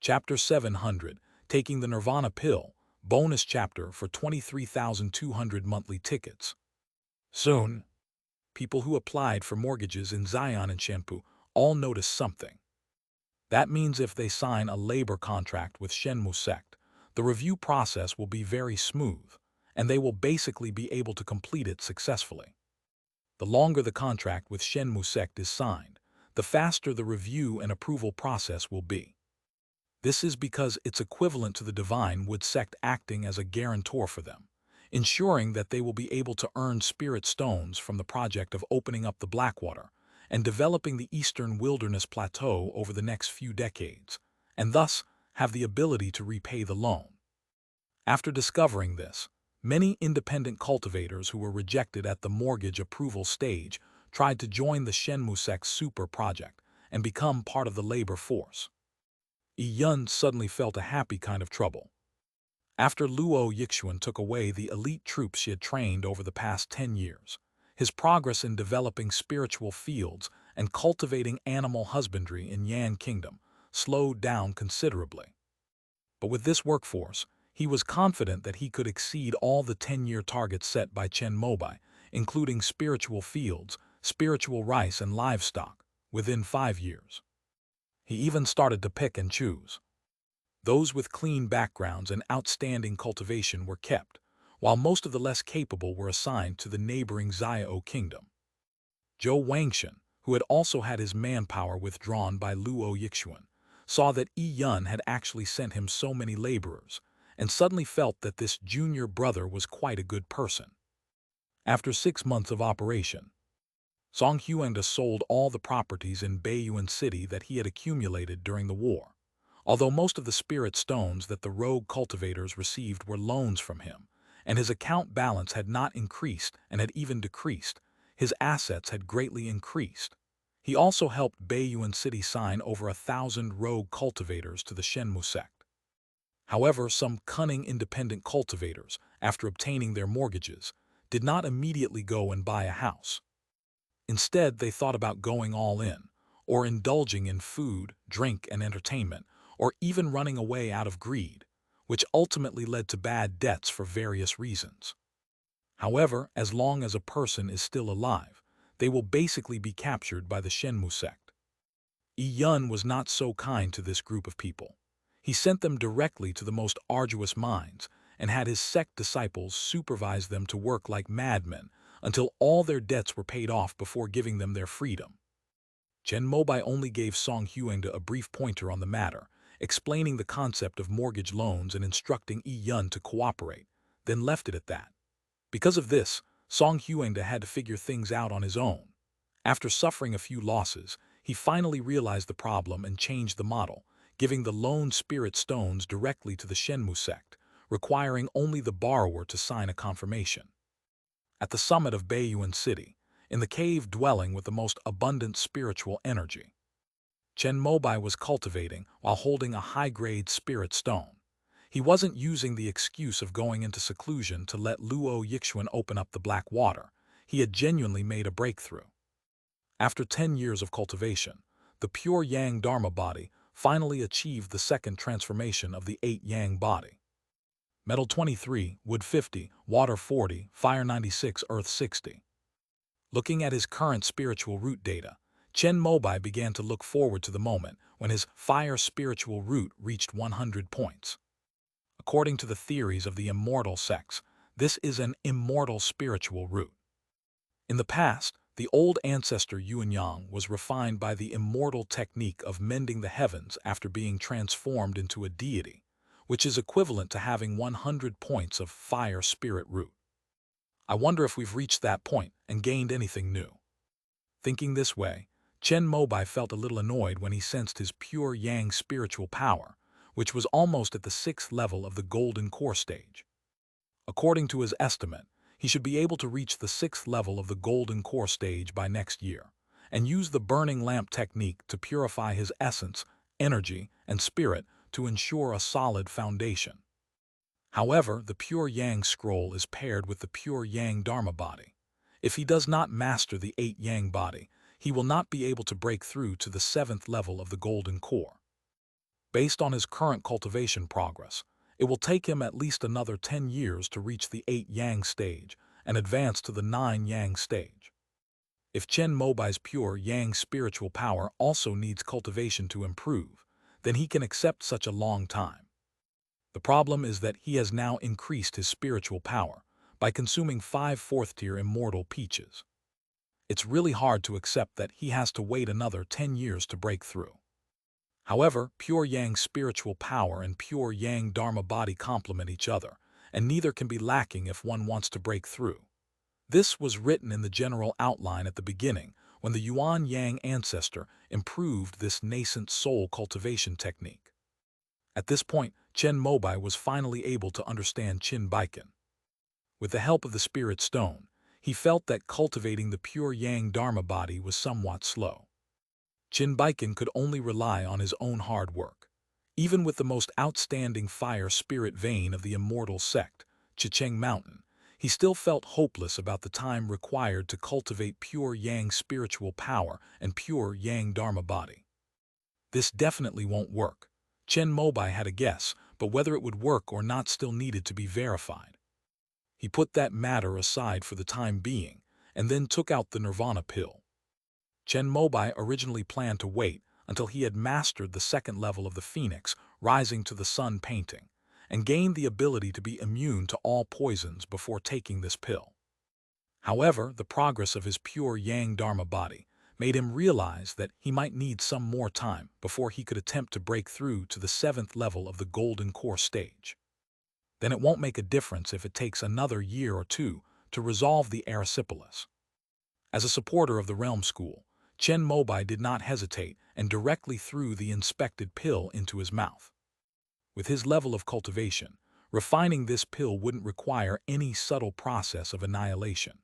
Chapter 700, Taking the Nirvana Pill, bonus chapter for 23,200 monthly tickets. Soon, people who applied for mortgages in Zion and Shenpu all noticed something. That means if they sign a labor contract with Chen Mobai sect, the review process will be very smooth, and they will basically be able to complete it successfully. The longer the contract with Chen Mobai sect is signed, the faster the review and approval process will be. This is because it's equivalent to the Divine Wood sect acting as a guarantor for them, ensuring that they will be able to earn spirit stones from the project of opening up the Blackwater and developing the Eastern Wilderness Plateau over the next few decades, and thus have the ability to repay the loan. After discovering this, many independent cultivators who were rejected at the mortgage approval stage tried to join the Chen Mobai sect super project and become part of the labor force. Yun suddenly felt a happy kind of trouble. After Luo Yixuan took away the elite troops she had trained over the past 10 years, his progress in developing spiritual fields and cultivating animal husbandry in Yan Kingdom slowed down considerably. But with this workforce, he was confident that he could exceed all the 10-year targets set by Chen Mobai, including spiritual fields, spiritual rice and livestock, within 5 years. He even started to pick and choose. Those with clean backgrounds and outstanding cultivation were kept, while most of the less capable were assigned to the neighboring Xiao kingdom. Zhou Wangshan, who had also had his manpower withdrawn by Luo Yixuan, saw that Yun had actually sent him so many laborers, and suddenly felt that this junior brother was quite a good person. After 6 months of operation, Song Huangda sold all the properties in Baiyuan City that he had accumulated during the war. Although most of the spirit stones that the rogue cultivators received were loans from him, and his account balance had not increased and had even decreased, his assets had greatly increased. He also helped Baiyuan City sign over 1,000 rogue cultivators to the Chen Mobai sect. However, some cunning independent cultivators, after obtaining their mortgages, did not immediately go and buy a house. Instead, they thought about going all in, or indulging in food, drink, and entertainment, or even running away out of greed, which ultimately led to bad debts for various reasons. However, as long as a person is still alive, they will basically be captured by the Chen Mobai sect. Yun was not so kind to this group of people. He sent them directly to the most arduous mines and had his sect disciples supervise them to work like madmen until all their debts were paid off before giving them their freedom. Chen Mobai only gave Song Huangda a brief pointer on the matter, explaining the concept of mortgage loans and instructing Yun to cooperate, then left it at that. Because of this, Song Huangda had to figure things out on his own. After suffering a few losses, he finally realized the problem and changed the model, giving the loan spirit stones directly to the Chen Mobai sect, requiring only the borrower to sign a confirmation. At the summit of Baiyuan City, in the cave dwelling with the most abundant spiritual energy, Chen Mobai was cultivating while holding a high-grade spirit stone. He wasn't using the excuse of going into seclusion to let Luo Yixuan open up the black water. He had genuinely made a breakthrough. After 10 years of cultivation, the pure Yang Dharma body finally achieved the second transformation of the 8 Yang body. Metal 23, Wood 50, Water 40, Fire 96, Earth 60. Looking at his current spiritual root data, Chen Mobai began to look forward to the moment when his fire spiritual root reached 100 points. According to the theories of the immortal sects, this is an immortal spiritual root. In the past, the old ancestor Yuanyang was refined by the immortal technique of mending the heavens after being transformed into a deity, which is equivalent to having 100 points of fire spirit root. I wonder if we've reached that point and gained anything new. Thinking this way, Chen Mobai felt a little annoyed when he sensed his pure Yang spiritual power, which was almost at the 6th level of the golden core stage. According to his estimate, he should be able to reach the 6th level of the golden core stage by next year, and use the burning lamp technique to purify his essence, energy, and spirit to ensure a solid foundation. However, the pure Yang scroll is paired with the pure Yang Dharma body. If he does not master the 8 Yang body, he will not be able to break through to the 7th level of the golden core. Based on his current cultivation progress, it will take him at least another 10 years to reach the 8 Yang stage and advance to the 9 Yang stage. If Chen Mobai's pure Yang spiritual power also needs cultivation to improve, then he can accept such a long time. The problem is that he has now increased his spiritual power by consuming 5 fourth-tier immortal peaches. It's really hard to accept that he has to wait another 10 years to break through. However, pure Yang spiritual power and pure Yang Dharma body complement each other, and neither can be lacking if one wants to break through. This was written in the general outline at the beginning when the Yuan Yang ancestor improved this nascent soul cultivation technique. At this point, Chen Mobai was finally able to understand Qin Baikan. With the help of the spirit stone, he felt that cultivating the pure Yang Dharma body was somewhat slow. Qin Baikan could only rely on his own hard work. Even with the most outstanding fire spirit vein of the immortal sect, Chicheng Mountain, he still felt hopeless about the time required to cultivate pure Yang spiritual power and pure Yang Dharma body. This definitely won't work. Chen Mobai had a guess, but whether it would work or not still needed to be verified. He put that matter aside for the time being, and then took out the Nirvana pill. Chen Mobai originally planned to wait until he had mastered the second level of the Phoenix, rising to the sun painting, and gained the ability to be immune to all poisons before taking this pill. However, the progress of his pure Yang Dharma body made him realize that he might need some more time before he could attempt to break through to the 7th level of the Golden Core stage. Then it won't make a difference if it takes another year or two to resolve the erysipelas. As a supporter of the Realm School, Chen Mobai did not hesitate and directly threw the inspected pill into his mouth. With his level of cultivation, refining this pill wouldn't require any subtle process of annihilation.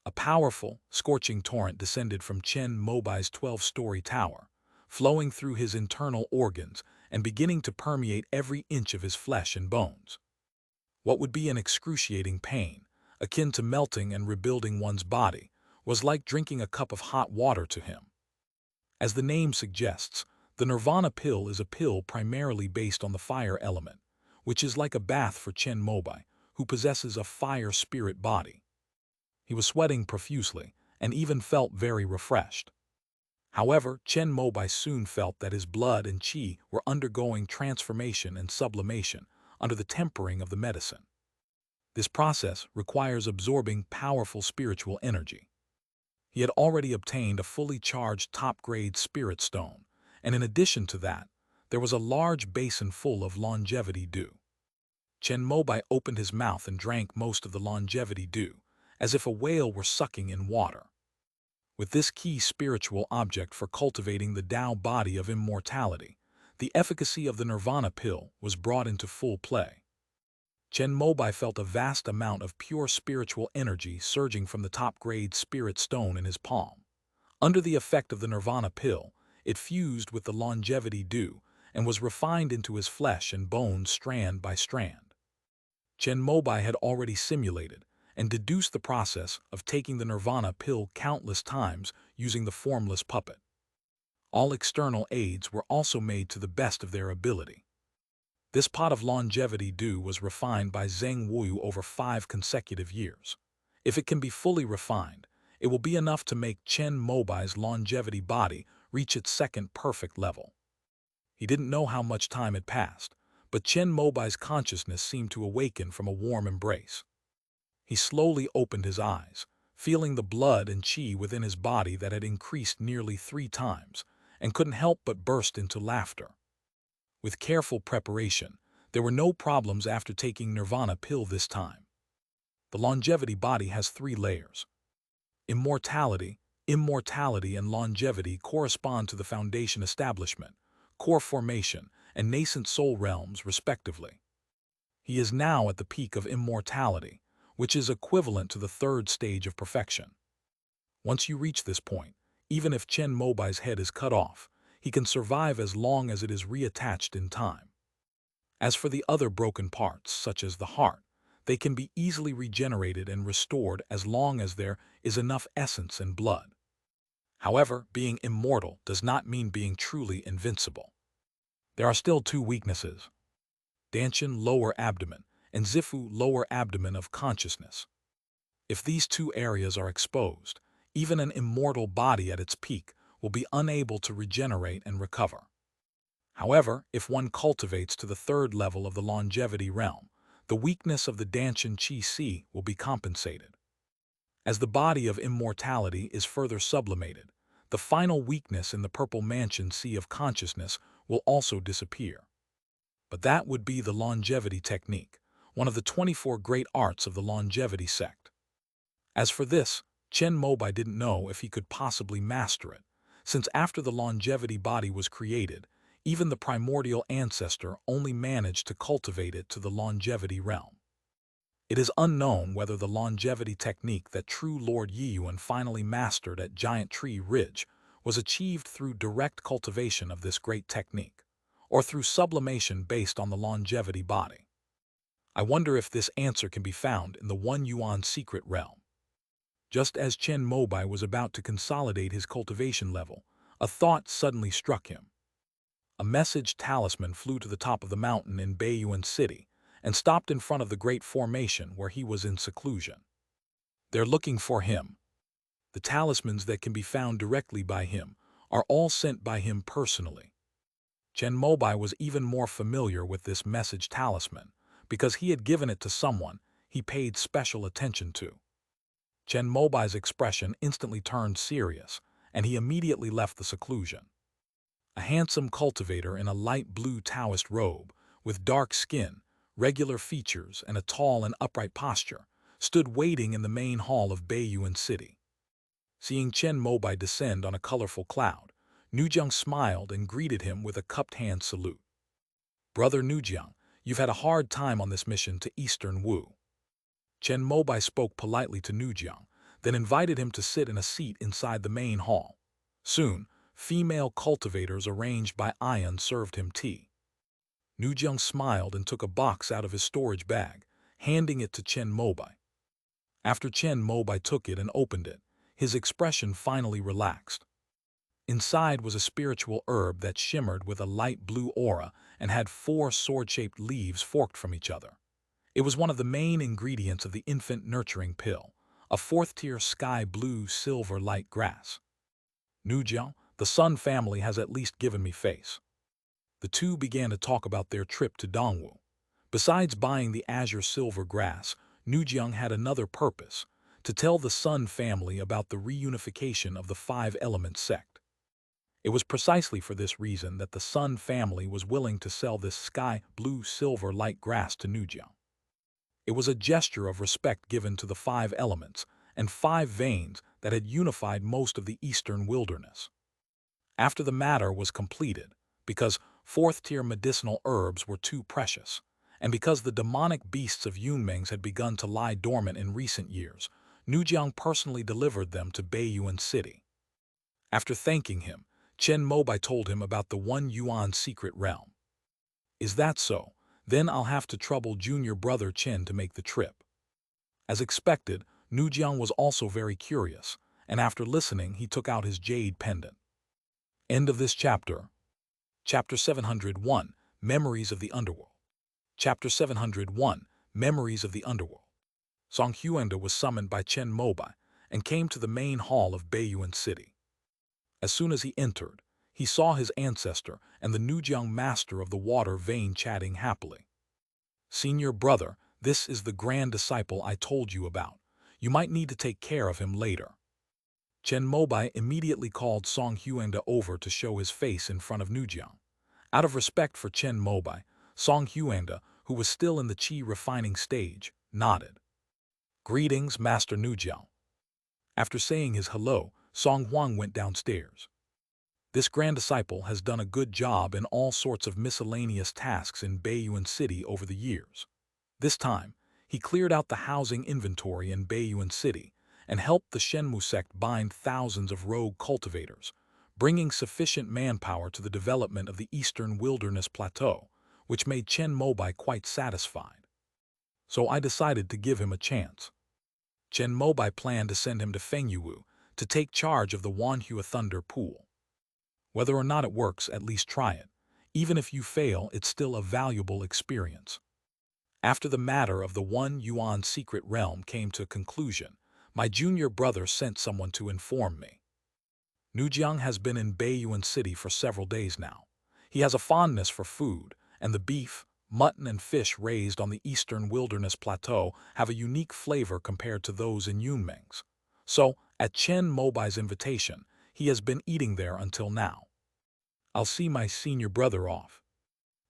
A powerful, scorching torrent descended from Chen Mobai's 12-story tower, flowing through his internal organs and beginning to permeate every inch of his flesh and bones. What would be an excruciating pain, akin to melting and rebuilding one's body, was like drinking a cup of hot water to him. As the name suggests, the Nirvana pill is a pill primarily based on the fire element, which is like a bath for Chen Mobai, who possesses a fire spirit body. He was sweating profusely and even felt very refreshed. However, Chen Mobai soon felt that his blood and qi were undergoing transformation and sublimation under the tempering of the medicine. This process requires absorbing powerful spiritual energy. He had already obtained a fully charged top-grade spirit stone, and in addition to that, there was a large basin full of longevity dew. Chen Mobai opened his mouth and drank most of the longevity dew, as if a whale were sucking in water. With this key spiritual object for cultivating the Tao body of immortality, the efficacy of the Nirvana pill was brought into full play. Chen Mobai felt a vast amount of pure spiritual energy surging from the top-grade spirit stone in his palm. Under the effect of the Nirvana pill, it fused with the longevity dew and was refined into his flesh and bones strand by strand. Chen Mobai had already simulated and deduced the process of taking the Nirvana pill countless times using the formless puppet. All external aids were also made to the best of their ability. This pot of longevity dew was refined by Zheng Wu over 5 consecutive years. If it can be fully refined, it will be enough to make Chen Mobai's longevity body reach its second perfect level. He didn't know how much time had passed, but Chen Mobai's consciousness seemed to awaken from a warm embrace. He slowly opened his eyes, feeling the blood and qi within his body that had increased nearly 3 times, and couldn't help but burst into laughter. With careful preparation, there were no problems after taking Nirvana pill this time. The longevity body has 3 layers. Immortality, and longevity correspond to the foundation establishment, core formation, and nascent soul realms, respectively. He is now at the peak of immortality, which is equivalent to the 3rd stage of perfection. Once you reach this point, even if Chen Mobai's head is cut off, he can survive as long as it is reattached in time. As for the other broken parts, such as the heart, they can be easily regenerated and restored as long as there is enough essence and blood. However, being immortal does not mean being truly invincible. There are still two weaknesses: Danshin lower abdomen and Zifu lower abdomen of consciousness. If these two areas are exposed, even an immortal body at its peak will be unable to regenerate and recover. However, if one cultivates to the third level of the longevity realm, the weakness of the Danshin Qi Si will be compensated. As the body of immortality is further sublimated, the final weakness in the purple mansion sea of consciousness will also disappear. But that would be the longevity technique, one of the 24 great arts of the longevity sect. As for this, Chen Mobai didn't know if he could possibly master it, since after the longevity body was created, even the primordial ancestor only managed to cultivate it to the longevity realm. It is unknown whether the longevity technique that true Lord Yiyuan finally mastered at Giant Tree Ridge was achieved through direct cultivation of this great technique, or through sublimation based on the longevity body. I wonder if this answer can be found in the One Yuan secret realm. Just as Chen Mobai was about to consolidate his cultivation level, a thought suddenly struck him. A message talisman flew to the top of the mountain in Baiyuan City and stopped in front of the great formation where he was in seclusion. They're looking for him. The talismans that can be found directly by him are all sent by him personally. Chen Mobai was even more familiar with this message talisman because he had given it to someone he paid special attention to. Chen Mobai's expression instantly turned serious, and he immediately left the seclusion. A handsome cultivator in a light blue Taoist robe, with dark skin, regular features, and a tall and upright posture, stood waiting in the main hall of Baiyuan City. Seeing Chen Mobai descend on a colorful cloud, Nujiang smiled and greeted him with a cupped hand salute. "Brother Nujiang, you've had a hard time on this mission to Eastern Wu." Chen Mobai spoke politely to Nujiang, then invited him to sit in a seat inside the main hall. Soon, female cultivators arranged by Ion served him tea. Nujiang smiled and took a box out of his storage bag, handing it to Chen Mobai. After Chen Mobai took it and opened it, his expression finally relaxed. Inside was a spiritual herb that shimmered with a light blue aura and had 4 sword-shaped leaves forked from each other. It was one of the main ingredients of the infant nurturing pill, a 4th-tier sky blue silver light grass. "Nujiang, the Sun family has at least given me face." The two began to talk about their trip to Dongwu. Besides buying the azure silver grass, Nujiang had another purpose: to tell the Sun family about the reunification of the 5-element sect. It was precisely for this reason that the Sun family was willing to sell this sky blue silver light grass to Nujiang. It was a gesture of respect given to the 5 elements and 5 veins that had unified most of the eastern wilderness. After the matter was completed, because 4th-tier medicinal herbs were too precious, and because the demonic beasts of Yunmengs had begun to lie dormant in recent years, Nujiang personally delivered them to Baiyuan City. After thanking him, Chen Mobai told him about the One Yuan secret realm. "Is that so? Then I'll have to trouble junior brother Chen to make the trip." As expected, Nujiang was also very curious, and after listening he took out his jade pendant. End of this chapter. Chapter 701, Memories of the Underworld. Chapter 701, Memories of the Underworld. Song Huenda was summoned by Chen Mobai and came to the main hall of Baiyuan City. As soon as he entered, he saw his ancestor and the Nujiang master of the water vein chatting happily. "Senior brother, this is the grand disciple I told you about. You might need to take care of him later." Chen Mobai immediately called Song Huenda over to show his face in front of Nujiang. Out of respect for Chen Mobai, Song Huenda, who was still in the qi refining stage, nodded. "Greetings, Master Nujiang." After saying his hello, Song Huang went downstairs. This grand disciple has done a good job in all sorts of miscellaneous tasks in Baiyuan City over the years. This time, he cleared out the housing inventory in Baiyuan City and helped the Shenmu sect bind thousands of rogue cultivators, bringing sufficient manpower to the development of the eastern wilderness plateau, which made Chen Mobai quite satisfied. So I decided to give him a chance. Chen Mobai planned to send him to Fengyuwu to take charge of the Wanhua Thunder Pool. Whether or not it works, at least try it. Even if you fail, it's still a valuable experience. After the matter of the 1 yuan secret realm came to a conclusion, my junior brother sent someone to inform me. Nujiang has been in Baiyuan City for several days now. He has a fondness for food, and the beef, mutton and fish raised on the eastern wilderness plateau have a unique flavor compared to those in Yunming's. So, at Chen Mobai's invitation, he has been eating there until now. I'll see my senior brother off.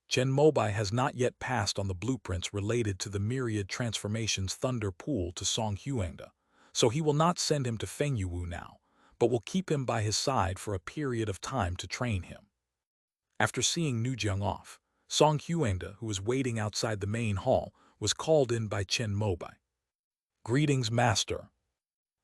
Chen Mobai has not yet passed on the blueprints related to the myriad transformations Thunder Pool to Song Huangda, so he will not send him to Fengyuwu now, but will keep him by his side for a period of time to train him. After seeing Nujiang off, Song Huangda, who was waiting outside the main hall, was called in by Chen Mobai. "Greetings, master."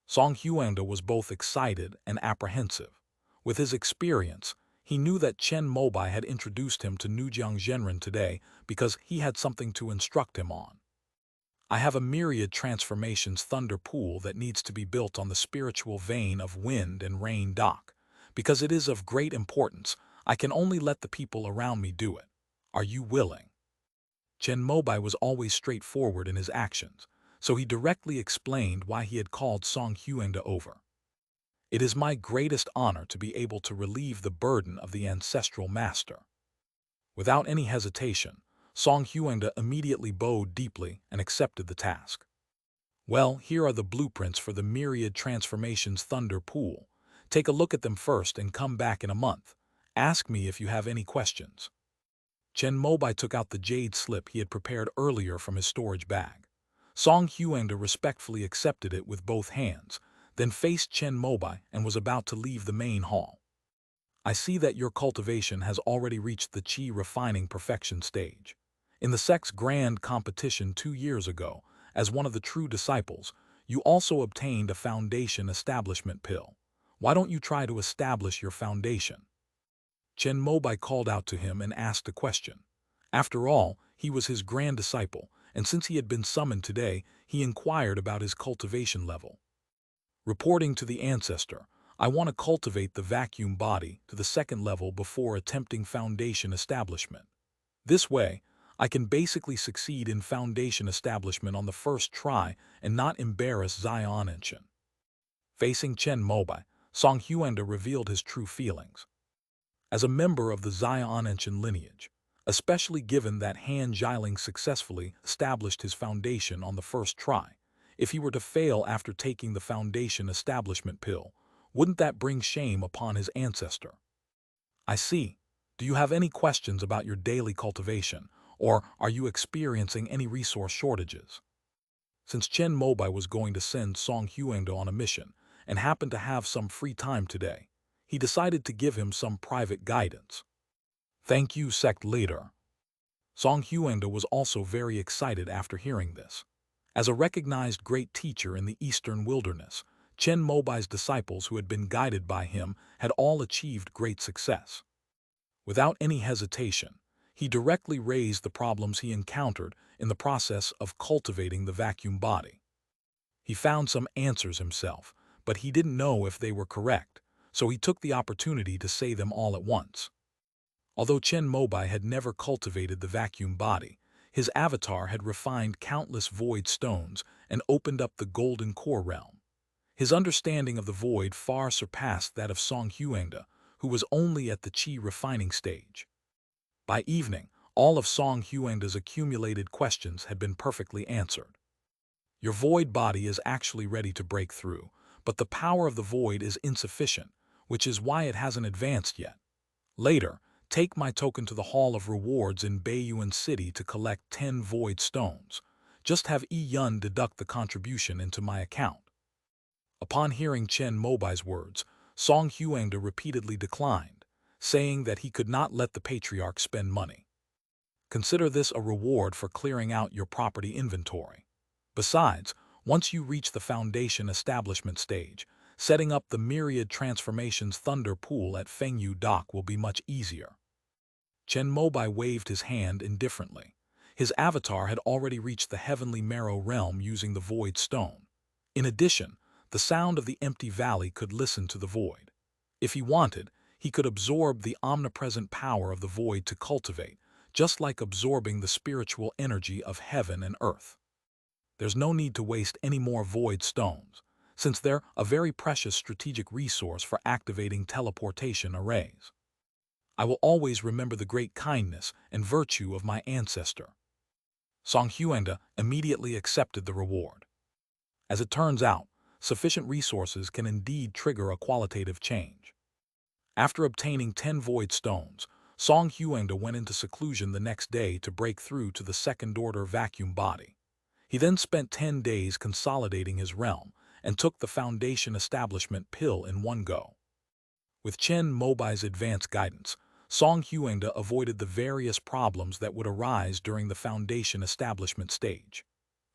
Song Huangda was both excited and apprehensive. With his experience, he knew that Chen Mobai had introduced him to Nujiang Zhenren today because he had something to instruct him on. "I have a myriad transformations thunder pool that needs to be built on the spiritual vein of wind and rain dock. Because it is of great importance, I can only let the people around me do it. Are you willing?" Chen Mobai was always straightforward in his actions, so he directly explained why he had called Song Huangda over. "It is my greatest honor to be able to relieve the burden of the ancestral master." Without any hesitation, Song Huangda immediately bowed deeply and accepted the task. "Well, here are the blueprints for the myriad transformations thunder pool. Take a look at them first and come back in a month. Ask me if you have any questions." Chen Mobai took out the jade slip he had prepared earlier from his storage bag. Song Huangda respectfully accepted it with both hands, then faced Chen Mobai and was about to leave the main hall. "I see that your cultivation has already reached the qi refining perfection stage. In the sect's grand competition 2 years ago, as one of the true disciples, you also obtained a foundation establishment pill. Why don't you try to establish your foundation?" Chen Mobai called out to him and asked a question. After all, he was his grand disciple, and since he had been summoned today, he inquired about his cultivation level. "Reporting to the ancestor, I want to cultivate the vacuum body to the 2nd level before attempting foundation establishment. This way, I can basically succeed in foundation establishment on the first try and not embarrass Zion Enshin." Facing Chen Mobai, Song Huangda revealed his true feelings. As a member of the Zion Enshin lineage, especially given that Han Jiling successfully established his foundation on the first try, if he were to fail after taking the foundation establishment pill, wouldn't that bring shame upon his ancestor? "I see. Do you have any questions about your daily cultivation, or are you experiencing any resource shortages?" Since Chen Mobai was going to send Song Huangdo on a mission and happened to have some free time today, he decided to give him some private guidance. "Thank you, sect leader." Song Huangdo was also very excited after hearing this. As a recognized great teacher in the eastern wilderness, Chen Mobai's disciples who had been guided by him had all achieved great success. Without any hesitation, he directly raised the problems he encountered in the process of cultivating the vacuum body. He found some answers himself, but he didn't know if they were correct, so he took the opportunity to say them all at once. Although Chen Mobai had never cultivated the vacuum body, his avatar had refined countless void stones and opened up the golden core realm. His understanding of the void far surpassed that of Song Huangda, who was only at the qi refining stage. By evening, all of Song Huangda's accumulated questions had been perfectly answered. "Your void body is actually ready to break through, but the power of the void is insufficient, which is why it hasn't advanced yet. Later, take my token to the Hall of Rewards in Baiyuan City to collect 10 void stones. Just have Yi Yun deduct the contribution into my account." Upon hearing Chen Mobai's words, Song Huangda repeatedly declined, saying that he could not let the patriarch spend money. "Consider this a reward for clearing out your property inventory. Besides, once you reach the foundation establishment stage, setting up the myriad transformations thunder pool at Fengyu Dock will be much easier." Chen Mobai waved his hand indifferently. His avatar had already reached the heavenly marrow realm using the void stone. In addition, the sound of the empty valley could listen to the void. If he wanted, he could absorb the omnipresent power of the void to cultivate, just like absorbing the spiritual energy of heaven and earth. There's no need to waste any more void stones, since they're a very precious strategic resource for activating teleportation arrays. I will always remember the great kindness and virtue of my ancestor. Song Huangda immediately accepted the reward. As it turns out, sufficient resources can indeed trigger a qualitative change. After obtaining 10 void stones, Song Huangda went into seclusion the next day to break through to the second-order vacuum body. He then spent 10 days consolidating his realm and took the Foundation Establishment pill in one go. With Chen Mobai's advanced guidance, Song Huangda avoided the various problems that would arise during the Foundation Establishment stage.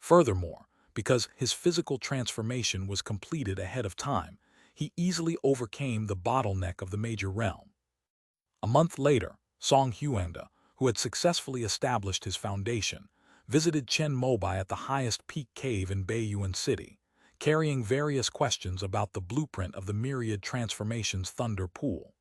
Furthermore, because his physical transformation was completed ahead of time, he easily overcame the bottleneck of the major realm. A month later, Song Huangda, who had successfully established his foundation, visited Chen Mobai at the highest peak cave in Baiyuan City, carrying various questions about the blueprint of the myriad transformations thunder pool.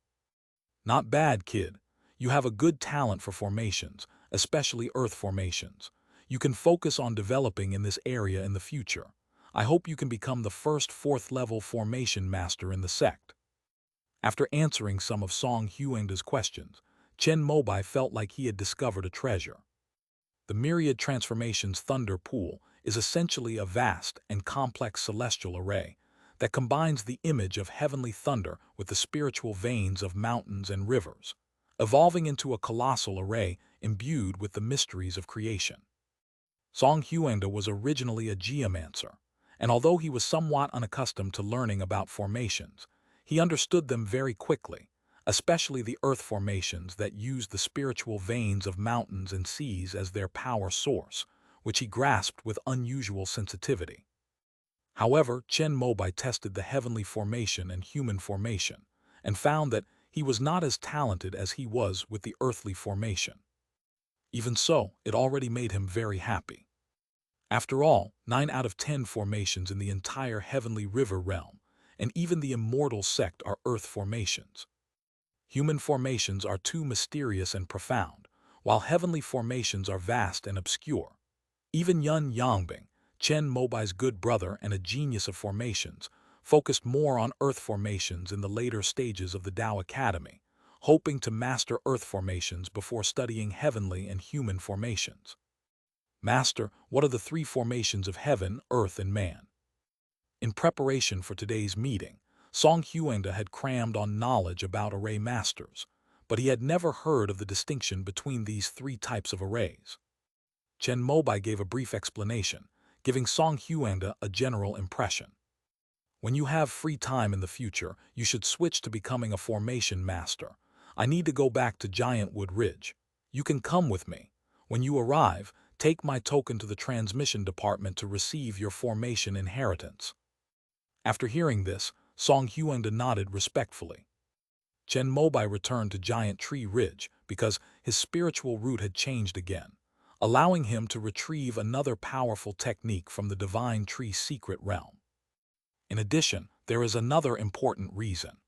Not bad, kid. You have a good talent for formations, especially earth formations. You can focus on developing in this area in the future. I hope you can become the first fourth-level formation master in the sect. After answering some of Song Huangda's questions, Chen Mobai felt like he had discovered a treasure. The myriad transformations thunder pool is essentially a vast and complex celestial array that combines the image of heavenly thunder with the spiritual veins of mountains and rivers, evolving into a colossal array imbued with the mysteries of creation. Song Huangda was originally a geomancer, and although he was somewhat unaccustomed to learning about formations, he understood them very quickly, especially the earth formations that use the spiritual veins of mountains and seas as their power source, which he grasped with unusual sensitivity. However, Chen Mobai tested the heavenly formation and human formation, and found that he was not as talented as he was with the earthly formation. Even so, it already made him very happy. After all, 9 out of 10 formations in the entire heavenly river realm, and even the immortal sect, are earth formations. Human formations are too mysterious and profound, while heavenly formations are vast and obscure. Even Yun Yangbing, Chen Mobai's good brother and a genius of formations, focused more on earth formations in the later stages of the Tao Academy, hoping to master earth formations before studying heavenly and human formations. Master, what are the 3 formations of heaven, earth, and man? In preparation for today's meeting, Song Huangda had crammed on knowledge about array masters, but he had never heard of the distinction between these 3 types of arrays. Chen Mobai gave a brief explanation, giving Song Huangda a general impression. When you have free time in the future, you should switch to becoming a formation master. I need to go back to Giantwood Ridge. You can come with me. When you arrive, take my token to the transmission department to receive your formation inheritance. After hearing this, Song Huangda nodded respectfully. Chen Mobai returned to Giant Tree Ridge because his spiritual route had changed again, allowing him to retrieve another powerful technique from the Divine Tree secret realm. In addition, there is another important reason.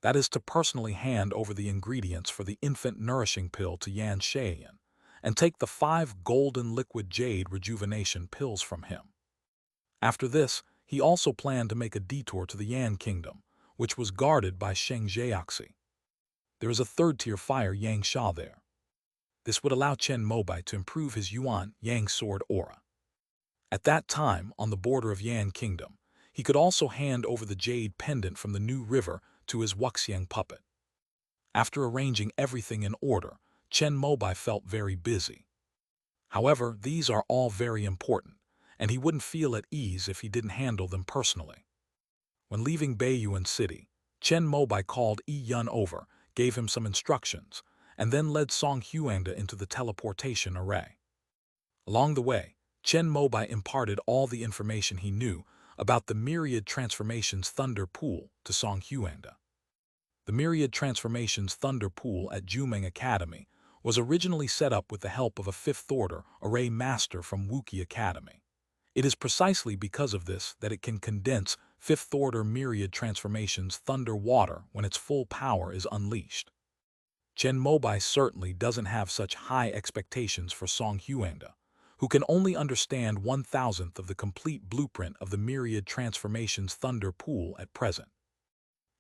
That is to personally hand over the ingredients for the infant nourishing pill to Yan Shayan, and take the 5 golden liquid jade rejuvenation pills from him. After this, he also planned to make a detour to the Yan Kingdom, which was guarded by Sheng Jiaoxi. There is a 3rd-tier fire Yang Sha there. This would allow Chen Mobai to improve his Yuan Yang sword aura. At that time, on the border of Yan Kingdom, he could also hand over the jade pendant from the New River to his Wuxiang puppet. After arranging everything in order, Chen Mobai felt very busy. However, these are all very important, and he wouldn't feel at ease if he didn't handle them personally. When leaving Baiyuan City, Chen Mobai called Yi Yun over, gave him some instructions, and then led Song Huangda into the teleportation array. Along the way, Chen Mobai imparted all the information he knew about the myriad transformations thunder pool to Song Huangda. The myriad transformations thunder pool at Jumeng Academy was originally set up with the help of a 5th-order array master from Wuki Academy. It is precisely because of this that it can condense fifth-order myriad transformations thunder water when its full power is unleashed. Chen Mobai certainly doesn't have such high expectations for Song Huangda, who can only understand 1,000th of the complete blueprint of the myriad transformations thunder pool at present.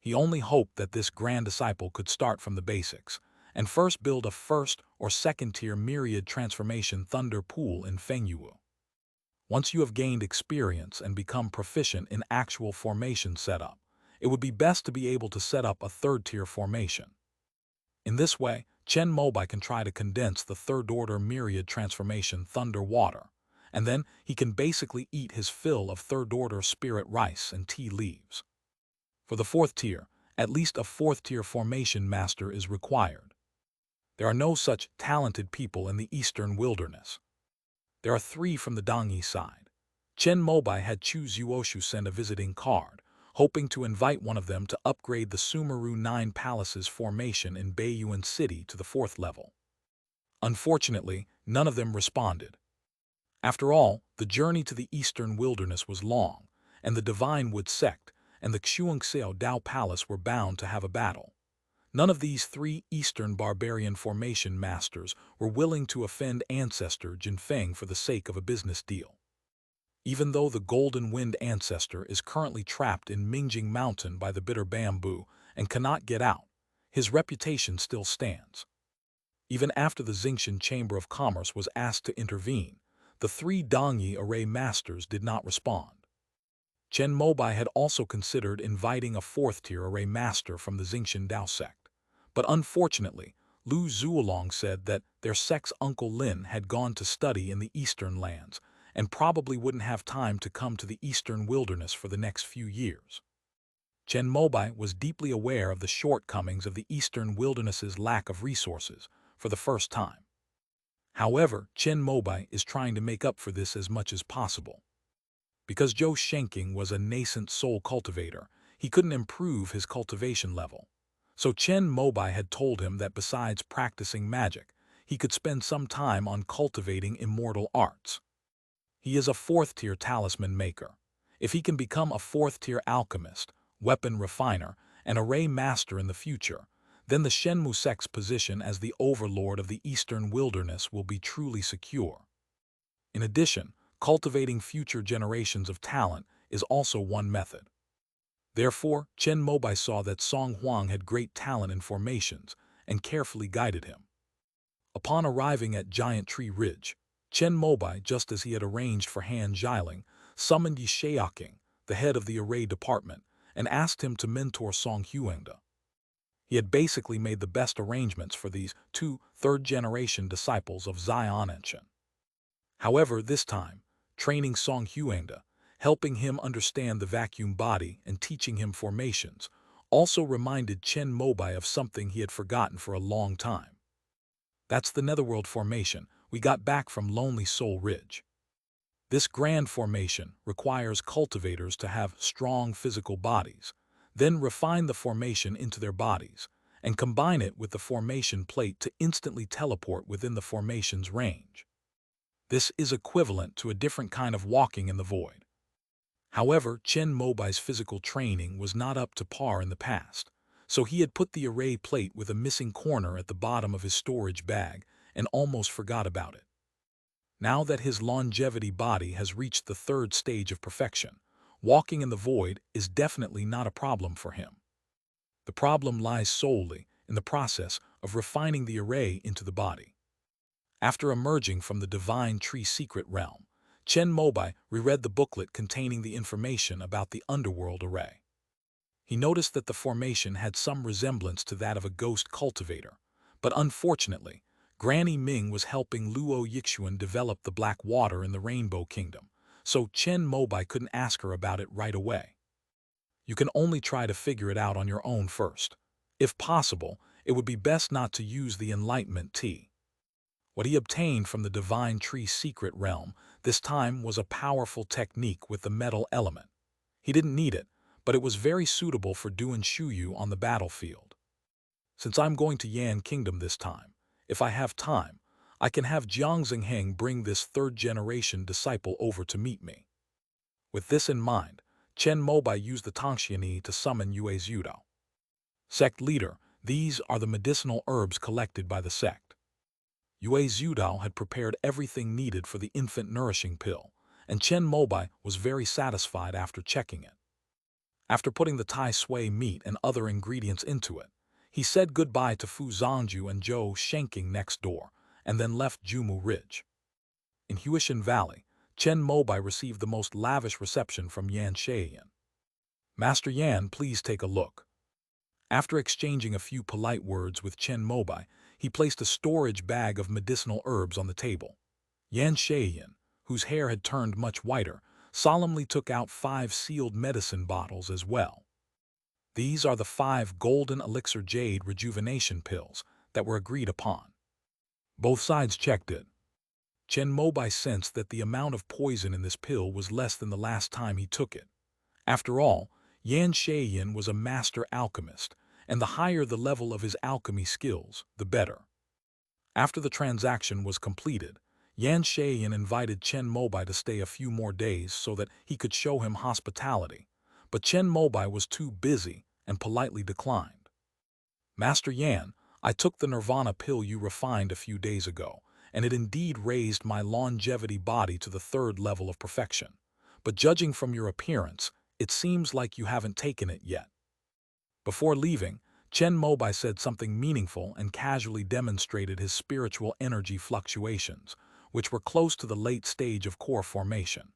He only hoped that this grand disciple could start from the basics, and first build a first or second-tier myriad transformation thunder pool in Fengyue. Once you have gained experience and become proficient in actual formation setup, it would be best to be able to set up a third-tier formation. In this way, Chen Mobai can try to condense the third-order myriad transformation thunder water, and then he can basically eat his fill of third-order spirit rice and tea leaves. For the fourth tier, at least a fourth-tier formation master is required. There are no such talented people in the eastern wilderness. There are 3 from the Dongyi side. Chen Mobai had Chu Zuoshu send a visiting card, hoping to invite one of them to upgrade the Sumeru 9 Palaces formation in Baiyuan City to the 4th level. Unfortunately, none of them responded. After all, the journey to the eastern wilderness was long, and the Divine Wood sect and the Xuanxiao Dao Palace were bound to have a battle. None of these 3 Eastern barbarian formation masters were willing to offend ancestor Jinfeng for the sake of a business deal. Even though the Golden Wind ancestor is currently trapped in Mingjing Mountain by the bitter bamboo and cannot get out, his reputation still stands. Even after the Xingshan Chamber of Commerce was asked to intervene, the 3 Dongyi array masters did not respond. Chen Mobai had also considered inviting a 4th-tier array master from the Xingshan Dao sect, but unfortunately, Lu Zuolong said that their sect's Uncle Lin had gone to study in the eastern lands and probably wouldn't have time to come to the eastern wilderness for the next few years. Chen Mobai was deeply aware of the shortcomings of the eastern wilderness's lack of resources for the first time. However, Chen Mobai is trying to make up for this as much as possible. Because Zhou Shenking was a nascent soul cultivator, he couldn't improve his cultivation level. So Chen Mobai had told him that besides practicing magic, he could spend some time on cultivating immortal arts. He is a 4th-tier talisman maker. If he can become a 4th-tier alchemist, weapon refiner, and array master in the future, then the Shenmu sect's position as the overlord of the eastern wilderness will be truly secure. In addition, cultivating future generations of talent is also one method. Therefore, Chen Mobai saw that Song Huang had great talent in formations and carefully guided him. Upon arriving at Giant Tree Ridge, Chen Mobai, just as he had arranged for Han Xiling, summoned Yi Shaoqing, the head of the array department, and asked him to mentor Song Huangda. He had basically made the best arrangements for these 2 third-generation disciples of Xian and Chen. However, this time, training Song Huangda, helping him understand the vacuum body and teaching him formations, also reminded Chen Mobai of something he had forgotten for a long time. That's the Netherworld formation we got back from Lonely Soul Ridge. This grand formation requires cultivators to have strong physical bodies, then refine the formation into their bodies, and combine it with the formation plate to instantly teleport within the formation's range. This is equivalent to a different kind of walking in the void. However, Chen Mobai's physical training was not up to par in the past, so he had put the array plate with a missing corner at the bottom of his storage bag and almost forgot about it. Now that his longevity body has reached the 3rd stage of perfection, walking in the void is definitely not a problem for him. The problem lies solely in the process of refining the array into the body. After emerging from the Divine Tree Secret Realm, Chen Mobai reread the booklet containing the information about the underworld array. He noticed that the formation had some resemblance to that of a ghost cultivator, but unfortunately, Granny Ming was helping Luo Yixuan develop the black water in the Rainbow Kingdom, so Chen Mobai couldn't ask her about it right away. You can only try to figure it out on your own first. If possible, it would be best not to use the Enlightenment Tea. What he obtained from the Divine Tree Secret Realm this time was a powerful technique with the metal element. He didn't need it, but it was very suitable for Duan Shuyu on the battlefield. Since I'm going to Yan Kingdom this time, if I have time, I can have Jiang Xingheng bring this 3rd-generation disciple over to meet me. With this in mind, Chen Mobai used the Tongxiani to summon Yue's Yudo. Sect leader, these are the medicinal herbs collected by the sect. Yue's Yudao had prepared everything needed for the infant nourishing pill, and Chen Mobai was very satisfied after checking it. After putting the Tai Sui meat and other ingredients into it, he said goodbye to Fu Zhangju and Zhou Shenking next door, and then left Jumu Ridge. In Huishan Valley, Chen Mobai received the most lavish reception from Yan Shaiyan. "Master Yan, please take a look." After exchanging a few polite words with Chen Mobai, he placed a storage bag of medicinal herbs on the table. Yan Shaiyan, whose hair had turned much whiter, solemnly took out 5 sealed medicine bottles as well. These are the 5 golden elixir jade rejuvenation pills that were agreed upon. Both sides checked it. Chen Mobai sensed that the amount of poison in this pill was less than the last time he took it. After all, Yan Shaiyan was a master alchemist, and the higher the level of his alchemy skills, the better. After the transaction was completed, Yan Shaiyan invited Chen Mobai to stay a few more days so that he could show him hospitality, but Chen Mobai was too busy and politely declined. "Master Yan, I took the nirvana pill you refined a few days ago, and it indeed raised my longevity body to the 3rd level of perfection. But judging from your appearance, it seems like you haven't taken it yet." Before leaving, Chen Mobai said something meaningful and casually demonstrated his spiritual energy fluctuations, which were close to the late stage of core formation.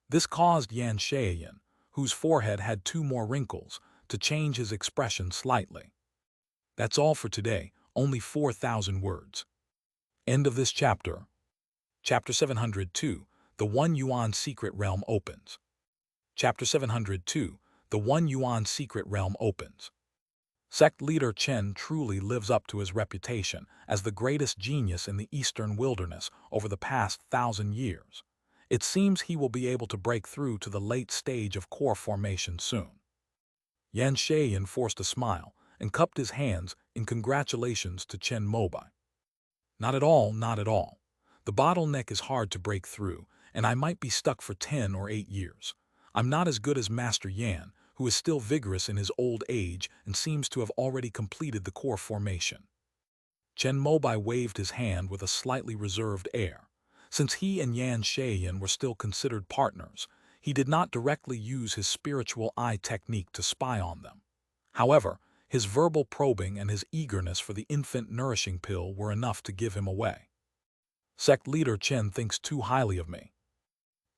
This caused Yan Shaiyan, whose forehead had 2 more wrinkles, to change his expression slightly. That's all for today, only 4,000 words. End of this chapter. Chapter 702, The 1 Yuan Secret Realm Opens. Chapter 702, The 1 Yuan Secret Realm Opens. Sect leader Chen truly lives up to his reputation as the greatest genius in the eastern wilderness over the past 1,000 years. It seems he will be able to break through to the late stage of core formation soon. Yan Shaiyan forced a smile and cupped his hands in congratulations to Chen Mobai. "Not at all, not at all. The bottleneck is hard to break through, and I might be stuck for 10 or 8 years. I'm not as good as Master Yan, who is still vigorous in his old age and seems to have already completed the core formation." Chen Mobai waved his hand with a slightly reserved air. Since he and Yan Shaiyan were still considered partners, he did not directly use his spiritual eye technique to spy on them. However, his verbal probing and his eagerness for the infant nourishing pill were enough to give him away. "Sect leader Chen thinks too highly of me."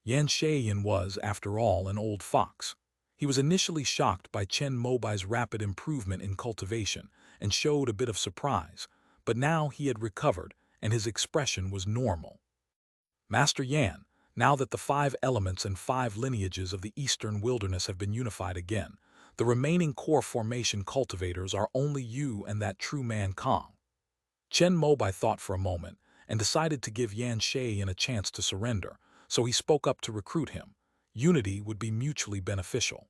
Yan Shaiyan was, after all, an old fox. He was initially shocked by Chen Mobai's rapid improvement in cultivation and showed a bit of surprise, but now he had recovered and his expression was normal. "Master Yan, now that the 5 elements and 5 lineages of the eastern wilderness have been unified again, the remaining core formation cultivators are only you and that true man Kong." Chen Mobai thought for a moment and decided to give Yan Shaiyan a chance to surrender, so he spoke up to recruit him. Unity would be mutually beneficial.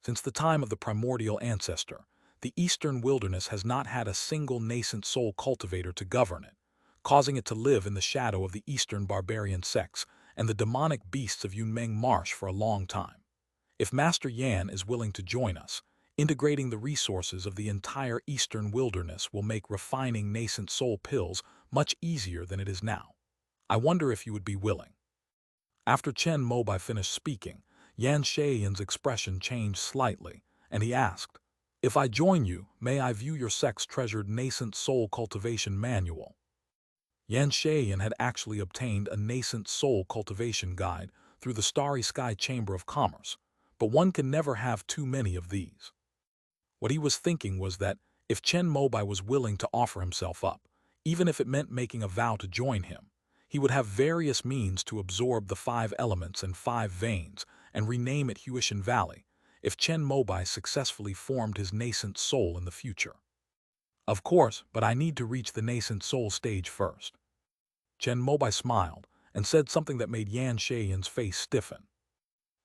Since the time of the primordial ancestor, the eastern wilderness has not had a single nascent soul cultivator to govern it, causing it to live in the shadow of the eastern barbarian sects and the demonic beasts of Yunmeng Marsh for a long time. If Master Yan is willing to join us, integrating the resources of the entire eastern wilderness will make refining nascent soul pills much easier than it is now. I wonder if you would be willing. After Chen Mobai finished speaking, Yan Shaiyan's expression changed slightly, and he asked, "If I join you, may I view your sect's treasured nascent soul cultivation manual?" Yan Shaiyan had actually obtained a nascent soul cultivation guide through the Starry Sky Chamber of Commerce, but one can never have too many of these. What he was thinking was that if Chen Mobai was willing to offer himself up, even if it meant making a vow to join him, he would have various means to absorb the 5 elements and 5 veins and rename it Huishan Valley if Chen Mobai successfully formed his nascent soul in the future. "Of course, but I need to reach the nascent soul stage first." Chen Mobai smiled and said something that made Yan Shaiyan's face stiffen.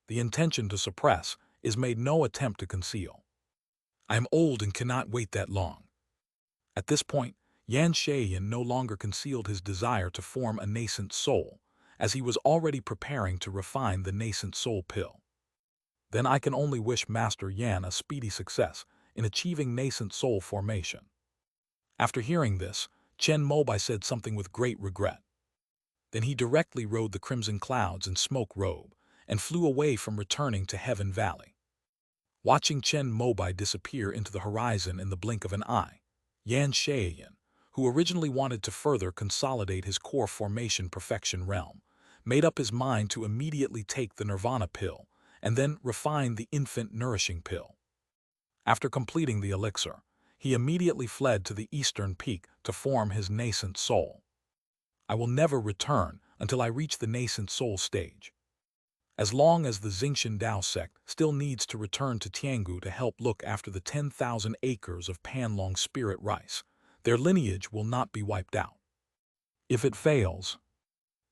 The intention to suppress is made no attempt to conceal. "I am old and cannot wait that long." At this point, Yan Shaiyan no longer concealed his desire to form a nascent soul, as he was already preparing to refine the nascent soul pill. Then I can only wish Master Yan a speedy success in achieving nascent soul formation." After hearing this, Chen Mobai said something with great regret. Then he directly rode the crimson clouds in smoke robe and flew away from returning to Heaven Valley. Watching Chen Mobai disappear into the horizon in the blink of an eye, Yan Shaoyan, who originally wanted to further consolidate his core formation perfection realm, made up his mind to immediately take the Nirvana pill and then refine the infant nourishing pill. After completing the elixir, he immediately fled to the eastern peak to form his nascent soul. "I will never return until I reach the nascent soul stage. As long as the Xingqian Dao sect still needs to return to Tiangu to help look after the 10,000 acres of Panlong spirit rice, their lineage will not be wiped out. If it fails..."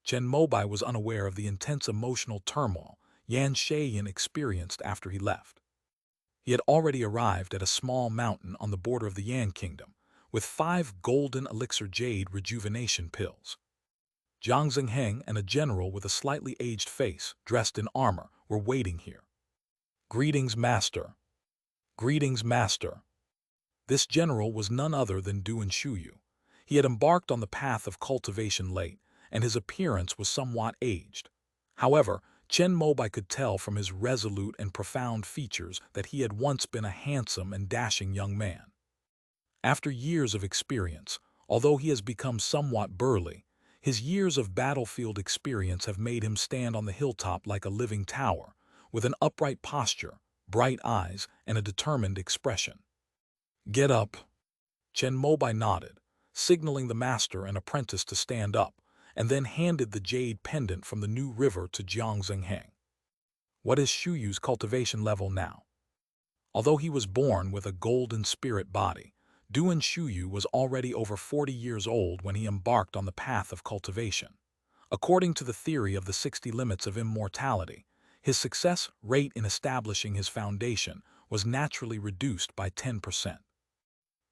Chen Mobai was unaware of the intense emotional turmoil Yan Shaoyan experienced after he left. He had already arrived at a small mountain on the border of the Yan Kingdom, with 5 golden elixir jade rejuvenation pills. Jiang Zhengheng and a general with a slightly aged face, dressed in armor, were waiting here. "Greetings, Master." "Greetings, Master." This general was none other than Duan Shuyu. He had embarked on the path of cultivation late, and his appearance was somewhat aged. However, Chen Mobai could tell from his resolute and profound features that he had once been a handsome and dashing young man. After years of experience, although he has become somewhat burly, his years of battlefield experience have made him stand on the hilltop like a living tower, with an upright posture, bright eyes, and a determined expression. "Get up." Chen Mobai nodded, signaling the master and apprentice to stand up, and then handed the jade pendant from the new river to Jiang Zhengheng. "What is Shuyu's cultivation level now?" Although he was born with a golden spirit body, Duan Shuyu was already over 40 years old when he embarked on the path of cultivation. According to the theory of the 60 limits of immortality, his success rate in establishing his foundation was naturally reduced by 10%.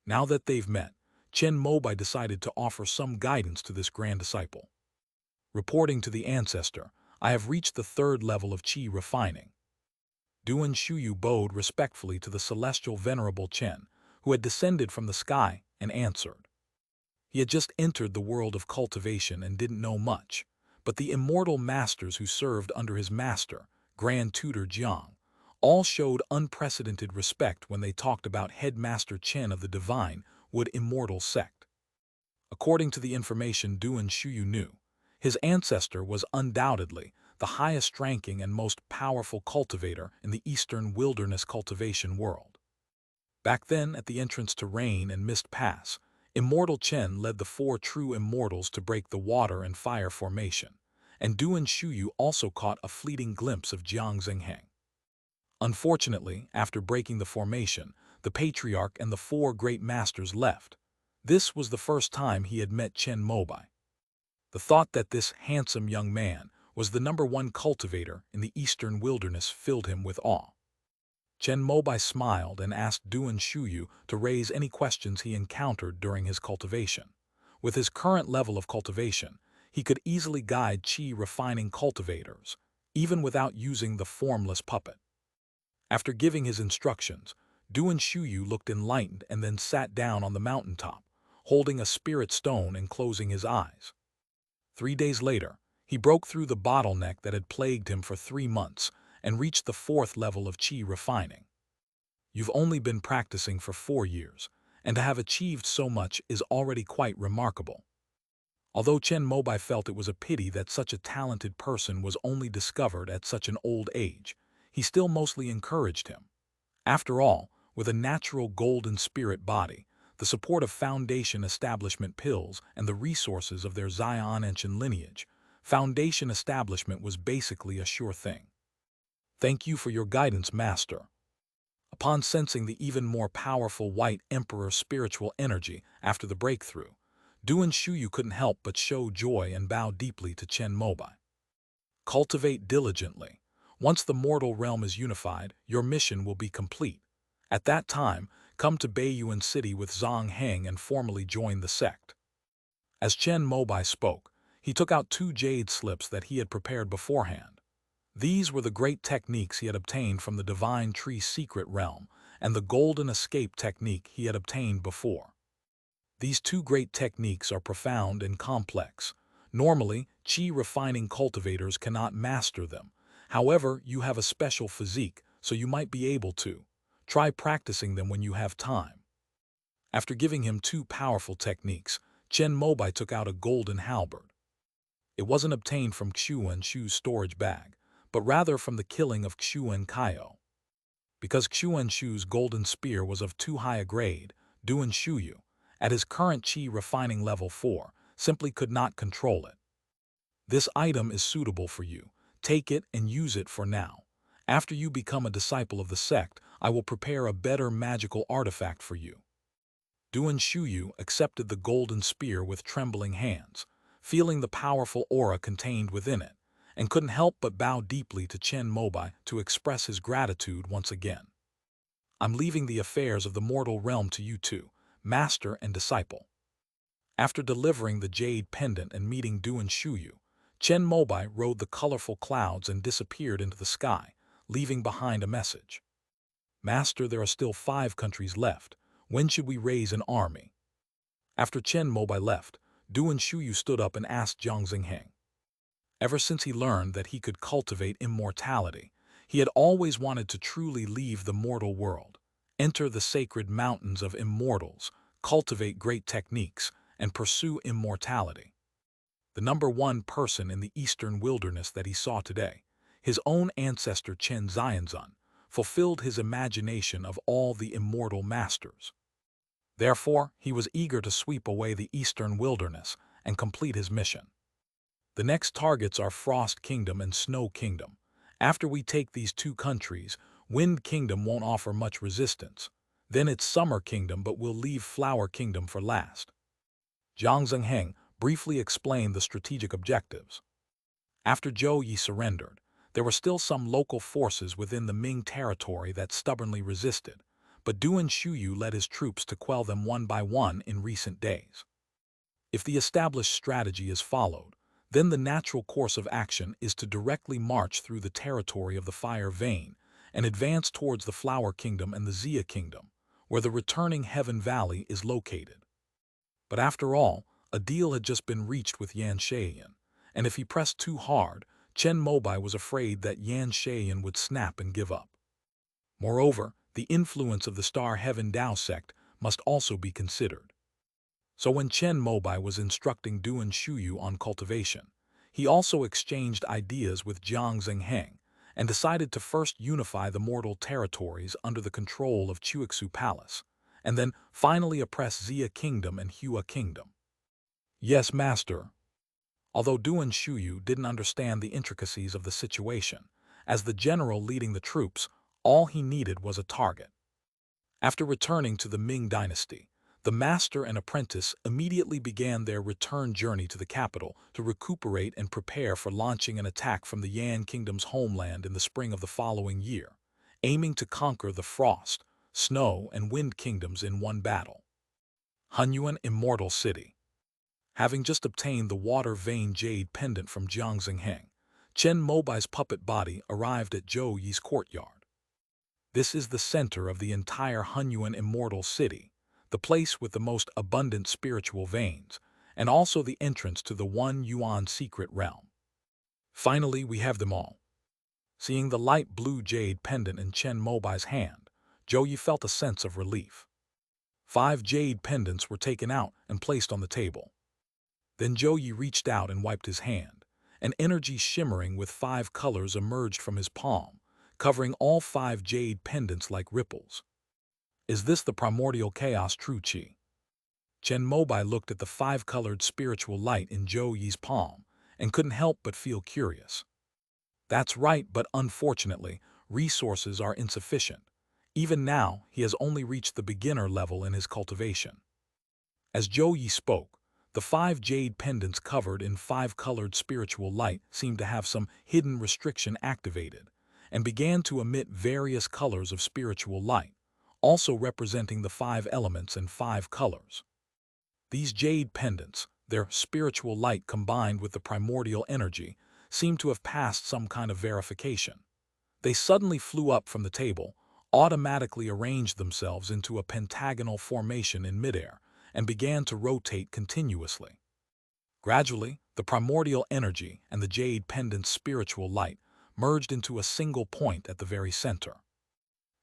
Now that they've met, Chen Mobai decided to offer some guidance to this grand disciple. "Reporting to the ancestor, I have reached the 3rd level of qi refining." Duan Shuyu bowed respectfully to the celestial venerable Chen, who had descended from the sky, and answered. He had just entered the world of cultivation and didn't know much, but the immortal masters who served under his master, Grand Tutor Jiang, all showed unprecedented respect when they talked about Headmaster Chen of the Divine Wood Immortal sect. According to the information Duan Shuyu knew, his ancestor was undoubtedly the highest-ranking and most powerful cultivator in the Eastern Wilderness cultivation world. Back then, at the entrance to Rain and Mist Pass, Immortal Chen led the 4 true immortals to break the water and fire formation, and Duan Shuyu also caught a fleeting glimpse of Jiang Zhengheng. Unfortunately, after breaking the formation, the Patriarch and the 4 great masters left. This was the first time he had met Chen Mobai. The thought that this handsome young man was the #1 cultivator in the Eastern Wilderness filled him with awe. Chen Mobai smiled and asked Duan Shuyu to raise any questions he encountered during his cultivation. With his current level of cultivation, he could easily guide qi-refining cultivators, even without using the formless puppet. After giving his instructions, Duan Shuyu looked enlightened and then sat down on the mountaintop, holding a spirit stone and closing his eyes. 3 days later, he broke through the bottleneck that had plagued him for 3 months and reached the 4th level of qi refining. "You've only been practicing for 4 years, and to have achieved so much is already quite remarkable." Although Chen Mobai felt it was a pity that such a talented person was only discovered at such an old age, he still mostly encouraged him. After all, with a natural golden spirit body, the support of Foundation establishment pills, and the resources of their Zion ancient lineage, Foundation establishment was basically a sure thing. "Thank you for your guidance, Master." Upon sensing the even more powerful White Emperor spiritual energy after the breakthrough, Duan Shuyu couldn't help but show joy and bow deeply to Chen Mobai. "Cultivate diligently. Once the mortal realm is unified, your mission will be complete. At that time, come to Beiyuan City with Zhang Heng and formally join the sect." As Chen Mobai spoke, he took out 2 jade slips that he had prepared beforehand. These were the great techniques he had obtained from the divine tree's secret realm and the golden escape technique he had obtained before. These two great techniques are profound and complex. Normally, chi-refining cultivators cannot master them. However, you have a special physique, so you might be able to. Try practicing them when you have time. After giving him two powerful techniques, Chen Mobai took out a golden halberd. It wasn't obtained from Xuan Shu's storage bag, but rather from the killing of Xuan Kaio. Because Xuan Shu's golden spear was of too high a grade, Duan Shuyu, at his current chi refining level 4, simply could not control it. This item is suitable for you. Take it and use it for now. After you become a disciple of the sect, I will prepare a better magical artifact for you. Duan Shuyu accepted the golden spear with trembling hands, feeling the powerful aura contained within it, and couldn't help but bow deeply to Chen Mobai to express his gratitude once again. I'm leaving the affairs of the mortal realm to you two, master and disciple. After delivering the jade pendant and meeting Duan Shuyu, Chen Mobai rode the colorful clouds and disappeared into the sky, leaving behind a message. Master, there are still 5 countries left. When should we raise an army? After Chen Mobai left, Duan Shuyu stood up and asked Jiang Xingheng. Ever since he learned that he could cultivate immortality, he had always wanted to truly leave the mortal world, enter the sacred mountains of immortals, cultivate great techniques, and pursue immortality. The number 1 person in the eastern wilderness that he saw today, his own ancestor Chen Xianzun, fulfilled his imagination of all the immortal masters. Therefore, he was eager to sweep away the eastern wilderness and complete his mission. The next targets are Frost Kingdom and Snow Kingdom. After we take these 2 countries, Wind Kingdom won't offer much resistance. Then it's Summer Kingdom, but we'll leave Flower Kingdom for last. Jiang Xingheng briefly explained the strategic objectives. After Zhou Yi surrendered, there were still some local forces within the Ming territory that stubbornly resisted, but Duan Shuyu led his troops to quell them one by one in recent days. If the established strategy is followed, then the natural course of action is to directly march through the territory of the Fire Vein and advance towards the Flower Kingdom and the Xia Kingdom, where the returning Heaven Valley is located. But after all, a deal had just been reached with Yan Shayan, and if he pressed too hard, Chen Mobai was afraid that Yan Shayan would snap and give up. Moreover, the influence of the Star Heaven Dao sect must also be considered. So when Chen Mobai was instructing Duan Shuyu on cultivation, he also exchanged ideas with Jiang Xingheng and decided to first unify the mortal territories under the control of Chuixu Palace, and then finally oppress Xia Kingdom and Hua Kingdom. Yes, master. Although Duan Shuyu didn't understand the intricacies of the situation, as the general leading the troops, all he needed was a target. After returning to the Ming dynasty, the master and apprentice immediately began their return journey to the capital to recuperate and prepare for launching an attack from the Yan Kingdom's homeland in the spring of the following year, aiming to conquer the Frost, Snow, and Wind Kingdoms in one battle. Hunyuan Immortal City. Having just obtained the water vein jade pendant from Jiang Xingheng, Chen Mobai's puppet body arrived at Zhou Yi's courtyard. This is the center of the entire Hunyuan Immortal City, the place with the most abundant spiritual veins, and also the entrance to the One Yuan secret realm. Finally, we have them all. Seeing the light blue jade pendant in Chen Mobai's hand, Zhou Yi felt a sense of relief. 5 jade pendants were taken out and placed on the table. Then Zhou Yi reached out and wiped his hand. An energy shimmering with 5 colors emerged from his palm, covering all 5 jade pendants like ripples. Is this the primordial chaos true chi? Chen Mobai looked at the 5-colored spiritual light in Zhou Yi's palm and couldn't help but feel curious. That's right, but unfortunately, resources are insufficient. Even now, he has only reached the beginner level in his cultivation. As Zhou Yi spoke, the 5 jade pendants covered in 5-colored spiritual light seemed to have some hidden restriction activated and began to emit various colors of spiritual light, also representing the 5 elements and 5 colors. These jade pendants, their spiritual light combined with the primordial energy, seemed to have passed some kind of verification. They suddenly flew up from the table, automatically arranged themselves into a pentagonal formation in midair, and began to rotate continuously. Gradually, the primordial energy and the jade pendant's spiritual light merged into a single point at the very center.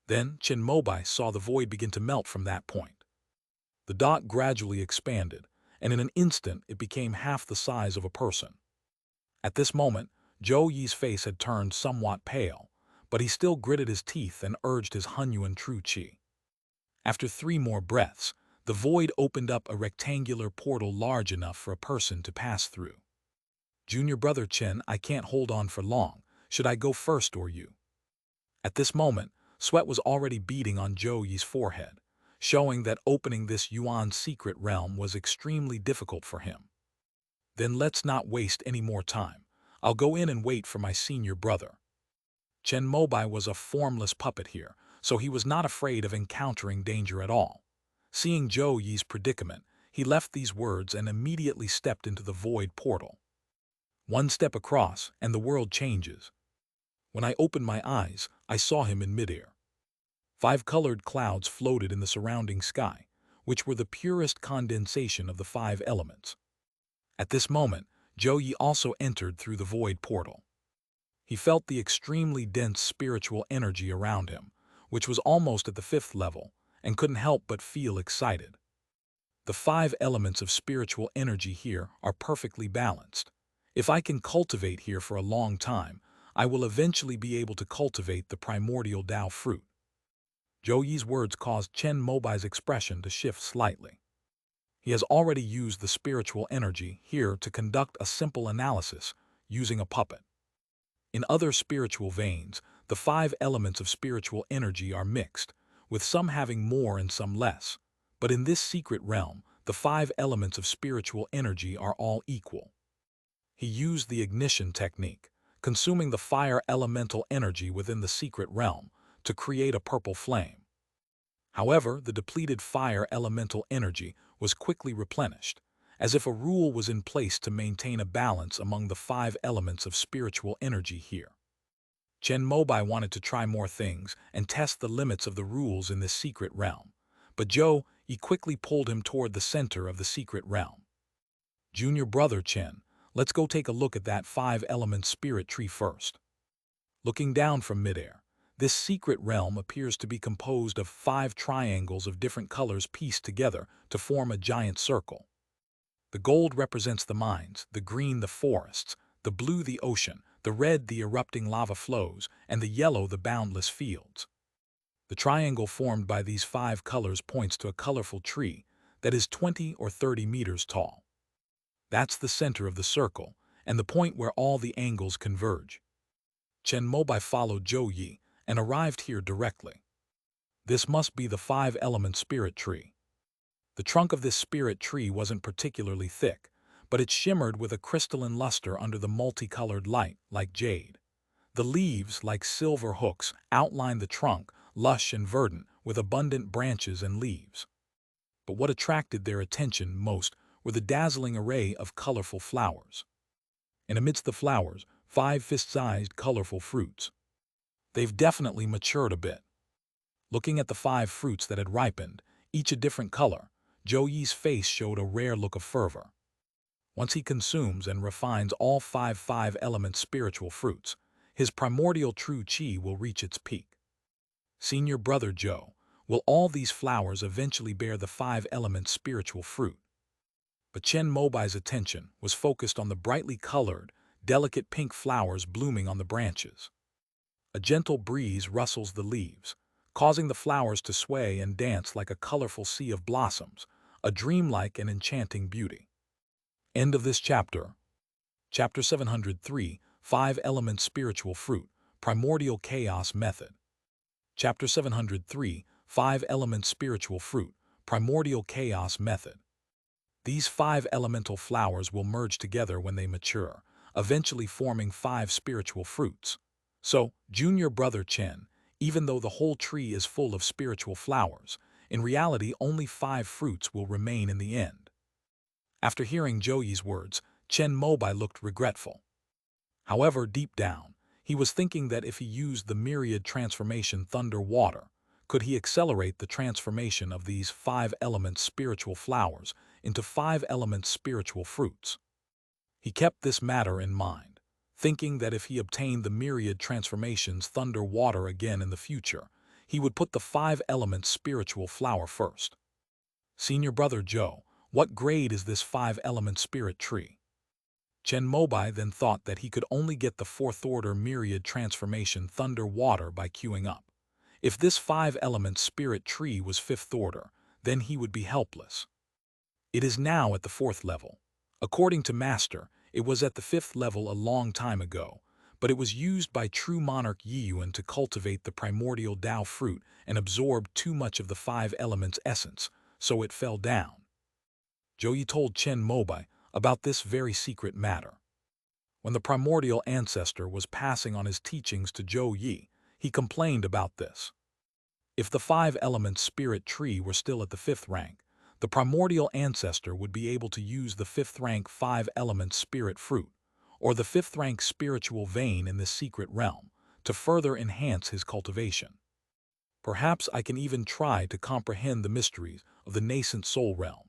Then Chen Mobai saw the void begin to melt from that point. The dot gradually expanded, and in an instant it became half the size of a person. At this moment, Zhou Yi's face had turned somewhat pale, but he still gritted his teeth and urged his Hunyuan true qi. After 3 more breaths, the void opened up a rectangular portal large enough for a person to pass through. "Junior brother Chen, I can't hold on for long. Should I go first or you?" At this moment, sweat was already beading on Zhou Yi's forehead, showing that opening this Yuan's secret realm was extremely difficult for him. "Then let's not waste any more time. I'll go in and wait for my senior brother." Chen Mobai was a formless puppet here, so he was not afraid of encountering danger at all. Seeing Zhou Yi's predicament, he left these words and immediately stepped into the void portal. One step across, and the world changes. When I opened my eyes, I saw him in midair. 5 colored clouds floated in the surrounding sky, which were the purest condensation of the 5 elements. At this moment, Zhou Yi also entered through the void portal. He felt the extremely dense spiritual energy around him, which was almost at the 5th level, and couldn't help but feel excited. The 5 elements of spiritual energy here are perfectly balanced. If I can cultivate here for a long time, I will eventually be able to cultivate the primordial Tao fruit. Zhou Yi's words caused Chen Mobai's expression to shift slightly. He has already used the spiritual energy here to conduct a simple analysis using a puppet. In other spiritual veins, the 5 elements of spiritual energy are mixed, with some having more and some less. But in this secret realm, the 5 elements of spiritual energy are all equal. He used the ignition technique, consuming the fire elemental energy within the secret realm to create a purple flame. However, the depleted fire elemental energy was quickly replenished, as if a rule was in place to maintain a balance among the 5 elements of spiritual energy here. Chen Mobai wanted to try more things and test the limits of the rules in this secret realm, but Zhou Yi quickly pulled him toward the center of the secret realm. "Junior brother Chen, let's go take a look at that 5-element spirit tree first." Looking down from midair, this secret realm appears to be composed of 5 triangles of different colors pieced together to form a giant circle. The gold represents the mines, the green the forests, the blue the ocean, the red the erupting lava flows, and the yellow the boundless fields. The triangle formed by these 5 colors points to a colorful tree that is 20 or 30 meters tall. That's the center of the circle, and the point where all the angles converge. Chen Mobai followed Zhou Yi and arrived here directly. This must be the 5-element spirit tree. The trunk of this spirit tree wasn't particularly thick, but it shimmered with a crystalline luster under the multicolored light, like jade. The leaves, like silver hooks, outlined the trunk, lush and verdant, with abundant branches and leaves. But what attracted their attention most were the dazzling array of colorful flowers. And amidst the flowers, 5 fist-sized colorful fruits. They've definitely matured a bit. Looking at the 5 fruits that had ripened, each a different color, Zhou Yi's face showed a rare look of fervor. Once he consumes and refines all 5-element spiritual fruits, his primordial true qi will reach its peak. "Senior brother Zhou, will all these flowers eventually bear the 5-element spiritual fruit?" But Chen Mobai's attention was focused on the brightly colored, delicate pink flowers blooming on the branches. A gentle breeze rustles the leaves, causing the flowers to sway and dance like a colorful sea of blossoms, a dreamlike and enchanting beauty. End of this chapter. Chapter 703, 5-element spiritual fruit, primordial chaos method. Chapter 703, 5-element spiritual fruit, primordial chaos method. These 5 elemental flowers will merge together when they mature, eventually forming 5 spiritual fruits. So, junior brother Chen, even though the whole tree is full of spiritual flowers, in reality only 5 fruits will remain in the end. After hearing Zhou Yi's words, Chen Mobai looked regretful. However, deep down, he was thinking that if he used the myriad transformation thunder water, could he accelerate the transformation of these 5-element spiritual flowers into 5-element spiritual fruits? He kept this matter in mind, thinking that if he obtained the myriad transformations thunder water again in the future, he would put the 5-element spiritual flower first. Senior Brother Joe, what grade is this 5-element spirit tree? Chen Mobai then thought that he could only get the 4th-order myriad transformation thunder water by queuing up. If this 5-element spirit tree was 5th order, then he would be helpless. It is now at the 4th level. According to Master, it was at the 5th level a long time ago, but it was used by true monarch Yiyuan to cultivate the primordial Tao fruit and absorbed too much of the 5 elements essence, so it fell down. Zhou Yi told Chen Mobai about this very secret matter. When the primordial ancestor was passing on his teachings to Zhou Yi, he complained about this. If the 5-element spirit tree were still at the 5th rank, the primordial ancestor would be able to use the 5th rank 5-element spirit fruit, or the 5th rank spiritual vein in this secret realm, to further enhance his cultivation. Perhaps I can even try to comprehend the mysteries of the nascent soul realm.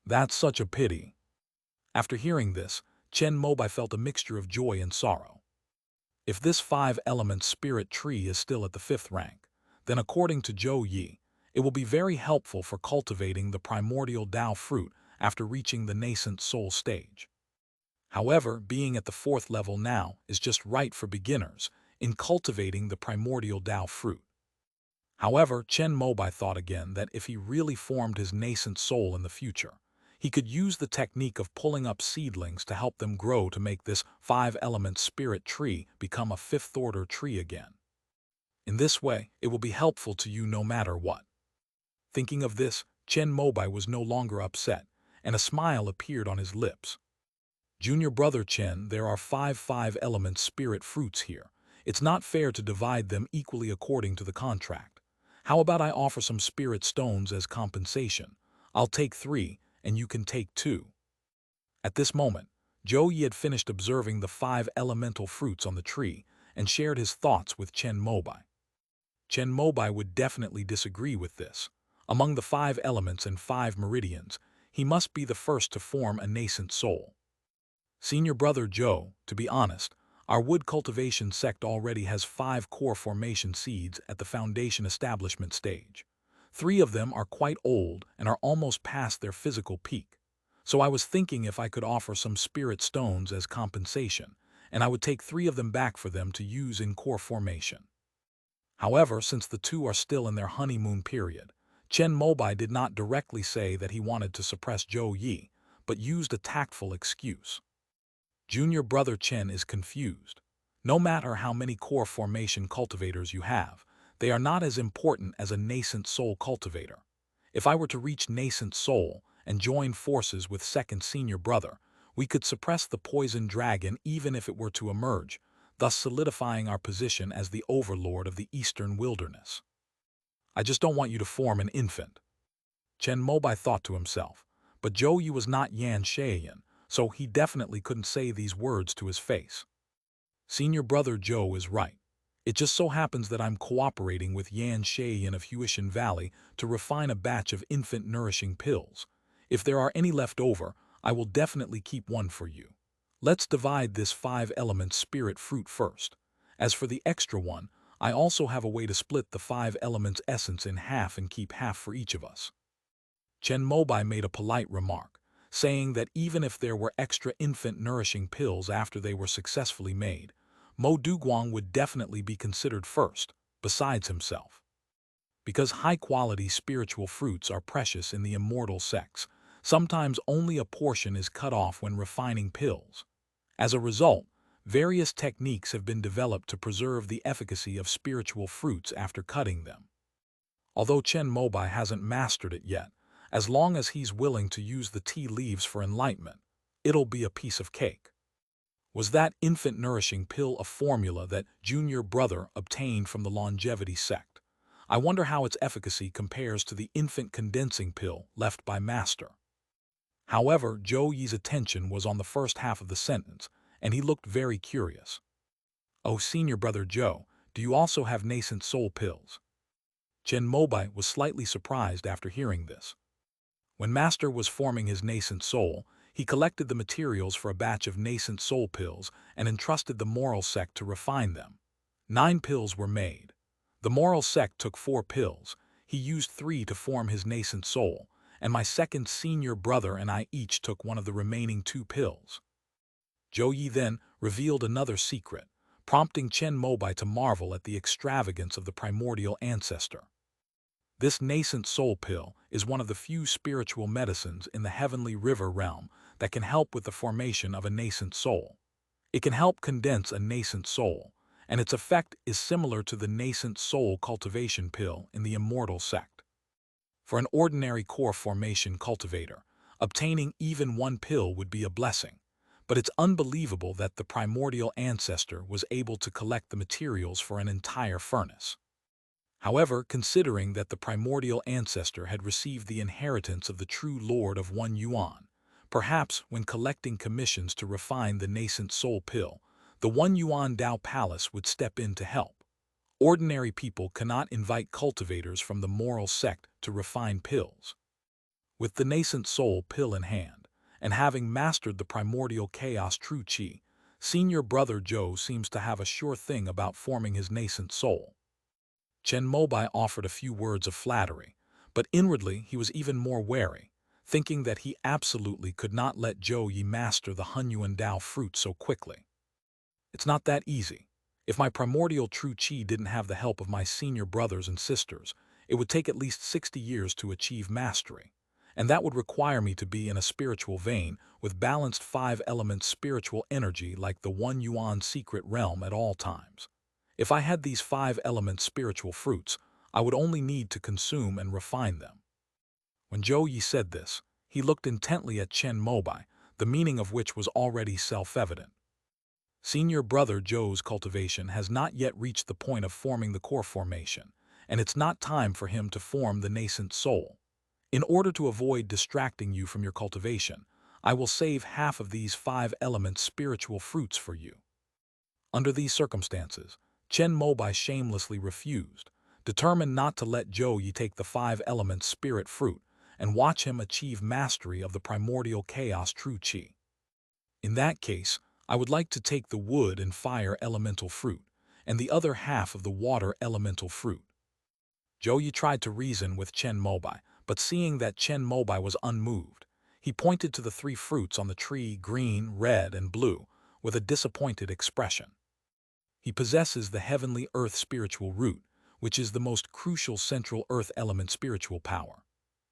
That's such a pity. After hearing this, Chen Mobai felt a mixture of joy and sorrow. If this 5-element spirit tree is still at the 5th rank, then according to Zhou Yi, it will be very helpful for cultivating the primordial Tao fruit after reaching the nascent soul stage. However, being at the 4th level now is just right for beginners in cultivating the primordial Tao fruit. However, Chen Mobai thought again that if he really formed his nascent soul in the future, he could use the technique of pulling up seedlings to help them grow to make this 5-element spirit tree become a 5th-order tree again. In this way, it will be helpful to you no matter what. Thinking of this, Chen Mobai was no longer upset, and a smile appeared on his lips. Junior Brother Chen, there are 5 5-element spirit fruits here. It's not fair to divide them equally according to the contract. How about I offer some spirit stones as compensation? I'll take 3, and you can take 2. At this moment, Zhou Yi had finished observing the 5 elemental fruits on the tree and shared his thoughts with Chen Mobai. Chen Mobai would definitely disagree with this. Among the 5 elements and 5 meridians, he must be the first to form a nascent soul. Senior Brother Joe, to be honest, our wood cultivation sect already has 5 core formation seeds at the foundation establishment stage. 3 of them are quite old and are almost past their physical peak. So I was thinking if I could offer some spirit stones as compensation, and I would take 3 of them back for them to use in core formation. However, since the 2 are still in their honeymoon period, Chen Mobai did not directly say that he wanted to suppress Zhou Yi, but used a tactful excuse. Junior Brother Chen is confused. No matter how many core formation cultivators you have, they are not as important as a nascent soul cultivator. If I were to reach nascent soul and join forces with second senior brother, we could suppress the poison dragon even if it were to emerge, thus solidifying our position as the overlord of the eastern wilderness. I just don't want you to form an infant. Chen Mobai thought to himself, but Zhou Yi was not Yan Shaiyan, so he definitely couldn't say these words to his face. Senior Brother Joe is right. It just so happens that I'm cooperating with Yan Shaiyan of Huishan Valley to refine a batch of infant nourishing pills. If there are any left over, I will definitely keep one for you. Let's divide this 5-element spirit fruit first. As for the extra one, I also have a way to split the 5 elements essence in half and keep half for each of us. Chen Mobai made a polite remark, saying that even if there were extra infant nourishing pills after they were successfully made, Mo Duguang would definitely be considered first, besides himself. Because high-quality spiritual fruits are precious in the immortal sects, sometimes only a portion is cut off when refining pills. As a result, various techniques have been developed to preserve the efficacy of spiritual fruits after cutting them. Although Chen Mobai hasn't mastered it yet, as long as he's willing to use the tea leaves for enlightenment, it'll be a piece of cake. Was that infant nourishing pill a formula that Junior Brother obtained from the longevity sect? I wonder how its efficacy compares to the infant condensing pill left by Master. However, Zhou Yi's attention was on the first half of the sentence, and he looked very curious. "Oh, senior brother Joe, do you also have nascent soul pills?" Chen Mobai was slightly surprised after hearing this. When Master was forming his nascent soul, he collected the materials for a batch of nascent soul pills and entrusted the moral sect to refine them. 9 pills were made. The moral sect took 4 pills. He used 3 to form his nascent soul, and my second senior brother and I each took one of the remaining 2 pills. Zhou Yi then revealed another secret, prompting Chen Mobai to marvel at the extravagance of the primordial ancestor. This nascent soul pill is one of the few spiritual medicines in the heavenly river realm that can help with the formation of a nascent soul. It can help condense a nascent soul, and its effect is similar to the nascent soul cultivation pill in the immortal sect. For an ordinary core formation cultivator, obtaining even 1 pill would be a blessing, but it's unbelievable that the primordial ancestor was able to collect the materials for an entire furnace. However, considering that the primordial ancestor had received the inheritance of the true lord of 1 yuan, perhaps when collecting commissions to refine the nascent soul pill, the 1 yuan Dao Palace would step in to help. Ordinary people cannot invite cultivators from the moral sect to refine pills. With the nascent soul pill in hand, and having mastered the primordial chaos true qi, senior brother Joe seems to have a sure thing about forming his nascent soul. Chen Mobai offered a few words of flattery, but inwardly he was even more wary, thinking that he absolutely could not let Zhou Yi master the Hunyuan Dao fruit so quickly. It's not that easy. If my primordial true qi didn't have the help of my senior brothers and sisters, it would take at least 60 years to achieve mastery, and that would require me to be in a spiritual vein with balanced 5-element spiritual energy like the 1 yuan secret realm at all times. If I had these 5-element spiritual fruits, I would only need to consume and refine them. When Zhou Yi said this, he looked intently at Chen Mobai, the meaning of which was already self-evident. Senior brother Zhou's cultivation has not yet reached the point of forming the core formation, and it's not time for him to form the nascent soul. In order to avoid distracting you from your cultivation, I will save half of these 5-element spiritual fruits for you. Under these circumstances, Chen Mobai shamelessly refused, determined not to let Zhou Yi take the 5-element spirit fruit and watch him achieve mastery of the primordial chaos true qi. In that case, I would like to take the wood and fire elemental fruit, and the other half of the water elemental fruit. Zhou Yi tried to reason with Chen Mobai, but seeing that Chen Mobai was unmoved, he pointed to the 3 fruits on the tree, green, red, and blue, with a disappointed expression. He possesses the heavenly earth spiritual root, which is the most crucial central earth element spiritual power.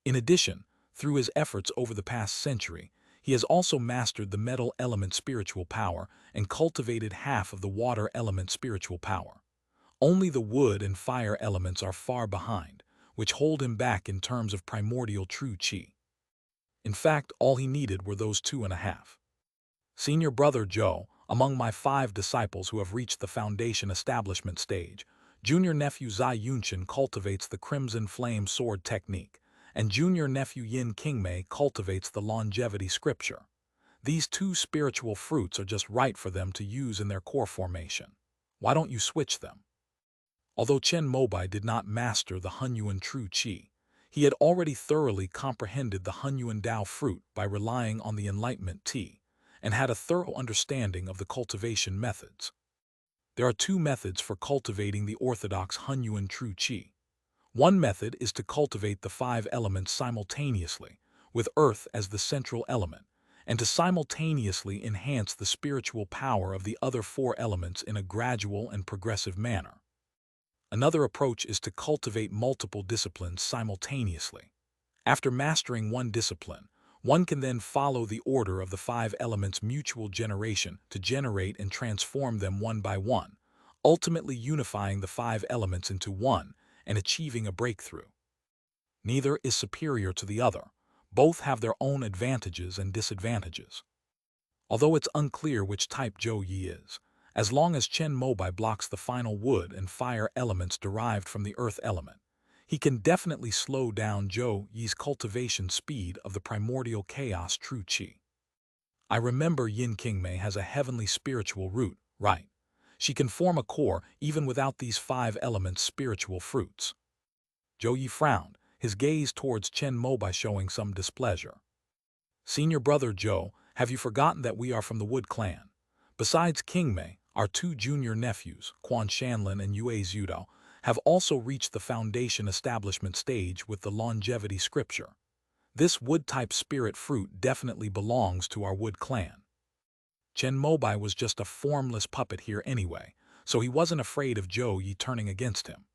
In addition, through his efforts over the past century, he has also mastered the metal element spiritual power and cultivated half of the water element spiritual power. Only the wood and fire elements are far behind, which hold him back in terms of primordial true qi. In fact, all he needed were those 2.5. Senior brother Joe, among my 5 disciples who have reached the foundation establishment stage, junior nephew Zai Yunqian cultivates the crimson flame sword technique, and junior nephew Yin Qingmei cultivates the longevity scripture. These 2 spiritual fruits are just right for them to use in their core formation. Why don't you switch them? Although Chen Mobai did not master the Hunyuan true qi, he had already thoroughly comprehended the Hunyuan Dao fruit by relying on the enlightenment tea, and had a thorough understanding of the cultivation methods. There are 2 methods for cultivating the orthodox Hunyuan true qi. One method is to cultivate the 5 elements simultaneously, with earth as the central element, and to simultaneously enhance the spiritual power of the other 4 elements in a gradual and progressive manner. Another approach is to cultivate multiple disciplines simultaneously. After mastering one discipline, one can then follow the order of the 5 elements' mutual generation to generate and transform them one by one, ultimately unifying the 5 elements into one and achieving a breakthrough. Neither is superior to the other. Both have their own advantages and disadvantages. Although it's unclear which type Zhou Yi is, as long as Chen Mobai blocks the final wood and fire elements derived from the earth element, he can definitely slow down Zhou Yi's cultivation speed of the primordial chaos true qi. I remember Yin Qingmei has a heavenly spiritual root, right? She can form a core even without these 5 elements spiritual fruits. Zhou Yi frowned, his gaze towards Chen Mobai showing some displeasure. Senior brother Zhou, have you forgotten that we are from the Wood clan? Besides Qingmei, our 2 junior nephews, Quan Shanlin and Yue Zhudao, have also reached the foundation establishment stage with the longevity scripture. This wood-type spirit fruit definitely belongs to our Wood clan. Chen Mobai was just a formless puppet here anyway, so he wasn't afraid of Zhou Yi turning against him.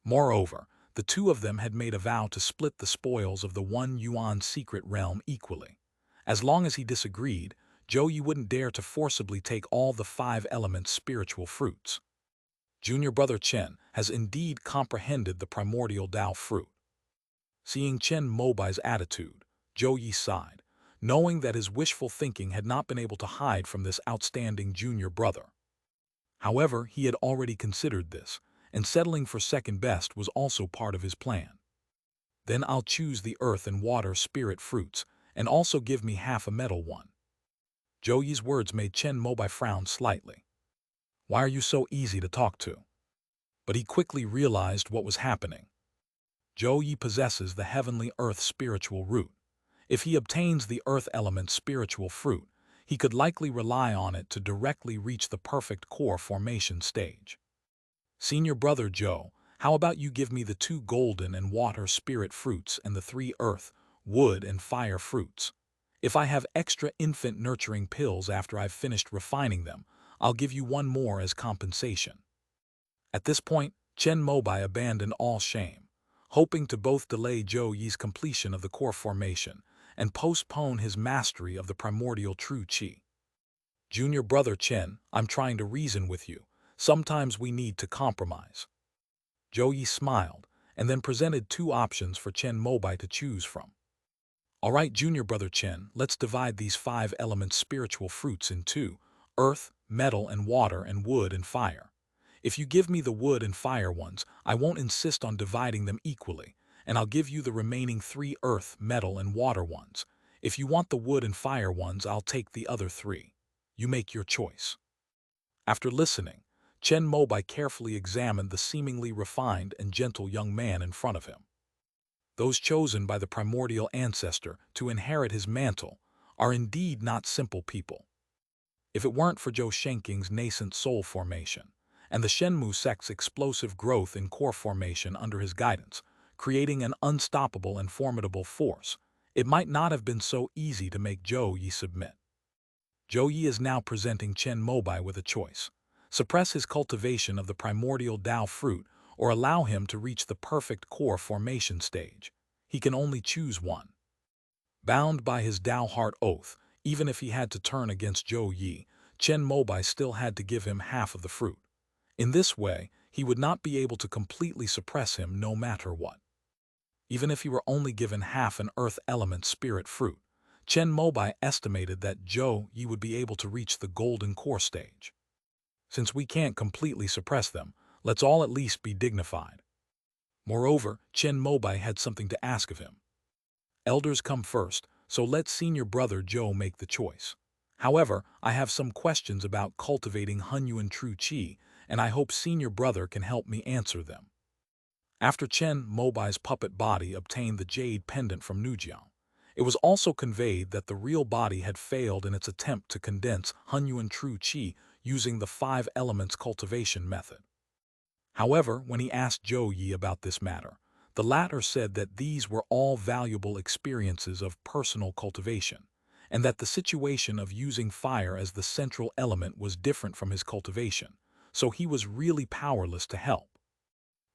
Moreover, the two of them had made a vow to split the spoils of the 1 yuan secret realm equally. As long as he disagreed, Zhou Yi wouldn't dare to forcibly take all the 5 elements spiritual fruits. Junior brother Chen has indeed comprehended the primordial Tao fruit. Seeing Chen Mobai's attitude, Zhou Yi sighed, knowing that his wishful thinking had not been able to hide from this outstanding junior brother. However, he had already considered this, and settling for second best was also part of his plan. Then I'll choose the earth and water spirit fruits, and also give me half a metal one. Zhou Yi's words made Chen Mobai frown slightly. Why are you so easy to talk to? But he quickly realized what was happening. Zhou Yi possesses the heavenly earth spiritual root. If he obtains the earth element spiritual fruit, he could likely rely on it to directly reach the perfect core formation stage. Senior brother Zhou, how about you give me the 2 golden and water spirit fruits and the 3 earth, wood and fire fruits? If I have extra infant nurturing pills after I've finished refining them, I'll give you 1 more as compensation. At this point, Chen Mobai abandoned all shame, hoping to both delay Zhou Yi's completion of the core formation and postpone his mastery of the primordial true qi. Junior brother Chen, I'm trying to reason with you. Sometimes we need to compromise. Zhou Yi smiled, and then presented 2 options for Chen Mobai to choose from. All right, junior brother Chen, let's divide these 5 elements spiritual fruits in 2, earth, metal and water and wood and fire. If you give me the wood and fire ones, I won't insist on dividing them equally, and I'll give you the remaining 3 earth, metal and water ones. If you want the wood and fire ones, I'll take the other 3. You make your choice. After listening, Chen Mobai carefully examined the seemingly refined and gentle young man in front of him. Those chosen by the primordial ancestor to inherit his mantle are indeed not simple people. If it weren't for Zhou Shenking's nascent soul formation, and the Shenmu sect's explosive growth in core formation under his guidance, creating an unstoppable and formidable force, it might not have been so easy to make Zhou Yi submit. Zhou Yi is now presenting Chen Mobai with a choice: suppress his cultivation of the primordial Tao fruit or allow him to reach the perfect core formation stage. He can only choose one. Bound by his Tao heart oath, even if he had to turn against Zhou Yi, Chen Mobai still had to give him half of the fruit. In this way, he would not be able to completely suppress him no matter what. Even if he were only given half an earth element spirit fruit, Chen Mobai estimated that Zhou Yi would be able to reach the golden core stage. Since we can't completely suppress them, let's all at least be dignified. Moreover, Chen Mobai had something to ask of him. Elders come first, so let senior brother Zhou make the choice. However, I have some questions about cultivating Hunyuan true qi, and I hope senior brother can help me answer them. After Chen Mobai's puppet body obtained the jade pendant from Nujiang, it was also conveyed that the real body had failed in its attempt to condense Hunyuan true qi using the 5 elements cultivation method. However, when he asked Zhou Yi about this matter, the latter said that these were all valuable experiences of personal cultivation, and that the situation of using fire as the central element was different from his cultivation, so he was really powerless to help.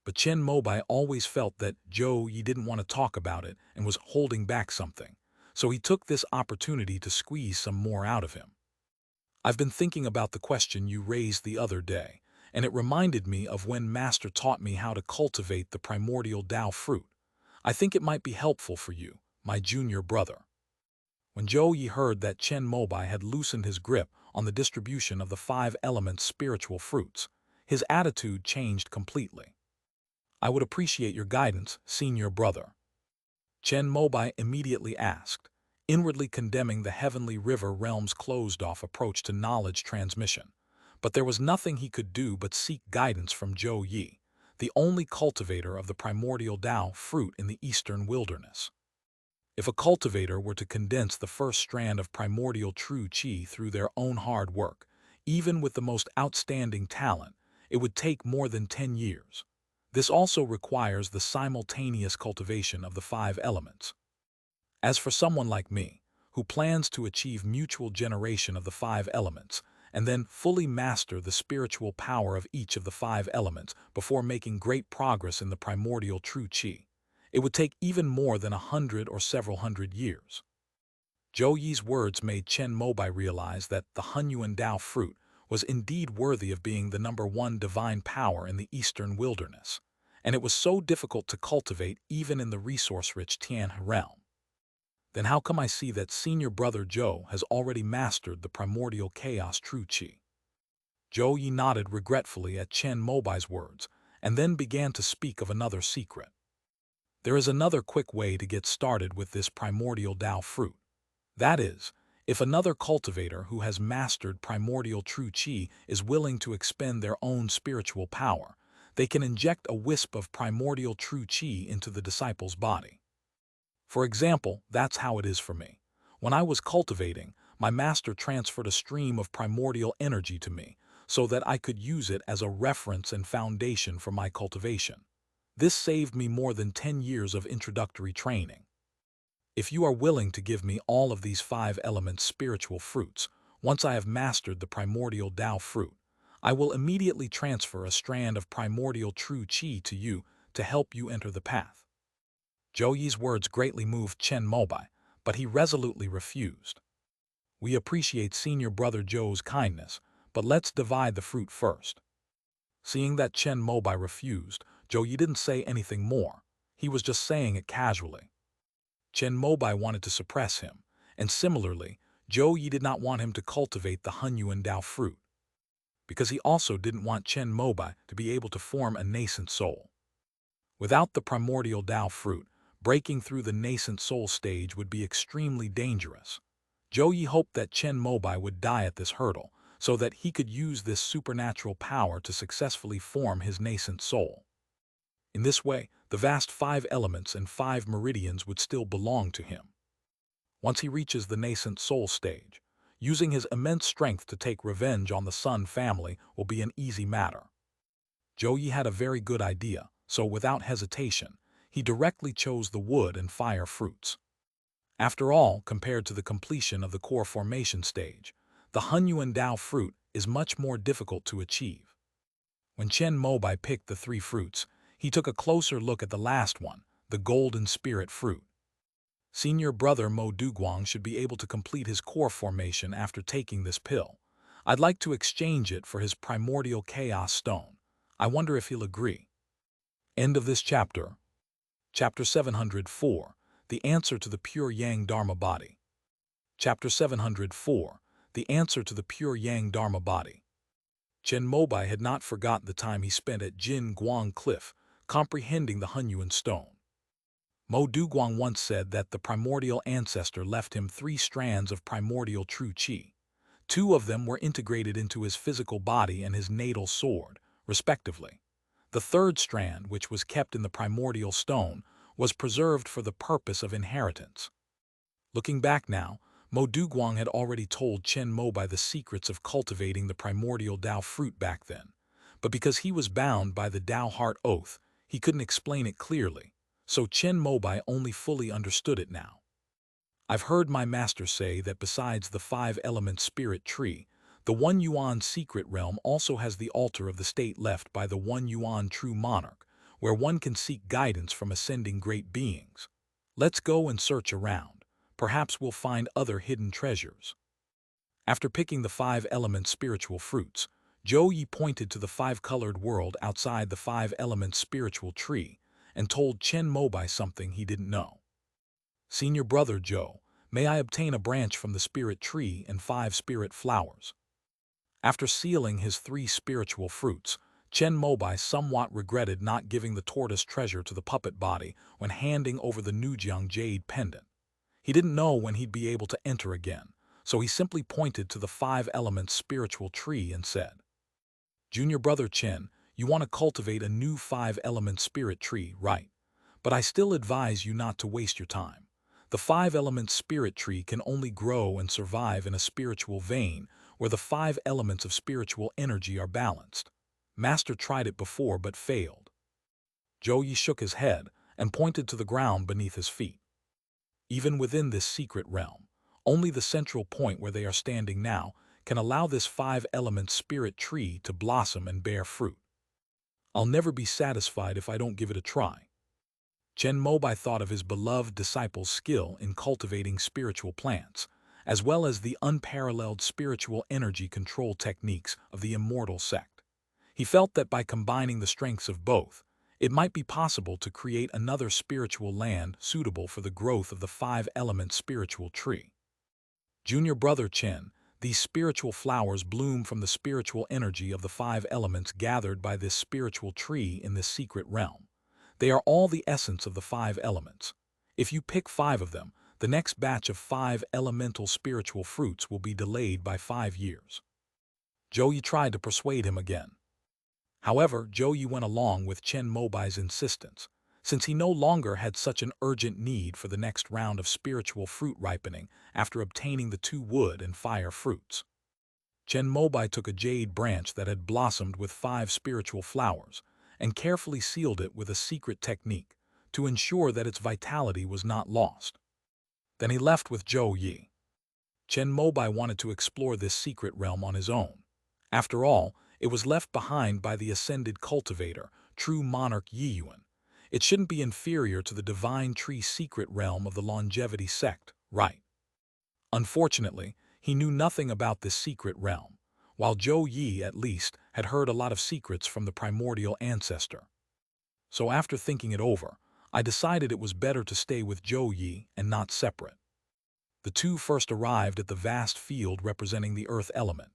But Chen Mobai always felt that Zhou Yi didn't want to talk about it and was holding back something, so he took this opportunity to squeeze some more out of him. I've been thinking about the question you raised the other day, and it reminded me of when Master taught me how to cultivate the primordial Tao fruit. I think it might be helpful for you, my junior brother. When Zhou Yi heard that Chen Mobai had loosened his grip on the distribution of the 5 elements spiritual fruits, his attitude changed completely. I would appreciate your guidance, senior brother. Chen Mobai immediately asked, inwardly condemning the heavenly river realm's closed-off approach to knowledge transmission. But there was nothing he could do but seek guidance from Zhou Yi, the only cultivator of the primordial Tao fruit in the eastern wilderness. If a cultivator were to condense the first strand of primordial true qi through their own hard work, even with the most outstanding talent, it would take more than 10 years. This also requires the simultaneous cultivation of the 5 elements. As for someone like me, who plans to achieve mutual generation of the 5 elements, and then fully master the spiritual power of each of the 5 elements before making great progress in the primordial true qi, it would take even more than 100 or several hundred years. Zhou Yi's words made Chen Mobai realize that the Hunyuan Dao fruit was indeed worthy of being the #1 divine power in the eastern wilderness, and it was so difficult to cultivate even in the resource-rich Tianhe realm. Then how come I see that senior brother Zhou has already mastered the primordial chaos true qi? Zhou Yi nodded regretfully at Chen Mobai's words, and then began to speak of another secret. There is another quick way to get started with this primordial Tao fruit. That is, if another cultivator who has mastered primordial true qi is willing to expend their own spiritual power, they can inject a wisp of primordial true qi into the disciple's body. For example, that's how it is for me. When I was cultivating, my master transferred a stream of primordial energy to me so that I could use it as a reference and foundation for my cultivation. This saved me more than 10 years of introductory training. If you are willing to give me all of these 5 elements spiritual fruits, once I have mastered the primordial Tao fruit, I will immediately transfer a strand of primordial true qi to you to help you enter the path. Zhou Yi's words greatly moved Chen Mobai, but he resolutely refused. We appreciate senior brother Zhou's kindness, but let's divide the fruit first. Seeing that Chen Mobai refused, Zhou Yi didn't say anything more. He was just saying it casually. Chen Mobai wanted to suppress him, and similarly, Zhou Yi did not want him to cultivate the Hunyuan Dao fruit, because he also didn't want Chen Mobai to be able to form a nascent soul. Without the primordial Tao fruit, breaking through the nascent soul stage would be extremely dangerous. Zhou Yi hoped that Chen Mobai would die at this hurdle, so that he could use this supernatural power to successfully form his nascent soul. In this way, the vast 5 elements and 5 meridians would still belong to him. Once he reaches the nascent soul stage, using his immense strength to take revenge on the Sun family will be an easy matter. Zhou Yi had a very good idea, so without hesitation, he directly chose the wood and fire fruits. After all, compared to the completion of the core formation stage, the Hunyuan Dao fruit is much more difficult to achieve. When Chen Mobai picked the 3 fruits, he took a closer look at the last one, the golden spirit fruit. Senior brother Mo Duguang should be able to complete his core formation after taking this pill. I'd like to exchange it for his primordial chaos stone. I wonder if he'll agree. End of this chapter. Chapter 704, The Answer to the Pure Yang Dharma Body. Chapter 704, The Answer to the Pure Yang Dharma Body. Chen Mobai had not forgotten the time he spent at Jin Guang Cliff, comprehending the Hunyuan stone. Mo Duguang once said that the primordial ancestor left him 3 strands of primordial true qi. 2 of them were integrated into his physical body and his natal sword, respectively. The 3rd strand, which was kept in the primordial stone, was preserved for the purpose of inheritance. Looking back now, Mo Duguang had already told Chen Mobai the secrets of cultivating the primordial Tao fruit back then, but because he was bound by the Tao Heart Oath, he couldn't explain it clearly, so Chen Mobai only fully understood it now. I've heard my master say that besides the 5-element spirit tree, the 1 Yuan secret realm also has the altar of the state left by the 1 Yuan true monarch, where one can seek guidance from ascending great beings. Let's go and search around. Perhaps we'll find other hidden treasures. After picking the 5-element spiritual fruits, Zhou Yi pointed to the 5-colored world outside the 5-element spiritual tree and told Chen Mobai something he didn't know. Senior brother Zhou, may I obtain a branch from the spirit tree and 5 spirit flowers? After sealing his 3 spiritual fruits, Chen Mobai somewhat regretted not giving the tortoise treasure to the puppet body when handing over the Nujiang jade pendant. He didn't know when he'd be able to enter again, so he simply pointed to the 5 elements spiritual tree and said, "Junior brother Chen, you want to cultivate a new 5 element spirit tree, right? But I still advise you not to waste your time. The 5 element spirit tree can only grow and survive in a spiritual vein where the 5 elements of spiritual energy are balanced. Master tried it before but failed." Zhou Yi shook his head and pointed to the ground beneath his feet. Even within this secret realm, only the central point where they are standing now can allow this 5 element spirit tree to blossom and bear fruit. I'll never be satisfied if I don't give it a try. Chen Mobai thought of his beloved disciple's skill in cultivating spiritual plants, as well as the unparalleled spiritual energy control techniques of the immortal sect. He felt that by combining the strengths of both, it might be possible to create another spiritual land suitable for the growth of the 5 element spiritual tree. Junior brother Chen, these spiritual flowers bloom from the spiritual energy of the 5 elements gathered by this spiritual tree in this secret realm. They are all the essence of the 5 elements. If you pick 5 of them, the next batch of 5 elemental spiritual fruits will be delayed by 5 years. Zhou Yi tried to persuade him again. However, Zhou Yi went along with Chen Mobai's insistence, since he no longer had such an urgent need for the next round of spiritual fruit ripening after obtaining the 2 wood and fire fruits. Chen Mobai took a jade branch that had blossomed with 5 spiritual flowers and carefully sealed it with a secret technique to ensure that its vitality was not lost. Then he left with Zhou Yi. Chen Mobai wanted to explore this secret realm on his own. After all, it was left behind by the ascended cultivator, true monarch Yi Yuan. It shouldn't be inferior to the divine tree secret realm of the longevity sect, right? Unfortunately, he knew nothing about this secret realm, while Zhou Yi, at least, had heard a lot of secrets from the primordial ancestor. So after thinking it over, I decided it was better to stay with Zhou Yi and not separate. The two first arrived at the vast field representing the earth element.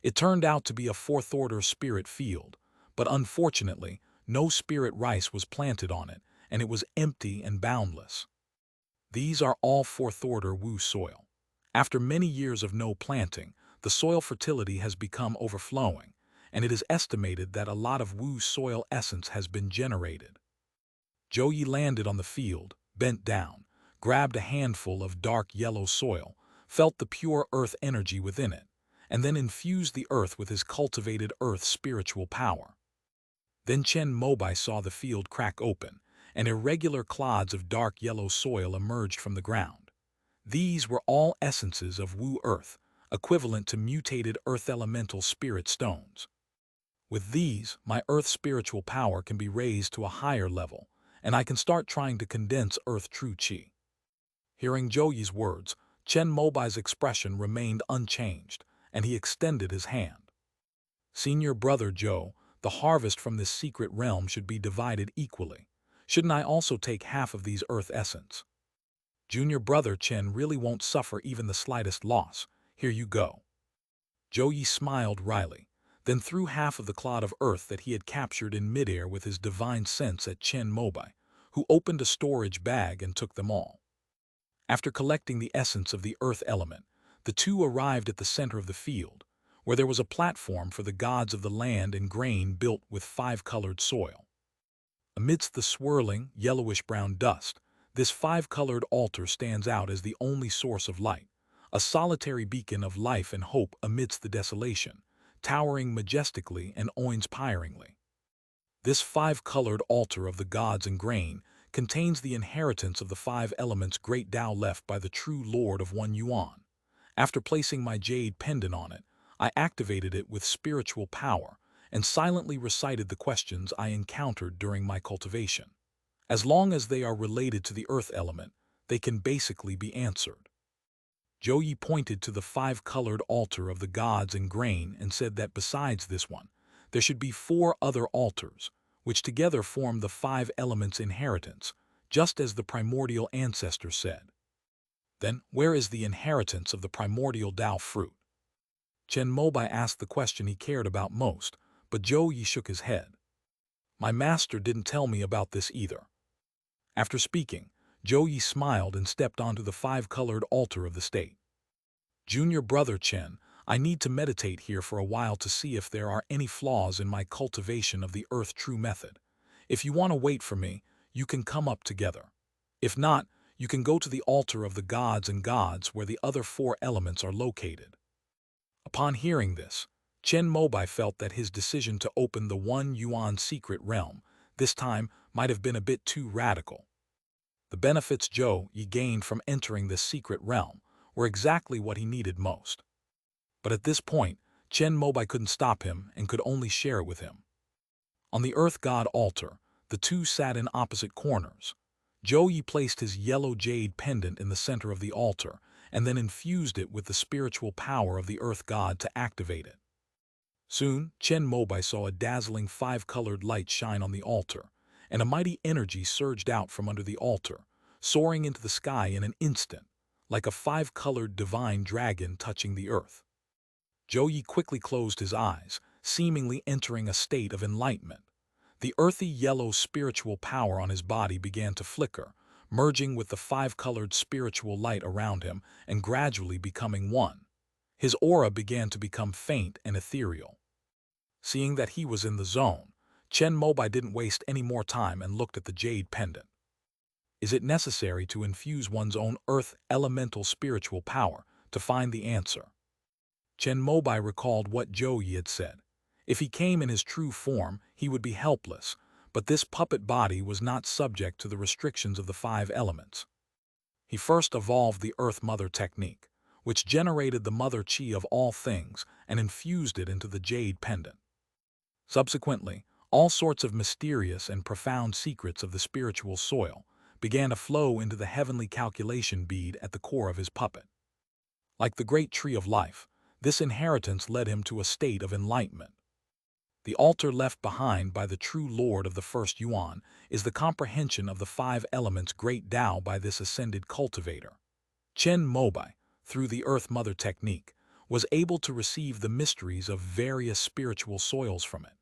It turned out to be a 4th-order spirit field, but unfortunately, no spirit rice was planted on it, and it was empty and boundless. These are all 4th-order Wu soil. After many years of no planting, the soil fertility has become overflowing, and it is estimated that a lot of Wu soil essence has been generated. Zhou Yi landed on the field, bent down, grabbed a handful of dark yellow soil, felt the pure earth energy within it, and then infused the earth with his cultivated earth spiritual power. Then Chen Mobai saw the field crack open, and irregular clods of dark yellow soil emerged from the ground. These were all essences of Wu earth, equivalent to mutated earth elemental spirit stones. With these, my earth spiritual power can be raised to a higher level, and I can start trying to condense earth true qi. Hearing Zhou Yi's words, Chen Mobai's expression remained unchanged, and he extended his hand. "Senior brother Zhou, the harvest from this secret realm should be divided equally. Shouldn't I also take half of these earth essence? Junior brother Chen really won't suffer even the slightest loss. Here you go." Zhou Yi smiled wryly, then threw half of the clod of earth that he had captured in midair with his divine sense at Chen Mobai, who opened a storage bag and took them all. After collecting the essence of the earth element, the two arrived at the center of the field, where there was a platform for the gods of the land and grain built with 5-colored soil. Amidst the swirling, yellowish-brown dust, this 5-colored altar stands out as the only source of light, a solitary beacon of life and hope amidst the desolation, towering majestically and awe-inspiringly. This 5-colored altar of the gods and grain contains the inheritance of the 5 elements great Tao left by the true Lord of One Yuan. After placing my jade pendant on it, I activated it with spiritual power and silently recited the questions I encountered during my cultivation. As long as they are related to the earth element, they can basically be answered. Zhou Yi pointed to the 5-colored altar of the gods and grain and said that besides this one, there should be 4 other altars, which together form the 5 elements' inheritance, just as the primordial ancestor said. Then, where is the inheritance of the primordial Tao fruit? Chen Mobai asked the question he cared about most, but Zhou Yi shook his head. My master didn't tell me about this either. After speaking, Zhou Yi smiled and stepped onto the five-colored altar of the state. Junior brother Chen, I need to meditate here for a while to see if there are any flaws in my cultivation of the earth true method. If you want to wait for me, you can come up together. If not, you can go to the altar of the gods and gods where the other four elements are located. Upon hearing this, Chen Mobai felt that his decision to open the 1 yuan secret realm this time might have been a bit too radical. The benefits Zhou Yi gained from entering this secret realm were exactly what he needed most. But at this point, Chen Mobai couldn't stop him and could only share it with him. On the Earth God altar, the two sat in opposite corners. Zhou Yi placed his yellow jade pendant in the center of the altar and then infused it with the spiritual power of the Earth God to activate it. Soon, Chen Mobai saw a dazzling five-colored light shine on the altar, and a mighty energy surged out from under the altar, soaring into the sky in an instant, like a five-colored divine dragon touching the earth. Zhou Yi quickly closed his eyes, seemingly entering a state of enlightenment. The earthy yellow spiritual power on his body began to flicker, merging with the five-colored spiritual light around him and gradually becoming one. His aura began to become faint and ethereal. Seeing that he was in the zone, Chen Mobai didn't waste any more time and looked at the jade pendant. Is it necessary to infuse one's own earth elemental spiritual power to find the answer? Chen Mobai recalled what Zhou Yi had said. If he came in his true form, he would be helpless, but this puppet body was not subject to the restrictions of the five elements. He first evolved the Earth Mother technique, which generated the mother chi of all things and infused it into the jade pendant. Subsequently, all sorts of mysterious and profound secrets of the spiritual soil began to flow into the heavenly calculation bead at the core of his puppet. Like the great tree of life, this inheritance led him to a state of enlightenment. The altar left behind by the true lord of the first yuan is the comprehension of the five elements' great Tao by this ascended cultivator. Chen Mobai, through the Earth Mother technique, was able to receive the mysteries of various spiritual soils from it.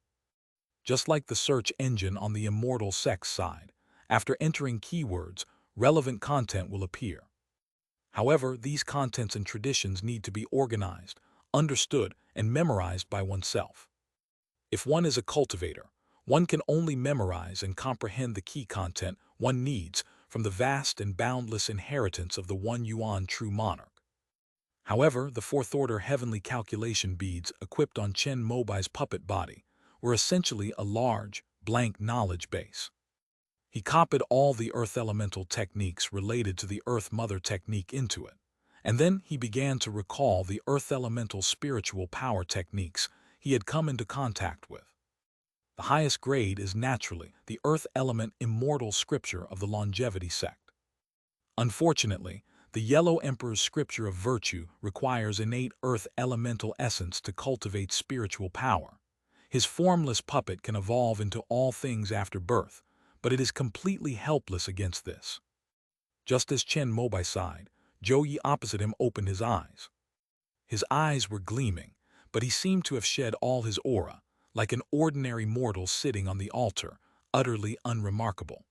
Just like the search engine on the immortal sects side, after entering keywords, relevant content will appear. However, these contents and traditions need to be organized, understood, and memorized by oneself. If one is a cultivator, one can only memorize and comprehend the key content one needs from the vast and boundless inheritance of the 1 yuan true monarch. However, the fourth-order heavenly calculation beads equipped on Chen Mobai's puppet body were essentially a large, blank knowledge base. He copied all the earth elemental techniques related to the Earth Mother technique into it, and then he began to recall the earth elemental spiritual power techniques he had come into contact with. The highest grade is naturally the earth element immortal scripture of the longevity sect. Unfortunately, the Yellow Emperor's scripture of virtue requires innate earth elemental essence to cultivate spiritual power. His formless puppet can evolve into all things after birth, but it is completely helpless against this. Just as Chen Mobai sighed, Zhou Yi opposite him opened his eyes. His eyes were gleaming, but he seemed to have shed all his aura, like an ordinary mortal sitting on the altar, utterly unremarkable.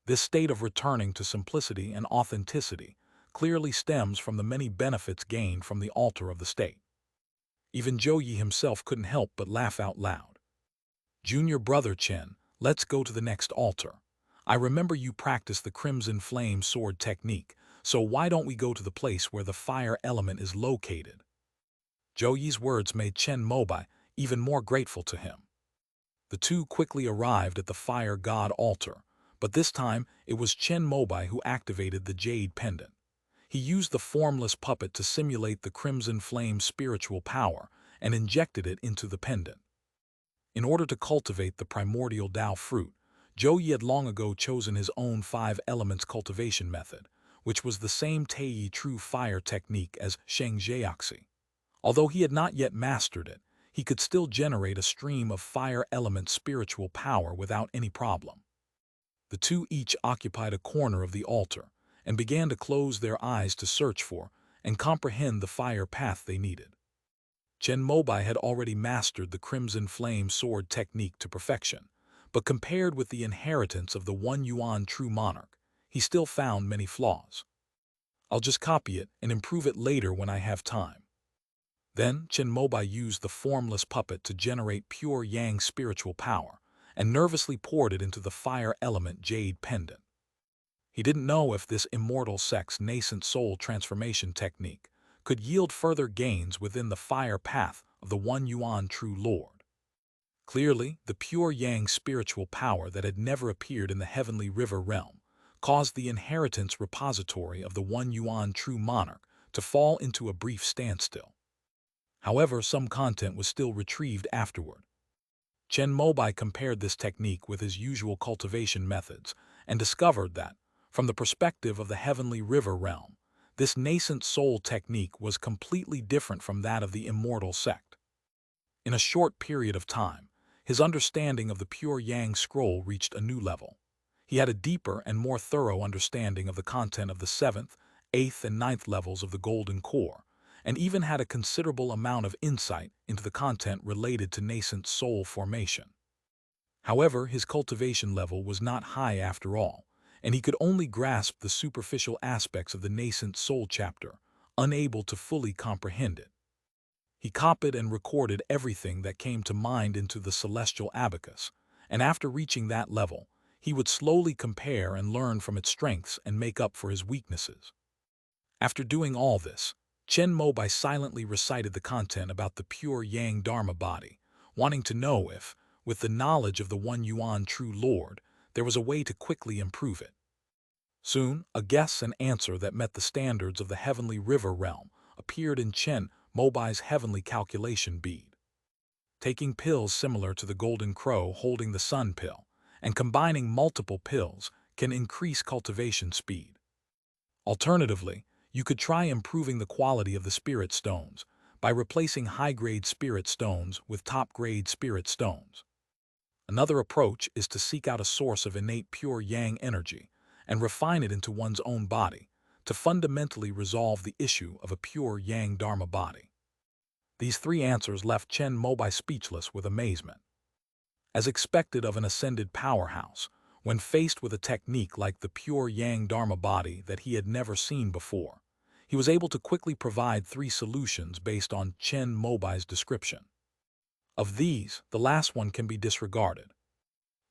This state of returning to simplicity and authenticity clearly stems from the many benefits gained from the altar of the state. Even Zhou Yi himself couldn't help but laugh out loud. Junior brother Chen, let's go to the next altar. I remember you practiced the Crimson Flame Sword technique, so why don't we go to the place where the fire element is located? Zhou Yi's words made Chen Mobai even more grateful to him. The two quickly arrived at the fire god altar, but this time it was Chen Mobai who activated the jade pendant. He used the formless puppet to simulate the Crimson Flame spiritual power and injected it into the pendant. In order to cultivate the primordial Tao fruit, Zhou Yi had long ago chosen his own 5 elements cultivation method, which was the same Taiyi true fire technique as Sheng Jiaoxi. Although he had not yet mastered it, he could still generate a stream of fire element spiritual power without any problem. The two each occupied a corner of the altar and began to close their eyes to search for and comprehend the fire path they needed. Chen Mobai had already mastered the Crimson Flame Sword technique to perfection, but compared with the inheritance of the 1 yuan true monarch, he still found many flaws. I'll just copy it and improve it later when I have time. Then Chen Mobai used the formless puppet to generate pure yang spiritual power and nervously poured it into the fire element jade pendant. He didn't know if this immortal sect's nascent soul transformation technique could yield further gains within the fire path of the One Yuan True Lord. Clearly, the pure yang spiritual power that had never appeared in the heavenly river realm caused the inheritance repository of the One Yuan True Monarch to fall into a brief standstill. However, some content was still retrieved afterward. Chen Mobai compared this technique with his usual cultivation methods and discovered that, from the perspective of the heavenly river realm, this nascent soul technique was completely different from that of the immortal sect. In a short period of time, his understanding of the pure yang scroll reached a new level. He had a deeper and more thorough understanding of the content of the 7th, 8th, and 9th levels of the golden core, and even had a considerable amount of insight into the content related to nascent soul formation. However, his cultivation level was not high after all, and he could only grasp the superficial aspects of the nascent soul chapter, unable to fully comprehend it. He copied and recorded everything that came to mind into the celestial abacus, and after reaching that level, he would slowly compare and learn from its strengths and make up for his weaknesses. After doing all this, Chen Mobai silently recited the content about the pure Yang Dharma body, wanting to know if, with the knowledge of the One Yuan True Lord, there was a way to quickly improve it. Soon, a guess and answer that met the standards of the heavenly river realm appeared in Chen Mobai's heavenly calculation bead. Taking pills similar to the golden crow holding the sun pill, and combining multiple pills can increase cultivation speed. Alternatively, you could try improving the quality of the spirit stones by replacing high-grade spirit stones with top-grade spirit stones. Another approach is to seek out a source of innate pure yang energy and refine it into one's own body to fundamentally resolve the issue of a pure yang dharma body. These three answers left Chen Mobai speechless with amazement. As expected of an ascended powerhouse, when faced with a technique like the pure yang dharma body that he had never seen before, he was able to quickly provide three solutions based on Chen Mobai's description. Of these, the last one can be disregarded.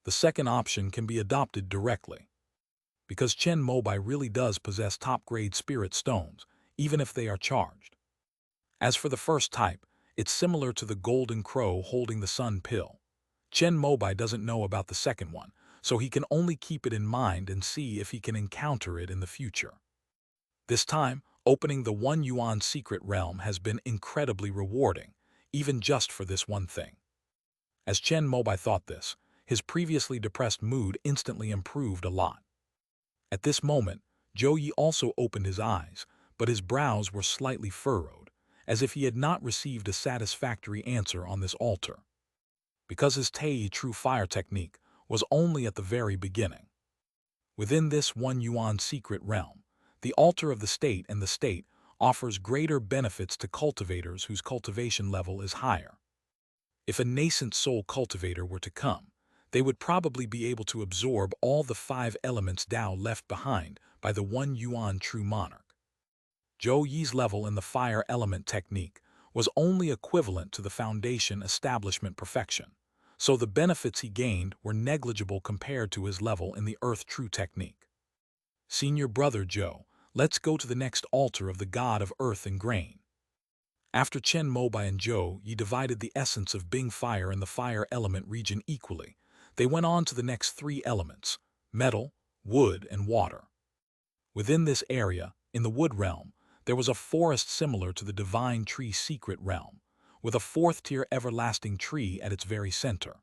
The second option can be adopted directly, because Chen Mobai really does possess top-grade spirit stones, even if they are charged. As for the first type, it's similar to the golden crow holding the sun pill. Chen Mobai doesn't know about the second one, so he can only keep it in mind and see if he can encounter it in the future. This time, opening the One Yuan secret realm has been incredibly rewarding, even just for this one thing. As Chen Mobai thought this, his previously depressed mood instantly improved a lot. At this moment, Zhou Yi also opened his eyes, but his brows were slightly furrowed, as if he had not received a satisfactory answer on this altar. Because his Tei True Fire technique was only at the very beginning. Within this One Yuan secret realm, the altar of the state and the state offers greater benefits to cultivators whose cultivation level is higher. If a nascent soul cultivator were to come, they would probably be able to absorb all the 5 elements Tao left behind by the One Yuan True Monarch. Zhou Yi's level in the fire element technique was only equivalent to the foundation establishment perfection, so the benefits he gained were negligible compared to his level in the Earth True technique. Senior brother Zhou, let's go to the next altar of the god of earth and grain. After Chen Mobai and Zhou Yi divided the essence of Bing fire in the fire element region equally, they went on to the next 3 elements: metal, wood, and water. Within this area, in the wood realm, there was a forest similar to the divine tree secret realm, with a 4th-tier everlasting tree at its very center.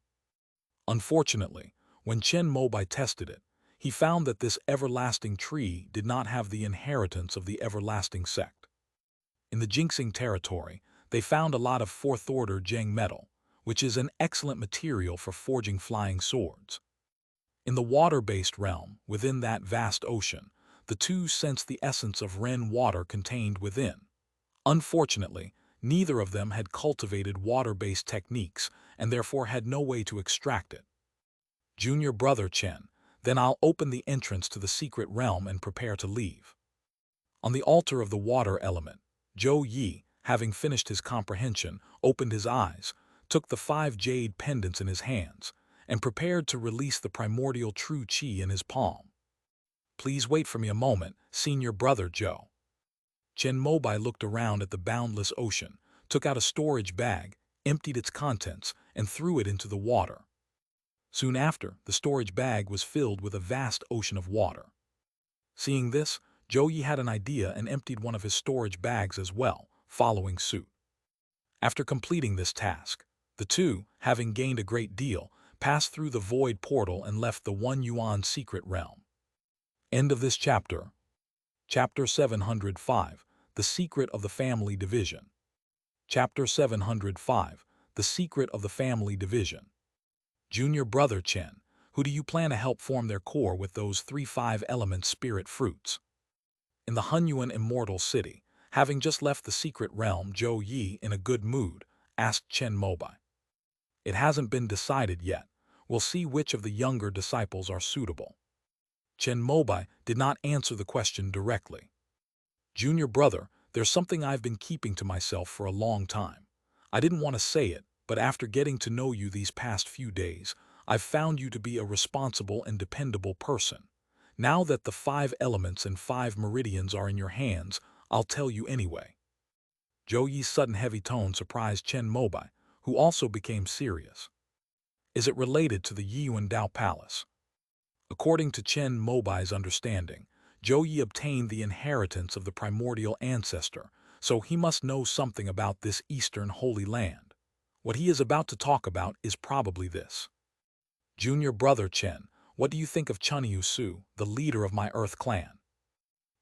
Unfortunately, when Chen Mobai tested it, he found that this everlasting tree did not have the inheritance of the everlasting sect. In the Jinxing territory, they found a lot of 4th-order Zheng metal, which is an excellent material for forging flying swords. In the water-based realm, within that vast ocean, the two sensed the essence of Ren water contained within. Unfortunately, neither of them had cultivated water-based techniques and therefore had no way to extract it. Junior brother Chen, Then I'll open the entrance to the secret realm and prepare to leave. On the altar of the water element, Zhou Yi, having finished his comprehension, opened his eyes, took the 5 jade pendants in his hands, and prepared to release the primordial true qi in his palm. Please wait for me a moment, senior brother Zhou. Chen Mobai looked around at the boundless ocean, took out a storage bag, emptied its contents, and threw it into the water. Soon after, the storage bag was filled with a vast ocean of water. Seeing this, Zhou Yi had an idea and emptied one of his storage bags as well, following suit. After completing this task, the two, having gained a great deal, passed through the void portal and left the 1 yuan secret realm. End of this chapter. Chapter 705, The Secret of the Family Division. Chapter 705, The Secret of the Family Division. Junior brother Chen, who do you plan to help form their core with those 3 5-element spirit fruits? In the Hunyuan immortal city, having just left the secret realm, Zhou Yi, in a good mood, asked Chen Mobai. It hasn't been decided yet. We'll see which of the younger disciples are suitable. Chen Mobai did not answer the question directly. Junior brother, there's something I've been keeping to myself for a long time. I didn't want to say it, but after getting to know you these past few days, I've found you to be a responsible and dependable person. Now that the 5 elements and 5 meridians are in your hands, I'll tell you anyway. Zhou Yi's sudden heavy tone surprised Chen Mobai, who also became serious. Is it related to the Yiyuan Dao Palace? According to Chen Mobai's understanding, Zhou Yi obtained the inheritance of the primordial ancestor, so he must know something about this eastern holy land. What he is about to talk about is probably this. Junior brother Chen, what do you think of Chunyu Su, the leader of my Earth clan?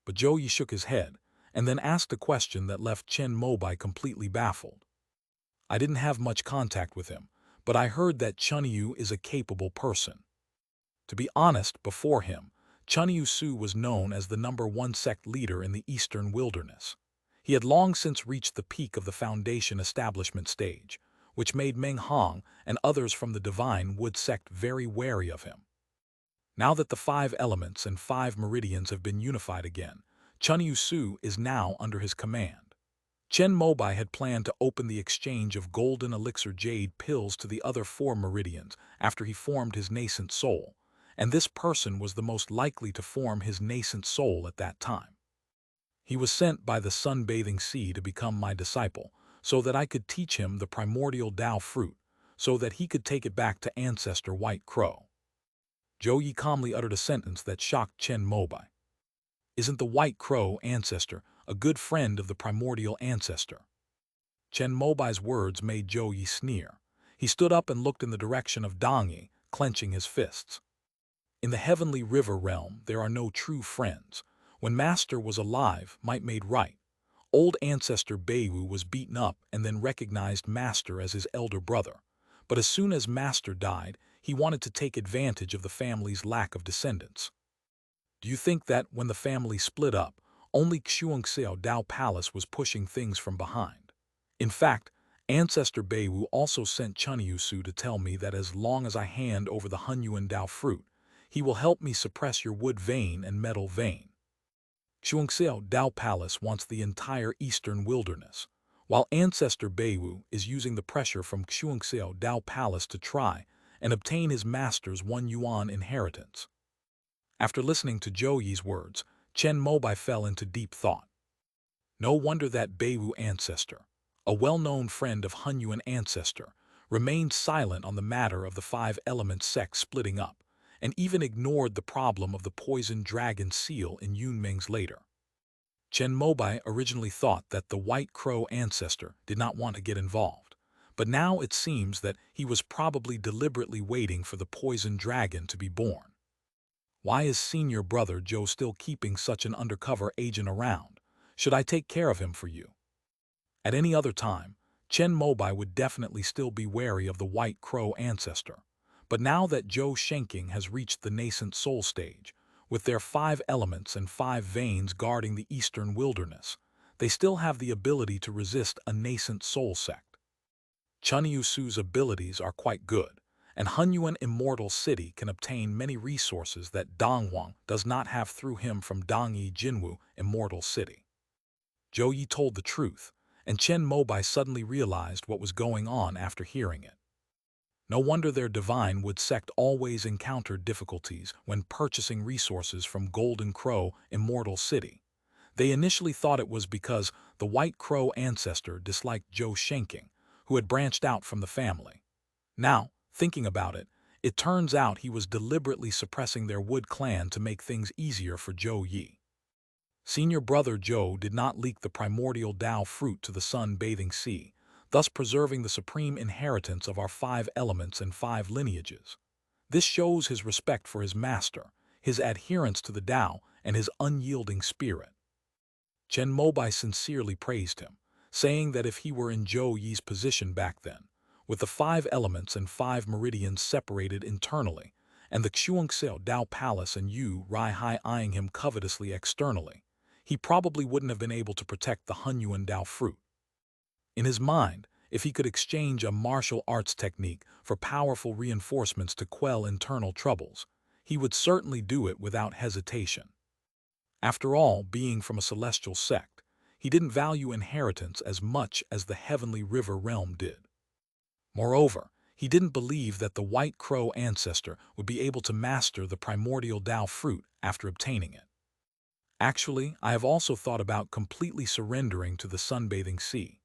But Zhou Yi shook his head, and then asked a question that left Chen Mobai completely baffled. I didn't have much contact with him, but I heard that Chunyu is a capable person. To be honest, before him, Chunyu Su was known as the #1 sect leader in the eastern wilderness. He had long since reached the peak of the foundation establishment stage, which made Meng Hong and others from the Divine Wood sect very wary of him. Now that the 5 elements and 5 meridians have been unified again, Chunyu Su is now under his command. Chen Mobai had planned to open the exchange of golden elixir jade pills to the other 4 meridians after he formed his nascent soul, and this person was the most likely to form his nascent soul at that time. He was sent by the sunbathing sea to become my disciple, so that I could teach him the primordial Tao fruit, so that he could take it back to ancestor White Crow. Zhou Yi calmly uttered a sentence that shocked Chen Mobai. Isn't the White Crow ancestor a good friend of the primordial ancestor? Chen Mobai's words made Zhou Yi sneer. He stood up and looked in the direction of Dong Yi, clenching his fists. In the heavenly river realm, there are no true friends. When Master was alive, might made right. Old ancestor Beiwu was beaten up and then recognized Master as his elder brother. But as soon as Master died, he wanted to take advantage of the family's lack of descendants. Do you think that when the family split up, only Xuanxiao Dao Palace was pushing things from behind? In fact, Ancestor Beiwu also sent Chunyu Su to tell me that as long as I hand over the Hunyuan Dao fruit, he will help me suppress your wood vein and metal vein. Xuanxiao Dao Palace wants the entire eastern wilderness, while Ancestor Beiwu is using the pressure from Xuanxiao Dao Palace to try and obtain his master's 1 yuan inheritance. After listening to Zhou Yi's words, Chen Mobai fell into deep thought. No wonder that Beiwu ancestor, a well-known friend of Hunyuan ancestor, remained silent on the matter of the 5-element sect splitting up, and even ignored the problem of the poisoned dragon seal in Yunming's later. Chen Mobai originally thought that the White Crow ancestor did not want to get involved, but now it seems that he was probably deliberately waiting for the poisoned dragon to be born. Why is senior brother Joe still keeping such an undercover agent around? Should I take care of him for you? At any other time, Chen Mobai would definitely still be wary of the White Crow ancestor. But now that Zhou Shenking has reached the nascent soul stage, with their 5 elements and 5 veins guarding the eastern wilderness, they still have the ability to resist a nascent soul sect. Chunyu Su's abilities are quite good, and Hunyuan Immortal City can obtain many resources that Donghuang does not have through him from Dongyi Jinwu Immortal City. Zhou Yi told the truth, and Chen Mobai suddenly realized what was going on after hearing it. No wonder their divine wood sect always encountered difficulties when purchasing resources from Golden Crow Immortal City. They initially thought it was because the White Crow ancestor disliked Zhou Shenking, who had branched out from the family. Now, thinking about it, it turns out he was deliberately suppressing their wood clan to make things easier for Zhou Yi. Senior brother Zhou did not leak the primordial Tao fruit to the sun-bathing sea, thus preserving the supreme inheritance of our 5 elements and 5 lineages. This shows his respect for his master, his adherence to the Tao, and his unyielding spirit. Chen Mobai sincerely praised him, saying that if he were in Zhou Yi's position back then, with the 5 elements and 5 meridians separated internally, and the Xuanxiao Tao Palace and Yu Rai Hai eyeing him covetously externally, he probably wouldn't have been able to protect the Hunyuan Tao fruit. In his mind, if he could exchange a martial arts technique for powerful reinforcements to quell internal troubles, he would certainly do it without hesitation. After all, being from a celestial sect, he didn't value inheritance as much as the heavenly river realm did. Moreover, he didn't believe that the White Crow ancestor would be able to master the primordial Tao fruit after obtaining it. Actually, I have also thought about completely surrendering to the sunbathing sea.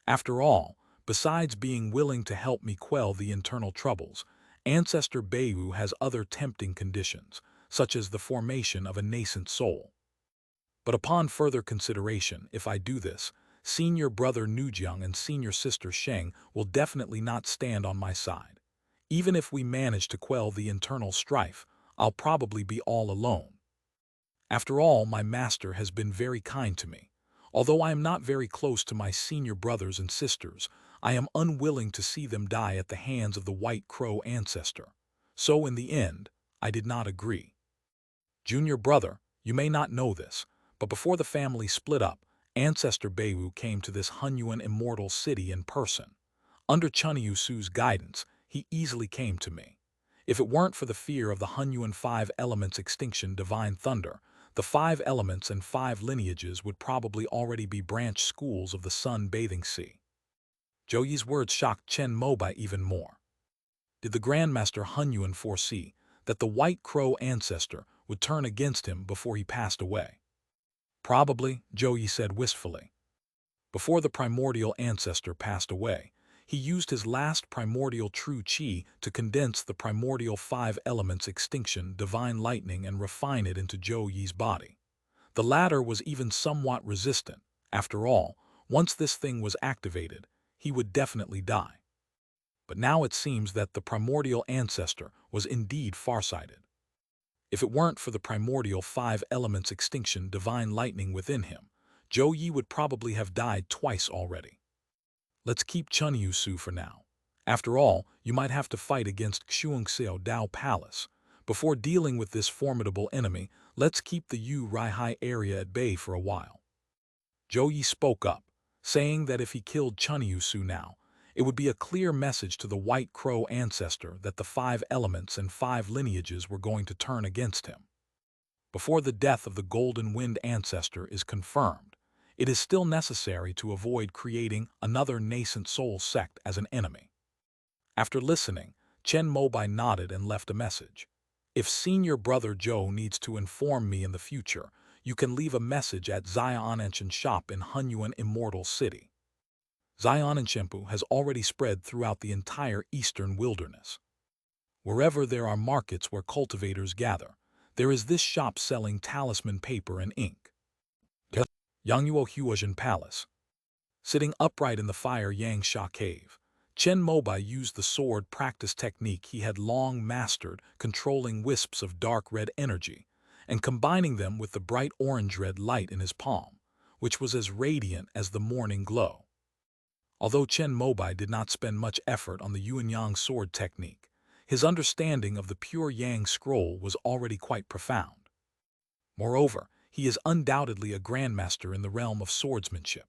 After all, besides being willing to help me quell the internal troubles, Ancestor Beiwu has other tempting conditions, such as the formation of a nascent soul. But upon further consideration, if I do this, senior brother Nujiang and senior sister Sheng will definitely not stand on my side. Even if we manage to quell the internal strife, I'll probably be all alone. After all, my master has been very kind to me. Although I am not very close to my senior brothers and sisters, I am unwilling to see them die at the hands of the White Crow ancestor. So in the end, I did not agree. Junior brother, you may not know this, but before the family split up, Ancestor Beiwu came to this Hunyuan Immortal City in person. Under Chunyu Su's guidance, he easily came to me. If it weren't for the fear of the Hunyuan 5 elements extinction divine thunder, the 5 elements and 5 lineages would probably already be branch schools of the sun-bathing sea. Zhou Yi's words shocked Chen Mobai even more. Did the Grandmaster Hunyuan foresee that the White Crow ancestor would turn against him before he passed away? Probably, Zhou Yi said wistfully. Before the primordial ancestor passed away, he used his last primordial true qi to condense the primordial 5 elements extinction divine lightning and refine it into Zhou Yi's body. The latter was even somewhat resistant. After all, once this thing was activated, he would definitely die. But now it seems that the primordial ancestor was indeed farsighted. If it weren't for the primordial 5 elements extinction divine lightning within him, Zhou Yi would probably have died twice already. Let's keep Chunyu Su for now. After all, you might have to fight against Xuanxiao Tao Palace. Before dealing with this formidable enemy, let's keep the Yu Rai Hai area at bay for a while. Zhou Yi spoke up, saying that if he killed Chunyu Su now, it would be a clear message to the White Crow ancestor that the 5 elements and 5 lineages were going to turn against him. Before the death of the Golden Wind ancestor is confirmed, it is still necessary to avoid creating another nascent soul sect as an enemy. After listening, Chen Mobai nodded and left a message. If senior brother Zhou needs to inform me in the future, you can leave a message at Xiaonanchen's shop in Hunyuan Immortal City. Xiaonanchenpu has already spread throughout the entire eastern wilderness. Wherever there are markets where cultivators gather, there is this shop selling talisman paper and ink. Yangyuo Huazhen Palace. Sitting upright in the Fire Yangsha Cave, Chen Mobai used the sword practice technique he had long mastered, controlling wisps of dark red energy, and combining them with the bright orange-red light in his palm, which was as radiant as the morning glow. Although Chen Mobai did not spend much effort on the Yuanyang sword technique, his understanding of the pure Yang scroll was already quite profound. Moreover, he is undoubtedly a grandmaster in the realm of swordsmanship.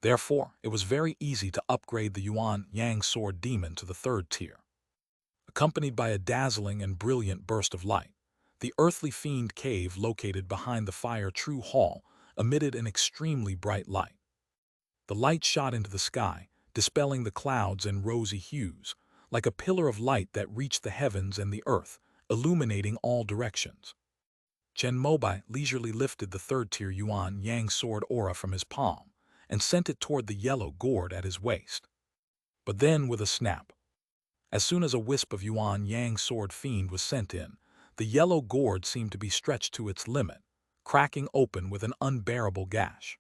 Therefore, it was very easy to upgrade the Yuan Yang sword demon to the 3rd tier. accompanied by a dazzling and brilliant burst of light. The earthly fiend cave located behind the fire true hall emitted an extremely bright light. The light shot into the sky, dispelling the clouds in rosy hues, like a pillar of light that reached the heavens and the earth, illuminating all directions. Chen Mobai leisurely lifted the third-tier Yuan Yang sword aura from his palm and sent it toward the yellow gourd at his waist. But then, with a snap, as soon as a wisp of Yuan Yang sword fiend was sent in, the yellow gourd seemed to be stretched to its limit, cracking open with an unbearable gash.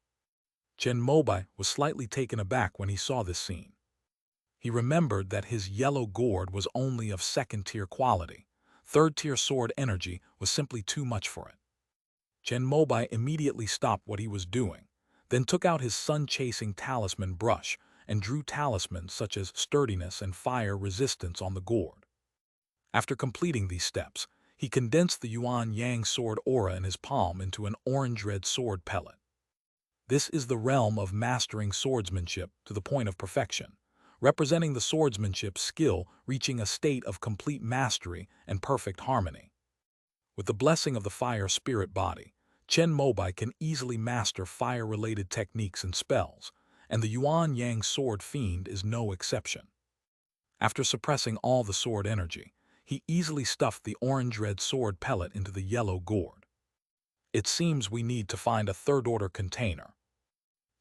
Chen Mobai was slightly taken aback when he saw this scene. He remembered that his yellow gourd was only of second-tier quality. Third-tier sword energy was simply too much for it. Chen Mobai immediately stopped what he was doing, then took out his sun-chasing talisman brush and drew talismans such as sturdiness and fire resistance on the gourd. After completing these steps, he condensed the Yuan Yang sword aura in his palm into an orange-red sword pellet. This is the realm of mastering swordsmanship to the point of perfection, representing the swordsmanship skill reaching a state of complete mastery and perfect harmony. With the blessing of the fire spirit body, Chen Mobai can easily master fire-related techniques and spells, and the Yuan Yang sword fiend is no exception. After suppressing all the sword energy, he easily stuffed the orange-red sword pellet into the yellow gourd. It seems we need to find a third-order container.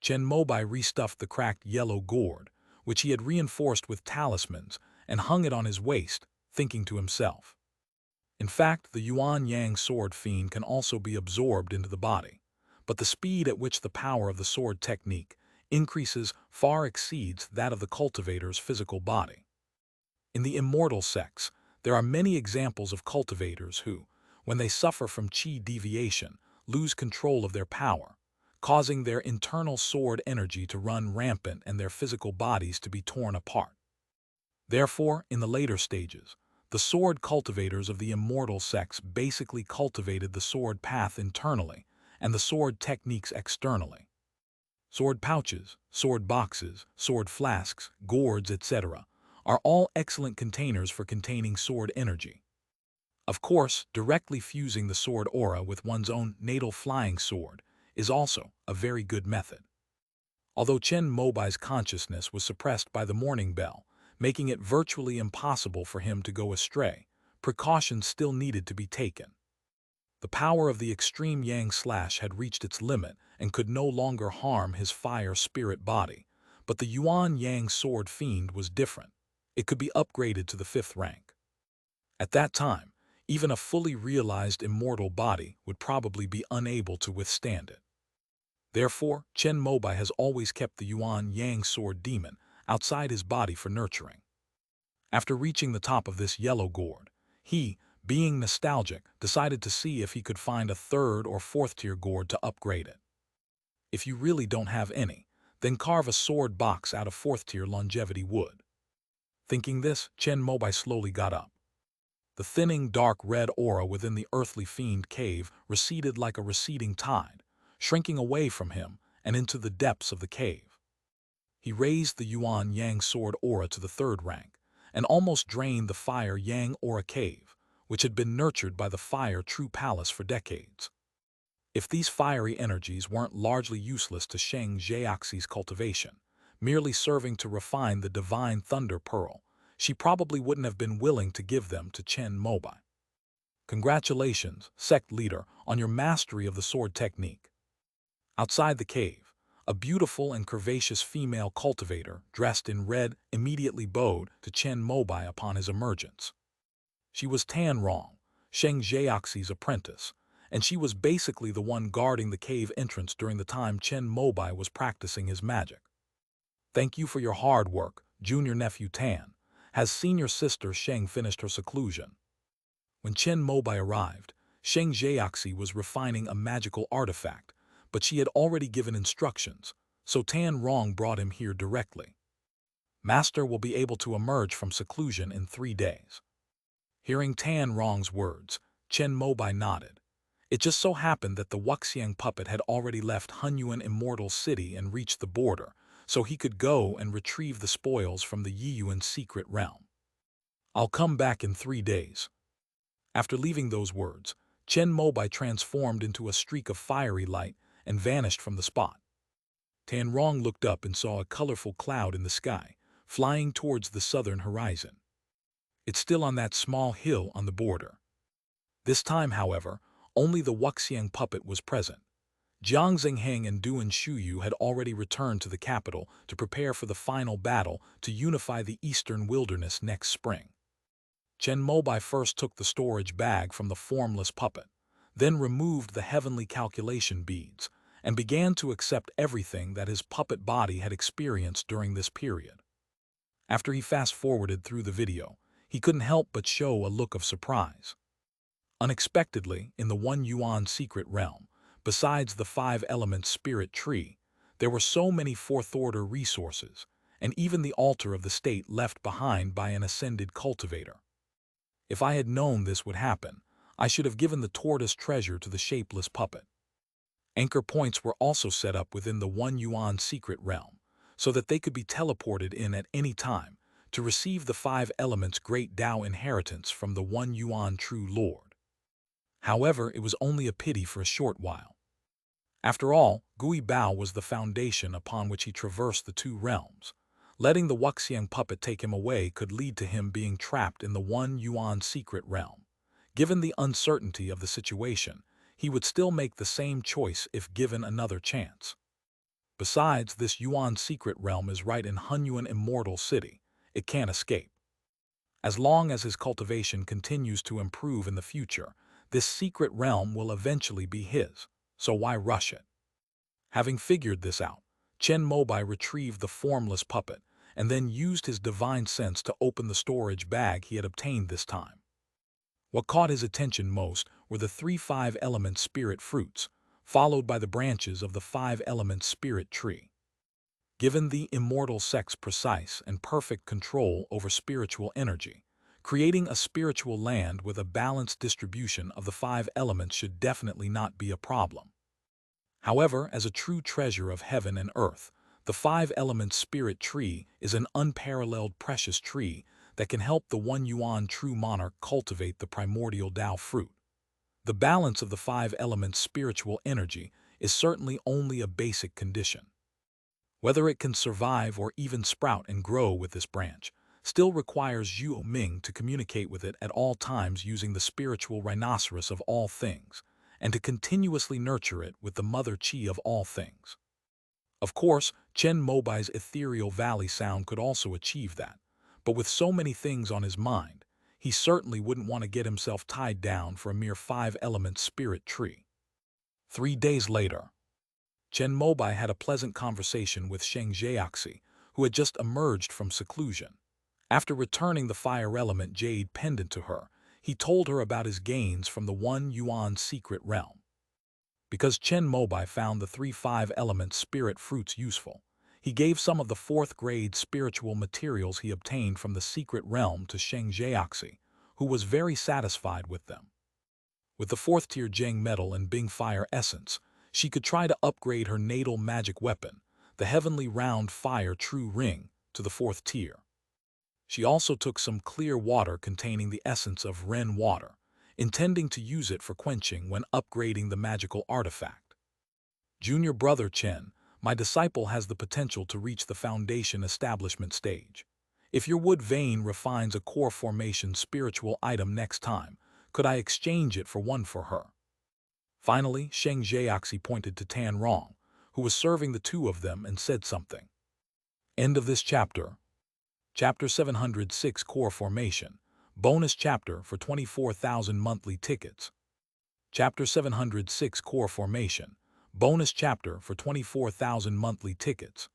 Chen Mobai restuffed the cracked yellow gourd, which he had reinforced with talismans, and hung it on his waist, thinking to himself. In fact, the Yuan Yang sword fiend can also be absorbed into the body, but the speed at which the power of the sword technique increases far exceeds that of the cultivator's physical body. In the immortal sects, there are many examples of cultivators who, when they suffer from qi deviation, lose control of their power, causing their internal sword energy to run rampant and their physical bodies to be torn apart. Therefore, in the later stages, the sword cultivators of the immortal sects basically cultivated the sword path internally and the sword techniques externally. Sword pouches, sword boxes, sword flasks, gourds, etc. are all excellent containers for containing sword energy. Of course, directly fusing the sword aura with one's own natal flying sword is also a very good method. Although Chen Mobai's consciousness was suppressed by the morning bell, making it virtually impossible for him to go astray, precautions still needed to be taken. The power of the extreme Yang slash had reached its limit and could no longer harm his fire spirit body, but the Yuan Yang sword fiend was different. It could be upgraded to the 5th rank. At that time, even a fully realized immortal body would probably be unable to withstand it. Therefore, Chen Mobai has always kept the Yuan Yang sword demon outside his body for nurturing. After reaching the top of this yellow gourd, he, being nostalgic, decided to see if he could find a 3rd or 4th tier gourd to upgrade it. If you really don't have any, then carve a sword box out of 4th tier longevity wood. Thinking this, Chen Mobai slowly got up. The thinning dark red aura within the earthly fiend cave receded like a receding tide, shrinking away from him and into the depths of the cave. He raised the Yuan Yang sword aura to the 3rd rank and almost drained the fire Yang aura cave, which had been nurtured by the fire true palace for decades. If these fiery energies weren't largely useless to Sheng Jiaxi's cultivation, merely serving to refine the divine thunder pearl, she probably wouldn't have been willing to give them to Chen Mobai. Congratulations, sect leader, on your mastery of the sword technique. Outside the cave, a beautiful and curvaceous female cultivator dressed in red immediately bowed to Chen Mobai upon his emergence. She was Tan Rong, Sheng Jiaxi's apprentice, and she was basically the one guarding the cave entrance during the time Chen Mobai was practicing his magic. Thank you for your hard work, junior nephew Tan. Has senior sister Sheng finished her seclusion? When Chen Mobai arrived, Sheng Jiaxi was refining a magical artifact, but she had already given instructions, so Tan Rong brought him here directly. Master will be able to emerge from seclusion in 3 days. Hearing Tan Rong's words, Chen Mobai nodded. It just so happened that the Wuxiang puppet had already left Hunyuan Immortal City and reached the border, so he could go and retrieve the spoils from the Yiyuan secret realm. I'll come back in 3 days. After leaving those words, Chen Mobai transformed into a streak of fiery light and vanished from the spot. Tan Rong looked up and saw a colorful cloud in the sky, flying towards the southern horizon. It's still on that small hill on the border. This time, however, only the Wuxiang puppet was present. Jiang Zhengheng and Duan Shuyu had already returned to the capital to prepare for the final battle to unify the eastern wilderness next spring. Chen Mobai first took the storage bag from the formless puppet, then removed the heavenly calculation beads, and began to accept everything that his puppet body had experienced during this period. After he fast-forwarded through the video, he couldn't help but show a look of surprise. Unexpectedly, in the One Yuan secret realm, besides the 5-element spirit tree, there were so many fourth-order resources, and even the altar of the state left behind by an ascended cultivator. If I had known this would happen, I should have given the tortoise treasure to the shapeless puppet. Anchor points were also set up within the One Yuan secret realm, so that they could be teleported in at any time to receive the 5 elements great Tao inheritance from the One Yuan true Lord. However, it was only a pity for a short while. After all, Gui Bao was the foundation upon which he traversed the 2 realms. Letting the Wuxiang puppet take him away could lead to him being trapped in the One Yuan secret realm. Given the uncertainty of the situation, he would still make the same choice if given another chance. Besides, this Yuan secret realm is right in Hunyuan Immortal City. It can't escape. As long as his cultivation continues to improve in the future, this secret realm will eventually be his, so why rush it? Having figured this out, Chen Mobai retrieved the formless puppet and then used his divine sense to open the storage bag he had obtained this time. What caught his attention most were the 3 5-element spirit fruits, followed by the branches of the 5-element spirit tree. Given the immortal sect's precise and perfect control over spiritual energy, creating a spiritual land with a balanced distribution of the 5 elements should definitely not be a problem. However, as a true treasure of heaven and earth, the 5-element spirit tree is an unparalleled precious tree that can help the One Yuan true monarch cultivate the primordial Tao fruit. The balance of the 5-element spiritual energy is certainly only a basic condition. Whether it can survive or even sprout and grow with this branch still requires Yu Ming to communicate with it at all times using the spiritual rhinoceros of all things, and to continuously nurture it with the mother chi of all things. Of course, Chen Mobai's ethereal valley sound could also achieve that, but with so many things on his mind, he certainly wouldn't want to get himself tied down for a mere 5-element spirit tree. 3 days later, Chen Mobai had a pleasant conversation with Sheng Jiaxi, who had just emerged from seclusion. After returning the fire element jade pendant to her, he told her about his gains from the One Yuan secret realm. Because Chen Mobai found the 3 5-element spirit fruits useful, he gave some of the 4th-grade spiritual materials he obtained from the secret realm to Sheng Jiaxi, who was very satisfied with them. With the 4th-tier Zheng metal and Bing fire essence, she could try to upgrade her natal magic weapon, the heavenly round fire true ring, to the 4th tier. She also took some clear water containing the essence of Ren water, intending to use it for quenching when upgrading the magical artifact. Junior brother Chen, my disciple has the potential to reach the foundation establishment stage. If your wood vein refines a core formation spiritual item next time, could I exchange it for one for her? Finally, Sheng Jiaxi pointed to Tan Rong, who was serving the 2 of them, and said something. End of this chapter. Chapter 706 Core Formation. Bonus chapter for 24,000 monthly tickets. Chapter 706 Core Formation. Bonus chapter for 24,000 monthly tickets.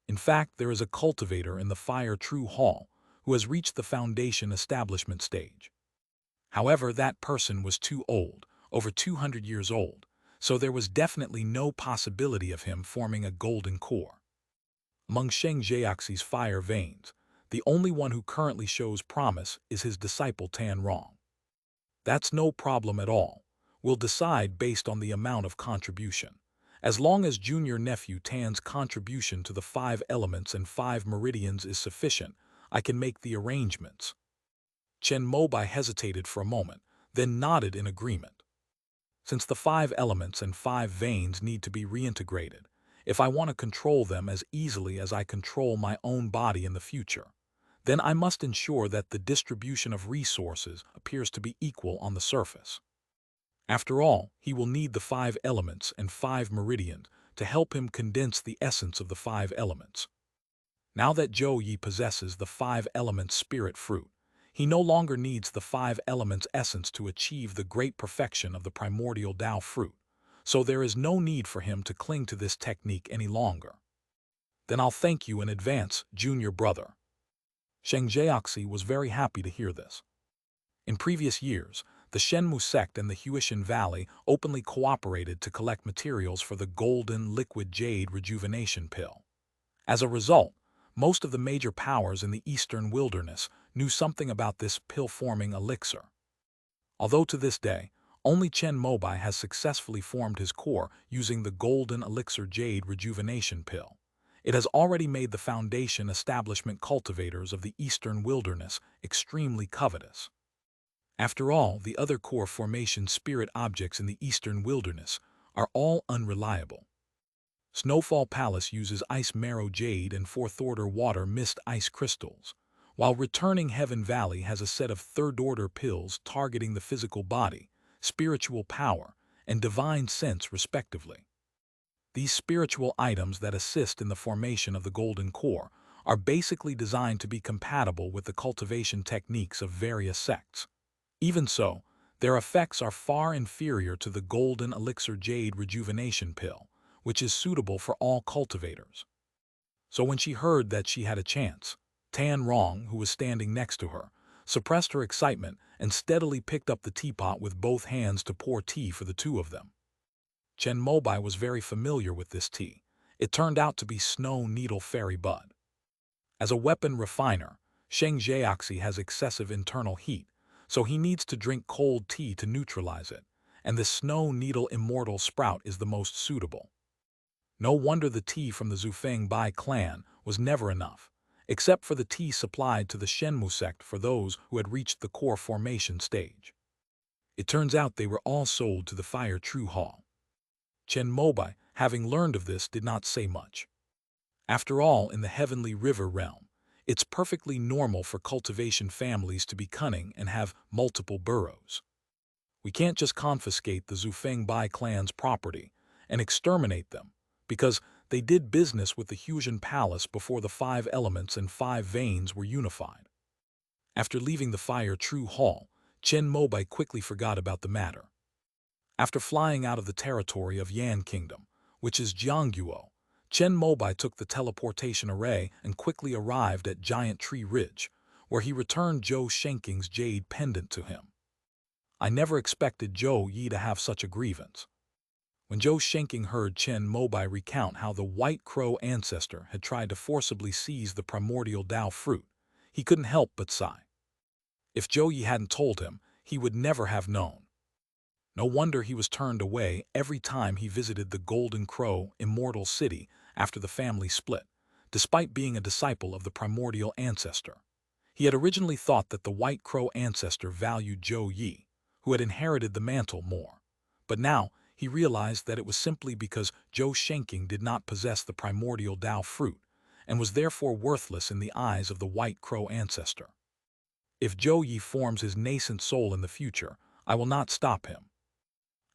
In fact, there is a cultivator in the Fire True Hall who has reached the foundation establishment stage. However, that person was too old, over 200 years old, so there was definitely no possibility of him forming a golden core. Among Sheng Jiaxi's fire veins, the only one who currently shows promise is his disciple Tan Rong. That's no problem at all. We'll decide based on the amount of contribution. As long as junior nephew Tan's contribution to the 5 elements and 5 meridians is sufficient, I can make the arrangements. Chen Mobai hesitated for a moment, then nodded in agreement. Since the 5 elements and 5 veins need to be reintegrated, if I want to control them as easily as I control my own body in the future, then I must ensure that the distribution of resources appears to be equal on the surface. After all, he will need the 5 elements and 5 meridians to help him condense the essence of the 5 elements. Now that Zhou Yi possesses the 5 elements spirit fruit, he no longer needs the 5 elements essence to achieve the great perfection of the primordial Tao fruit, so there is no need for him to cling to this technique any longer. Then I'll thank you in advance, junior brother. Sheng Jiaxi was very happy to hear this. In previous years, the Shenmu sect and the Huishan Valley openly cooperated to collect materials for the golden liquid jade rejuvenation pill. As a result, most of the major powers in the eastern wilderness knew something about this pill-forming elixir. Although to this day, only Chen Mobai has successfully formed his core using the golden elixir jade rejuvenation pill. It has already made the foundation establishment cultivators of the eastern wilderness extremely covetous. After all, the other core formation spirit objects in the eastern wilderness are all unreliable. Snowfall Palace uses ice marrow jade and 4th-order water mist ice crystals, while Returning Heaven Valley has a set of 3rd-order pills targeting the physical body, spiritual power, and divine sense respectively. These spiritual items that assist in the formation of the golden core are basically designed to be compatible with the cultivation techniques of various sects. Even so, their effects are far inferior to the golden elixir jade rejuvenation pill, which is suitable for all cultivators. So when she heard that she had a chance, Tan Rong, who was standing next to her, suppressed her excitement and steadily picked up the teapot with both hands to pour tea for the two of them. Chen Mobai was very familiar with this tea. It turned out to be snow needle fairy bud. As a weapon refiner, Sheng Jiaxi has excessive internal heat, so he needs to drink cold tea to neutralize it, and the snow needle immortal sprout is the most suitable. No wonder the tea from the Zufeng Bai clan was never enough, except for the tea supplied to the Shenmu sect for those who had reached the core formation stage. It turns out they were all sold to the Fire True Hall. Chen Mobai, having learned of this, did not say much. After all, in the Heavenly River realm, it's perfectly normal for cultivation families to be cunning and have multiple burrows. We can't just confiscate the Zufeng Bai clan's property and exterminate them, because they did business with the Huishan Palace before the 5 elements and 5 veins were unified. After leaving the Fire True Hall, Chen Mobai quickly forgot about the matter. After flying out of the territory of Yan Kingdom, which is Jiangguo, Chen Mobai took the teleportation array and quickly arrived at Giant Tree Ridge, where he returned Zhou Shenking's jade pendant to him. I never expected Zhou Yi to have such a grievance. When Zhou Shenking heard Chen Mobai recount how the White Crow ancestor had tried to forcibly seize the primordial Tao fruit, he couldn't help but sigh. If Zhou Yi hadn't told him, he would never have known. No wonder he was turned away every time he visited the Golden Crow immortal city after the family split, despite being a disciple of the primordial ancestor. He had originally thought that the White Crow ancestor valued Zhou Yi, who had inherited the mantle, more. But now, he realized that it was simply because Zhou Shenking did not possess the primordial Tao fruit, and was therefore worthless in the eyes of the White Crow ancestor. If Zhou Yi forms his nascent soul in the future, I will not stop him.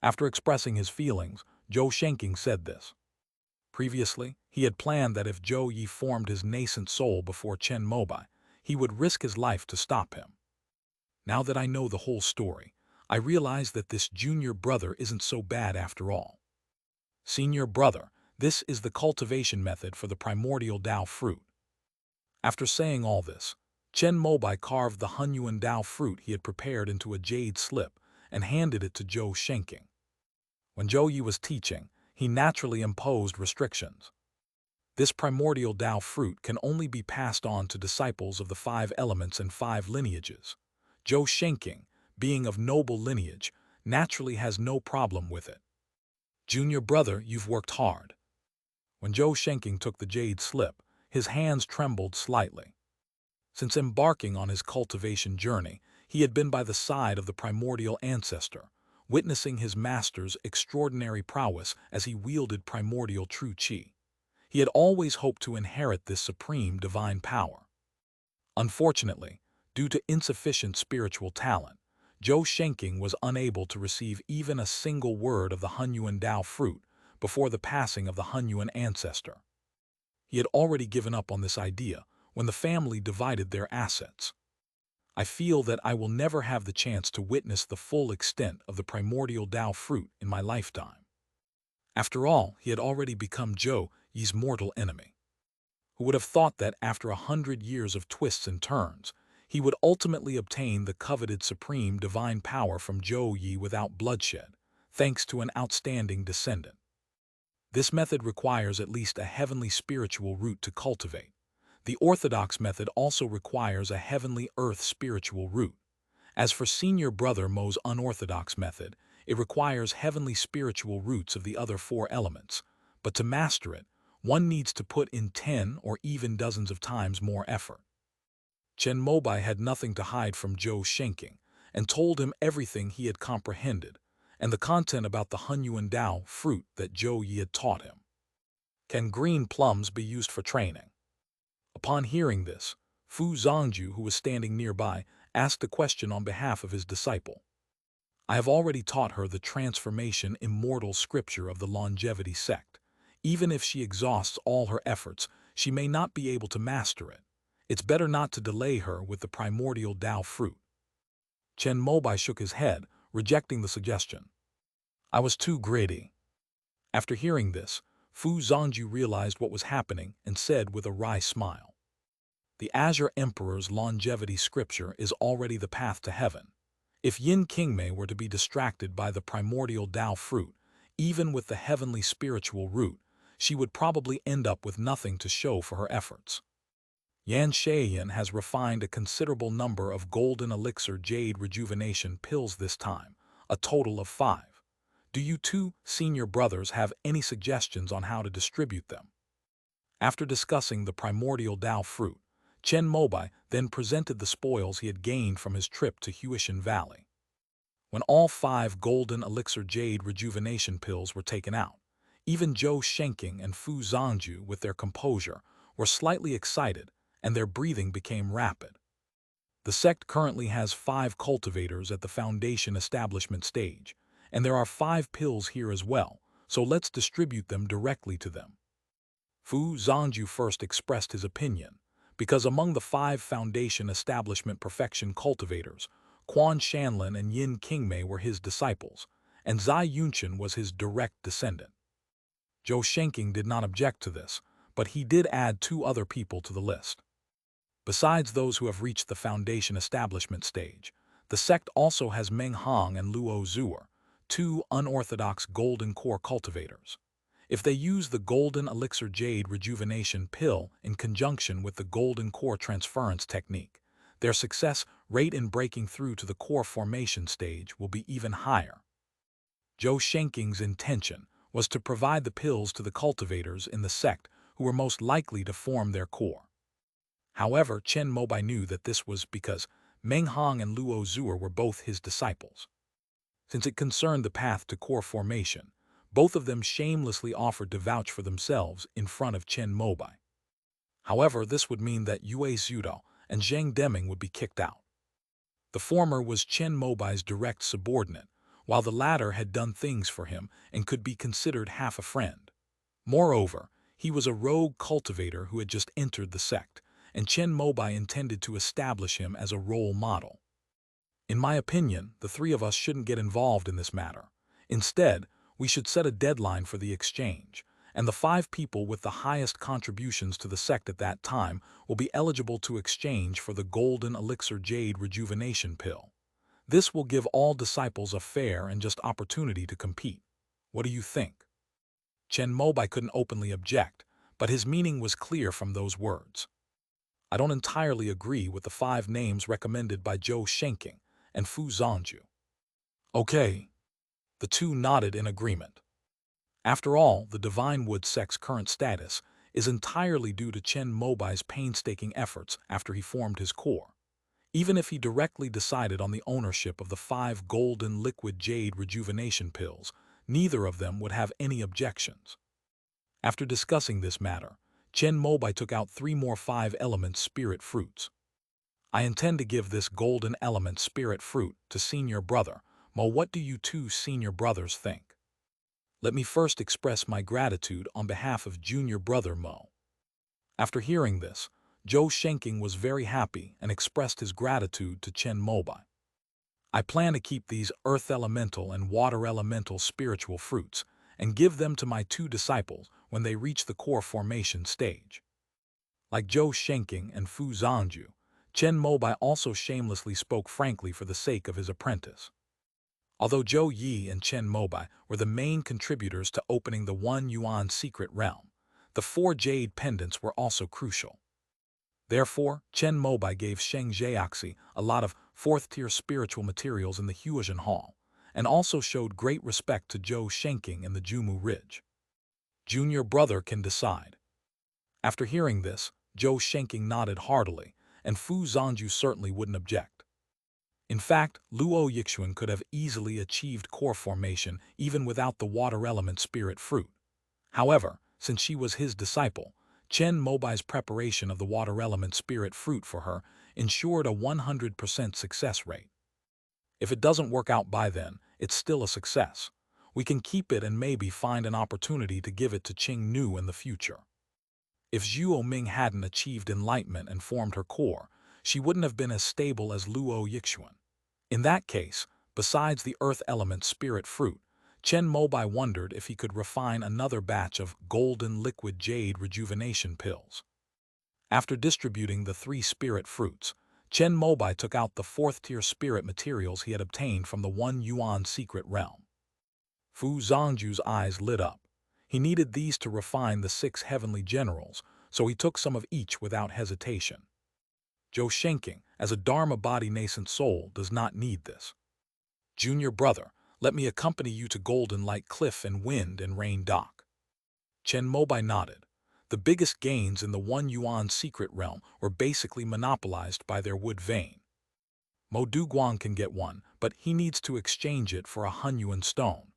After expressing his feelings, Zhou Shenking said this. Previously, he had planned that if Zhou Yi formed his nascent soul before Chen Mobai, he would risk his life to stop him. Now that I know the whole story, I realize that this junior brother isn't so bad after all. Senior brother, this is the cultivation method for the primordial Tao fruit. After saying all this, Chen Mobai carved the Hunyuan Tao fruit he had prepared into a jade slip and handed it to Zhou Shenking. When Zhou Yi was teaching, he naturally imposed restrictions. This primordial Tao fruit can only be passed on to disciples of the 5 elements and 5 lineages. Zhou Shenking, being of noble lineage, naturally has no problem with it. Junior brother, you've worked hard. When Zhou Shenking took the jade slip, his hands trembled slightly. Since embarking on his cultivation journey, He had been by the side of the primordial ancestor, witnessing his master's extraordinary prowess as he wielded primordial true qi. He had always hoped to inherit this supreme divine power. Unfortunately, due to insufficient spiritual talent, Zhou Shenqing was unable to receive even a single word of the Hunyuan Dao fruit before the passing of the Hunyuan ancestor. He had already given up on this idea when the family divided their assets. I feel that I will never have the chance to witness the full extent of the primordial Dao fruit in my lifetime. After all, he had already become Zhou Yi's mortal enemy. Who would have thought that after 100 years of twists and turns, he would ultimately obtain the coveted supreme divine power from Zhou Yi without bloodshed, thanks to an outstanding descendant. This method requires at least a heavenly spiritual root to cultivate. The orthodox method also requires a heavenly earth spiritual root. As for senior brother Mo's unorthodox method, it requires heavenly spiritual roots of the other 4 elements, but to master it, one needs to put in 10 or even dozens of times more effort. Chen Mobai had nothing to hide from Zhou Shenqing and told him everything he had comprehended and the content about the Hunyuan Dao fruit that Zhou Yi had taught him. Can green plums be used for training? Upon hearing this, Fu Zongju, who was standing nearby, asked a question on behalf of his disciple. I have already taught her the transformation immortal scripture of the longevity sect. Even if she exhausts all her efforts, she may not be able to master it. It's better not to delay her with the primordial Dao fruit. Chen Mobai shook his head, rejecting the suggestion. I was too greedy. After hearing this, Fu Zongju realized what was happening and said with a wry smile. The Azure Emperor's longevity scripture is already the path to heaven. If Yin Qingmei were to be distracted by the primordial Dao fruit, even with the heavenly spiritual root, she would probably end up with nothing to show for her efforts. Yan Shaiyan has refined a considerable number of golden elixir jade rejuvenation pills this time, a total of 5. Do you 2 senior brothers have any suggestions on how to distribute them? After discussing the primordial Dao fruit, Chen Mobai then presented the spoils he had gained from his trip to Huishan Valley. When all 5 golden elixir jade rejuvenation pills were taken out, even Zhou Shenqing and Fu Zongju, with their composure, were slightly excited, and their breathing became rapid. The sect currently has 5 cultivators at the foundation establishment stage, and there are 5 pills here as well, so let's distribute them directly to them. Fu Zongju first expressed his opinion, because among the 5 foundation establishment perfection cultivators, Quan Shanlin and Yin Qingmei were his disciples, and Zai Yunchen was his direct descendant. Zhou Shenqing did not object to this, but he did add 2 other people to the list. Besides those who have reached the foundation establishment stage, the sect also has Meng Hong and Luo Zuer, 2 unorthodox golden core cultivators. If they use the golden elixir jade rejuvenation pill in conjunction with the golden core transference technique, their success rate in breaking through to the core formation stage will be even higher. Zhou Shenqing's intention was to provide the pills to the cultivators in the sect who were most likely to form their core. However, Chen Mobai knew that this was because Meng Hong and Luo Zuer were both his disciples. Since it concerned the path to core formation, both of them shamelessly offered to vouch for themselves in front of Chen Mobai. However, this would mean that Yue Zudao and Zheng Deming would be kicked out. The former was Chen Mobai's direct subordinate, while the latter had done things for him and could be considered half a friend. Moreover, he was a rogue cultivator who had just entered the sect, and Chen Mobai intended to establish him as a role model. In my opinion, the 3 of us shouldn't get involved in this matter. Instead, we should set a deadline for the exchange, and the 5 people with the highest contributions to the sect at that time will be eligible to exchange for the golden elixir jade rejuvenation pill. This will give all disciples a fair and just opportunity to compete. What do you think? Chen Mobai couldn't openly object, but his meaning was clear from those words. I don't entirely agree with the 5 names recommended by Zhou Shenqing and Fu Zongju. Okay. The 2 nodded in agreement. After all, the Divine Wood sect's current status is entirely due to Chen Mobai's painstaking efforts after he formed his core. Even if he directly decided on the ownership of the 5 golden liquid jade rejuvenation pills, neither of them would have any objections. After discussing this matter, Chen Mobai took out 3 more 5-element spirit fruits. I intend to give this golden element spirit fruit to senior brother Mo. What do you two senior brothers think? Let me first express my gratitude on behalf of junior brother Mo. After hearing this, Zhou Shenking was very happy and expressed his gratitude to Chen Mobai. I plan to keep these earth elemental and water elemental spiritual fruits and give them to my 2 disciples when they reach the core formation stage. Like Zhou Shenking and Fu Zhangju, Chen Mobai also shamelessly spoke frankly for the sake of his apprentice. Although Zhou Yi and Chen Mobai were the main contributors to opening the 1 yuan secret realm, the 4 jade pendants were also crucial. Therefore, Chen Mobai gave Sheng Jiaxi a lot of 4th-tier spiritual materials in the Huajian Hall, and also showed great respect to Zhou Shenking in the Jumu Ridge. Junior brother can decide. After hearing this, Zhou Shenking nodded heartily, and Fu Zhangju certainly wouldn't object. In fact, Luo Yixuan could have easily achieved core formation even without the water element spirit fruit. However, since she was his disciple, Chen Mobai's preparation of the water element spirit fruit for her ensured a 100% success rate. If it doesn't work out by then, it's still a success. We can keep it and maybe find an opportunity to give it to Qing Nu in the future. If Zhuo Ming hadn't achieved enlightenment and formed her core, she wouldn't have been as stable as Luo Yixuan. In that case, besides the earth element spirit fruit, Chen Mobai wondered if he could refine another batch of golden liquid jade rejuvenation pills. After distributing the 3 spirit fruits, Chen Mobai took out the 4th-tier spirit materials he had obtained from the 1 yuan secret realm. Fu Zhangju's eyes lit up. He needed these to refine the 6 heavenly generals, so he took some of each without hesitation. Zhou Shenking, as a Dharma body nascent soul, does not need this. Junior brother, let me accompany you to Golden Light Cliff and Wind and Rain Dock. Chen Mobai nodded. The biggest gains in the 1 yuan secret realm were basically monopolized by their wood vein. Mo Duguang can get one, but he needs to exchange it for a Hunyuan stone.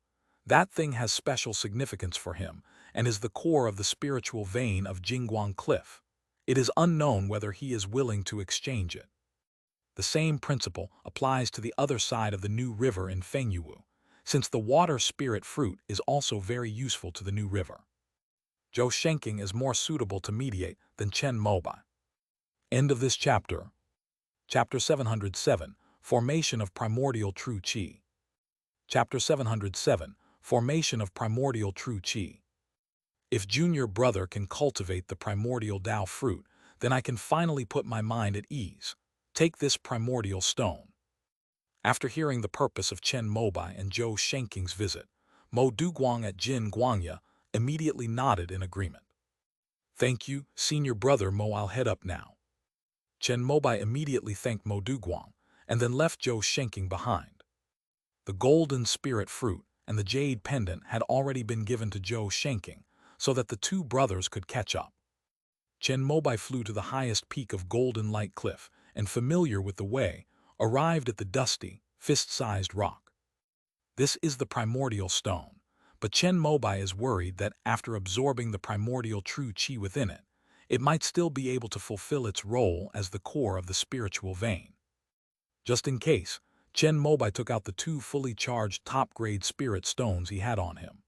That thing has special significance for him and is the core of the spiritual vein of Jingguang Cliff. It is unknown whether he is willing to exchange it. The same principle applies to the other side of the new river in Fengyuwu, since the water spirit fruit is also very useful to the new river. Zhou Shenking is more suitable to mediate than Chen Mobai. End of this chapter. Chapter 707, Formation of Primordial True Qi. Chapter 707, Formation of Primordial True Qi. If junior brother can cultivate the primordial Tao fruit, then I can finally put my mind at ease. Take this primordial stone. After hearing the purpose of Chen Mobai and Zhou Shenking's visit, Mo Duguang at Jin Guangya immediately nodded in agreement. Thank you, senior brother Mo. I'll head up now. Chen Mobai immediately thanked Mo Duguang and then left Zhou Shenking behind. The golden spirit fruit and the jade pendant had already been given to Zhou Shenking so that the 2 brothers could catch up. Chen Mobai flew to the highest peak of Golden Light Cliff and, familiar with the way, arrived at the dusty, fist-sized rock. This is the primordial stone, but Chen Mobai is worried that after absorbing the primordial true qi within it, it might still be able to fulfill its role as the core of the spiritual vein. Just in case, Chen Mobai took out the 2 fully charged top-grade spirit stones he had on him.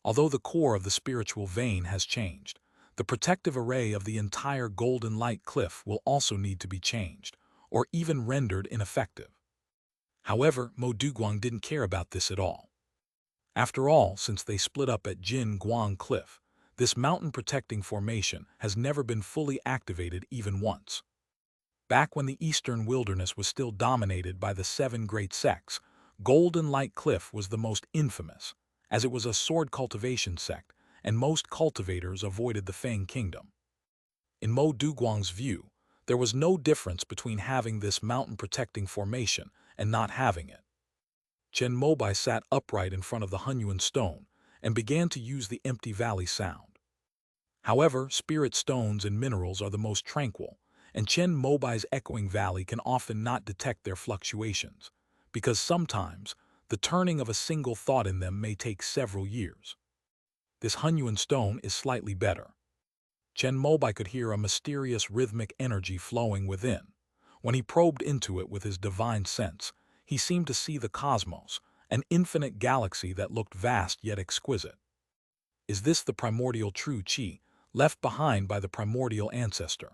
Although the core of the spiritual vein has changed, the protective array of the entire Golden Light Cliff will also need to be changed, or even rendered ineffective. However, Mo Duguang didn't care about this at all. After all, since they split up at Jin Guang Cliff, this mountain-protecting formation has never been fully activated even once. Back when the Eastern Wilderness was still dominated by the 7 great sects, Golden Light Cliff was the most infamous, as it was a sword cultivation sect, and most cultivators avoided the Feng Kingdom. In Mo Duguang's view, there was no difference between having this mountain-protecting formation and not having it. Chen Mobai sat upright in front of the Hunyuan stone and began to use the empty valley sound. However, spirit stones and minerals are the most tranquil, and Chen Mobai's echoing valley can often not detect their fluctuations, because sometimes the turning of a single thought in them may take several years. This Hunyuan stone is slightly better. Chen Mobai could hear a mysterious rhythmic energy flowing within. When he probed into it with his divine sense, he seemed to see the cosmos, an infinite galaxy that looked vast yet exquisite. Is this the primordial true Qi, left behind by the primordial ancestor?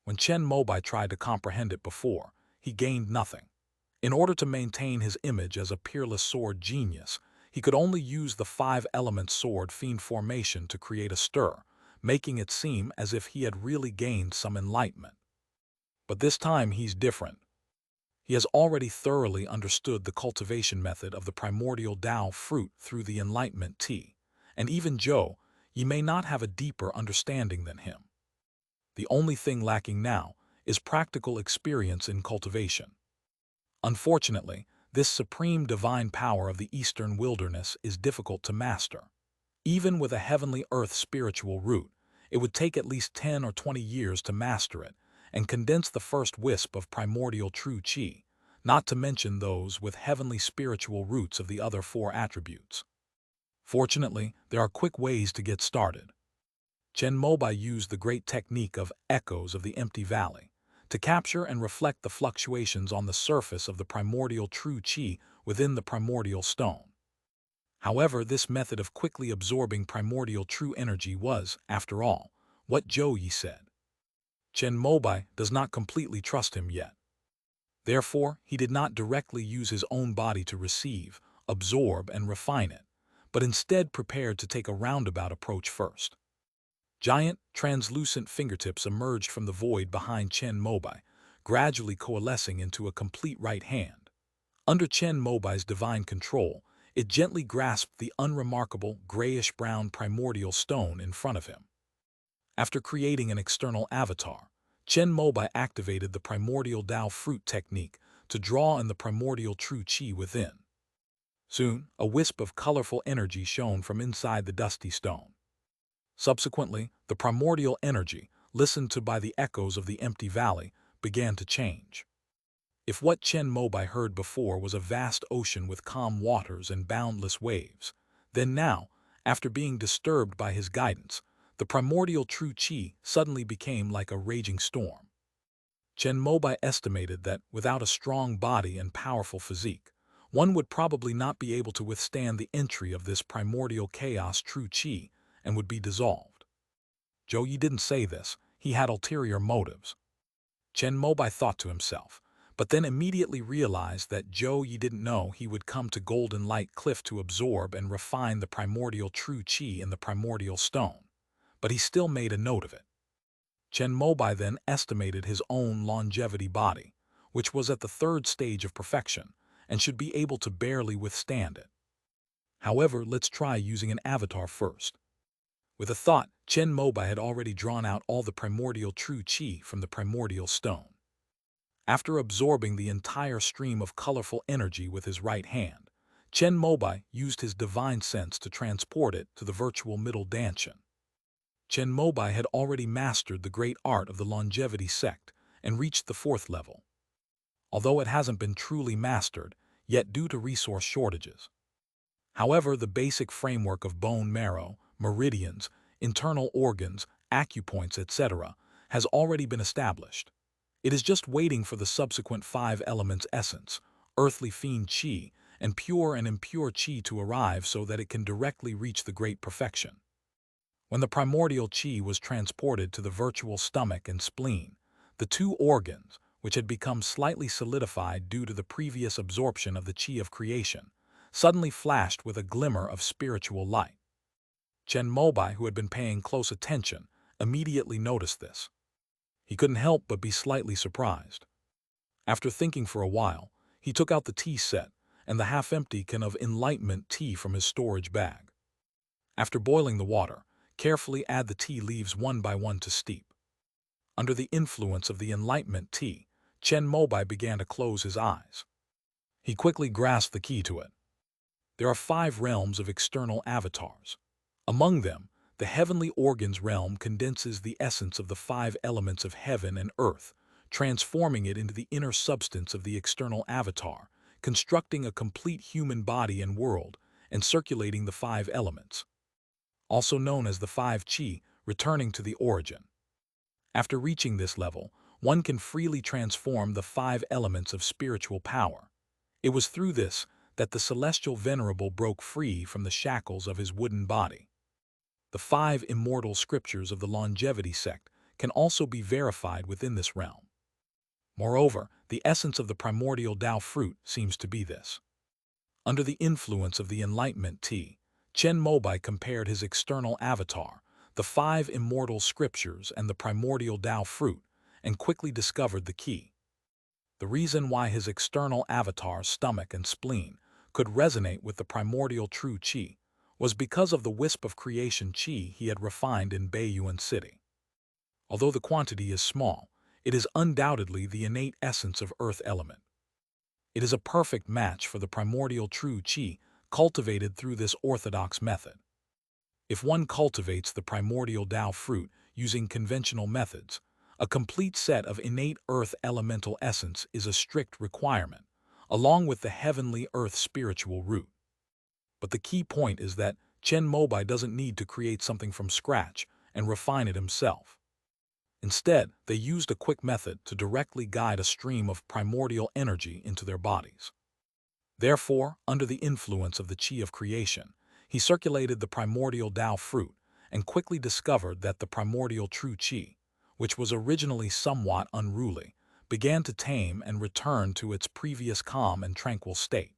When Chen Mobai tried to comprehend it before, he gained nothing. In order to maintain his image as a peerless sword genius, he could only use the five-element sword fiend formation to create a stir, making it seem as if he had really gained some enlightenment. But this time he's different. He has already thoroughly understood the cultivation method of the primordial Tao fruit through the enlightenment tea, and even Zhou, ye may not have a deeper understanding than him. The only thing lacking now is practical experience in cultivation. Unfortunately, this supreme divine power of the eastern wilderness is difficult to master. Even with a heavenly earth spiritual root, it would take at least 10 or 20 years to master it and condense the first wisp of primordial true Qi, not to mention those with heavenly spiritual roots of the other four attributes. Fortunately, there are quick ways to get started. Chen Mobai used the great technique of echoes of the empty valley to capture and reflect the fluctuations on the surface of the primordial true Qi within the primordial stone. However, this method of quickly absorbing primordial true energy was, after all, what Zhou Yi said. Chen Mobai does not completely trust him yet. Therefore, he did not directly use his own body to receive, absorb, and refine it, but instead prepared to take a roundabout approach first. Giant, translucent fingertips emerged from the void behind Chen Mobai, gradually coalescing into a complete right hand. Under Chen Mobai's divine control, it gently grasped the unremarkable grayish-brown primordial stone in front of him. After creating an external avatar, Chen Mobai activated the primordial Tao fruit technique to draw in the primordial true Qi within. Soon, a wisp of colorful energy shone from inside the dusty stone. Subsequently, the primordial energy, listened to by the echoes of the empty valley, began to change. If what Chen Mobai heard before was a vast ocean with calm waters and boundless waves, then now, after being disturbed by his guidance, the primordial true Qi suddenly became like a raging storm. Chen Mobai estimated that, without a strong body and powerful physique, one would probably not be able to withstand the entry of this primordial chaos true Qi and would be dissolved. Zhou Yi didn't say this, he had ulterior motives. Chen Mobai thought to himself, but then immediately realized that Zhou Yi didn't know he would come to Golden Light Cliff to absorb and refine the primordial true Qi in the primordial stone, but he still made a note of it. Chen Mobai then estimated his own longevity body, which was at the third stage of perfection, and should be able to barely withstand it. However, let's try using an avatar first. With a thought, Chen Mobai had already drawn out all the primordial true Qi from the primordial stone. After absorbing the entire stream of colorful energy with his right hand, Chen Mobai used his divine sense to transport it to the virtual middle Danshan. Chen Mobai had already mastered the great art of the longevity sect and reached the fourth level. Although it hasn't been truly mastered, yet due to resource shortages. However, the basic framework of bone marrow, meridians, internal organs, acupoints, etc., has already been established. It is just waiting for the subsequent five elements essence, earthly fiend Qi, and pure and impure Qi to arrive so that it can directly reach the great perfection. When the primordial Qi was transported to the virtual stomach and spleen, the two organs, which had become slightly solidified due to the previous absorption of the Qi of creation, suddenly flashed with a glimmer of spiritual light. Chen Mobai, who had been paying close attention, immediately noticed this. He couldn't help but be slightly surprised. After thinking for a while, he took out the tea set and the half-empty can of enlightenment tea from his storage bag. After boiling the water, carefully add the tea leaves one by one to steep. Under the influence of the enlightenment tea, Chen Mobai began to close his eyes. He quickly grasped the key to it. There are 5 realms of external avatars. Among them, The heavenly organs realm condenses the essence of the five elements of heaven and earth, transforming it into the inner substance of the external avatar, constructing a complete human body and world, and circulating the five elements, also known as the five chi, returning to the origin. After reaching this level, one can freely transform the five elements of spiritual power. It was through this that the celestial venerable broke free from the shackles of his wooden body. The five immortal scriptures of the longevity sect can also be verified within this realm. Moreover, the essence of the primordial Tao fruit seems to be this. Under the influence of the Enlightenment tea, Chen Mobai compared his external avatar, the five immortal scriptures and the primordial Tao fruit, and quickly discovered the key. The reason why his external avatar's stomach and spleen could resonate with the primordial true qi was because of the wisp of creation qi he had refined in Baiyuan City. Although the quantity is small, it is undoubtedly the innate essence of earth element. It is a perfect match for the primordial true qi cultivated through this orthodox method. If one cultivates the primordial Tao fruit using conventional methods, a complete set of innate earth elemental essence is a strict requirement, along with the heavenly earth spiritual root. But the key point is that Chen Mobai doesn't need to create something from scratch and refine it himself. Instead, they used a quick method to directly guide a stream of primordial energy into their bodies. Therefore, under the influence of the qi of creation, he circulated the primordial Tao fruit and quickly discovered that the primordial true qi, which was originally somewhat unruly, began to tame and return to its previous calm and tranquil state.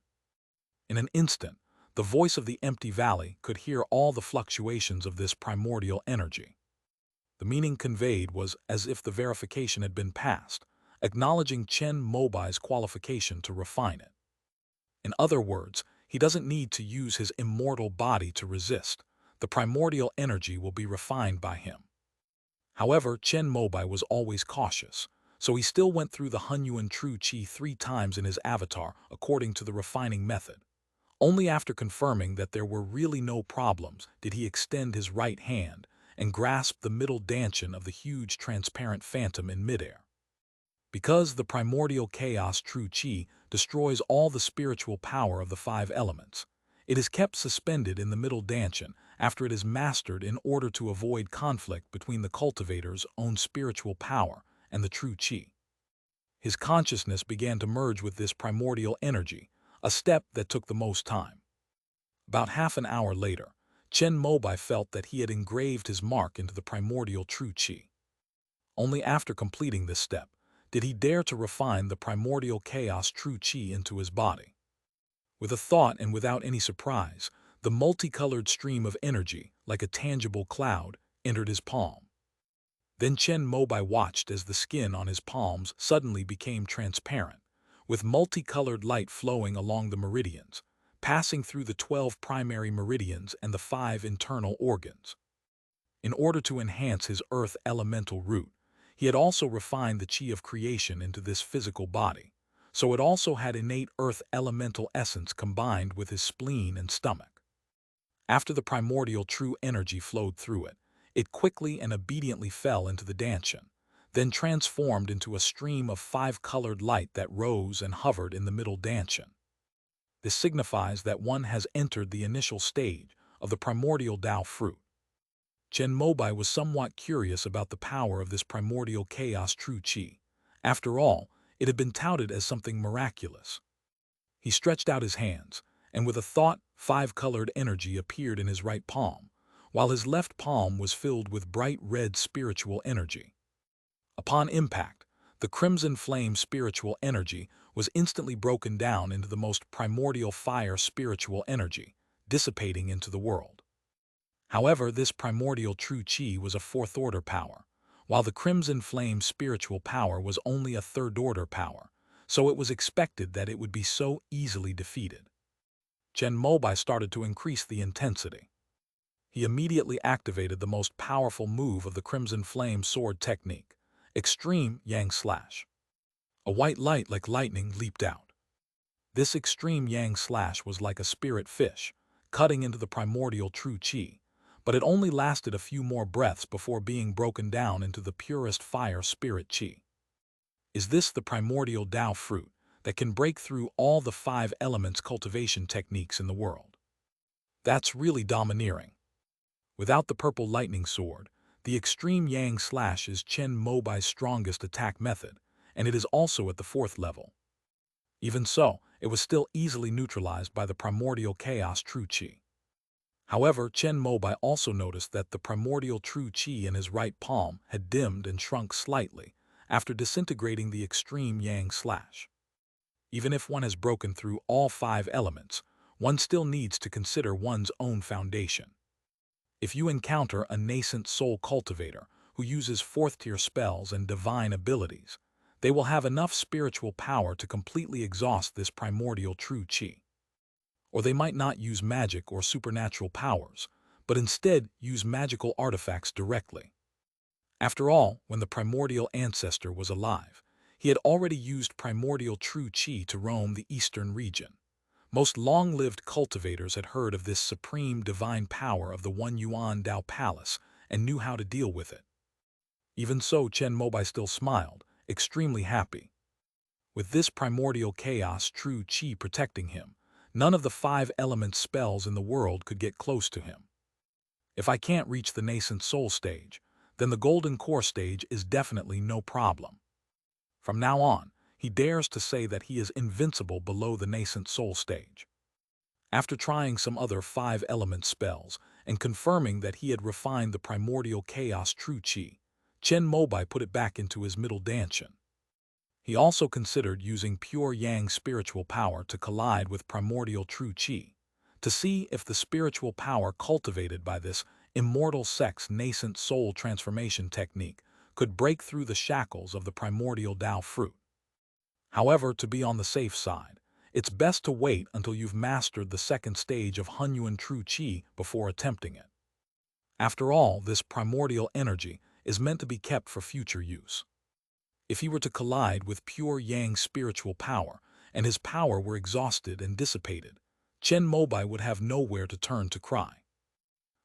In an instant, the voice of the empty valley could hear all the fluctuations of this primordial energy. The meaning conveyed was as if the verification had been passed, acknowledging Chen Mobai's qualification to refine it. In other words, he doesn't need to use his immortal body to resist. The primordial energy will be refined by him. However, Chen Mobai was always cautious, so he still went through the Hunyuan True Qi 3 times in his avatar according to the refining method. Only after confirming that there were really no problems did he extend his right hand and grasp the middle dantian of the huge transparent phantom in midair. Because the primordial chaos true qi destroys all the spiritual power of the five elements, it is kept suspended in the middle dantian after it is mastered in order to avoid conflict between the cultivator's own spiritual power and the true qi. His consciousness began to merge with this primordial energy, a step that took the most time. About half an hour later, Chen Mobai felt that he had engraved his mark into the primordial true qi. Only after completing this step did he dare to refine the primordial chaos true qi into his body. With a thought and without any surprise, the multicolored stream of energy, like a tangible cloud, entered his palm. Then Chen Mobai watched as the skin on his palms suddenly became transparent, with multicolored light flowing along the meridians, passing through the 12 primary meridians and the 5 internal organs. In order to enhance his earth elemental root, he had also refined the qi of creation into this physical body, so it also had innate earth elemental essence combined with his spleen and stomach. After the primordial true energy flowed through it, it quickly and obediently fell into the dantian, then transformed into a stream of 5-colored light that rose and hovered in the middle dantian. This signifies that one has entered the initial stage of the primordial Tao fruit. Chen Mobai was somewhat curious about the power of this primordial chaos true qi. After all, it had been touted as something miraculous. He stretched out his hands, and with a thought, 5-colored energy appeared in his right palm, while his left palm was filled with bright red spiritual energy. Upon impact, the crimson flame spiritual energy was instantly broken down into the most primordial fire spiritual energy, dissipating into the world. However, this primordial true qi was a 4th-order power, while the crimson flame spiritual power was only a 3rd-order power, so it was expected that it would be so easily defeated. Chen Mobai started to increase the intensity. He immediately activated the most powerful move of the crimson flame sword technique, extreme yang slash. A white light like lightning leaped out. This extreme yang slash was like a spirit fish, cutting into the primordial true qi, but it only lasted a few more breaths before being broken down into the purest fire spirit qi. Is this the primordial Tao fruit that can break through all the 5 elements cultivation techniques in the world? That's really domineering. Without the purple lightning sword, the extreme yang slash is Chen Mobai's strongest attack method, and it is also at the 4th level. Even so, it was still easily neutralized by the primordial chaos true qi. However, Chen Mobai also noticed that the primordial true qi in his right palm had dimmed and shrunk slightly after disintegrating the extreme yang slash. Even if one has broken through all 5 elements, one still needs to consider one's own foundation. If you encounter a nascent soul cultivator who uses 4th-tier spells and divine abilities, they will have enough spiritual power to completely exhaust this primordial true qi. Or they might not use magic or supernatural powers, but instead use magical artifacts directly. After all, when the primordial ancestor was alive, he had already used primordial true qi to roam the eastern region. Most long-lived cultivators had heard of this supreme divine power of the One Yuan Dao Palace and knew how to deal with it. Even so, Chen Mobai still smiled, extremely happy. With this primordial chaos true qi protecting him, none of the 5 element spells in the world could get close to him. If I can't reach the nascent soul stage, then the golden core stage is definitely no problem. From now on, he dares to say that he is invincible below the nascent soul stage. After trying some other 5 element spells and confirming that he had refined the primordial chaos true qi, Chen Mobai put it back into his middle dantian. He also considered using pure yang spiritual power to collide with primordial true qi, to see if the spiritual power cultivated by this immortal sect's nascent soul transformation technique could break through the shackles of the primordial Tao fruit. However, to be on the safe side, it's best to wait until you've mastered the 2nd stage of Hunyuan true qi before attempting it. After all, this primordial energy is meant to be kept for future use. If he were to collide with pure yang spiritual power, and his power were exhausted and dissipated, Chen Mobai would have nowhere to turn to cry.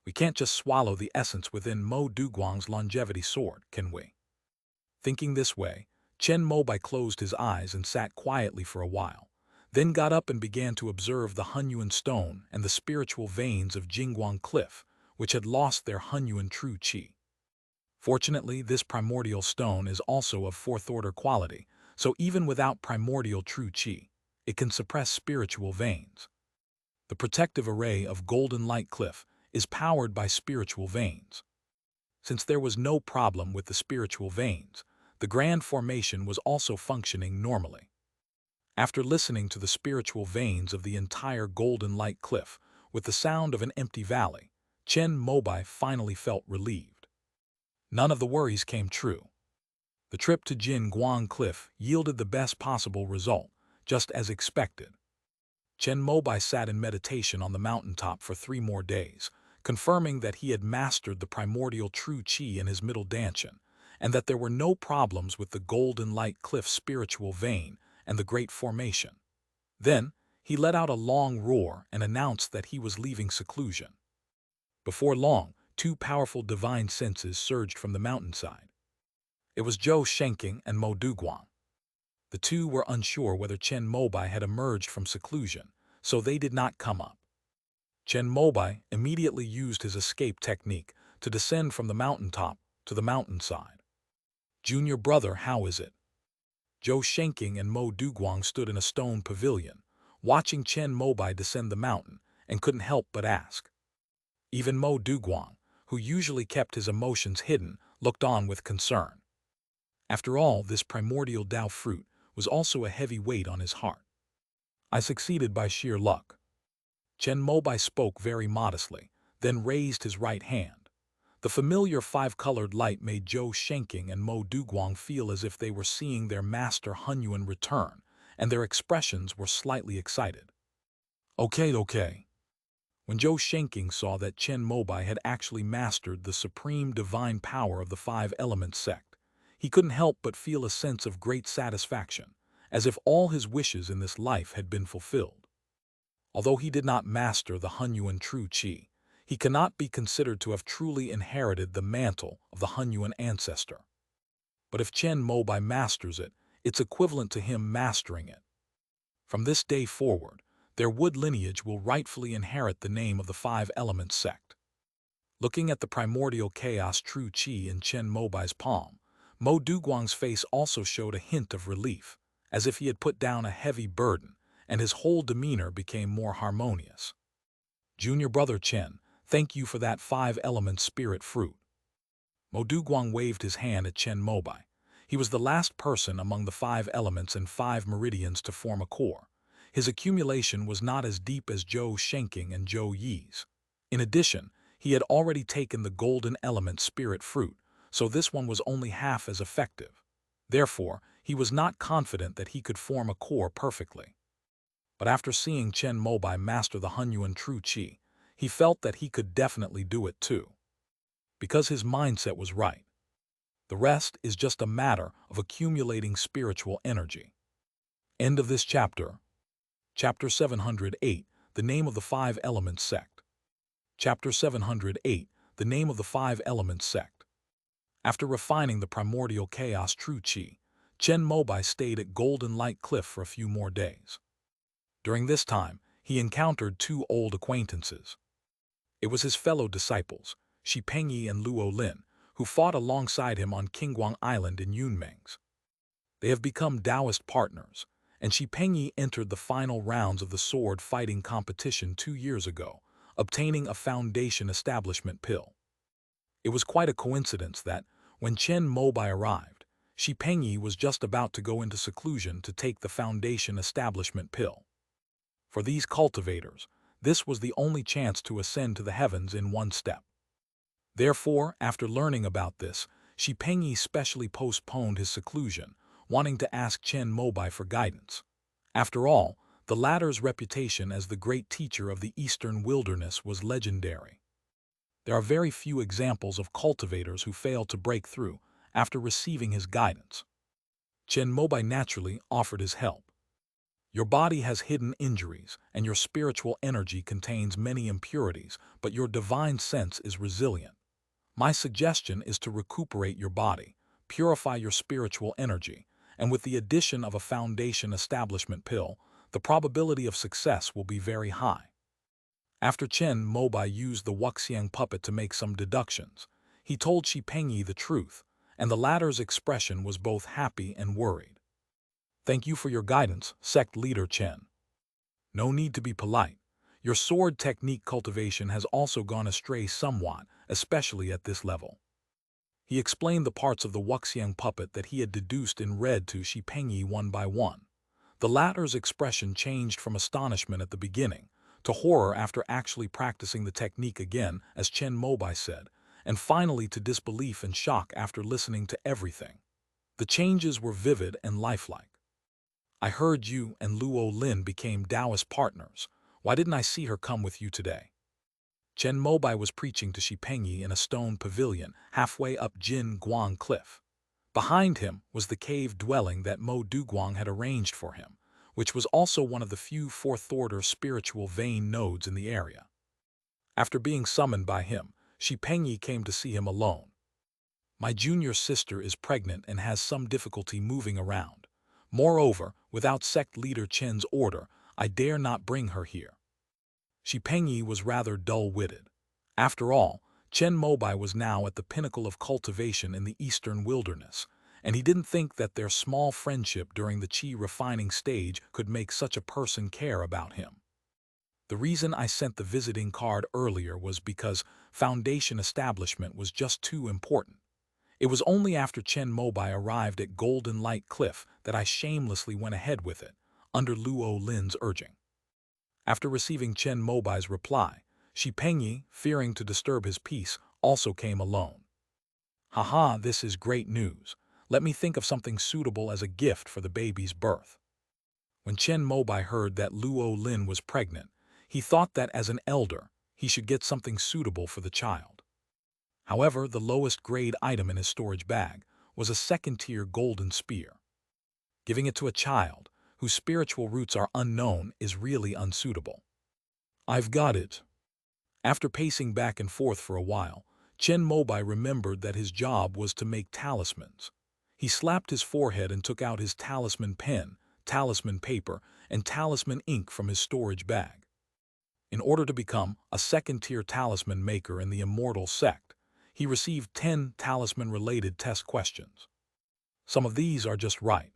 We can't just swallow the essence within Mo Duguang's longevity sword, can we? Thinking this way, Chen Mobai closed his eyes and sat quietly for a while, then got up and began to observe the Hunyuan stone and the spiritual veins of Jingguang Cliff, which had lost their Hunyuan true qi. Fortunately, this primordial stone is also of 4th-order quality, so even without primordial true qi, it can suppress spiritual veins. The protective array of Golden Light Cliff is powered by spiritual veins. Since there was no problem with the spiritual veins, the grand formation was also functioning normally. After listening to the spiritual veins of the entire Golden Light Cliff with the sound of an empty valley, Chen Mobai finally felt relieved. None of the worries came true. The trip to Jingguang Cliff yielded the best possible result, just as expected. Chen Mobai sat in meditation on the mountaintop for 3 more days, confirming that he had mastered the primordial true qi in his middle dantian, and that there were no problems with the Golden Light Cliff spiritual vein and the Great Formation. Then, he let out a long roar and announced that he was leaving seclusion. Before long, 2 powerful divine senses surged from the mountainside. It was Zhou Shenking and Mo Duguang. The 2 were unsure whether Chen Mobai had emerged from seclusion, so they did not come up. Chen Mobai immediately used his escape technique to descend from the mountaintop to the mountainside. "Junior brother, how is it?" Zhou Shenking and Mo Duguang stood in a stone pavilion, watching Chen Mobai descend the mountain, and couldn't help but ask. Even Mo Duguang, who usually kept his emotions hidden, looked on with concern. After all, this primordial Tao fruit was also a heavy weight on his heart. "I succeeded by sheer luck." Chen Mobai spoke very modestly, then raised his right hand. The familiar 5-colored light made Zhou Shenking and Mo Duguang feel as if they were seeing their master Hunyuan return, and their expressions were slightly excited. Okay. When Zhou Shenking saw that Chen Mobai had actually mastered the supreme divine power of the 5-element sect, he couldn't help but feel a sense of great satisfaction, as if all his wishes in this life had been fulfilled. Although he did not master the Hunyuan true qi, he cannot be considered to have truly inherited the mantle of the Hunyuan ancestor. But if Chen Mobai masters it, it's equivalent to him mastering it. From this day forward, their wood lineage will rightfully inherit the name of the Five Elements sect. Looking at the primordial chaos true qi in Chen Mobai's palm, Mo Duguang's face also showed a hint of relief, as if he had put down a heavy burden, and his whole demeanor became more harmonious. Junior brother Chen, thank you for that five-element spirit fruit. Mo Duguang waved his hand at Chen Mobai. He was the last person among the five elements and five meridians to form a core. His accumulation was not as deep as Zhou Shenking and Zhou Yi's. In addition, he had already taken the golden element spirit fruit, so this one was only half as effective. Therefore, he was not confident that he could form a core perfectly. But after seeing Chen Mobai master the Hunyuan true qi, he felt that he could definitely do it too. Because his mindset was right. The rest is just a matter of accumulating spiritual energy. End of this chapter. Chapter 708, The Name of the Five Elements Sect. Chapter 708, The Name of the Five Elements Sect. After refining the primordial chaos true qi, Chen Mobai stayed at Golden Light Cliff for a few more days. During this time, he encountered two old acquaintances. It was his fellow disciples, Shi Pengyi and Luo Lin, who fought alongside him on Qingguang Island in Yunmeng's. They have become Taoist partners, and Shi Pengyi entered the final rounds of the sword fighting competition 2 years ago, obtaining a foundation establishment pill. It was quite a coincidence that, when Chen Mobai arrived, Shi Pengyi was just about to go into seclusion to take the foundation establishment pill. For these cultivators, this was the only chance to ascend to the heavens in one step. Therefore, after learning about this, Shi Pengyi specially postponed his seclusion, wanting to ask Chen Mobai for guidance. After all, the latter's reputation as the great teacher of the eastern wilderness was legendary. There are very few examples of cultivators who fail to break through after receiving his guidance. Chen Mobai naturally offered his help. Your body has hidden injuries, and your spiritual energy contains many impurities, but your divine sense is resilient. My suggestion is to recuperate your body, purify your spiritual energy, and with the addition of a foundation establishment pill, the probability of success will be very high. After Chen Mobai used the Wuxiang puppet to make some deductions, he told Shi Pengyi the truth, and the latter's expression was both happy and worried. Thank you for your guidance, sect leader Chen. No need to be polite. Your sword technique cultivation has also gone astray somewhat, especially at this level. He explained the parts of the Wuxiang puppet that he had deduced in red to Shi Pengyi one by one. The latter's expression changed from astonishment at the beginning to horror after actually practicing the technique again, as Chen Mobai said, and finally to disbelief and shock after listening to everything. The changes were vivid and lifelike. I heard you and Luo Lin became Taoist partners. Why didn't I see her come with you today? Chen Mobai was preaching to Shi Pengyi in a stone pavilion halfway up Jin Guang Cliff. Behind him was the cave dwelling that Mo Duguang had arranged for him, which was also one of the few fourth-order spiritual vein nodes in the area. After being summoned by him, Shi Pengyi came to see him alone. My junior sister is pregnant and has some difficulty moving around. Moreover, without sect leader Chen's order, I dare not bring her here. Shi Pengyi was rather dull-witted. After all, Chen Mobai was now at the pinnacle of cultivation in the eastern wilderness, and he didn't think that their small friendship during the qi refining stage could make such a person care about him. The reason I sent the visiting card earlier was because foundation establishment was just too important. It was only after Chen Mobai arrived at Golden Light Cliff that I shamelessly went ahead with it, under Luo Lin's urging. After receiving Chen Mobai's reply, Shi Pengyi, fearing to disturb his peace, also came alone. Haha, this is great news. Let me think of something suitable as a gift for the baby's birth. When Chen Mobai heard that Luo Lin was pregnant, he thought that as an elder, he should get something suitable for the child. However, the lowest grade item in his storage bag was a second-tier golden spear. Giving it to a child, whose spiritual roots are unknown, is really unsuitable. I've got it. After pacing back and forth for a while, Chen Mobai remembered that his job was to make talismans. He slapped his forehead and took out his talisman pen, talisman paper, and talisman ink from his storage bag. In order to become a second-tier talisman maker in the immortal sect, he received 10 talisman-related test questions. Some of these are just right.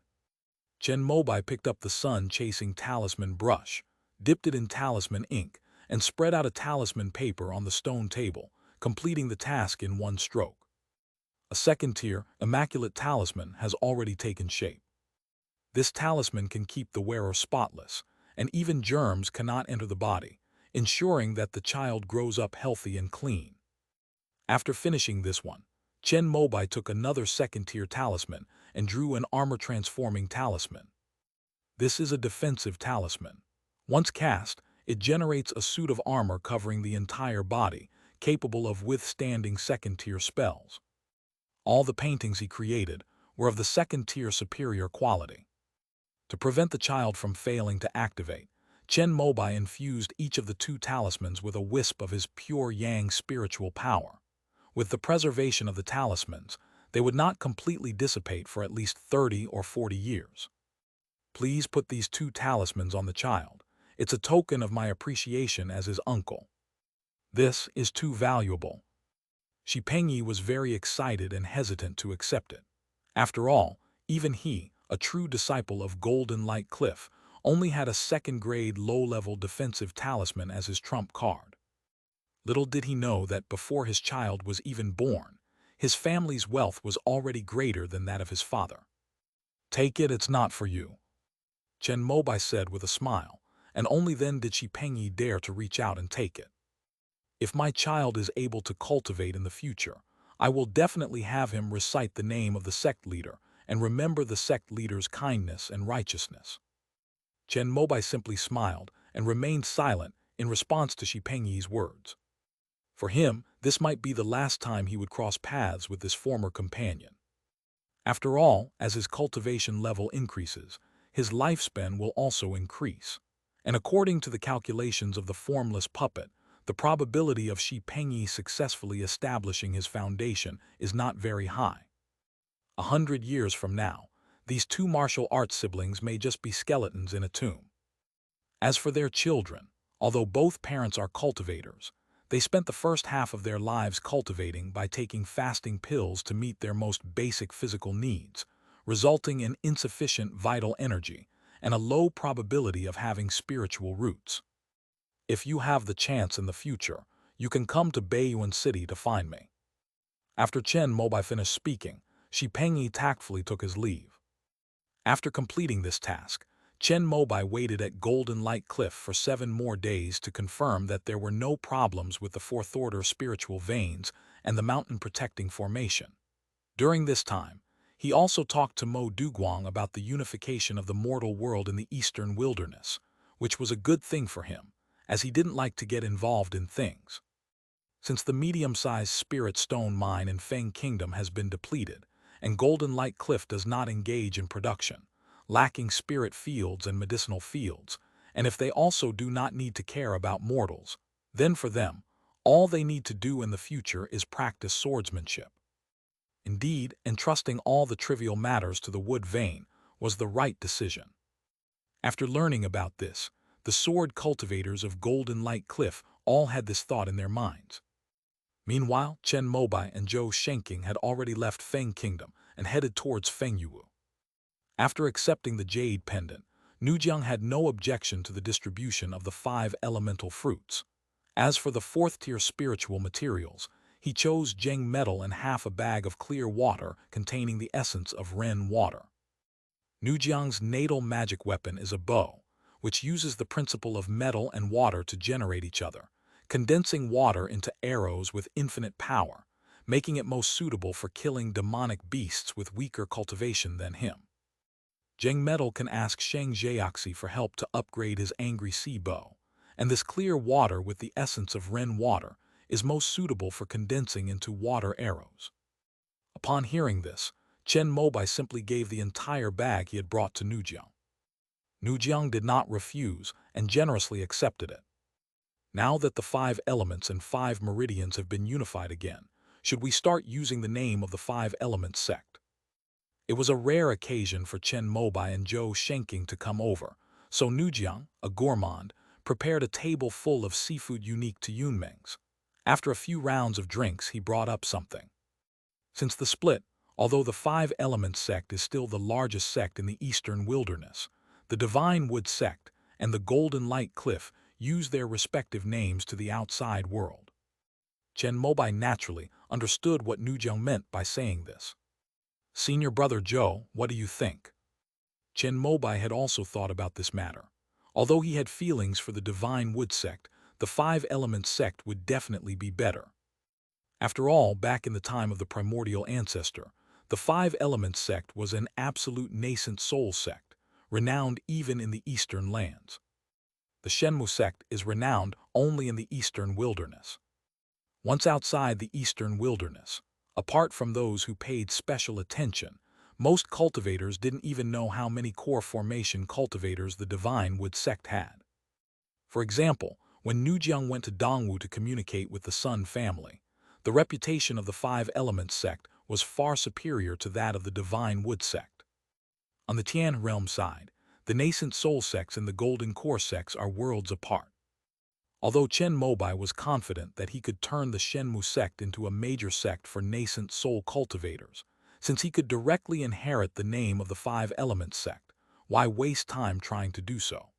Chen Mobai picked up the sun-chasing talisman brush, dipped it in talisman ink, and spread out a talisman paper on the stone table, completing the task in one stroke. A second-tier, immaculate talisman has already taken shape. This talisman can keep the wearer spotless, and even germs cannot enter the body, ensuring that the child grows up healthy and clean. After finishing this one, Chen Mobai took another second-tier talisman and drew an armor-transforming talisman. This is a defensive talisman. Once cast, it generates a suit of armor covering the entire body, capable of withstanding second-tier spells. All the paintings he created were of the second-tier superior quality. To prevent the child from failing to activate, Chen Mobai infused each of the 2 talismans with a wisp of his pure yang spiritual power. With the preservation of the talismans, they would not completely dissipate for at least 30 or 40 years. Please put these 2 talismans on the child. It's a token of my appreciation as his uncle. This is too valuable. Shi Pengyi was very excited and hesitant to accept it. After all, even he, a true disciple of Golden Light Cliff, only had a second-grade low-level defensive talisman as his trump card. Little did he know that before his child was even born, his family's wealth was already greater than that of his father. "Take it, it's not for you," Chen Mobai said with a smile, and only then did Shi Pengyi dare to reach out and take it. "If my child is able to cultivate in the future, I will definitely have him recite the name of the sect leader and remember the sect leader's kindness and righteousness." Chen Mobai simply smiled and remained silent in response to Shi Pengyi's words. For him, this might be the last time he would cross paths with this former companion. After all, as his cultivation level increases, his lifespan will also increase. And according to the calculations of the formless puppet, the probability of Shi Pengyi successfully establishing his foundation is not very high. 100 years from now, these 2 martial arts siblings may just be skeletons in a tomb. As for their children, although both parents are cultivators, they spent the first half of their lives cultivating by taking fasting pills to meet their most basic physical needs, resulting in insufficient vital energy and a low probability of having spiritual roots. If you have the chance in the future, you can come to Baiyuan City to find me. After Chen Mobai finished speaking, Shi Pengyi tactfully took his leave. After completing this task, Chen Mobai waited at Golden Light Cliff for 7 more days to confirm that there were no problems with the 4th-order spiritual veins and the mountain-protecting formation. During this time, he also talked to Mo Duguang about the unification of the mortal world in the eastern wilderness, which was a good thing for him, as he didn't like to get involved in things. Since the medium-sized spirit stone mine in Feng Kingdom has been depleted, and Golden Light Cliff does not engage in production, lacking spirit fields and medicinal fields, and if they also do not need to care about mortals, then for them, all they need to do in the future is practice swordsmanship. Indeed, entrusting all the trivial matters to the wood vein was the right decision. After learning about this, the sword cultivators of Golden Light Cliff all had this thought in their minds. Meanwhile, Chen Mobai and Zhou Shenqing had already left Feng Kingdom and headed towards Fengyuwu. After accepting the jade pendant, Nujiang had no objection to the distribution of the 5 elemental fruits. As for the 4th-tier spiritual materials, he chose Zheng metal and half a bag of clear water containing the essence of Ren water. Nujiang's natal magic weapon is a bow, which uses the principle of metal and water to generate each other, condensing water into arrows with infinite power, making it most suitable for killing demonic beasts with weaker cultivation than him. Zheng metal can ask Sheng Jiaxi for help to upgrade his angry sea bow, and this clear water with the essence of Ren water is most suitable for condensing into water arrows. Upon hearing this, Chen Mobai simply gave the entire bag he had brought to Nujiang. Nujiang did not refuse and generously accepted it. Now that the 5 elements and 5 meridians have been unified again, should we start using the name of the 5 elements sect? It was a rare occasion for Chen Mobai and Zhou Shenking to come over, so Nujiang, a gourmand, prepared a table full of seafood unique to Yunmeng's. After a few rounds of drinks, he brought up something. Since the split, although the 5 elements sect is still the largest sect in the eastern wilderness, the Divine Wood sect and the Golden Light Cliff use their respective names to the outside world. Chen Mobai naturally understood what Nujiang meant by saying this. Senior brother Zhou, what do you think? Chen Mobai had also thought about this matter. Although he had feelings for the Divine Wood sect, the 5 elements sect would definitely be better. After all, back in the time of the primordial ancestor, the 5 elements sect was an absolute nascent soul sect, renowned even in the eastern lands. The Shenmu sect is renowned only in the eastern wilderness. Once outside the eastern wilderness, apart from those who paid special attention, most cultivators didn't even know how many core formation cultivators the Divine Wood sect had. For example, when Nujiang went to Dongwu to communicate with the Sun family, the reputation of the 5 elements sect was far superior to that of the Divine Wood sect. On the Tian realm side, the nascent soul sects and the golden core sects are worlds apart. Although Chen Mobai was confident that he could turn the Shenmu sect into a major sect for nascent soul cultivators, since he could directly inherit the name of the 5 elements sect, why waste time trying to do so?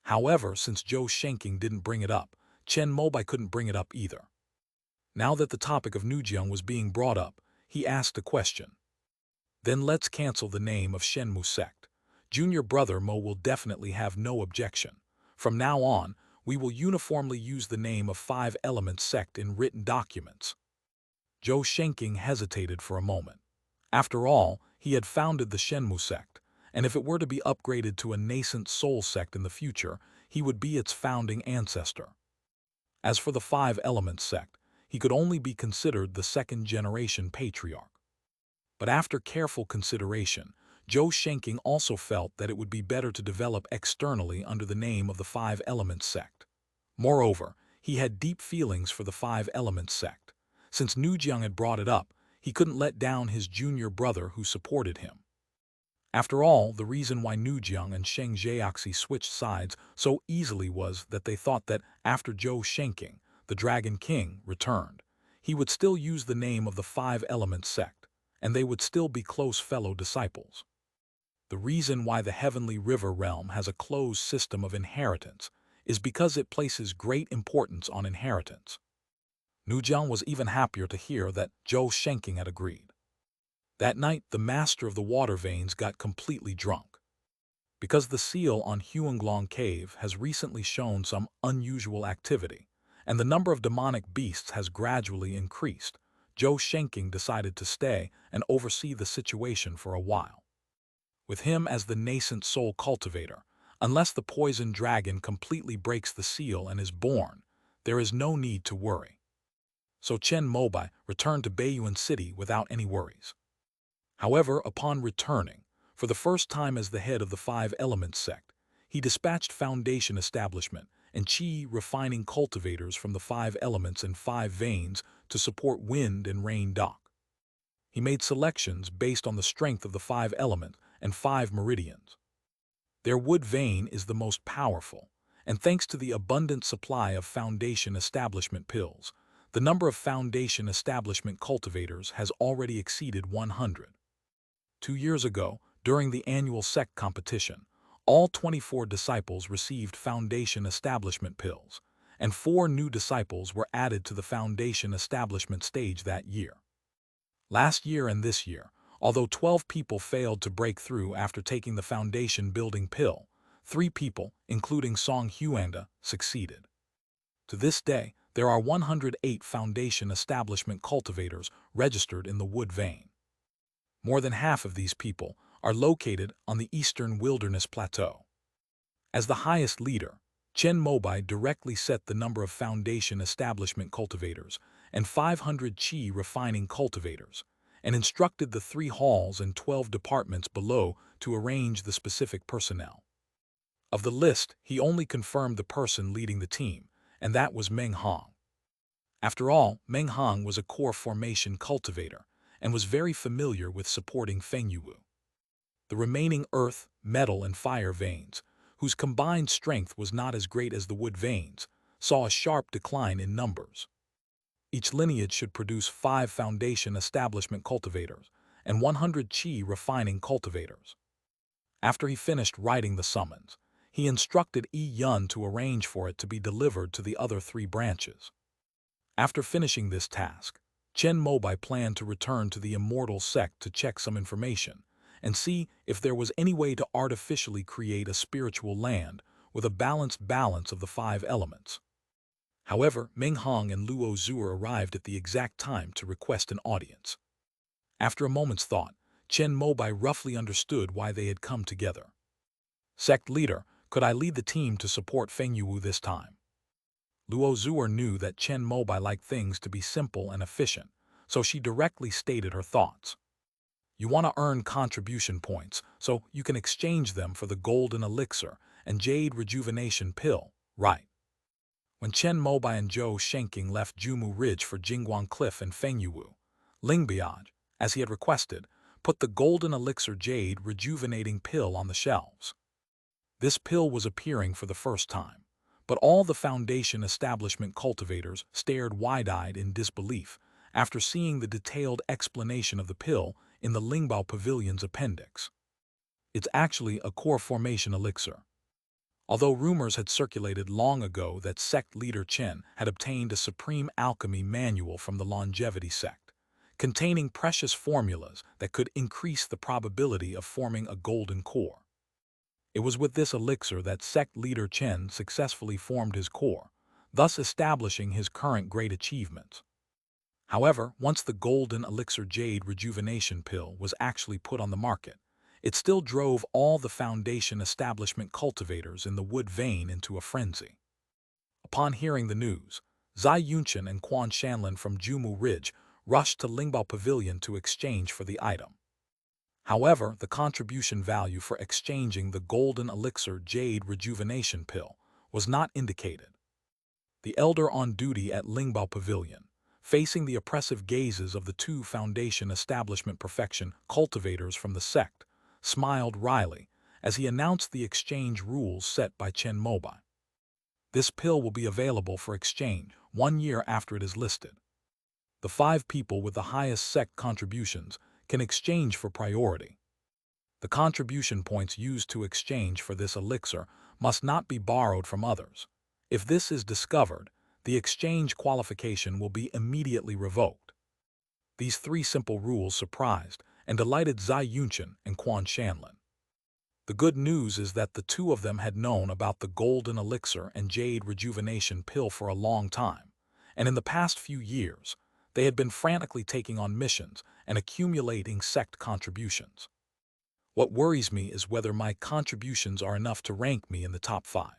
However, since Zhou Shenking didn't bring it up, Chen Mobai couldn't bring it up either. Now that the topic of Nujiang was being brought up, he asked a question. Then let's cancel the name of Shenmu sect. Junior brother Mo will definitely have no objection. From now on, we will uniformly use the name of 5 elements sect in written documents. Zhou Shenking hesitated for a moment. After all, he had founded the Shenmu sect, and if it were to be upgraded to a nascent soul sect in the future, he would be its founding ancestor. As for the 5 elements sect, he could only be considered the second-generation patriarch. But after careful consideration, Zhou Shenking also felt that it would be better to develop externally under the name of the 5 elements sect. Moreover, he had deep feelings for the 5 elements sect. Since Nujiang had brought it up, he couldn't let down his junior brother who supported him. After all, the reason why Nujiang and Sheng Jiaxi switched sides so easily was that they thought that after Zhou Shenking, the Dragon King, returned, he would still use the name of the 5 elements sect, and they would still be close fellow disciples. The reason why the Heavenly River realm has a closed system of inheritance is because it places great importance on inheritance. Nujiang was even happier to hear that Zhou Shenking had agreed. That night, the master of the water veins got completely drunk. Because the seal on Huanglong Cave has recently shown some unusual activity, and the number of demonic beasts has gradually increased, Zhou Shenking decided to stay and oversee the situation for a while. With him as the nascent soul cultivator, unless the poison dragon completely breaks the seal and is born, there is no need to worry. So Chen Mobai returned to Baiyuan City without any worries. However, upon returning, for the first time as the head of the 5 elements sect, he dispatched foundation establishment and qi refining cultivators from the 5 elements and 5 veins to support wind and rain dock. He made selections based on the strength of the 5 elements and 5 meridians. Their wood vein is the most powerful, and thanks to the abundant supply of foundation establishment pills, the number of foundation establishment cultivators has already exceeded 100. 2 years ago, during the annual sect competition, all 24 disciples received foundation establishment pills, and 4 new disciples were added to the foundation establishment stage that year. Last year and this year, although 12 people failed to break through after taking the foundation building pill, 3 people, including Song Huanda, succeeded. To this day, there are 108 foundation establishment cultivators registered in the wood vein. More than half of these people are located on the eastern wilderness plateau. As the highest leader, Chen Mobai directly set the number of foundation establishment cultivators and 500 qi refining cultivators, and instructed the 3 halls and 12 departments below to arrange the specific personnel. Of the list, he only confirmed the person leading the team, and that was Meng Hong. After all, Meng Hong was a core formation cultivator and was very familiar with supporting Feng Yuwu. The remaining earth, metal, and fire veins, whose combined strength was not as great as the wood veins, saw a sharp decline in numbers. Each lineage should produce 5 foundation establishment cultivators and 100 qi refining cultivators. After he finished writing the summons, he instructed Yi Yun to arrange for it to be delivered to the other 3 branches. After finishing this task, Chen Mobai planned to return to the immortal sect to check some information and see if there was any way to artificially create a spiritual land with a balanced balance of the 5 elements. However, Meng Hong and Luo Zuo arrived at the exact time to request an audience. After a moment's thought, Chen Mobai roughly understood why they had come together. Sect leader, could I lead the team to support Feng Yuwu this time? Luo Zuo knew that Chen Mobai liked things to be simple and efficient, so she directly stated her thoughts. You want to earn contribution points, so you can exchange them for the golden elixir and jade rejuvenation pill, right? When Chen Mobai and Zhou Shenking left Jumu Ridge for Jingguang Cliff and Feng Yuwu, Ling Biaj, as he had requested, put the golden elixir jade rejuvenating pill on the shelves. This pill was appearing for the first time, but all the foundation establishment cultivators stared wide-eyed in disbelief after seeing the detailed explanation of the pill in the Lingbao Pavilion's appendix. It's actually a core formation elixir. Although rumors had circulated long ago that sect leader Chen had obtained a supreme alchemy manual from the longevity sect, containing precious formulas that could increase the probability of forming a golden core. It was with this elixir that sect leader Chen successfully formed his core, thus establishing his current great achievements. However, once the golden elixir jade rejuvenation pill was actually put on the market, it still drove all the foundation establishment cultivators in the wood vein into a frenzy. Upon hearing the news, Zai Yunchen and Quan Shanlin from Jumu Ridge rushed to Lingbao Pavilion to exchange for the item. However, the contribution value for exchanging the golden elixir jade rejuvenation pill was not indicated. The elder on duty at Lingbao Pavilion, facing the oppressive gazes of the 2 foundation establishment perfection cultivators from the sect, smiled wryly as he announced the exchange rules set by Chen Mobai. This pill will be available for exchange 1 year after it is listed. The 5 people with the highest sect contributions can exchange for priority. The contribution points used to exchange for this elixir must not be borrowed from others. If this is discovered, the exchange qualification will be immediately revoked. These 3 simple rules surprised and delighted Zai Yunchen and Quan Shanlin. The good news is that the 2 of them had known about the golden elixir and jade rejuvenation pill for a long time, and in the past few years, they had been frantically taking on missions and accumulating sect contributions. What worries me is whether my contributions are enough to rank me in the top 5.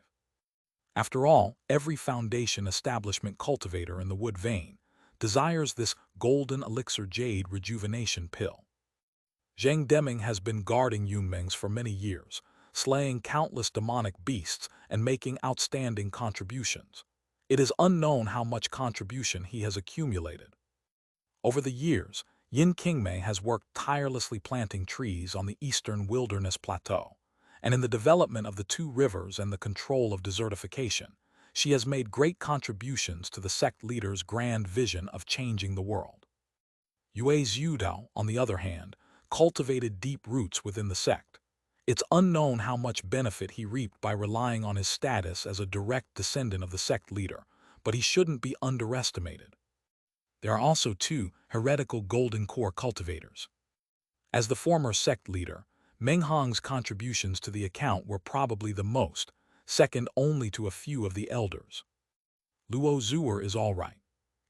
After all, every foundation establishment cultivator in the wood vein desires this golden elixir jade rejuvenation pill. Zheng Deming has been guarding Yunmengs for many years, slaying countless demonic beasts and making outstanding contributions. It is unknown how much contribution he has accumulated. Over the years, Yin Qingmei has worked tirelessly planting trees on the eastern wilderness plateau, and in the development of the 2 rivers and the control of desertification, she has made great contributions to the sect leader's grand vision of changing the world. Yue Zhudao, on the other hand, cultivated deep roots within the sect. It's unknown how much benefit he reaped by relying on his status as a direct descendant of the sect leader, but he shouldn't be underestimated. There are also 2 heretical golden core cultivators. As the former sect leader, Meng Hong's contributions to the account were probably the most, second only to a few of the elders. Luo Zuo is all right.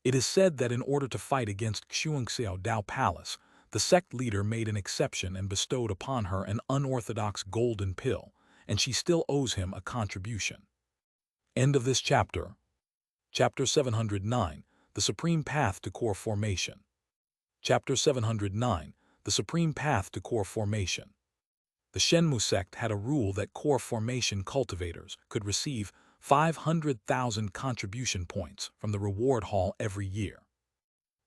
It is said that in order to fight against Xuanxiao Dao Palace, the sect leader made an exception and bestowed upon her an unorthodox golden pill, and she still owes him a contribution. End of this chapter. Chapter 709, The Supreme Path to Core Formation. Chapter 709, The Supreme Path to Core Formation. The Shenmu sect had a rule that core formation cultivators could receive 500,000 contribution points from the reward haul every year.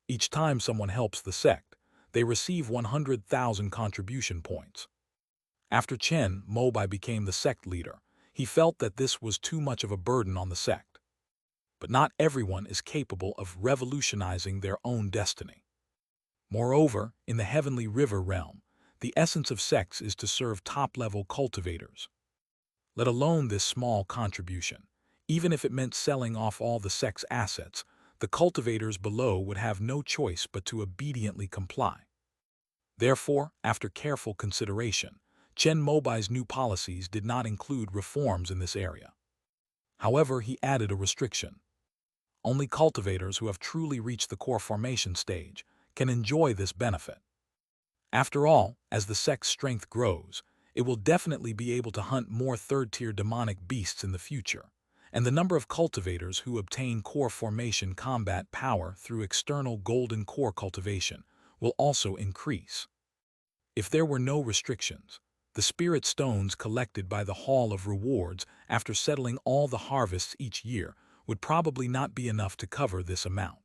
Each time someone helps the sect, they receive 100,000 contribution points. After Chen Mobai became the sect leader, he felt that this was too much of a burden on the sect. But not everyone is capable of revolutionizing their own destiny. Moreover, in the heavenly river realm, the essence of sects is to serve top-level cultivators. Let alone this small contribution. Even if it meant selling off all the sect's assets, the cultivators below would have no choice but to obediently comply. Therefore, after careful consideration, Chen Mobai's new policies did not include reforms in this area. However, he added a restriction. Only cultivators who have truly reached the core formation stage can enjoy this benefit. After all, as the sect's strength grows, it will definitely be able to hunt more third-tier demonic beasts in the future, and the number of cultivators who obtain core formation combat power through external golden core cultivation will also increase. If there were no restrictions, the spirit stones collected by the Hall of Rewards after settling all the harvests each year would probably not be enough to cover this amount.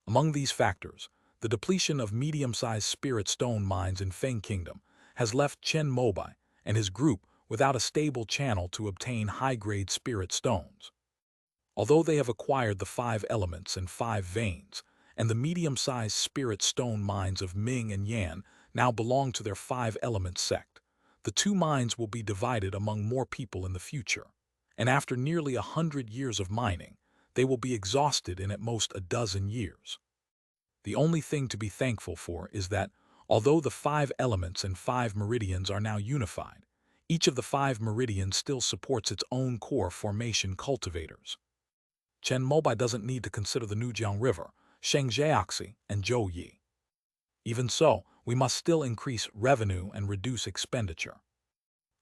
Among these factors, the depletion of medium-sized spirit stone mines in Feng Kingdom has left Chen Mobai and his group without a stable channel to obtain high-grade spirit stones. Although they have acquired the 5 elements and 5 veins, and the medium-sized spirit stone mines of Ming and Yan now belong to their 5 elements sect, the 2 mines will be divided among more people in the future, and after nearly 100 years of mining, they will be exhausted in at most a dozen years. The only thing to be thankful for is that, although the 5 elements and 5 meridians are now unified, each of the 5 meridians still supports its own core formation cultivators. Chen Mobai doesn't need to consider the Nujiang River, Shengjiaxi, and Zhouyi. Even so, we must still increase revenue and reduce expenditure.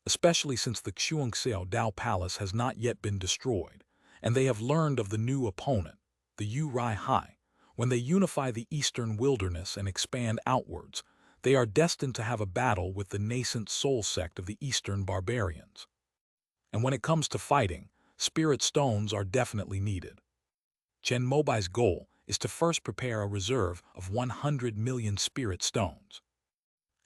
Especially since the Xuanxiao Dao Palace has not yet been destroyed, and they have learned of the new opponent, the Yu Rai Hai. When they unify the eastern wilderness and expand outwards, they are destined to have a battle with the nascent soul sect of the eastern barbarians. And when it comes to fighting, spirit stones are definitely needed. Chen Mobai's goal is to first prepare a reserve of 100 million spirit stones.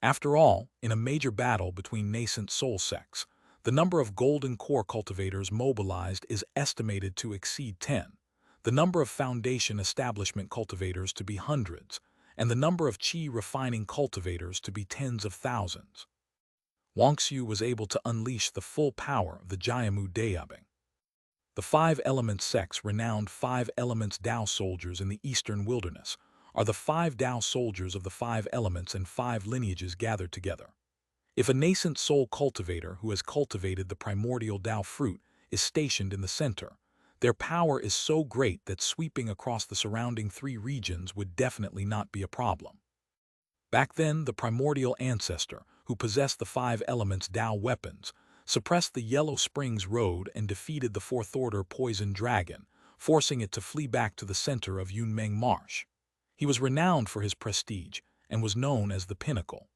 After all, in a major battle between nascent soul sects, the number of golden core cultivators mobilized is estimated to exceed 10, the number of foundation establishment cultivators to be hundreds, and the number of qi refining cultivators to be tens of thousands. Wang Xiu was able to unleash the full power of the Jiamu Daobing. The 5 elements sect's renowned 5 elements Dao soldiers in the eastern wilderness are the 5 Dao soldiers of the 5 elements and 5 lineages gathered together. If a nascent soul cultivator who has cultivated the primordial Dao fruit is stationed in the center, their power is so great that sweeping across the surrounding 3 regions would definitely not be a problem. Back then, the primordial ancestor, who possessed the 5 elements Dao weapons, suppressed the Yellow Springs Road and defeated the 4th Order Poison Dragon, forcing it to flee back to the center of Yunmeng Marsh. He was renowned for his prestige and was known as the Pinnacle.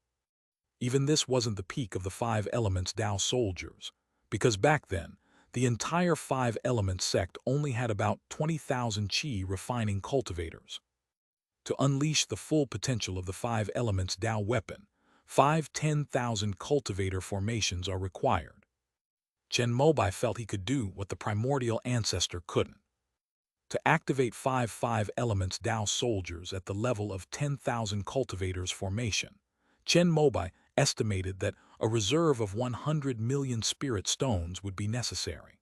Even this wasn't the peak of the 5 elements Dao soldiers, because back then, the entire 5 elements sect only had about 20,000 qi refining cultivators. To unleash the full potential of the 5 elements Dao weapon, 5 10,000 cultivator formations are required. Chen Mobai felt he could do what the primordial ancestor couldn't. To activate 5 elements Dao soldiers at the level of 10,000 cultivators formation, Chen Mobai estimated that a reserve of 100 million spirit stones would be necessary.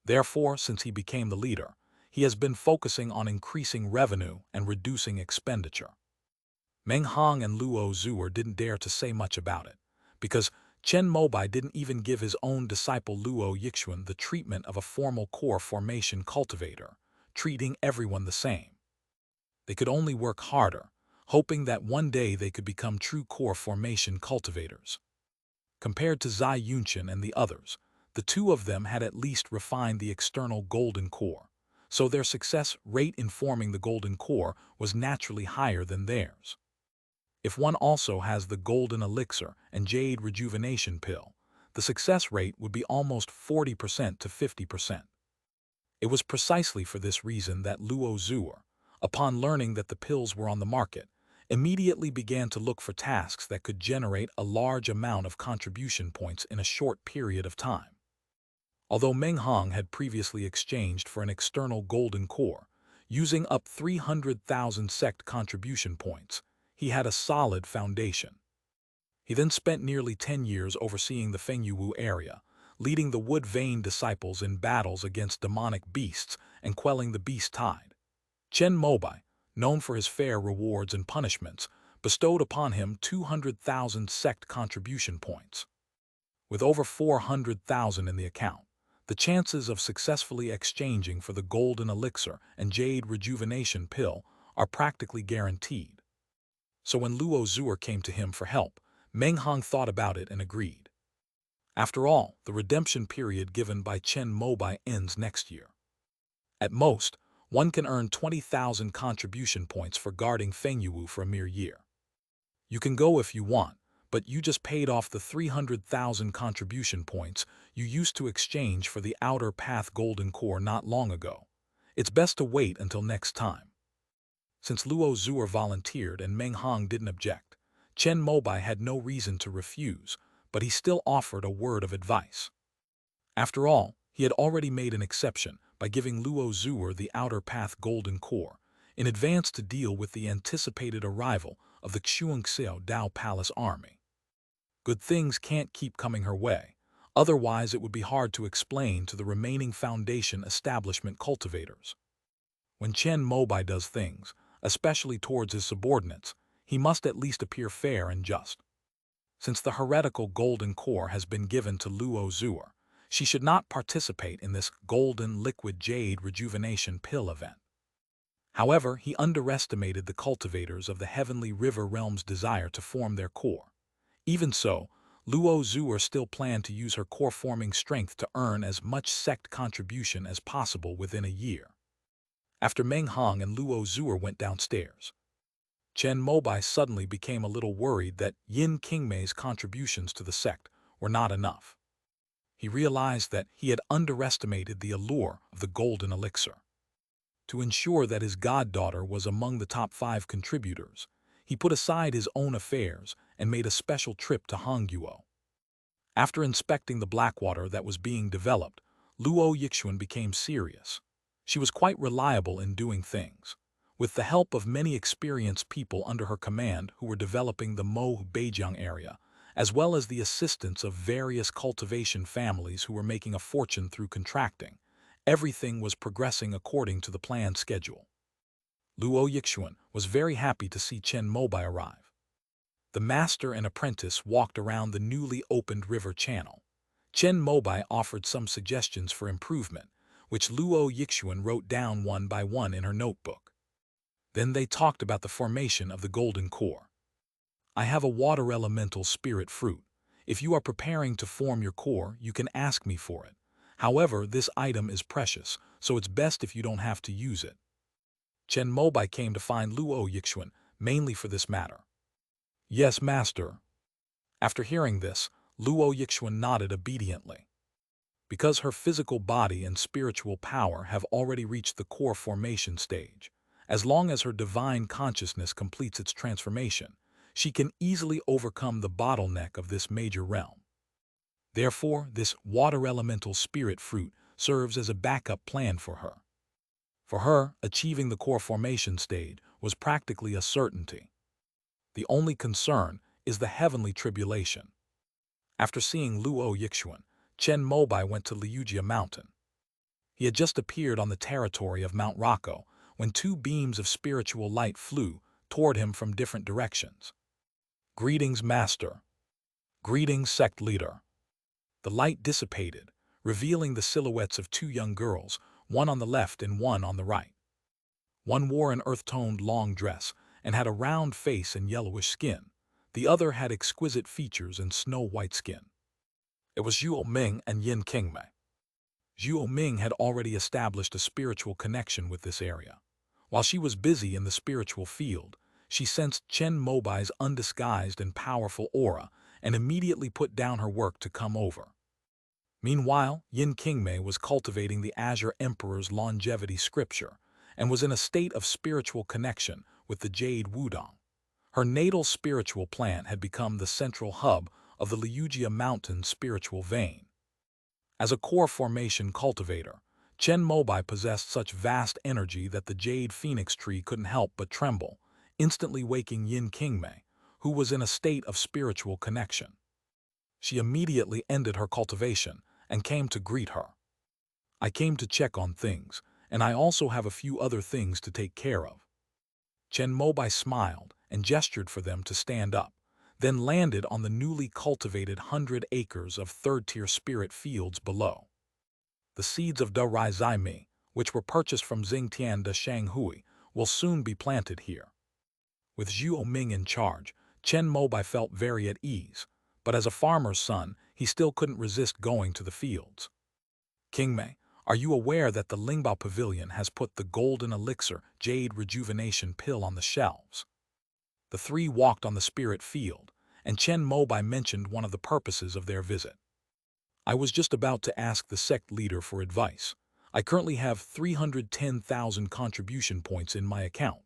Therefore, since he became the leader, he has been focusing on increasing revenue and reducing expenditure. Meng Hong and Luo Zuer didn't dare to say much about it, because Chen Mobai didn't even give his own disciple Luo Yixuan the treatment of a formal core formation cultivator, treating everyone the same. They could only work harder, hoping that one day they could become true core formation cultivators. Compared to Zai Yunqian and the others, the 2 of them had at least refined the external golden core, so their success rate in forming the golden core was naturally higher than theirs. If one also has the golden elixir and jade rejuvenation pill, the success rate would be almost 40% to 50%. It was precisely for this reason that Luo Zhuo, upon learning that the pills were on the market, immediately began to look for tasks that could generate a large amount of contribution points in a short period of time. Although Meng Hong had previously exchanged for an external golden core, using up 300,000 sect contribution points, he had a solid foundation. He then spent nearly 10 years overseeing the Fengyuwu area, leading the Wood Vein disciples in battles against demonic beasts and quelling the beast tide. Chen Mobai, known for his fair rewards and punishments, bestowed upon him 200,000 sect contribution points. With over 400,000 in the account, the chances of successfully exchanging for the golden elixir and jade rejuvenation pill are practically guaranteed. So when Luo Zhuo came to him for help, Meng Hong thought about it and agreed. After all, the redemption period given by Chen Mobai ends next year. At most, one can earn 20,000 contribution points for guarding Fengyuwu for a mere year. You can go if you want, but you just paid off the 300,000 contribution points you used to exchange for the Outer Path Golden Core not long ago. It's best to wait until next time. Since Luo Zhuo volunteered and Meng Hong didn't object, Chen Mobai had no reason to refuse, but he still offered a word of advice. After all, he had already made an exception by giving Luo Zhuo the Outer Path Golden Core, in advance to deal with the anticipated arrival of the Xuanxiao Dao Palace army. Good things can't keep coming her way, otherwise it would be hard to explain to the remaining Foundation establishment cultivators. When Chen Mobai does things, especially towards his subordinates, he must at least appear fair and just. Since the heretical Golden Core has been given to Luo Zhuo, she should not participate in this Golden Liquid Jade Rejuvenation Pill event. However, he underestimated the cultivators of the Heavenly River Realm's desire to form their core. Even so, Luo Zhuo still planned to use her core-forming strength to earn as much sect contribution as possible within a year. After Meng Hong and Luo Zhuo went downstairs, Chen Mobai suddenly became a little worried that Yin Qingmei's contributions to the sect were not enough. He realized that he had underestimated the allure of the golden elixir. To ensure that his goddaughter was among the top 5 contributors, he put aside his own affairs and made a special trip to Hongguo. After inspecting the blackwater that was being developed, Luo Yixuan became serious. She was quite reliable in doing things. With the help of many experienced people under her command who were developing the Mo Beijiang area, as well as the assistance of various cultivation families who were making a fortune through contracting, everything was progressing according to the planned schedule. Luo Yixuan was very happy to see Chen Mobai arrive. The master and apprentice walked around the newly opened river channel. Chen Mobai offered some suggestions for improvement, which Luo Yixuan wrote down one by one in her notebook. Then they talked about the formation of the golden core. I have a water elemental spirit fruit. If you are preparing to form your core, you can ask me for it. However, this item is precious, so it's best if you don't have to use it. Chen Mobai came to find Luo Yixuan mainly for this matter. Yes, master. After hearing this, Luo Yixuan nodded obediently. Because her physical body and spiritual power have already reached the core formation stage, as long as her divine consciousness completes its transformation, she can easily overcome the bottleneck of this major realm. Therefore, this water elemental spirit fruit serves as a backup plan for her. For her, achieving the core formation stage was practically a certainty. The only concern is the heavenly tribulation. After seeing Luo Yixuan, Chen Mobai went to Liujia Mountain. He had just appeared on the territory of Mount Rocco when 2 beams of spiritual light flew toward him from different directions. Greetings, master. Greetings, sect leader. The light dissipated, revealing the silhouettes of 2 young girls, one on the left and one on the right. One wore an earth-toned long dress and had a round face and yellowish skin. The other had exquisite features and snow-white skin. It was Zhuo Ming and Yin Qingmei. Zhuo Ming had already established a spiritual connection with this area. While she was busy in the spiritual field, she sensed Chen Mobai's undisguised and powerful aura and immediately put down her work to come over. Meanwhile, Yin Qingmei was cultivating the Azure Emperor's longevity scripture and was in a state of spiritual connection with the jade wudong. Her natal spiritual plant had become the central hub of the Liujia Mountain spiritual vein. As a core formation cultivator, Chen Mobai possessed such vast energy that the jade phoenix tree couldn't help but tremble, instantly waking Yin Qingmei, who was in a state of spiritual connection. She immediately ended her cultivation and came to greet her. "I came to check on things, and I also have a few other things to take care of." Chen Mobai smiled and gestured for them to stand up, then landed on the newly cultivated 100 acres of third-tier spirit fields below. The seeds of Da Rai Zai Mi, which were purchased from Xingtian de Shanghui, will soon be planted here. With Zhuo Ming in charge, Chen Mobai felt very at ease, but as a farmer's son, he still couldn't resist going to the fields. "Qingmei, are you aware that the Lingbao Pavilion has put the golden elixir jade rejuvenation pill on the shelves?" The three walked on the spirit field, and Chen Mobai mentioned one of the purposes of their visit. "I was just about to ask the sect leader for advice. I currently have 310,000 contribution points in my account.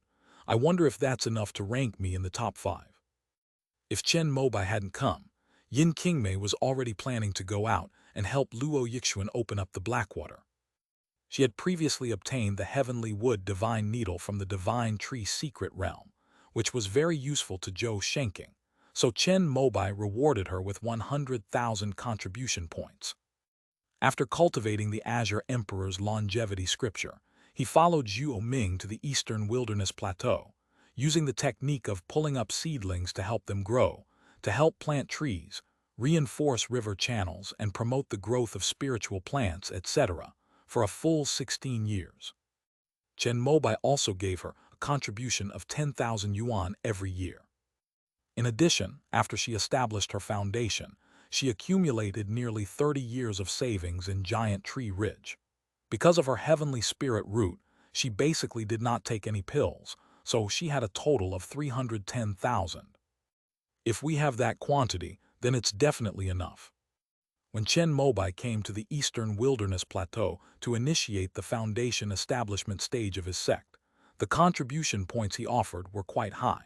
I wonder if that's enough to rank me in the top 5. If Chen Mobai hadn't come, Yin Qingmei was already planning to go out and help Luo Yixuan open up the Blackwater. She had previously obtained the Heavenly Wood Divine Needle from the Divine Tree Secret Realm, which was very useful to Zhou Shenking, so Chen Mobai rewarded her with 100,000 contribution points. After cultivating the Azure Emperor's longevity scripture, he followed Zhuo Ming to the eastern wilderness plateau, using the technique of pulling up seedlings to help them grow, to help plant trees, reinforce river channels, and promote the growth of spiritual plants, etc., for a full 16 years. Chen Mobai also gave her a contribution of 10,000 yuan every year. In addition, after she established her foundation, she accumulated nearly 30 years of savings in Giant Tree Ridge. Because of her heavenly spirit root, she basically did not take any pills, so she had a total of 310,000. If we have that quantity, then it's definitely enough. When Chen Mobai came to the eastern wilderness plateau to initiate the foundation establishment stage of his sect, the contribution points he offered were quite high.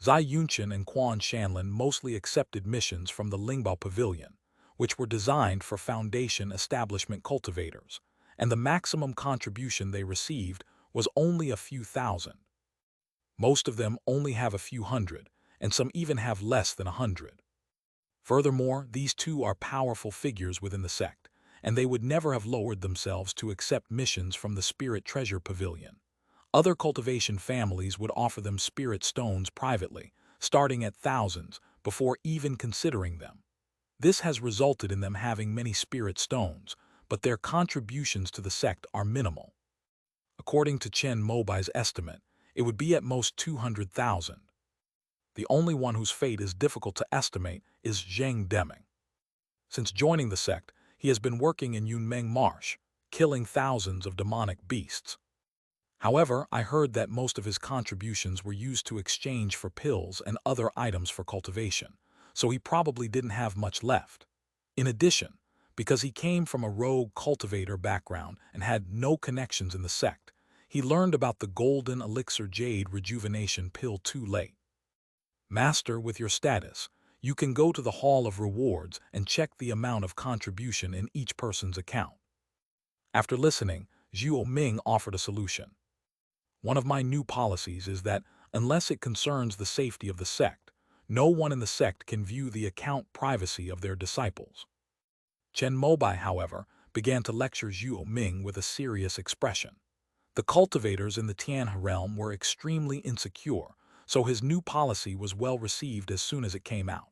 Zai Yunqian and Quan Shanlin mostly accepted missions from the Lingbao Pavilion, which were designed for foundation establishment cultivators, and the maximum contribution they received was only a few thousand. Most of them only have a few hundred, and some even have less than 100. Furthermore, these two are powerful figures within the sect, and they would never have lowered themselves to accept missions from the Spirit Treasure Pavilion. Other cultivation families would offer them spirit stones privately, starting at thousands, before even considering them. This has resulted in them having many spirit stones, but their contributions to the sect are minimal. According to Chen Mobai's estimate, it would be at most 200,000. The only one whose fate is difficult to estimate is Zheng Deming. Since joining the sect, he has been working in Yunmeng Marsh, killing thousands of demonic beasts. However, I heard that most of his contributions were used to exchange for pills and other items for cultivation, so he probably didn't have much left. In addition, because he came from a rogue cultivator background and had no connections in the sect, he learned about the golden elixir jade rejuvenation pill too late. "Master, with your status, you can go to the Hall of Rewards and check the amount of contribution in each person's account." After listening, Zhuo Ming offered a solution. "One of my new policies is that, unless it concerns the safety of the sect, no one in the sect can view the account privacy of their disciples." Chen Mobai, however, began to lecture Zhuo Ming with a serious expression. The cultivators in the Tianhe realm were extremely insecure, so his new policy was well received as soon as it came out.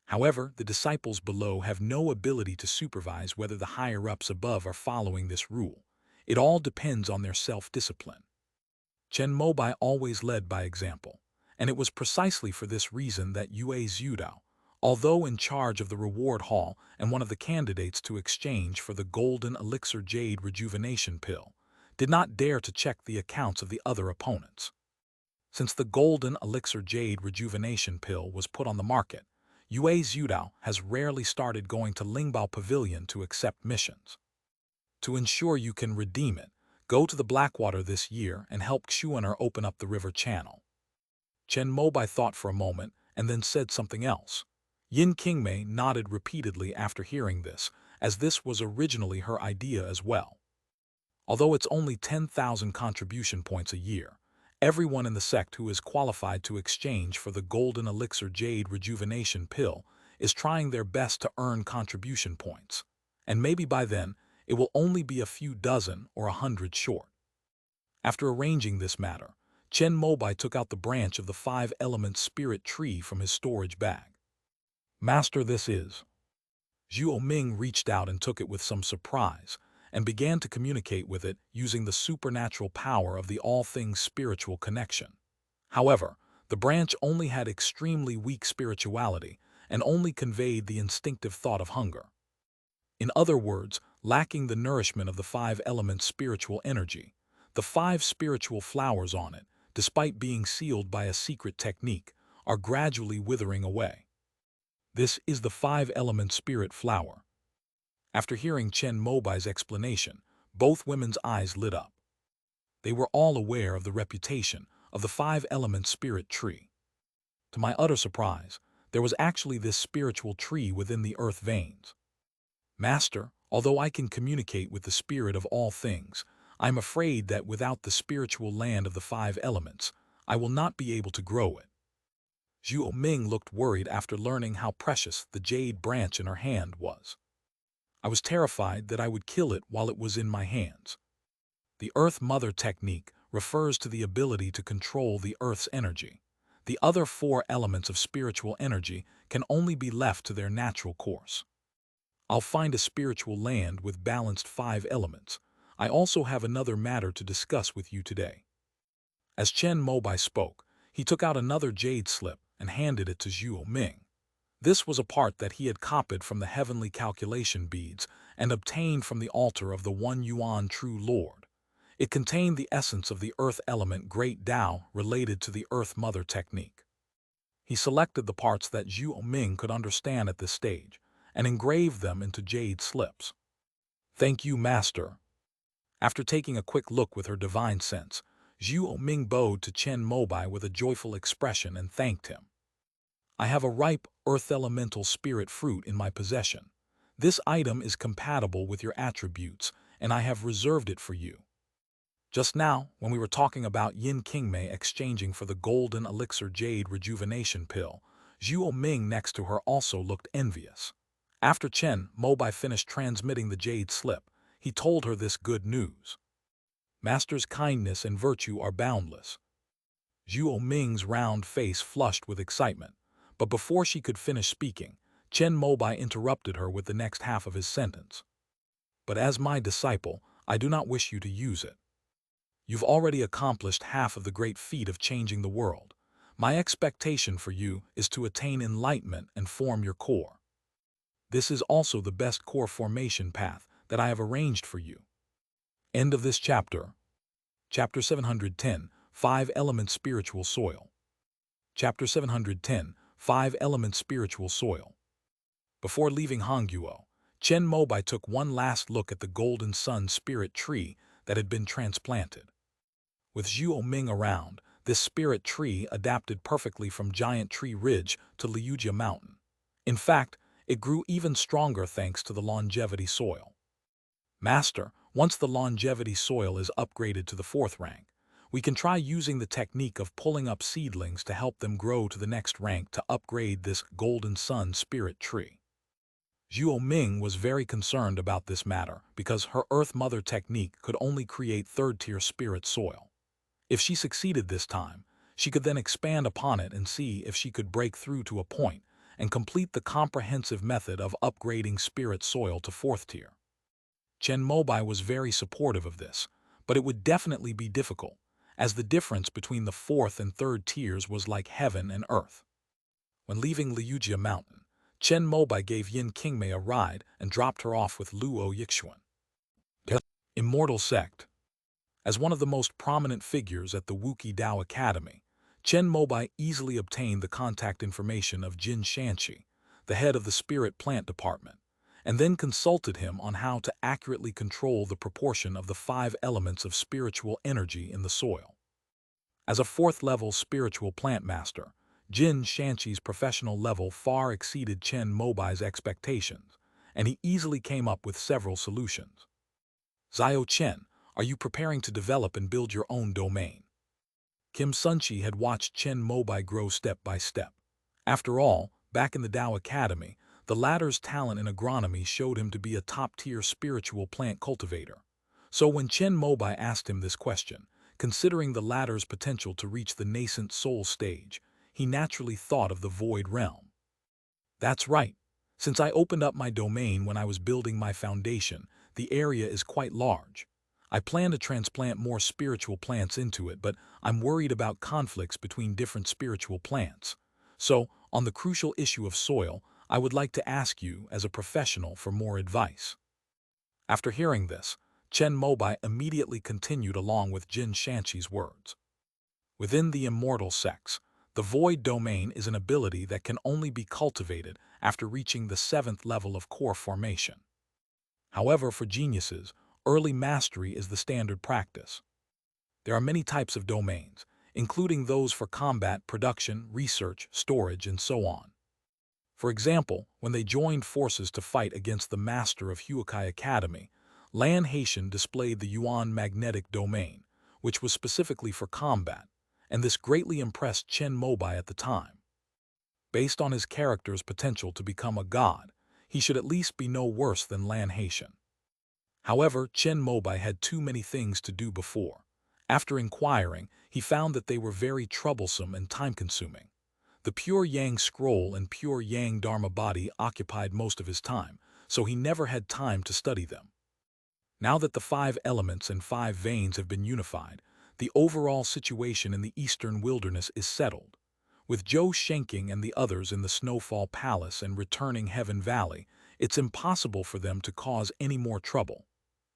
However, the disciples below have no ability to supervise whether the higher-ups above are following this rule. It all depends on their self-discipline. Chen Mobai always led by example, and it was precisely for this reason that Yue Zhudao, although in charge of the reward hall and one of the candidates to exchange for the golden elixir jade rejuvenation pill, did not dare to check the accounts of the other opponents. Since the golden elixir jade rejuvenation pill was put on the market, Yue Zhudao has rarely started going to Lingbao Pavilion to accept missions. To ensure you can redeem it, go to the Blackwater this year and help Xuaner open up the river channel. Chen Mobai thought for a moment and then said something else. Yin Qingmei nodded repeatedly after hearing this, as this was originally her idea as well. Although it's only 10,000 contribution points a year, everyone in the sect who is qualified to exchange for the Golden Elixir Jade Rejuvenation Pill is trying their best to earn contribution points, and maybe by then it will only be a few dozen or 100 short. After arranging this matter, Chen Mobai took out the branch of the 5-element spirit tree from his storage bag. Master, this is. Zhuo Ming reached out and took it with some surprise, and began to communicate with it using the supernatural power of the all-things spiritual connection. However, the branch only had extremely weak spirituality and only conveyed the instinctive thought of hunger. In other words, lacking the nourishment of the 5-element spiritual energy, the 5 spiritual flowers on it, despite being sealed by a secret technique, are gradually withering away. This is the 5-element spirit flower. After hearing Chen Mobai's explanation, both women's eyes lit up. They were all aware of the reputation of the 5-element spirit tree. To my utter surprise, there was actually this spiritual tree within the earth veins. Master, although I can communicate with the spirit of all things, I am afraid that without the spiritual land of the 5 elements, I will not be able to grow it. Zhuo Ming looked worried after learning how precious the jade branch in her hand was. I was terrified that I would kill it while it was in my hands. The Earth Mother technique refers to the ability to control the Earth's energy. The other 4 elements of spiritual energy can only be left to their natural course. I'll find a spiritual land with balanced 5 elements. I also have another matter to discuss with you today. As Chen Mobai spoke, he took out another jade slip and handed it to Zhuo Ming. This was a part that he had copied from the heavenly calculation beads and obtained from the altar of the 1 Yuan True Lord. It contained the essence of the earth element Great Tao related to the Earth Mother technique. He selected the parts that Zhuo Ming could understand at this stage and engraved them into jade slips. Thank you, Master. After taking a quick look with her divine sense, Zhuo Ming bowed to Chen Mobai with a joyful expression and thanked him. I have a ripe earth elemental spirit fruit in my possession. This item is compatible with your attributes, and I have reserved it for you. Just now, when we were talking about Yin Qingmei exchanging for the Golden Elixir Jade Rejuvenation Pill, Zhuo Ming next to her also looked envious. After Chen Mobai finished transmitting the jade slip, he told her this good news. Master's kindness and virtue are boundless. Zhuo Ming's round face flushed with excitement, but before she could finish speaking, Chen Mobai interrupted her with the next half of his sentence. But as my disciple, I do not wish you to use it. You've already accomplished half of the great feat of changing the world. My expectation for you is to attain enlightenment and form your core. This is also the best core formation path that I have arranged for you. End of this chapter. Chapter 710, 5-element spiritual soil. Chapter 710, 5-element spiritual soil. Before leaving Hongguo, Chen Mobai took one last look at the Golden Sun spirit tree that had been transplanted. With Zhuo Ming around, this spirit tree adapted perfectly from Giant Tree Ridge to Liujia Mountain. In fact, it grew even stronger thanks to the longevity soil. Master, once the longevity soil is upgraded to the 4th rank, we can try using the technique of pulling up seedlings to help them grow to the next rank to upgrade this Golden Sun spirit tree. Zhuo Ming was very concerned about this matter because her Earth Mother technique could only create 3rd-tier spirit soil. If she succeeded this time, she could then expand upon it and see if she could break through to a point and complete the comprehensive method of upgrading spirit soil to 4th tier. Chen Mobai was very supportive of this, but it would definitely be difficult, as the difference between the 4th and 3rd tiers was like heaven and earth. When leaving Liujia Mountain, Chen Mobai gave Yin Qingmei a ride and dropped her off with Luo Yixuan. Immortal sect. As one of the most prominent figures at the Wuqi Dao Academy, Chen Mobai easily obtained the contact information of Jin Shanxi, the head of the spirit plant department, and then consulted him on how to accurately control the proportion of the 5 elements of spiritual energy in the soil. As a 4th-level spiritual plant master, Jin Shanqi's professional level far exceeded Chen Mobai's expectations, and he easily came up with several solutions. Xiao Chen, are you preparing to develop and build your own domain? Kim Sunchi had watched Chen Mobai grow step by step. After all, back in the Tao Academy, the latter's talent in agronomy showed him to be a top-tier spiritual plant cultivator. So when Chen Mobai asked him this question, considering the latter's potential to reach the nascent soul stage, he naturally thought of the void realm. That's right. Since I opened up my domain when I was building my foundation, the area is quite large. I plan to transplant more spiritual plants into it, but I'm worried about conflicts between different spiritual plants. So, on the crucial issue of soil, I would like to ask you, as a professional, for more advice. After hearing this, Chen Mobai immediately continued along with Jin Shanqi's words. Within the immortal sects, the void domain is an ability that can only be cultivated after reaching the 7th level of core formation. However, for geniuses, early mastery is the standard practice. There are many types of domains, including those for combat, production, research, storage, and so on. For example, when they joined forces to fight against the master of Huakai Academy, Lan Haitian displayed the Yuan magnetic domain, which was specifically for combat, and this greatly impressed Chen Mobai at the time. Based on his character's potential to become a god, he should at least be no worse than Lan Haitian. However, Chen Mobai had too many things to do before. After inquiring, he found that they were very troublesome and time-consuming. The Pure Yang Scroll and Pure Yang Dharma body occupied most of his time, so he never had time to study them. Now that the 5 elements and 5 veins have been unified, the overall situation in the eastern wilderness is settled. With Zhou Shenking and the others in the Snowfall Palace and returning Heaven Valley, it's impossible for them to cause any more trouble.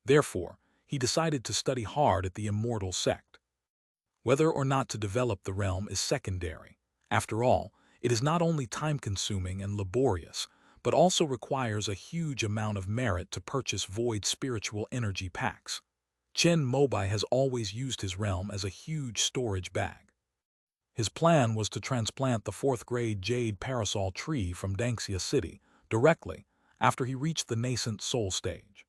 Therefore, he decided to study hard at the immortal sect. Whether or not to develop the realm is secondary. After all, it is not only time-consuming and laborious, but also requires a huge amount of merit to purchase void spiritual energy packs. Chen Mobai has always used his realm as a huge storage bag. His plan was to transplant the 4th-grade jade parasol tree from Dangxia City directly after he reached the nascent soul stage.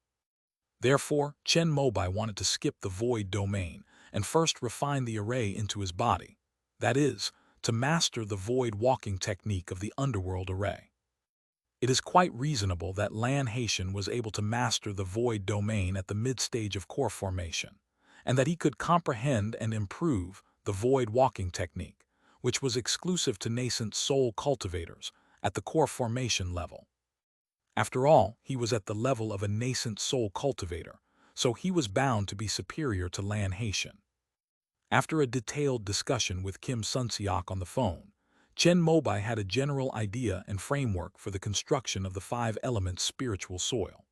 Therefore, Chen Mobai wanted to skip the void domain and first refine the array into his body, that is, to master the void walking technique of the underworld array. It is quite reasonable that Lan Haitian was able to master the void domain at the mid-stage of core formation, and that he could comprehend and improve the void walking technique, which was exclusive to nascent soul cultivators at the core formation level. After all, he was at the level of a nascent soul cultivator, so he was bound to be superior to Lan Haitian. After a detailed discussion with Kim Sunsiok on the phone, Chen Mobai had a general idea and framework for the construction of the 5 elements spiritual soil.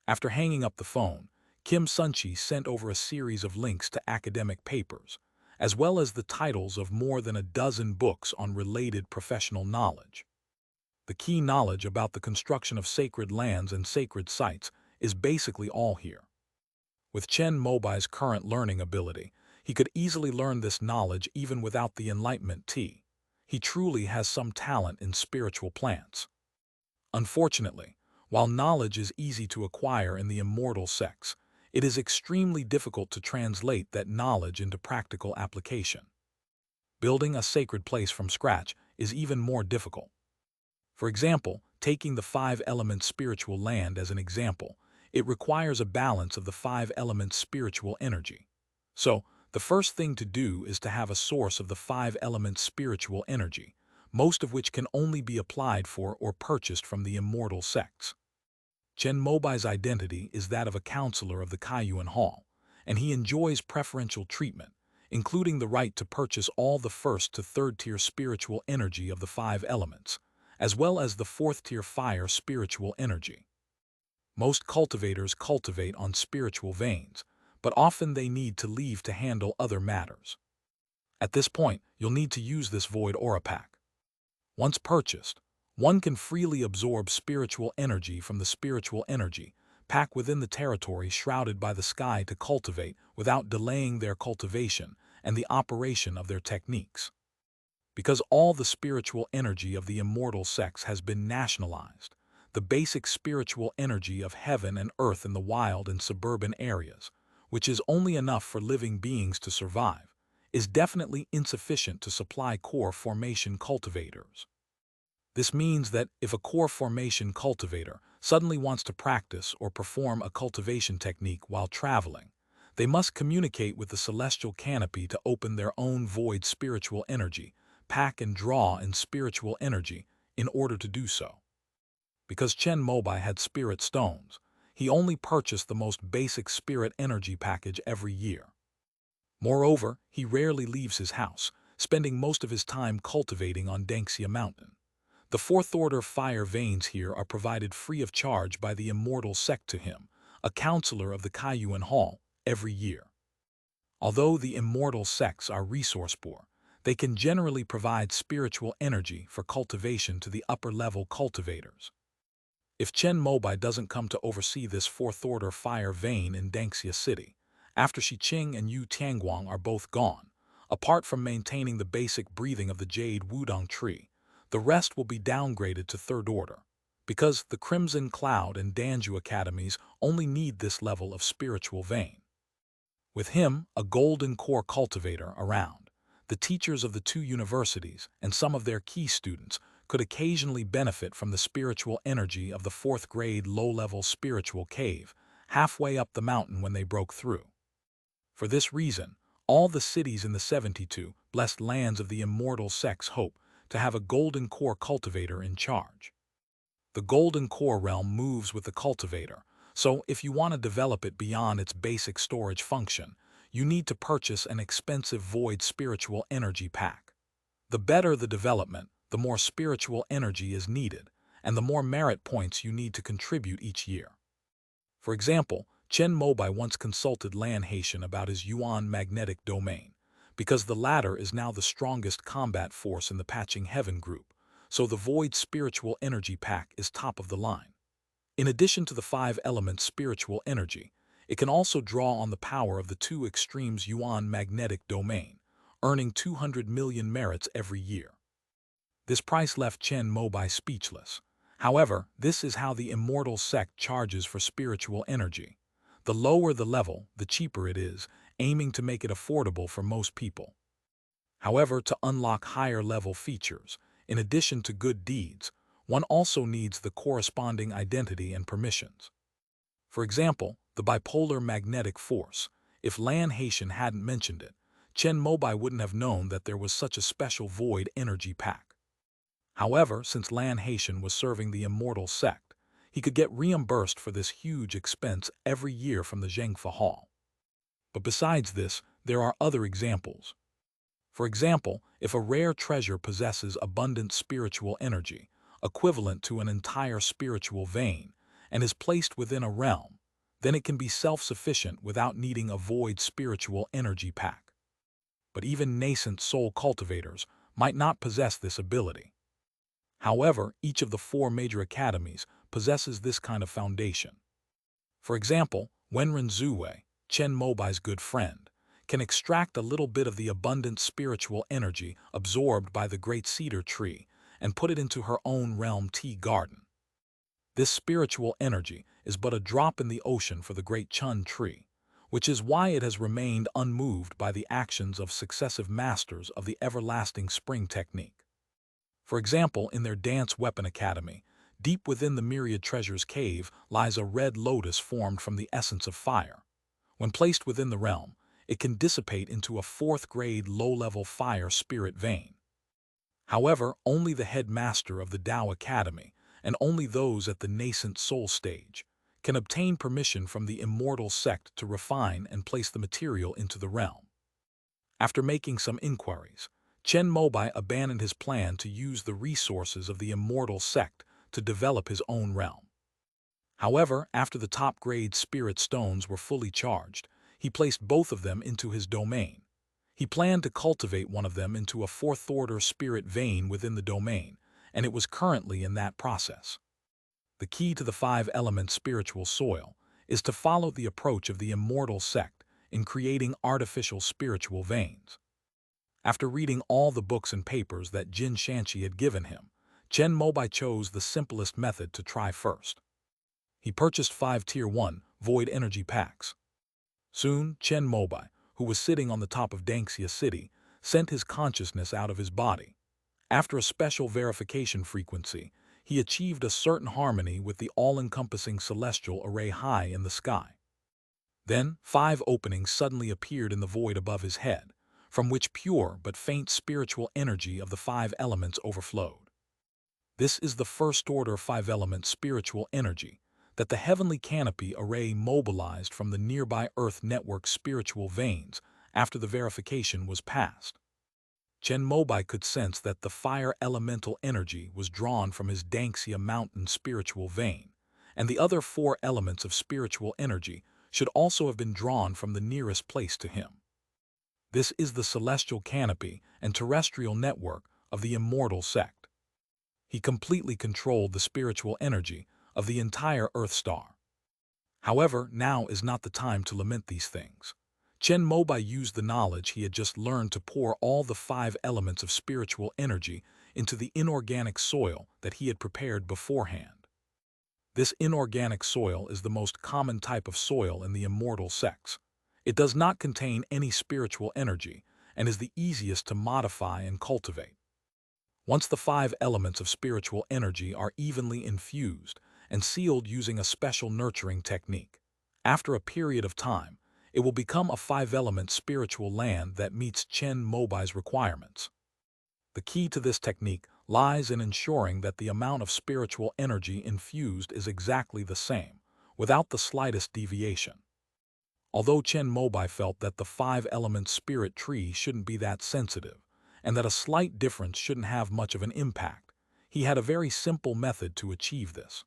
After hanging up the phone, Kim Sunchi sent over a series of links to academic papers, as well as the titles of more than a dozen books on related professional knowledge. The key knowledge about the construction of sacred lands and sacred sites is basically all here. With Chen Mobai's current learning ability, he could easily learn this knowledge even without the Enlightenment tea. He truly has some talent in spiritual plants. Unfortunately, while knowledge is easy to acquire in the immortal sects, it is extremely difficult to translate that knowledge into practical application. Building a sacred place from scratch is even more difficult. For example, taking the 5 elements spiritual land as an example, it requires a balance of the 5 elements spiritual energy. So, the first thing to do is to have a source of the 5 elements spiritual energy, most of which can only be applied for or purchased from the immortal sects. Chen Mobai's identity is that of a counselor of the Kaiyuan Hall, and he enjoys preferential treatment, including the right to purchase all the 1st to 3rd tier spiritual energy of the 5 elements, as well as the 4th tier fire spiritual energy. Most cultivators cultivate on spiritual veins, but often they need to leave to handle other matters. At this point, you'll need to use this void aura pack. Once purchased, One can freely absorb spiritual energy from the spiritual energy pack within the territory shrouded by the sky to cultivate without delaying their cultivation and the operation of their techniques. Because all the spiritual energy of the immortal sects has been nationalized, the basic spiritual energy of heaven and earth in the wild and suburban areas, which is only enough for living beings to survive, is definitely insufficient to supply core formation cultivators. This means that if a core formation cultivator suddenly wants to practice or perform a cultivation technique while traveling, they must communicate with the celestial canopy to open their own void spiritual energy, pack and draw in spiritual energy in order to do so. Because Chen Mobai had spirit stones, he only purchased the most basic spirit energy package every year. Moreover, he rarely leaves his house, spending most of his time cultivating on Danxia Mountain. The fourth-order fire veins here are provided free of charge by the immortal sect to him, a counselor of the Kaiyuan Hall, every year. Although the immortal sects are resource-poor, they can generally provide spiritual energy for cultivation to the upper-level cultivators. If Chen Mobai doesn't come to oversee this fourth-order fire vein in Danxia City, after Shi Qing and Yu Tianguang are both gone, apart from maintaining the basic breathing of the jade wudong tree, the rest will be downgraded to third order, because the Crimson Cloud and Danju academies only need this level of spiritual vein. With him, a golden core cultivator around, the teachers of the two universities and some of their key students could occasionally benefit from the spiritual energy of the fourth-grade low-level spiritual cave halfway up the mountain when they broke through. For this reason, all the cities in the 72 blessed lands of the immortal sects hope to have a golden core cultivator in charge. The golden core realm moves with the cultivator, so if you want to develop it beyond its basic storage function, you need to purchase an expensive void spiritual energy pack. The better the development, the more spiritual energy is needed, and the more merit points you need to contribute each year. For example, Chen Mobai once consulted Lan Haitian about his Yuan magnetic domain, because the latter is now the strongest combat force in the Patching Heaven group, so the Void Spiritual Energy Pack is top of the line. In addition to the 5-element spiritual energy, it can also draw on the power of the two extremes Yuan magnetic domain, earning 200 million merits every year. This price left Chen Mobai speechless. However, this is how the immortal sect charges for spiritual energy. The lower the level, the cheaper it is, aiming to make it affordable for most people. However, to unlock higher-level features, in addition to good deeds, one also needs the corresponding identity and permissions. For example, the bipolar magnetic force. If Lan Haitian hadn't mentioned it, Chen Mobai wouldn't have known that there was such a special void energy pack. However, since Lan Haitian was serving the immortal sect, he could get reimbursed for this huge expense every year from the Zhengfa Hall. But besides this, there are other examples. For example, if a rare treasure possesses abundant spiritual energy, equivalent to an entire spiritual vein, and is placed within a realm, then it can be self-sufficient without needing a void spiritual energy pack. But even nascent soul cultivators might not possess this ability. However, each of the 4 major academies possesses this kind of foundation. For example, Wenren Zuwei, Chen Mobai's good friend, can extract a little bit of the abundant spiritual energy absorbed by the great cedar tree and put it into her own realm tea garden. This spiritual energy is but a drop in the ocean for the great Chun tree, which is why it has remained unmoved by the actions of successive masters of the everlasting spring technique. For example, in their Dance Weapon Academy, deep within the Myriad Treasures cave lies a red lotus formed from the essence of fire. When placed within the realm, it can dissipate into a 4th-grade low-level fire spirit vein. However, only the headmaster of the Tao Academy, and only those at the nascent soul stage, can obtain permission from the immortal sect to refine and place the material into the realm. After making some inquiries, Chen Mobai abandoned his plan to use the resources of the immortal sect to develop his own realm. However, after the top-grade spirit stones were fully charged, he placed both of them into his domain. He planned to cultivate one of them into a 4th-order spirit vein within the domain, and it was currently in that process. The key to the 5-element spiritual soil is to follow the approach of the immortal sect in creating artificial spiritual veins. After reading all the books and papers that Jin Shanxi had given him, Chen Mobai chose the simplest method to try first. He purchased 5 Tier 1 void energy packs. Soon, Chen Mobai, who was sitting on the top of Dangxia City, sent his consciousness out of his body. After a special verification frequency, he achieved a certain harmony with the all-encompassing celestial array high in the sky. Then, 5 openings suddenly appeared in the void above his head, from which pure but faint spiritual energy of the 5 elements overflowed. This is the first-order 5-element spiritual energy that the heavenly canopy array mobilized from the nearby Earth network spiritual veins after the verification was passed. Chen Mobai could sense that the fire elemental energy was drawn from his Dangxia mountain spiritual vein, and the other 4 elements of spiritual energy should also have been drawn from the nearest place to him. This is the celestial canopy and terrestrial network of the immortal sect. He completely controlled the spiritual energy of the entire Earth star. However, now is not the time to lament these things. Chen Mobai used the knowledge he had just learned to pour all the 5 elements of spiritual energy into the inorganic soil that he had prepared beforehand. This inorganic soil is the most common type of soil in the immortal sects. It does not contain any spiritual energy and is the easiest to modify and cultivate. Once the 5 elements of spiritual energy are evenly infused and sealed using a special nurturing technique, after a period of time, it will become a 5-element spiritual land that meets Chen Mobai's requirements. The key to this technique lies in ensuring that the amount of spiritual energy infused is exactly the same, without the slightest deviation. Although Chen Mobai felt that the 5-element spirit tree shouldn't be that sensitive, and that a slight difference shouldn't have much of an impact, he had a very simple method to achieve this.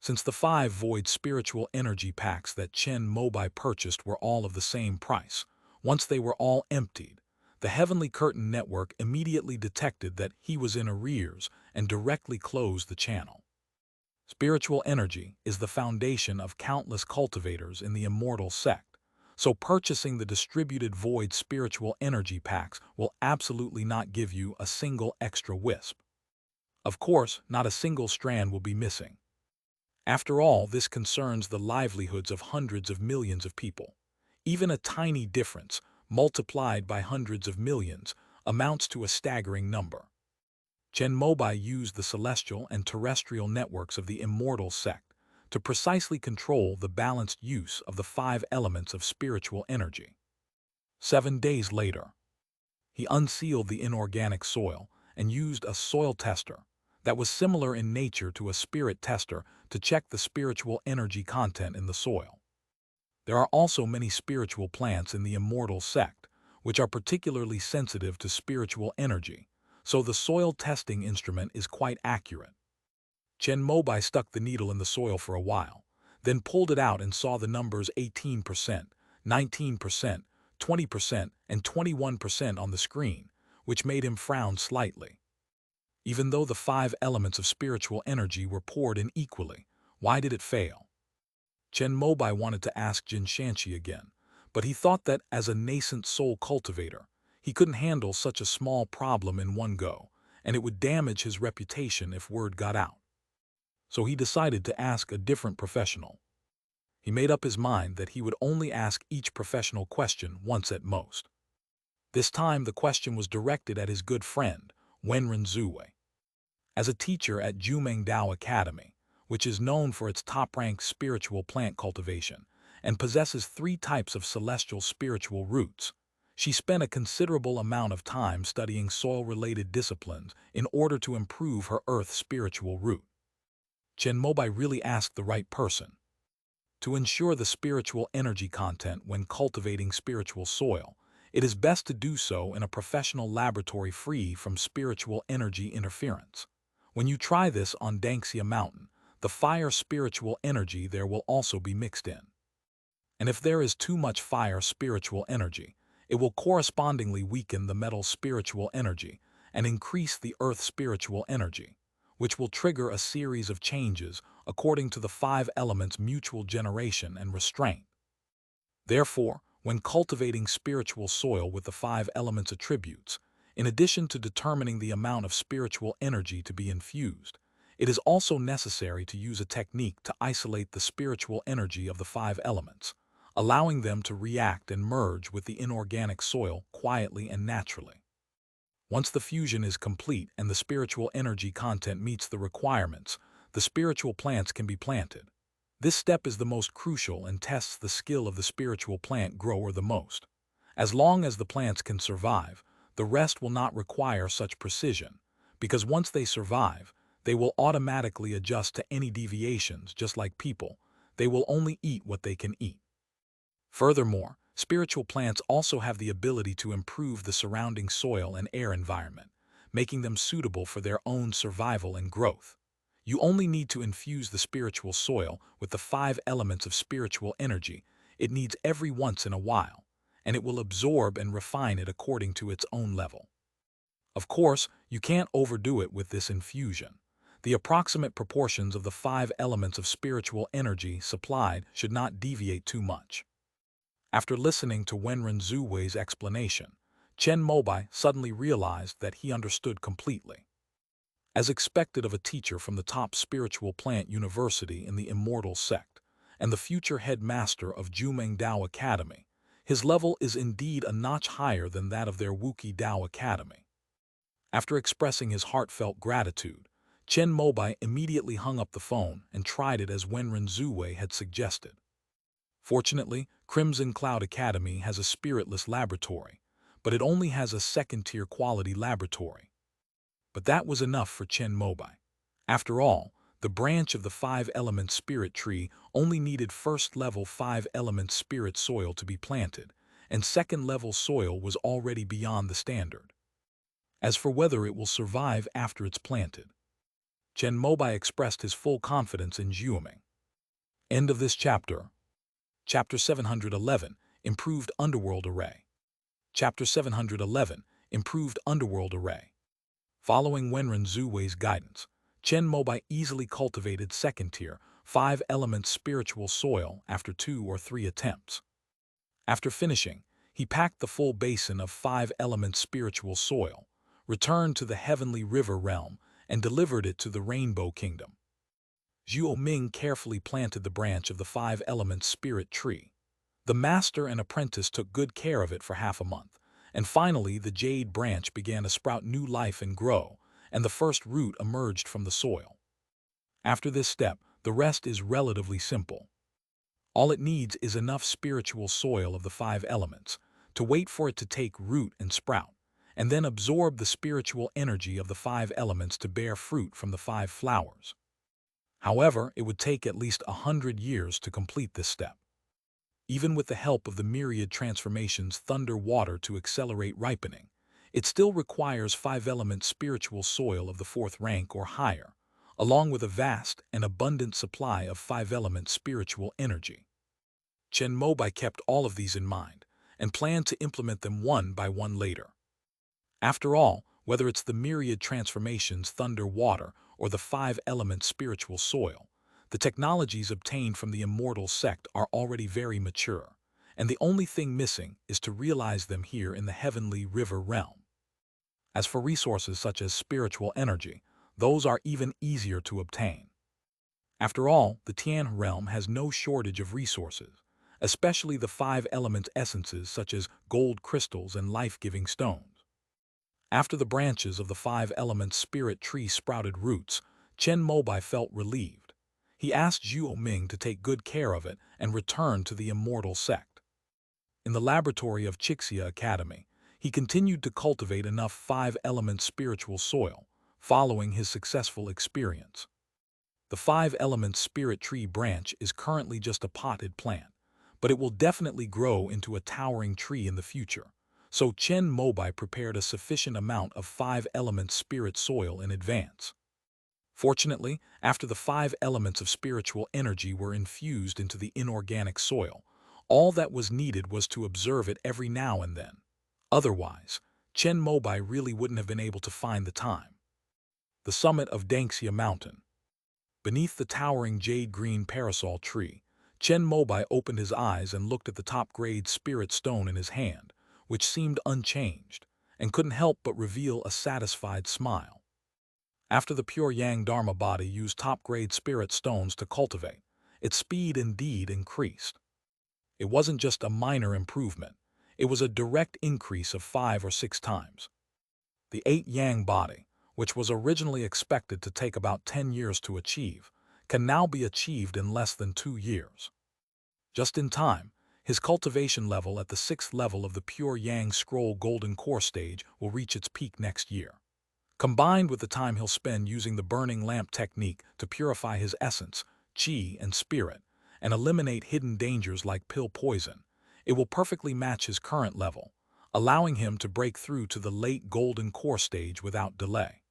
Since the 5 void spiritual energy packs that Chen Mobai purchased were all of the same price, once they were all emptied, the Heavenly Curtain Network immediately detected that he was in arrears and directly closed the channel. Spiritual energy is the foundation of countless cultivators in the immortal sect, so purchasing the distributed void spiritual energy packs will absolutely not give you a single extra wisp. Of course, not a single strand will be missing. After all, this concerns the livelihoods of hundreds of millions of people. Even a tiny difference, multiplied by hundreds of millions, amounts to a staggering number. Chen Mobai used the celestial and terrestrial networks of the immortal sect to precisely control the balanced use of the 5 elements of spiritual energy. 7 days later, he unsealed the inorganic soil and used a soil tester that was similar in nature to a spirit tester to check the spiritual energy content in the soil. There are also many spiritual plants in the immortal sect, which are particularly sensitive to spiritual energy, so the soil testing instrument is quite accurate. Chen Mobai stuck the needle in the soil for a while, then pulled it out and saw the numbers 18%, 19%, 20%, and 21% on the screen, which made him frown slightly. Even though the 5 elements of spiritual energy were poured in equally, why did it fail? Chen Mobai wanted to ask Jin Shanxi again, but he thought that as a nascent soul cultivator, he couldn't handle such a small problem in one go, and it would damage his reputation if word got out. So he decided to ask a different professional. He made up his mind that he would only ask each professional question once at most. This time the question was directed at his good friend, Wenren Zuwei. As a teacher at Jumeng Dao Academy, which is known for its top-ranked spiritual plant cultivation and possesses 3 types of celestial spiritual roots, she spent a considerable amount of time studying soil-related disciplines in order to improve her earth spiritual root. Chen Mobai really asked the right person. To ensure the spiritual energy content when cultivating spiritual soil, it is best to do so in a professional laboratory free from spiritual energy interference. When you try this on Dangxia Mountain, the fire spiritual energy there will also be mixed in. And if there is too much fire spiritual energy, it will correspondingly weaken the metal spiritual energy and increase the earth spiritual energy. which will trigger a series of changes according to the five elements' mutual generation and restraint. Therefore, when cultivating spiritual soil with the five elements' attributes, in addition to determining the amount of spiritual energy to be infused, it is also necessary to use a technique to isolate the spiritual energy of the five elements, allowing them to react and merge with the inorganic soil quietly and naturally. Once the fusion is complete and the spiritual energy content meets the requirements, the spiritual plants can be planted. This step is the most crucial and tests the skill of the spiritual plant grower the most. As long as the plants can survive, the rest will not require such precision, because once they survive, they will automatically adjust to any deviations. Just like people, they will only eat what they can eat. Furthermore, spiritual plants also have the ability to improve the surrounding soil and air environment, making them suitable for their own survival and growth. You only need to infuse the spiritual soil with the five elements of spiritual energy it needs every once in a while, and it will absorb and refine it according to its own level. Of course, you can't overdo it with this infusion. The approximate proportions of the five elements of spiritual energy supplied should not deviate too much. After listening to Wenren Zuwei's explanation, Chen Mobai suddenly realized that he understood completely. As expected of a teacher from the top spiritual plant university in the immortal sect, and the future headmaster of Jumeng Dao Academy, his level is indeed a notch higher than that of their Wuki Dao Academy. After expressing his heartfelt gratitude, Chen Mobai immediately hung up the phone and tried it as Wenren Zuwei had suggested. Fortunately, Crimson Cloud Academy has a spiritless laboratory, but it only has a second-tier quality laboratory. But that was enough for Chen Mobai. After all, the branch of the five-element spirit tree only needed first-level five-element spirit soil to be planted, and second-level soil was already beyond the standard. As for whether it will survive after it's planted, Chen Mobai expressed his full confidence in Xiuming. End of this chapter. Chapter 711, Improved Underworld Array. Chapter 711, Improved Underworld Array. Following Wenren Zuwei's guidance, Chen Mobai easily cultivated second-tier, five-element spiritual soil after 2 or 3 attempts. After finishing, he packed the full basin of five-element spiritual soil, returned to the heavenly river realm, and delivered it to the Rainbow Kingdom. Zhuo Ming carefully planted the branch of the five-element spirit tree. The master and apprentice took good care of it for half a month, and finally the jade branch began to sprout new life and grow, and the first root emerged from the soil. After this step, the rest is relatively simple. All it needs is enough spiritual soil of the five elements to wait for it to take root and sprout, and then absorb the spiritual energy of the five elements to bear fruit from the five flowers. However, it would take at least 100 years to complete this step. Even with the help of the myriad transformations thunder water to accelerate ripening, it still requires five-element spiritual soil of the 4th rank or higher, along with a vast and abundant supply of five-element spiritual energy. Chen Mobai kept all of these in mind and planned to implement them one by one later. After all, whether it's the myriad transformations thunder water or the five-element spiritual soil, the technologies obtained from the immortal sect are already very mature, and the only thing missing is to realize them here in the heavenly river realm. As for resources such as spiritual energy, those are even easier to obtain. After all, the Tian realm has no shortage of resources, especially the five-element essences such as gold crystals and life-giving stones. After the branches of the five-element spirit tree sprouted roots, Chen Mobai felt relieved. He asked Zhuo Ming to take good care of it and return to the immortal sect. In the laboratory of Chixia Academy, he continued to cultivate enough five-element spiritual soil, following his successful experience. The five-element spirit tree branch is currently just a potted plant, but it will definitely grow into a towering tree in the future. So Chen Mobai prepared a sufficient amount of five-element spirit soil in advance. Fortunately, after the five elements of spiritual energy were infused into the inorganic soil, all that was needed was to observe it every now and then. Otherwise, Chen Mobai really wouldn't have been able to find the time. The summit of Dangxia Mountain. Beneath the towering jade-green parasol tree, Chen Mobai opened his eyes and looked at the top-grade spirit stone in his hand, which seemed unchanged, and couldn't help but reveal a satisfied smile. After the pure Yang Dharma body used top-grade spirit stones to cultivate, its speed indeed increased. It wasn't just a minor improvement, it was a direct increase of 5 or 6 times. The 8 Yang body, which was originally expected to take about 10 years to achieve, can now be achieved in less than 2 years. Just in time, his cultivation level at the 6th level of the pure Yang Scroll Golden Core stage will reach its peak next year. Combined with the time he'll spend using the burning lamp technique to purify his essence, chi, and spirit, and eliminate hidden dangers like pill poison, it will perfectly match his current level, allowing him to break through to the late golden core stage without delay.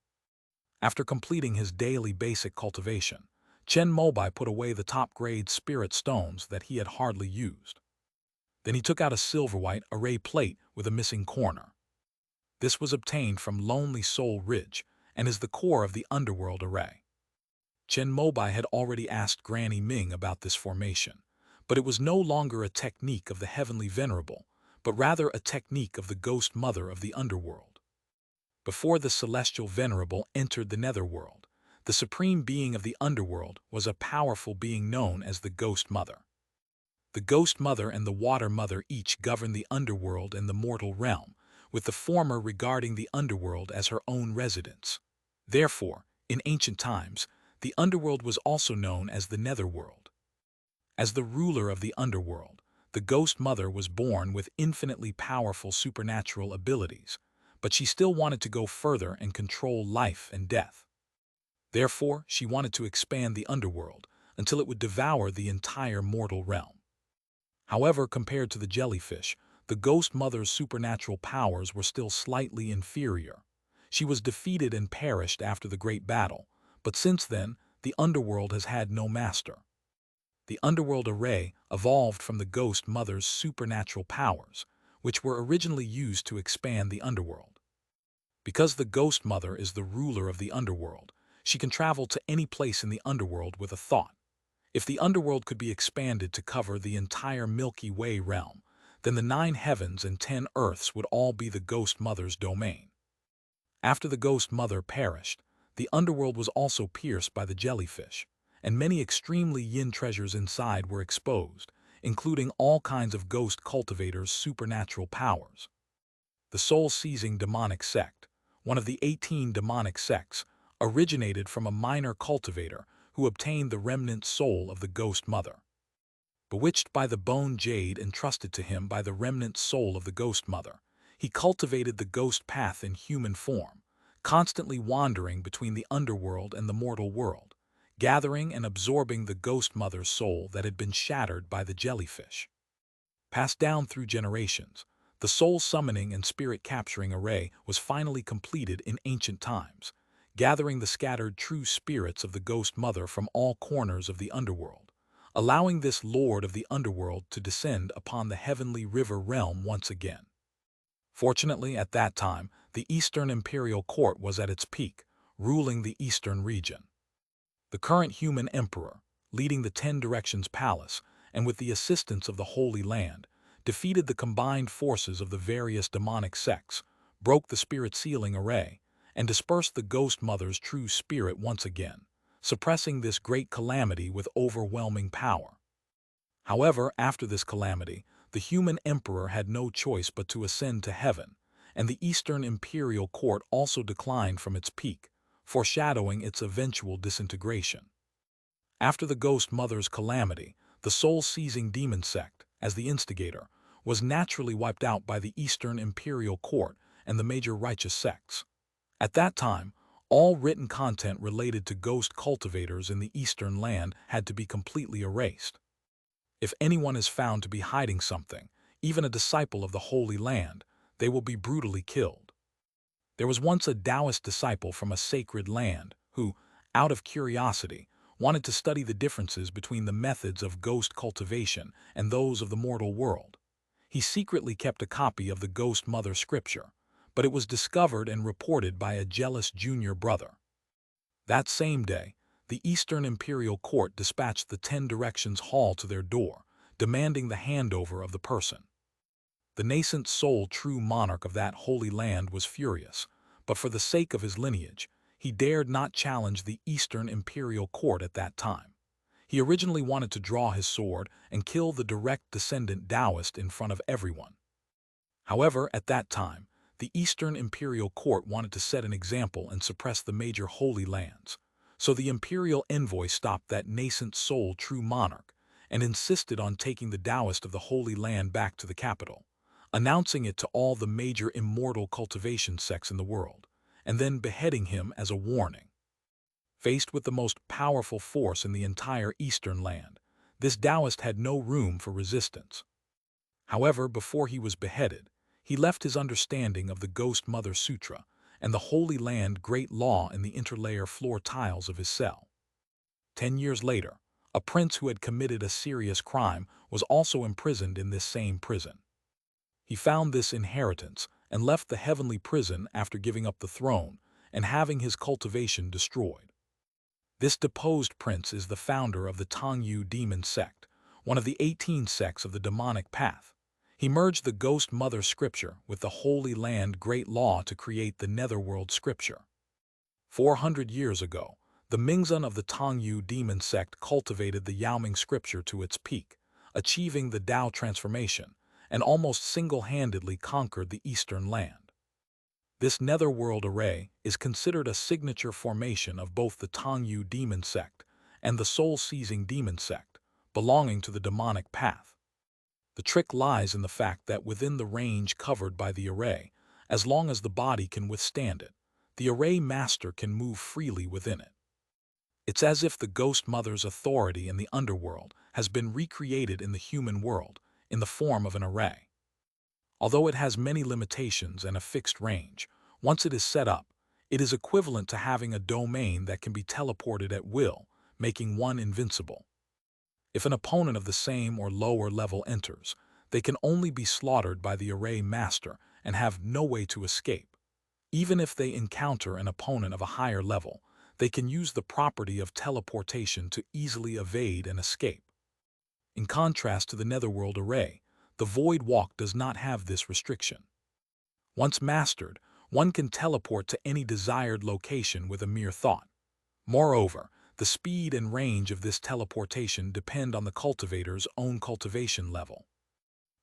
After completing his daily basic cultivation, Chen Mobai put away the top-grade spirit stones that he had hardly used. Then he took out a silver-white array plate with a missing corner. This was obtained from Lonely Soul Ridge and is the core of the underworld array. Chen Mobai had already asked Granny Ming about this formation, but it was no longer a technique of the Heavenly Venerable, but rather a technique of the Ghost Mother of the underworld. Before the Celestial Venerable entered the netherworld, the Supreme Being of the underworld was a powerful being known as the Ghost Mother. The Ghost Mother and the Water Mother each govern the underworld and the mortal realm, with the former regarding the underworld as her own residence. Therefore, in ancient times, the underworld was also known as the netherworld. As the ruler of the underworld, the Ghost Mother was born with infinitely powerful supernatural abilities, but she still wanted to go further and control life and death. Therefore, she wanted to expand the underworld until it would devour the entire mortal realm. However, compared to the jellyfish, the Ghost Mother's supernatural powers were still slightly inferior. She was defeated and perished after the Great Battle, but since then, the underworld has had no master. The underworld array evolved from the Ghost Mother's supernatural powers, which were originally used to expand the underworld. Because the Ghost Mother is the ruler of the underworld, she can travel to any place in the underworld with a thought. If the underworld could be expanded to cover the entire Milky Way realm, then the 9 heavens and 10 earths would all be the Ghost Mother's domain. After the Ghost Mother perished, the underworld was also pierced by the jellyfish, and many extremely yin treasures inside were exposed, including all kinds of ghost cultivators' supernatural powers. The soul-seizing demonic sect, one of the 18 demonic sects, originated from a minor cultivator who obtained the remnant soul of the Ghost Mother. Bewitched by the bone jade entrusted to him by the remnant soul of the Ghost Mother, he cultivated the ghost path in human form, constantly wandering between the underworld and the mortal world, gathering and absorbing the Ghost Mother's soul that had been shattered by the jellyfish. Passed down through generations, the soul summoning and spirit capturing array was finally completed in ancient times, gathering the scattered true spirits of the Ghost Mother from all corners of the underworld, allowing this Lord of the underworld to descend upon the heavenly river realm once again. Fortunately, at that time, the Eastern Imperial Court was at its peak, ruling the Eastern region. The current human emperor, leading the 10 Directions Palace, and with the assistance of the Holy Land, defeated the combined forces of the various demonic sects, broke the spirit sealing array, and dispersed the Ghost Mother's true spirit once again, suppressing this great calamity with overwhelming power. However, after this calamity, the human emperor had no choice but to ascend to heaven, and the Eastern Imperial Court also declined from its peak, foreshadowing its eventual disintegration. After the Ghost Mother's calamity, the soul-seizing demon sect, as the instigator, was naturally wiped out by the Eastern Imperial Court and the major righteous sects. At that time, all written content related to ghost cultivators in the Eastern land had to be completely erased. If anyone is found to be hiding something, even a disciple of the Holy Land, they will be brutally killed. There was once a Taoist disciple from a sacred land who, out of curiosity, wanted to study the differences between the methods of ghost cultivation and those of the mortal world. He secretly kept a copy of the Ghost Mother scripture, but it was discovered and reported by a jealous junior brother. That same day, the Eastern Imperial Court dispatched the 10 Directions Hall to their door, demanding the handover of the person. The nascent soul true monarch of that holy land was furious, but for the sake of his lineage, he dared not challenge the Eastern Imperial Court at that time. He originally wanted to draw his sword and kill the direct descendant Taoist in front of everyone. However, at that time, the Eastern Imperial Court wanted to set an example and suppress the major holy lands, so the imperial envoy stopped that nascent soul true monarch and insisted on taking the Taoist of the Holy Land back to the capital, announcing it to all the major immortal cultivation sects in the world, and then beheading him as a warning. Faced with the most powerful force in the entire Eastern land, this Taoist had no room for resistance. However, before he was beheaded, he left his understanding of the Ghost Mother Sutra and the Holy Land Great Law in the interlayer floor tiles of his cell. 10 years later, a prince who had committed a serious crime was also imprisoned in this same prison. He found this inheritance and left the heavenly prison after giving up the throne and having his cultivation destroyed. This deposed prince is the founder of the Tongyu demon sect, one of the 18 sects of the demonic path. He merged the Ghost Mother scripture with the Holy Land Great Law to create the Netherworld scripture. 400 years ago, the Mingzan of the Tongyu demon sect cultivated the Yaoming scripture to its peak, achieving the Tao transformation, and almost single-handedly conquered the Eastern land. This netherworld array is considered a signature formation of both the Tongyu demon sect and the soul-seizing demon sect, belonging to the demonic path. The trick lies in the fact that within the range covered by the array, as long as the body can withstand it, the array master can move freely within it. It's as if the Ghost Mother's authority in the underworld has been recreated in the human world in the form of an array. Although it has many limitations and a fixed range, once it is set up, it is equivalent to having a domain that can be teleported at will, making one invincible. If an opponent of the same or lower level enters, they can only be slaughtered by the array master and have no way to escape. Even if they encounter an opponent of a higher level, they can use the property of teleportation to easily evade and escape. In contrast to the Netherworld array, the Void Walk does not have this restriction. Once mastered, one can teleport to any desired location with a mere thought. Moreover, the speed and range of this teleportation depend on the cultivator's own cultivation level.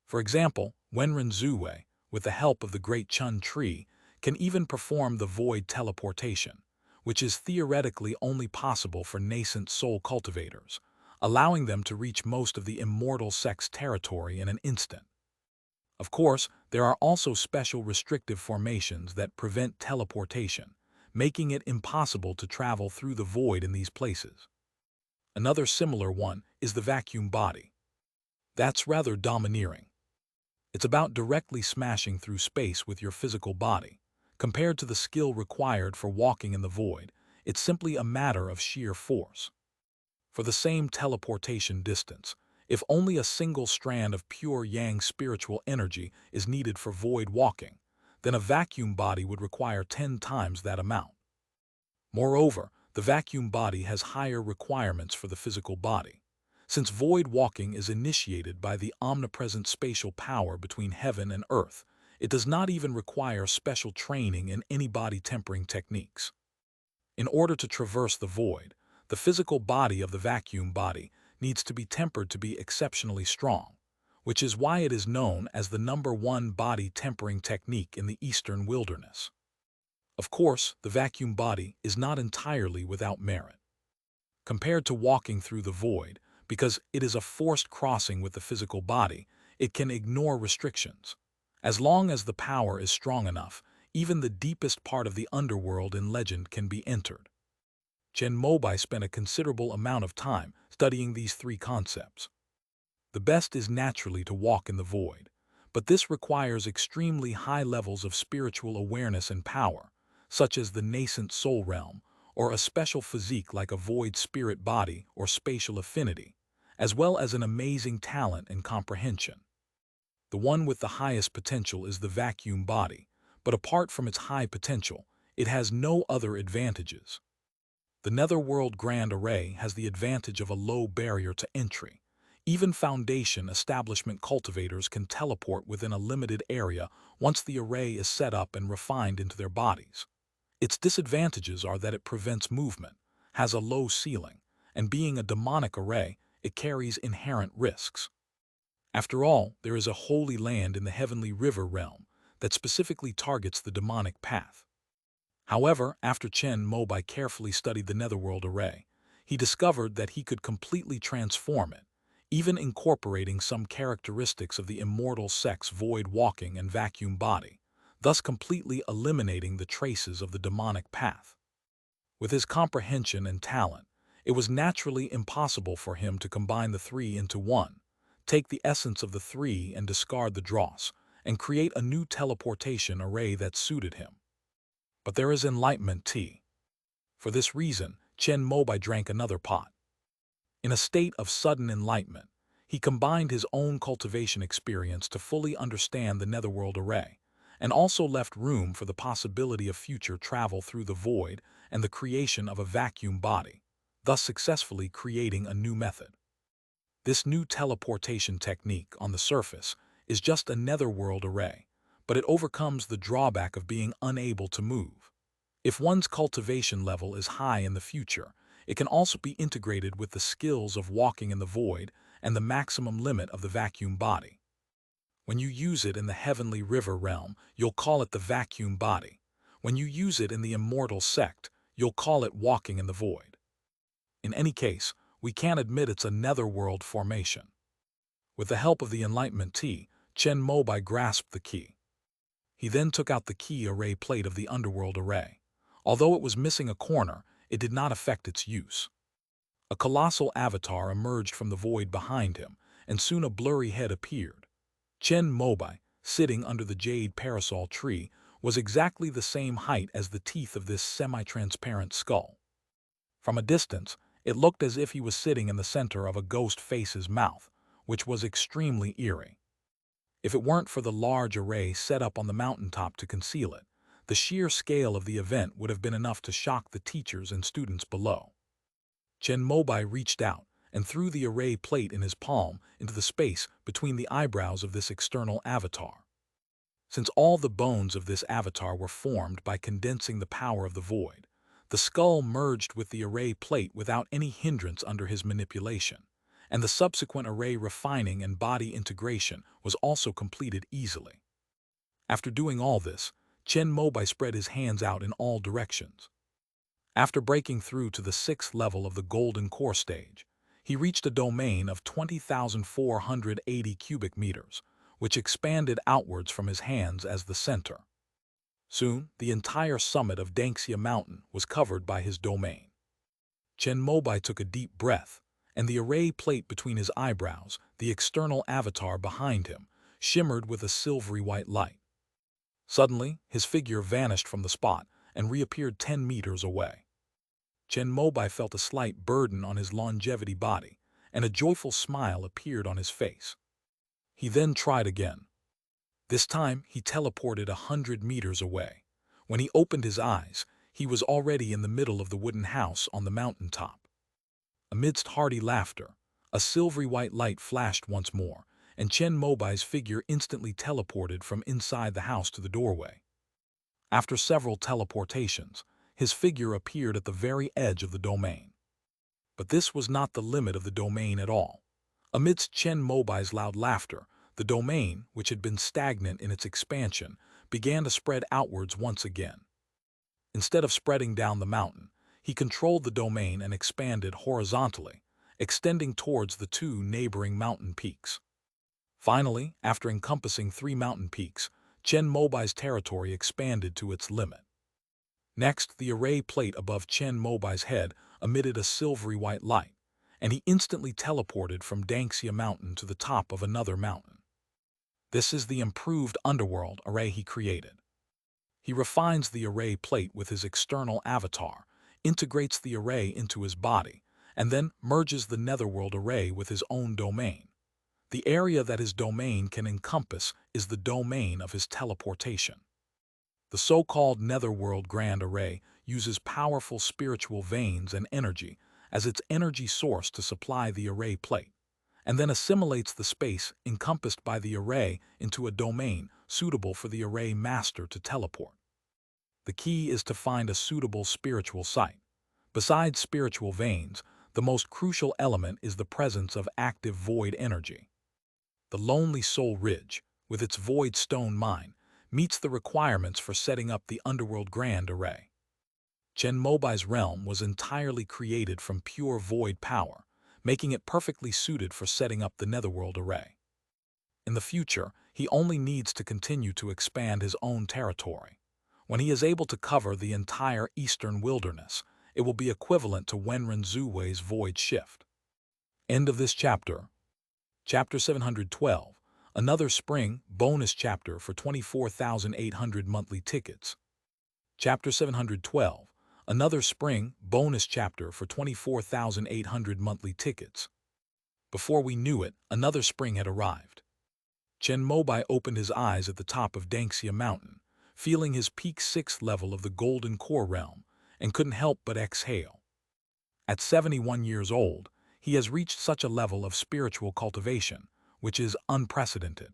For example, Wenren Zhuwei, with the help of the Great Chun Tree, can even perform the void teleportation, which is theoretically only possible for nascent soul cultivators, allowing them to reach most of the immortal sect's territory in an instant. Of course, there are also special restrictive formations that prevent teleportation, making it impossible to travel through the void in these places. Another similar one is the vacuum body. That's rather domineering. It's about directly smashing through space with your physical body. Compared to the skill required for walking in the void, it's simply a matter of sheer force. For the same teleportation distance, if only a single strand of pure yang spiritual energy is needed for void walking, then a vacuum body would require 10 times that amount. Moreover, the vacuum body has higher requirements for the physical body. Since void walking is initiated by the omnipresent spatial power between heaven and earth, it does not even require special training in any body tempering techniques. In order to traverse the void, the physical body of the vacuum body needs to be tempered to be exceptionally strong, which is why it is known as the #1 body tempering technique in the Eastern wilderness. Of course, the vacuum body is not entirely without merit. Compared to walking through the void, because it is a forced crossing with the physical body, it can ignore restrictions. As long as the power is strong enough, even the deepest part of the underworld in legend can be entered. Chen Mobai spent a considerable amount of time studying these 3 concepts. The best is naturally to walk in the void, but this requires extremely high levels of spiritual awareness and power, such as the nascent soul realm, or a special physique like a void spirit body or spatial affinity, as well as an amazing talent and comprehension. The one with the highest potential is the vacuum body, but apart from its high potential, it has no other advantages. The Netherworld Grand Array has the advantage of a low barrier to entry. Even Foundation establishment cultivators can teleport within a limited area once the array is set up and refined into their bodies. Its disadvantages are that it prevents movement, has a low ceiling, and being a demonic array, it carries inherent risks. After all, there is a holy land in the heavenly river realm that specifically targets the demonic path. However, after Chen Mobai carefully studied the Netherworld array, he discovered that he could completely transform it, even incorporating some characteristics of the immortal sect's void walking and vacuum body, thus completely eliminating the traces of the demonic path. With his comprehension and talent, it was naturally impossible for him to combine the three into one, take the essence of the three and discard the dross, and create a new teleportation array that suited him. But there is enlightenment tea. For this reason, Chen Mobai drank another pot. In a state of sudden enlightenment, he combined his own cultivation experience to fully understand the Netherworld array, and also left room for the possibility of future travel through the void and the creation of a vacuum body, thus successfully creating a new method. This new teleportation technique on the surface is just a Netherworld array, but it overcomes the drawback of being unable to move. If one's cultivation level is high in the future, it can also be integrated with the skills of walking in the void and the maximum limit of the vacuum body. When you use it in the heavenly river realm, you'll call it the vacuum body. When you use it in the immortal sect, you'll call it walking in the void. In any case, we can't admit it's a netherworld formation. With the help of the enlightenment tea, Chen Mobai grasped the key. He then took out the key array plate of the underworld array. Although it was missing a corner, it did not affect its use. A colossal avatar emerged from the void behind him, and soon a blurry head appeared. Chen Mobai, sitting under the jade parasol tree, was exactly the same height as the teeth of this semi-transparent skull. From a distance, it looked as if he was sitting in the center of a ghost face's mouth, which was extremely eerie. If it weren't for the large array set up on the mountaintop to conceal it, the sheer scale of the event would have been enough to shock the teachers and students below. Chen Mobai reached out and threw the array plate in his palm into the space between the eyebrows of this external avatar. Since all the bones of this avatar were formed by condensing the power of the void, the skull merged with the array plate without any hindrance under his manipulation, and the subsequent array refining and body integration was also completed easily. After doing all this, Chen Mobai spread his hands out in all directions. After breaking through to the 6th level of the golden core stage, he reached a domain of 20,480 cubic meters, which expanded outwards from his hands as the center. Soon, the entire summit of Danxia Mountain was covered by his domain. Chen Mobai took a deep breath, and the array plate between his eyebrows, the external avatar behind him, shimmered with a silvery white light. Suddenly, his figure vanished from the spot and reappeared 10 meters away. Chen Mobai felt a slight burden on his longevity body, and a joyful smile appeared on his face. He then tried again. This time, he teleported 100 meters away. When he opened his eyes, he was already in the middle of the wooden house on the mountaintop. Amidst hearty laughter, a silvery white light flashed once more, and Chen Mobai's figure instantly teleported from inside the house to the doorway. After several teleportations, his figure appeared at the very edge of the domain. But this was not the limit of the domain at all. Amidst Chen Mobai's loud laughter, the domain, which had been stagnant in its expansion, began to spread outwards once again. Instead of spreading down the mountain, he controlled the domain and expanded horizontally, extending towards the 2 neighboring mountain peaks. Finally, after encompassing 3 mountain peaks, Chen Mobai's territory expanded to its limit. Next, the array plate above Chen Mobai's head emitted a silvery white light, and he instantly teleported from Danxia Mountain to the top of another mountain. This is the improved underworld array he created. He refines the array plate with his external avatar, integrates the array into his body, and then merges the netherworld array with his own domain. The area that his domain can encompass is the domain of his teleportation. The so-called netherworld grand array uses powerful spiritual veins and energy as its energy source to supply the array plate, and then assimilates the space encompassed by the array into a domain suitable for the array master to teleport. The key is to find a suitable spiritual site. Besides spiritual veins, the most crucial element is the presence of active void energy. The Lonely Soul Ridge, with its void stone mine, meets the requirements for setting up the Underworld Grand Array. Chen Mobai's realm was entirely created from pure void power, making it perfectly suited for setting up the Netherworld Array. In the future, he only needs to continue to expand his own territory. When he is able to cover the entire eastern wilderness, it will be equivalent to Wenren Zuwei's void shift. End of this chapter. Chapter 712, another spring bonus chapter for 24,800 monthly tickets. Chapter 712, another spring bonus chapter for 24,800 monthly tickets. Before we knew it, another spring had arrived. Chen Mobai opened his eyes at the top of Dangxia Mountain, feeling his peak 6th level of the Golden Core realm, and couldn't help but exhale. At 71 years old, he has reached such a level of spiritual cultivation, which is unprecedented.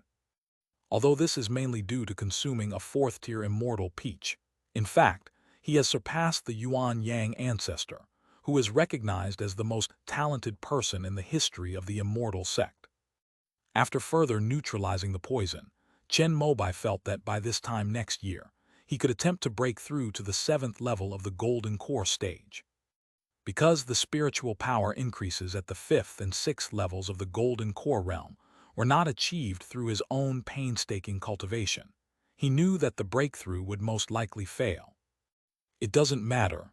Although this is mainly due to consuming a 4th-tier immortal peach, in fact, he has surpassed the Yuan Yang ancestor, who is recognized as the most talented person in the history of the immortal sect. After further neutralizing the poison, Chen Mobai felt that by this time next year, he could attempt to break through to the 7th level of the Golden Core stage. Because the spiritual power increases at the 5th and 6th levels of the Golden Core realm were not achieved through his own painstaking cultivation, he knew that the breakthrough would most likely fail. It doesn't matter.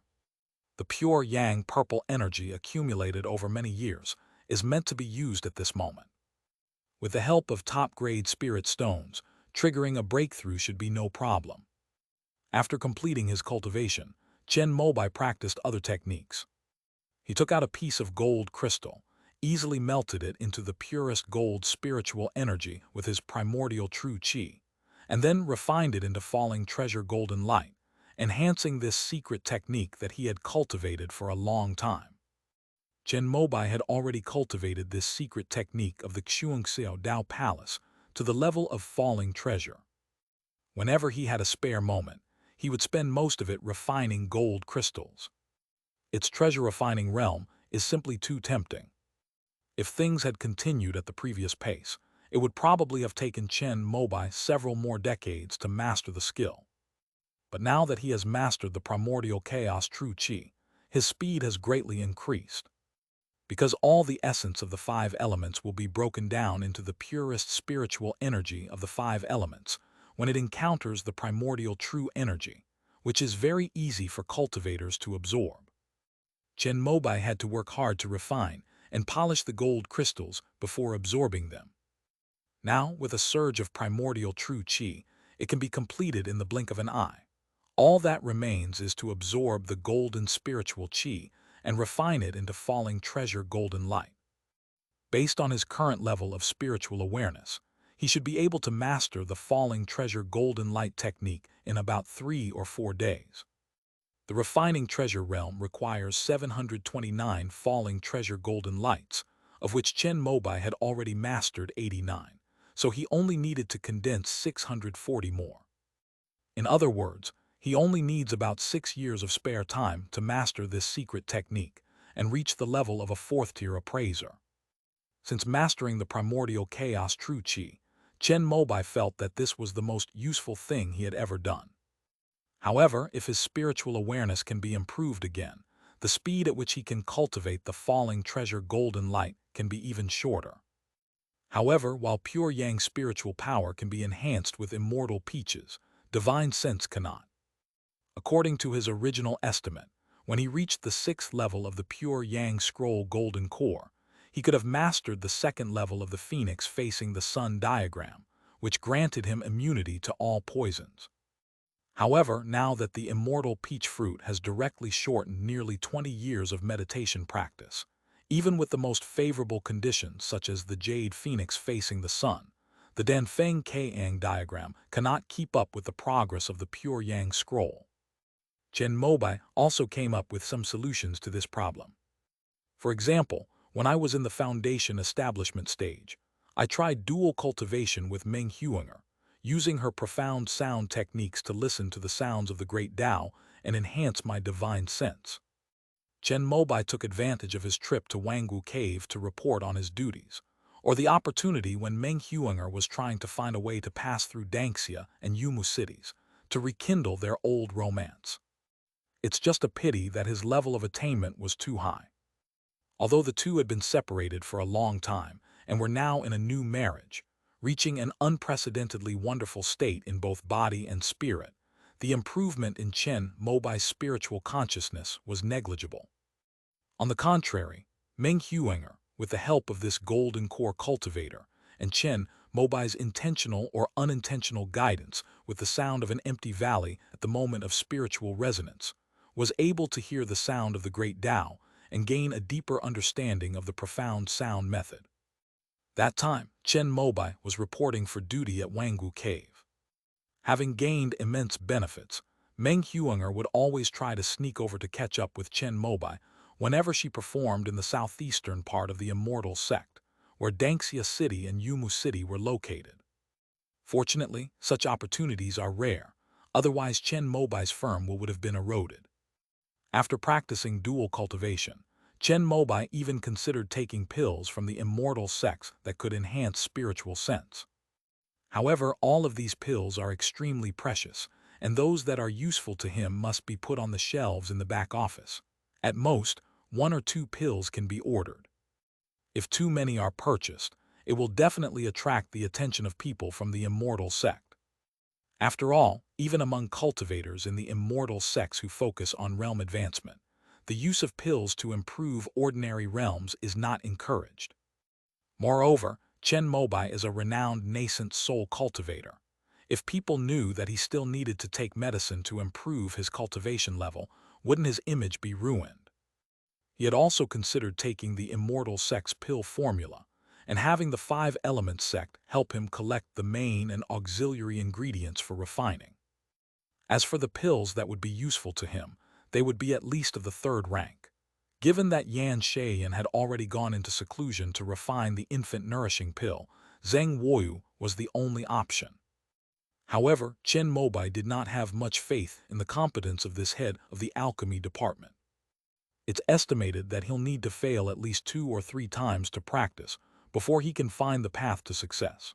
The pure yang purple energy accumulated over many years is meant to be used at this moment. With the help of top-grade spirit stones, triggering a breakthrough should be no problem. After completing his cultivation, Chen Mobai practiced other techniques. He took out a piece of gold crystal, easily melted it into the purest gold spiritual energy with his primordial true qi, and then refined it into falling treasure golden light, enhancing this secret technique that he had cultivated for a long time. Chen Mobai had already cultivated this secret technique of the Xuanxiao Dao Palace to the level of falling treasure. Whenever he had a spare moment, he would spend most of it refining gold crystals. Its treasure-refining realm is simply too tempting. If things had continued at the previous pace, it would probably have taken Chen Mobai several more decades to master the skill. But now that he has mastered the primordial chaos true qi, his speed has greatly increased. Because all the essence of the 5 elements will be broken down into the purest spiritual energy of the 5 elements when it encounters the primordial true energy, which is very easy for cultivators to absorb. Chen Mobai had to work hard to refine and polish the gold crystals before absorbing them. Now, with a surge of primordial true qi, it can be completed in the blink of an eye. All that remains is to absorb the golden spiritual qi and refine it into falling treasure golden light. Based on his current level of spiritual awareness, he should be able to master the falling treasure golden light technique in about 3 or 4 days. The refining treasure realm requires 729 falling treasure golden lights, of which Chen Mobai had already mastered 89, so he only needed to condense 640 more. In other words, he only needs about 6 years of spare time to master this secret technique and reach the level of a 4th-tier appraiser. Since mastering the primordial chaos true qi, Chen Mobai felt that this was the most useful thing he had ever done. However, if his spiritual awareness can be improved again, the speed at which he can cultivate the falling treasure golden light can be even shorter. However, while pure yang spiritual power can be enhanced with immortal peaches, divine sense cannot. According to his original estimate, when he reached the 6th level of the pure yang scroll golden core, he could have mastered the 2nd level of the phoenix facing the sun diagram, which granted him immunity to all poisons. However, now that the immortal peach fruit has directly shortened nearly 20 years of meditation practice, even with the most favorable conditions such as the jade phoenix facing the sun, the Danfeng Kayang diagram cannot keep up with the progress of the pure yang scroll. Chen Mobai also came up with some solutions to this problem. For example, when I was in the foundation establishment stage, I tried dual cultivation with Meng Huinger, using her profound sound techniques to listen to the sounds of the great Tao and enhance my divine sense. Chen Mobai took advantage of his trip to Wangwu Cave to report on his duties, or the opportunity when Meng Huinger was trying to find a way to pass through Danxia and Yumu cities to rekindle their old romance. It's just a pity that his level of attainment was too high. Although the two had been separated for a long time and were now in a new marriage, reaching an unprecedentedly wonderful state in both body and spirit, the improvement in Chen Mobai's spiritual consciousness was negligible. On the contrary, Meng Huinger, with the help of this golden core cultivator, and Chen Mobai's intentional or unintentional guidance with the sound of an empty valley at the moment of spiritual resonance, was able to hear the sound of the great Tao and gain a deeper understanding of the profound sound method. That time, Chen Mobai was reporting for duty at Wangwu Cave. Having gained immense benefits, Meng Huinger would always try to sneak over to catch up with Chen Mobai whenever she performed in the southeastern part of the immortal sect, where Danxia City and Yumu City were located. Fortunately, such opportunities are rare, otherwise Chen Mobai's firm would have been eroded. After practicing dual cultivation, Chen Mobai even considered taking pills from the immortal sects that could enhance spiritual sense. However, all of these pills are extremely precious, and those that are useful to him must be put on the shelves in the back office. At most, 1 or 2 pills can be ordered. If too many are purchased, it will definitely attract the attention of people from the immortal sect. After all, even among cultivators in the immortal sects who focus on realm advancement, the use of pills to improve ordinary realms is not encouraged. Moreover, Chen Mobai is a renowned nascent soul cultivator. If people knew that he still needed to take medicine to improve his cultivation level, wouldn't his image be ruined? He had also considered taking the immortal sect's pill formula, and having the 5 elements sect help him collect the main and auxiliary ingredients for refining. As for the pills that would be useful to him, they would be at least of the 3rd rank. Given that Yan Shayan had already gone into seclusion to refine the infant nourishing pill, Zheng Woyu was the only option. However, Chen Mobai did not have much faith in the competence of this head of the alchemy department. It's estimated that he'll need to fail at least 2 or 3 times to practice before he can find the path to success.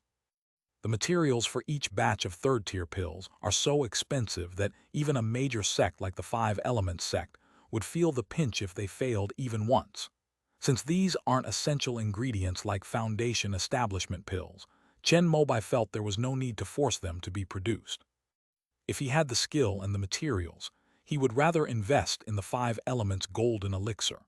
The materials for each batch of 3rd-tier pills are so expensive that even a major sect like the 5 Elements sect would feel the pinch if they failed even once. Since these aren't essential ingredients like foundation establishment pills, Chen Mobai felt there was no need to force them to be produced. If he had the skill and the materials, he would rather invest in the 5 Elements golden elixir.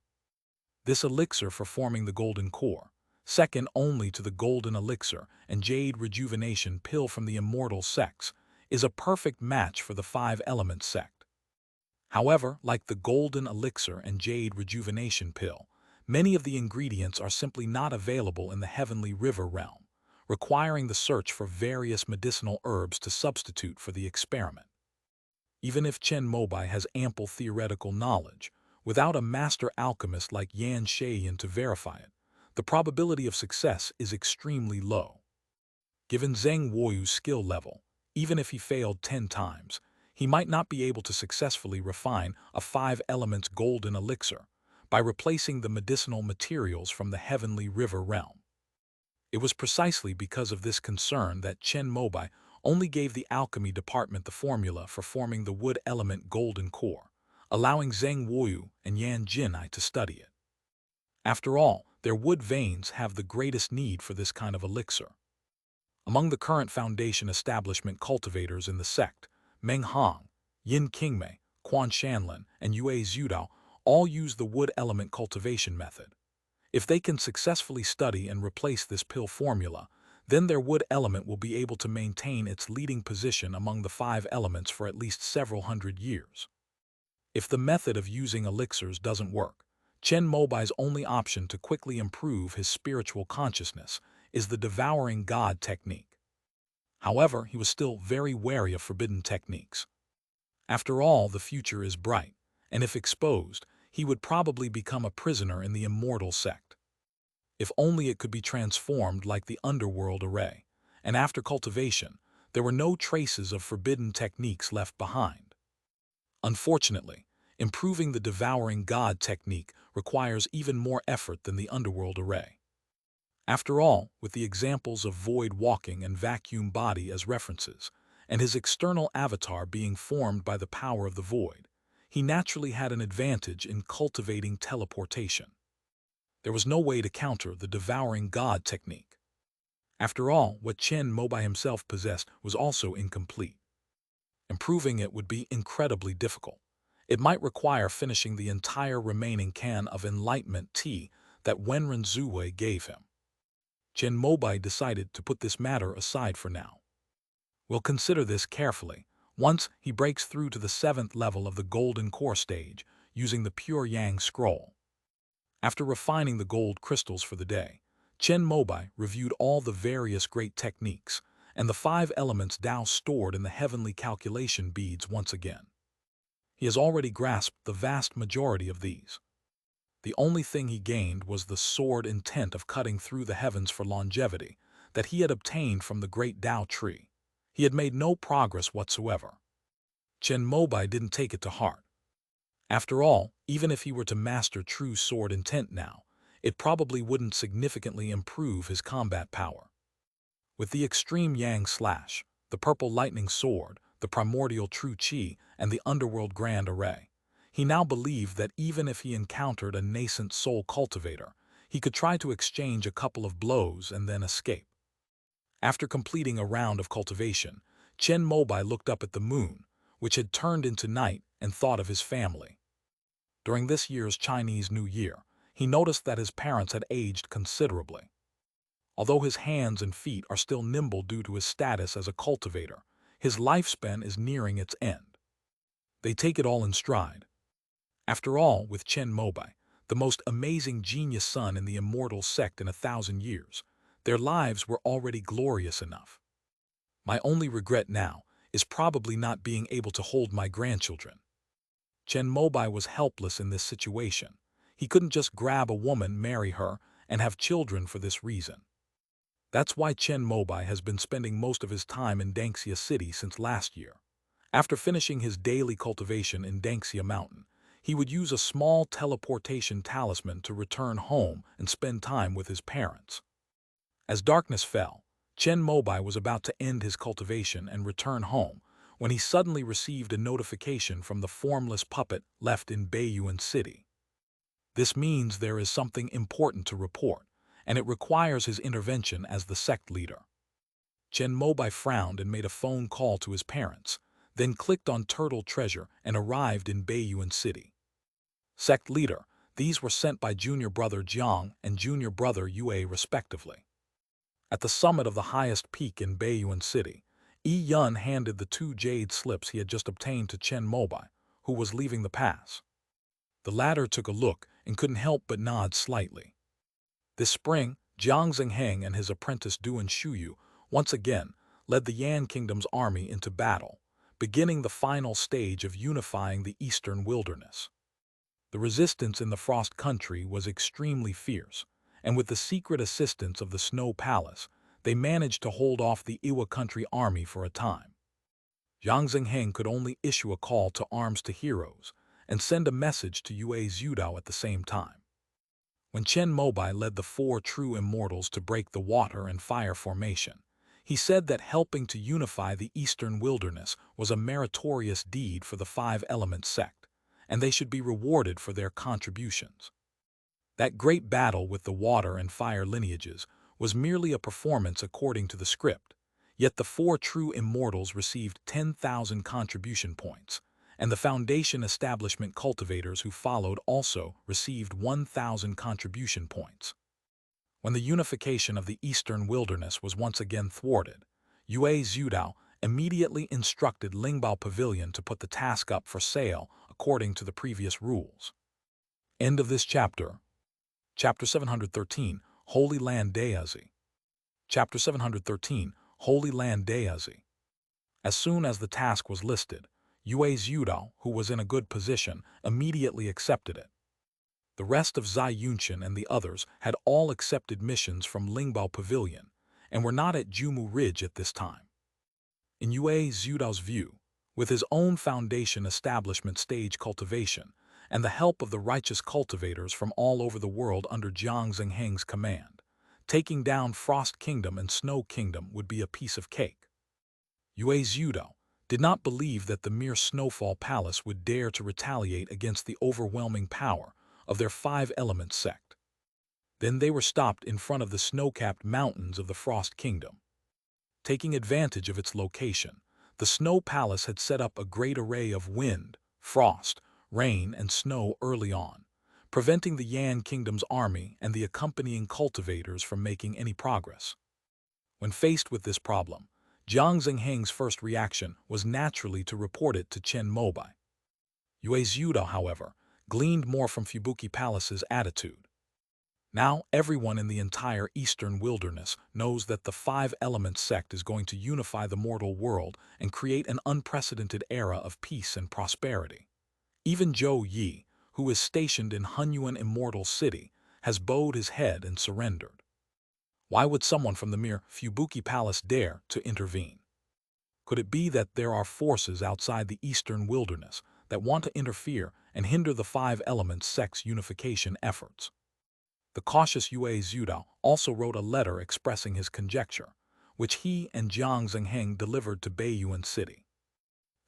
This elixir for forming the golden core, second only to the golden elixir and jade rejuvenation pill from the immortal sects, is a perfect match for the 5 Elements sect. However, like the golden elixir and jade rejuvenation pill, many of the ingredients are simply not available in the heavenly river realm, requiring the search for various medicinal herbs to substitute for the experiment. Even if Chen Mobai has ample theoretical knowledge, without a master alchemist like Yan Shayan to verify it, the probability of success is extremely low. Given Zheng Woyu's skill level, even if he failed 10 times, he might not be able to successfully refine a 5 Elements golden elixir by replacing the medicinal materials from the heavenly river realm. It was precisely because of this concern that Chen Mobai only gave the alchemy department the formula for forming the wood element golden core, allowing Zheng Woyu and Yan Jinai to study it. After all, their wood veins have the greatest need for this kind of elixir. Among the current foundation establishment cultivators in the sect, Meng Hong, Yin Qingmei, Quan Shanlin, and Yue Zhudao all use the wood element cultivation method. If they can successfully study and replace this pill formula, then their wood element will be able to maintain its leading position among the 5 elements for at least several hundred years. If the method of using elixirs doesn't work, Chen Mobai's only option to quickly improve his spiritual consciousness is the devouring god technique. However, he was still very wary of forbidden techniques. After all, the future is bright, and if exposed, he would probably become a prisoner in the immortal sect. If only it could be transformed like the underworld array, and after cultivation, there were no traces of forbidden techniques left behind. Unfortunately, improving the devouring god technique requires even more effort than the underworld array. After all, with the examples of void walking and vacuum body as references, and his external avatar being formed by the power of the void, he naturally had an advantage in cultivating teleportation. There was no way to counter the devouring god technique. After all, what Chen Mobai himself possessed was also incomplete. Improving it would be incredibly difficult. It might require finishing the entire remaining can of enlightenment tea that Wenren Zhuwei gave him. Chen Mobai decided to put this matter aside for now. We'll consider this carefully once he breaks through to the 7th level of the Golden Core stage using the Pure Yang Scroll. After refining the gold crystals for the day, Chen Mobai reviewed all the various great techniques and the 5 elements Tao stored in the heavenly calculation beads once again. He has already grasped the vast majority of these. The only thing he gained was the sword intent of cutting through the heavens for longevity that he had obtained from the great Tao tree. He had made no progress whatsoever. Chen Mobai didn't take it to heart. After all, even if he were to master true sword intent now, it probably wouldn't significantly improve his combat power. With the extreme Yang Slash, the purple lightning sword, the primordial true Qi, and the underworld grand array, he now believed that even if he encountered a nascent soul cultivator, he could try to exchange a couple of blows and then escape. After completing a round of cultivation, Chen Mobai looked up at the moon, which had turned into night, and thought of his family. During this year's Chinese New Year, he noticed that his parents had aged considerably. Although his hands and feet are still nimble due to his status as a cultivator, his lifespan is nearing its end. They take it all in stride. After all, with Chen Mobai, the most amazing genius son in the immortal sect in 1,000 years, their lives were already glorious enough. My only regret now is probably not being able to hold my grandchildren. Chen Mobai was helpless in this situation. He couldn't just grab a woman, marry her, and have children for this reason. That's why Chen Mobai has been spending most of his time in Dangxia City since last year. After finishing his daily cultivation in Dangxia Mountain, he would use a small teleportation talisman to return home and spend time with his parents. As darkness fell, Chen Mobai was about to end his cultivation and return home when he suddenly received a notification from the formless puppet left in Baiyuan City. This means there is something important to report, and it requires his intervention as the sect leader. Chen Mobai frowned and made a phone call to his parents, then clicked on Turtle Treasure and arrived in Baiyuan City. Sect leader, these were sent by junior brother Jiang and junior brother Yue respectively. At the summit of the highest peak in Baiyuan City, Yi Yun handed the 2 jade slips he had just obtained to Chen Mobai, who was leaving the pass. The latter took a look and couldn't help but nod slightly. This spring, Jiang Zhengheng and his apprentice Duan Shuyu once again led the Yan Kingdom's army into battle, beginning the final stage of unifying the eastern wilderness. The resistance in the Frost Country was extremely fierce, and with the secret assistance of the Snow Palace, they managed to hold off the Iwa Country army for a time. Jiang Zhengheng could only issue a call to arms to heroes and send a message to Yue Zhudao at the same time. When Chen Mobai led the 4 true immortals to break the water and fire formation, he said that helping to unify the eastern wilderness was a meritorious deed for the 5-element sect, and they should be rewarded for their contributions. That great battle with the water and fire lineages was merely a performance according to the script, yet the 4 true immortals received 10,000 contribution points, and the Foundation establishment cultivators who followed also received 1,000 contribution points. When the unification of the eastern wilderness was once again thwarted, Yue Zhudao immediately instructed Lingbao Pavilion to put the task up for sale according to the previous rules. End of this chapter. Chapter 713, Holy Land Dayazi. Chapter 713, Holy Land Dayazi. As soon as the task was listed, Yue's Yudao, who was in a good position, immediately accepted it. The rest of Zai Yunqian and the others had all accepted missions from Lingbao Pavilion and were not at Jumu Ridge at this time. In Yue Xudao's view, with his own foundation establishment stage cultivation and the help of the righteous cultivators from all over the world under Jiang Zhengheng's command, taking down Frost Kingdom and Snow Kingdom would be a piece of cake. Yue Xudao did not believe that the mere Snowfall Palace would dare to retaliate against the overwhelming power of their five-element sect. Then they were stopped in front of the snow-capped mountains of the Frost Kingdom. Taking advantage of its location, the Snow Palace had set up a great array of wind, frost, rain, and snow early on, preventing the Yan Kingdom's army and the accompanying cultivators from making any progress. When faced with this problem, Jiang Zhengheng's first reaction was naturally to report it to Chen Mobai. Yue Xudao, however, gleaned more from Fubuki Palace's attitude. Now everyone in the entire eastern wilderness knows that the five-element sect is going to unify the mortal world and create an unprecedented era of peace and prosperity. Even Zhou Yi, who is stationed in Hunyuan Immortal City, has bowed his head and surrendered. Why would someone from the mere Fubuki Palace dare to intervene? Could it be that there are forces outside the eastern wilderness that want to interfere and hinder the five-element sect's unification efforts? The cautious Yue Xudao also wrote a letter expressing his conjecture, which he and Jiang Zhengheng delivered to Beiyuan City.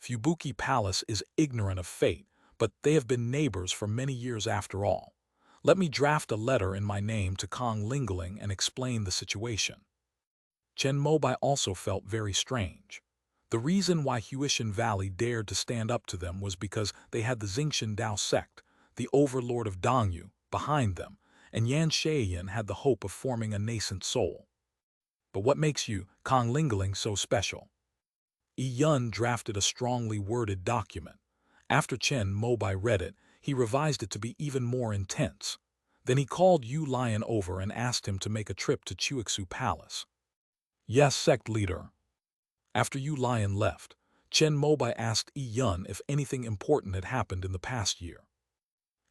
Fubuki Palace is ignorant of fate, but they have been neighbors for many years after all. Let me draft a letter in my name to Kong Lingling and explain the situation. Chen Mobai also felt very strange. The reason why Huishan Valley dared to stand up to them was because they had the Xingxian Dao sect, the overlord of Dongyu, behind them, and Yan Shaiyan had the hope of forming a nascent soul. But what makes you, Kong Lingling, so special? Yi Yun drafted a strongly worded document. After Chen Mobai read it, he revised it to be even more intense. Then he called Yu Lion over and asked him to make a trip to Chuixu Palace. Yes, sect leader. After Yu Lion left, Chen Mobai asked Yi Yun if anything important had happened in the past year.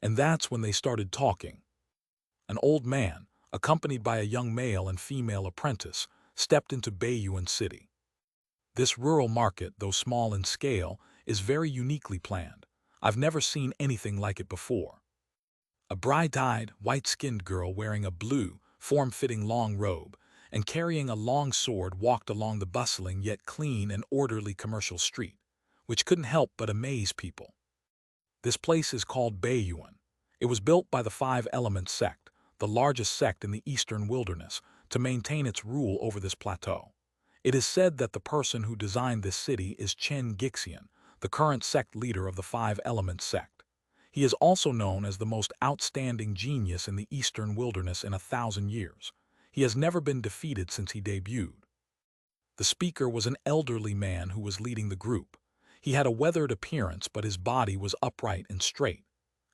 And that's when they started talking. An old man, accompanied by a young male and female apprentice, stepped into Beiyuan City. This rural market, though small in scale, is very uniquely planned. I've never seen anything like it before. A bright-eyed, white-skinned girl wearing a blue, form-fitting long robe and carrying a long sword walked along the bustling yet clean and orderly commercial street, which couldn't help but amaze people. This place is called Beiyuan. It was built by the Five-Element sect, the largest sect in the eastern wilderness, to maintain its rule over this plateau. It is said that the person who designed this city is Chen Gixian, the current sect leader of the Five-Element sect. He is also known as the most outstanding genius in the eastern wilderness in 1,000 years. He has never been defeated since he debuted. The speaker was an elderly man who was leading the group. He had a weathered appearance, but his body was upright and straight.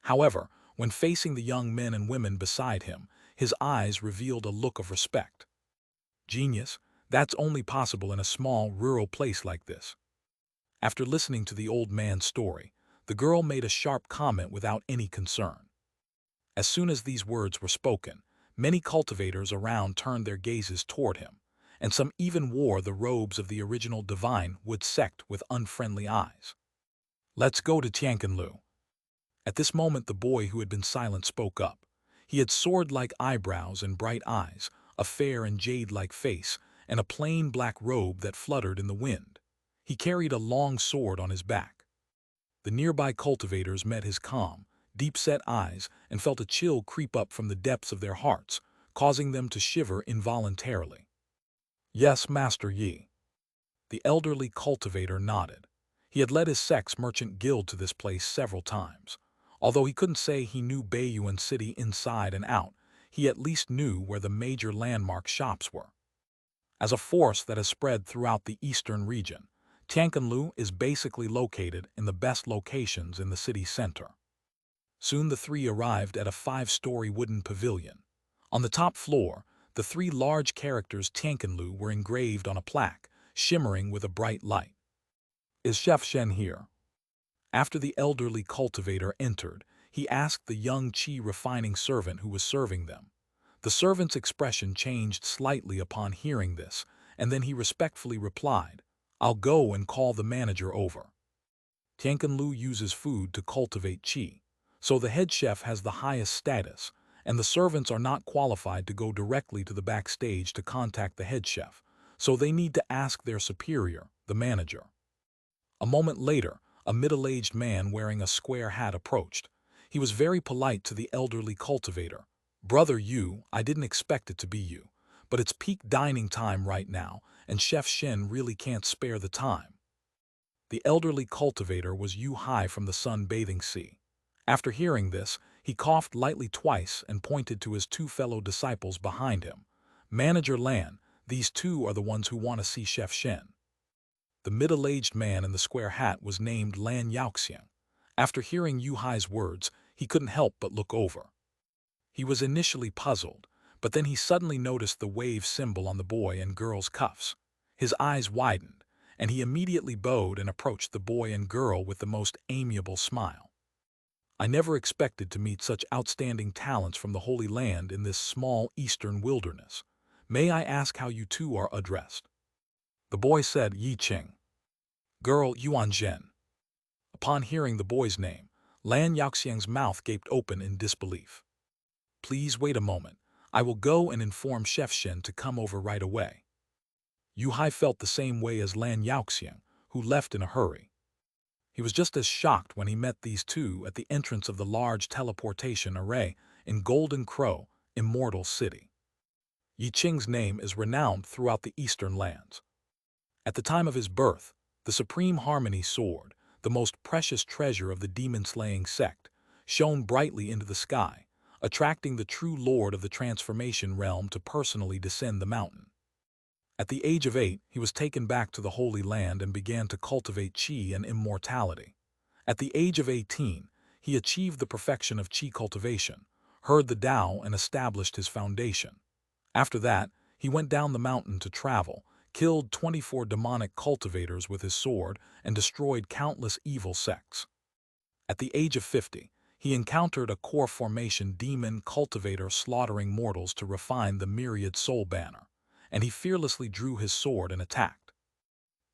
However, when facing the young men and women beside him, his eyes revealed a look of respect. Genius, that's only possible in a small, rural place like this. After listening to the old man's story, the girl made a sharp comment without any concern. As soon as these words were spoken, many cultivators around turned their gazes toward him, and some even wore the robes of the original divine wood sect with unfriendly eyes. Let's go to Tianqinlu. At this moment the boy who had been silent spoke up. He had sword-like eyebrows and bright eyes, a fair and jade-like face, and a plain black robe that fluttered in the wind. He carried a long sword on his back. The nearby cultivators met his calm, deep-set eyes and felt a chill creep up from the depths of their hearts, causing them to shiver involuntarily. Yes, Master Yi. The elderly cultivator nodded. He had led his sect's merchant guild to this place several times. Although he couldn't say he knew Beiyuan City inside and out, he at least knew where the major landmark shops were. As a force that has spread throughout the eastern region, Tianqinlu is basically located in the best locations in the city center. Soon the three arrived at a 5-story wooden pavilion. On the top floor, the 3 large characters Tianqinlu were engraved on a plaque, shimmering with a bright light. Is Chef Shen here? After the elderly cultivator entered, he asked the young Qi refining servant who was serving them. The servant's expression changed slightly upon hearing this, and then he respectfully replied, "I'll go and call the manager over." Tianqinlu uses food to cultivate qi, so the head chef has the highest status, and the servants are not qualified to go directly to the backstage to contact the head chef, so they need to ask their superior, the manager. A moment later, a middle-aged man wearing a square hat approached. He was very polite to the elderly cultivator. "Brother Yu, I didn't expect it to be you, but it's peak dining time right now, and Chef Shen really can't spare the time." The elderly cultivator was Yu Hai from the Sun-Bathing Sea. After hearing this, he coughed lightly twice and pointed to his two fellow disciples behind him. "Manager Lan, these two are the ones who want to see Chef Shen." The middle-aged man in the square hat was named Lan Yaoxiang. After hearing Yu Hai's words, he couldn't help but look over. He was initially puzzled, but then he suddenly noticed the wave symbol on the boy and girl's cuffs. His eyes widened, and he immediately bowed and approached the boy and girl with the most amiable smile. "I never expected to meet such outstanding talents from the Holy Land in this small eastern wilderness. May I ask how you two are addressed?" The boy said Yi Qing. Girl Yuan Zhen. Upon hearing the boy's name, Lan Yaoxiang's mouth gaped open in disbelief. "Please wait a moment. I will go and inform Chef Shen to come over right away." Yu Hai felt the same way as Lan Yaoxiang, who left in a hurry. He was just as shocked when he met these two at the entrance of the large teleportation array in Golden Crow, Immortal City. Yi Qing's name is renowned throughout the eastern lands. At the time of his birth, the Supreme Harmony Sword, the most precious treasure of the demon-slaying sect, shone brightly into the sky, attracting the true lord of the transformation realm to personally descend the mountain. At the age of 8, he was taken back to the Holy Land and began to cultivate qi and immortality. At the age of 18, he achieved the perfection of qi cultivation, heard the Tao and established his foundation. After that, he went down the mountain to travel, killed 24 demonic cultivators with his sword, and destroyed countless evil sects. At the age of 50, he encountered a core formation demon cultivator slaughtering mortals to refine the myriad soul banner, and he fearlessly drew his sword and attacked.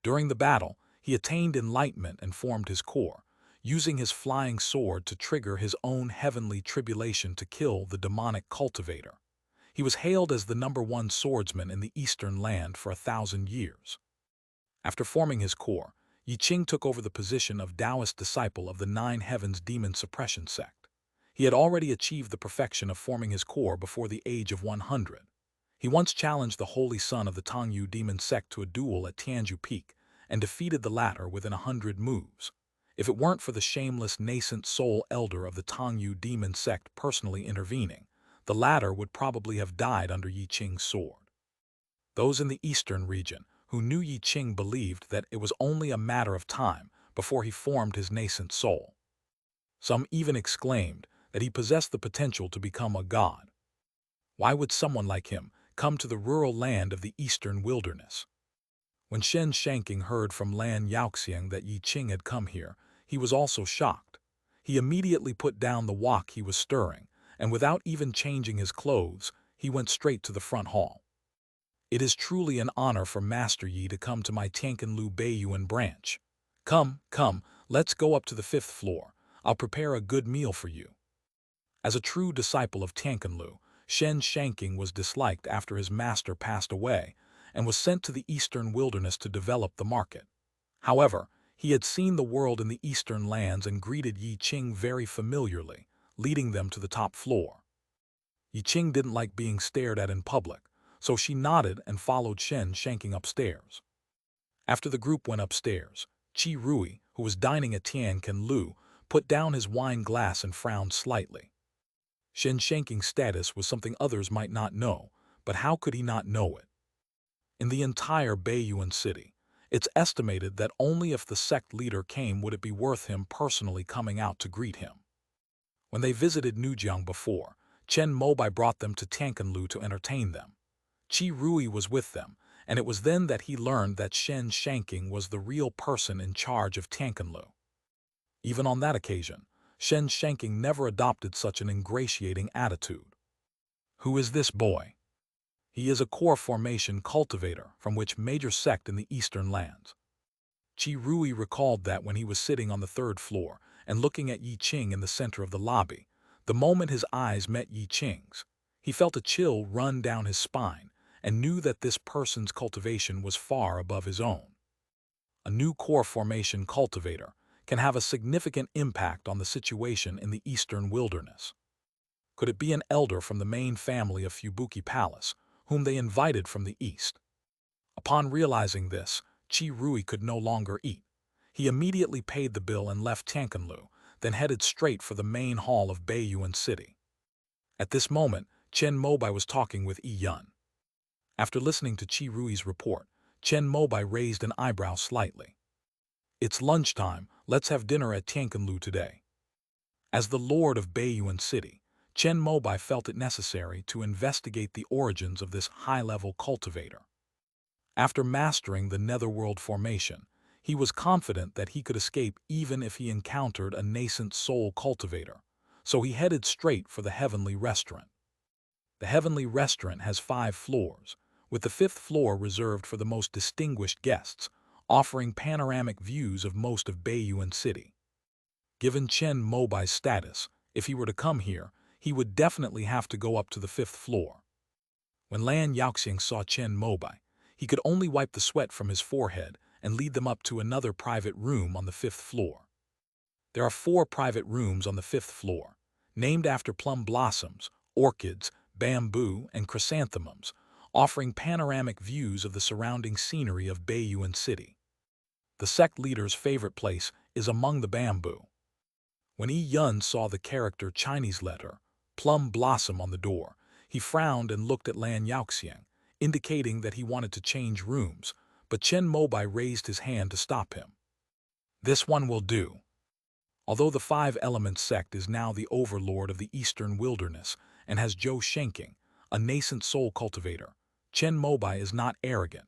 During the battle, he attained enlightenment and formed his core, using his flying sword to trigger his own heavenly tribulation to kill the demonic cultivator. He was hailed as the #1 swordsman in the eastern land for 1,000 years. After forming his core, Yi Qing took over the position of Taoist disciple of the Nine Heavens Demon Suppression Sect. He had already achieved the perfection of forming his core before the age of 100. He once challenged the holy son of the Tongyu demon sect to a duel at Tianju Peak and defeated the latter within 100 moves. If it weren't for the shameless nascent soul elder of the Tongyu demon sect personally intervening, the latter would probably have died under Yi Qing's sword. Those in the eastern region who knew Yi Qing believed that it was only a matter of time before he formed his nascent soul. Some even exclaimed that he possessed the potential to become a god. Why would someone like him come to the rural land of the eastern wilderness? When Shen Shanking heard from Lan Yaoxiang that Yi Qing had come here, he was also shocked. He immediately put down the wok he was stirring, and without even changing his clothes, he went straight to the front hall. "It is truly an honor for Master Yi to come to my Tianqinlu Beiyuan branch. Come, let's go up to the 5th floor. I'll prepare a good meal for you." As a true disciple of Tianqinlu, Shen Shanking was disliked after his master passed away and was sent to the eastern wilderness to develop the market. However, he had seen the world in the eastern lands and greeted Yi Qing very familiarly, leading them to the top floor. Yi Qing didn't like being stared at in public, so she nodded and followed Shen Shanking upstairs. After the group went upstairs, Qi Rui, who was dining at Tianqinlu, put down his wine glass and frowned slightly. Shen Shanking's status was something others might not know, but how could he not know it? In the entire Beiyuan city, it's estimated that only if the sect leader came would it be worth him personally coming out to greet him. When they visited Nujiang before, Chen Mobai brought them to Tianqinlu to entertain them. Qi Rui was with them, and it was then that he learned that Shen Shanking was the real person in charge of Tianqinlu. Even on that occasion, Shen Shanking never adopted such an ingratiating attitude. Who is this boy? He is a core formation cultivator from which major sect in the eastern lands. Chi Rui recalled that when he was sitting on the third floor and looking at Yi Qing in the center of the lobby, the moment his eyes met Yi Qing's, he felt a chill run down his spine and knew that this person's cultivation was far above his own. A new core formation cultivator can have a significant impact on the situation in the eastern wilderness. Could it be an elder from the main family of Fubuki Palace, whom they invited from the east? Upon realizing this, Chi Rui could no longer eat. He immediately paid the bill and left Tianquanlu, then headed straight for the main hall of Beiyuan City. At this moment, Chen Mobai was talking with Yi Yun. After listening to Chi Rui's report, Chen Mobai raised an eyebrow slightly. It's lunchtime, let's have dinner at Tianquanlu today. As the lord of Beiyuan City, Chen Mobai felt it necessary to investigate the origins of this high-level cultivator. After mastering the netherworld formation, he was confident that he could escape even if he encountered a nascent soul cultivator, so he headed straight for the Heavenly Restaurant. The Heavenly Restaurant has 5 floors, with the 5th floor reserved for the most distinguished guests, offering panoramic views of most of Beiyuan City. Given Chen Mobai's status, if he were to come here, he would definitely have to go up to the 5th floor. When Lan Yaoxing saw Chen Mobai, he could only wipe the sweat from his forehead and lead them up to another private room on the 5th floor. There are 4 private rooms on the 5th floor, named after plum blossoms, orchids, bamboo, and chrysanthemums, offering panoramic views of the surrounding scenery of Beiyuan City. The sect leader's favorite place is among the bamboo. When Yi Yun saw the character Chinese letter, plum blossom on the door, he frowned and looked at Lan Yaoxiang, indicating that he wanted to change rooms, but Chen Mobai raised his hand to stop him. This one will do. Although the 5-element sect is now the overlord of the eastern wilderness and has Zhou Shenking, a nascent soul cultivator, Chen Mobai is not arrogant.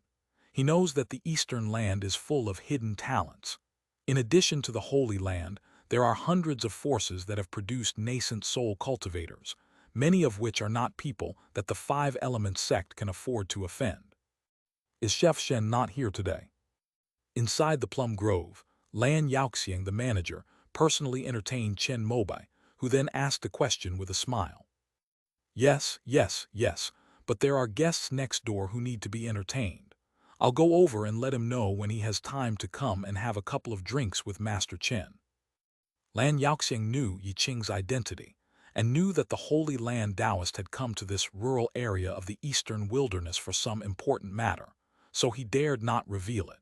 He knows that the eastern land is full of hidden talents. In addition to the Holy Land, there are hundreds of forces that have produced nascent soul cultivators, many of which are not people that the 5-element sect can afford to offend. Is Chef Shen not here today? Inside the plum grove, Lan Yaoxiang, the manager, personally entertained Chen Mobai, who then asked a question with a smile. Yes, but there are guests next door who need to be entertained. I'll go over and let him know when he has time to come and have a couple of drinks with Master Chen. Lan Yaoxiang knew Yi Qing's identity, and knew that the Holy Land Taoist had come to this rural area of the eastern wilderness for some important matter, so he dared not reveal it.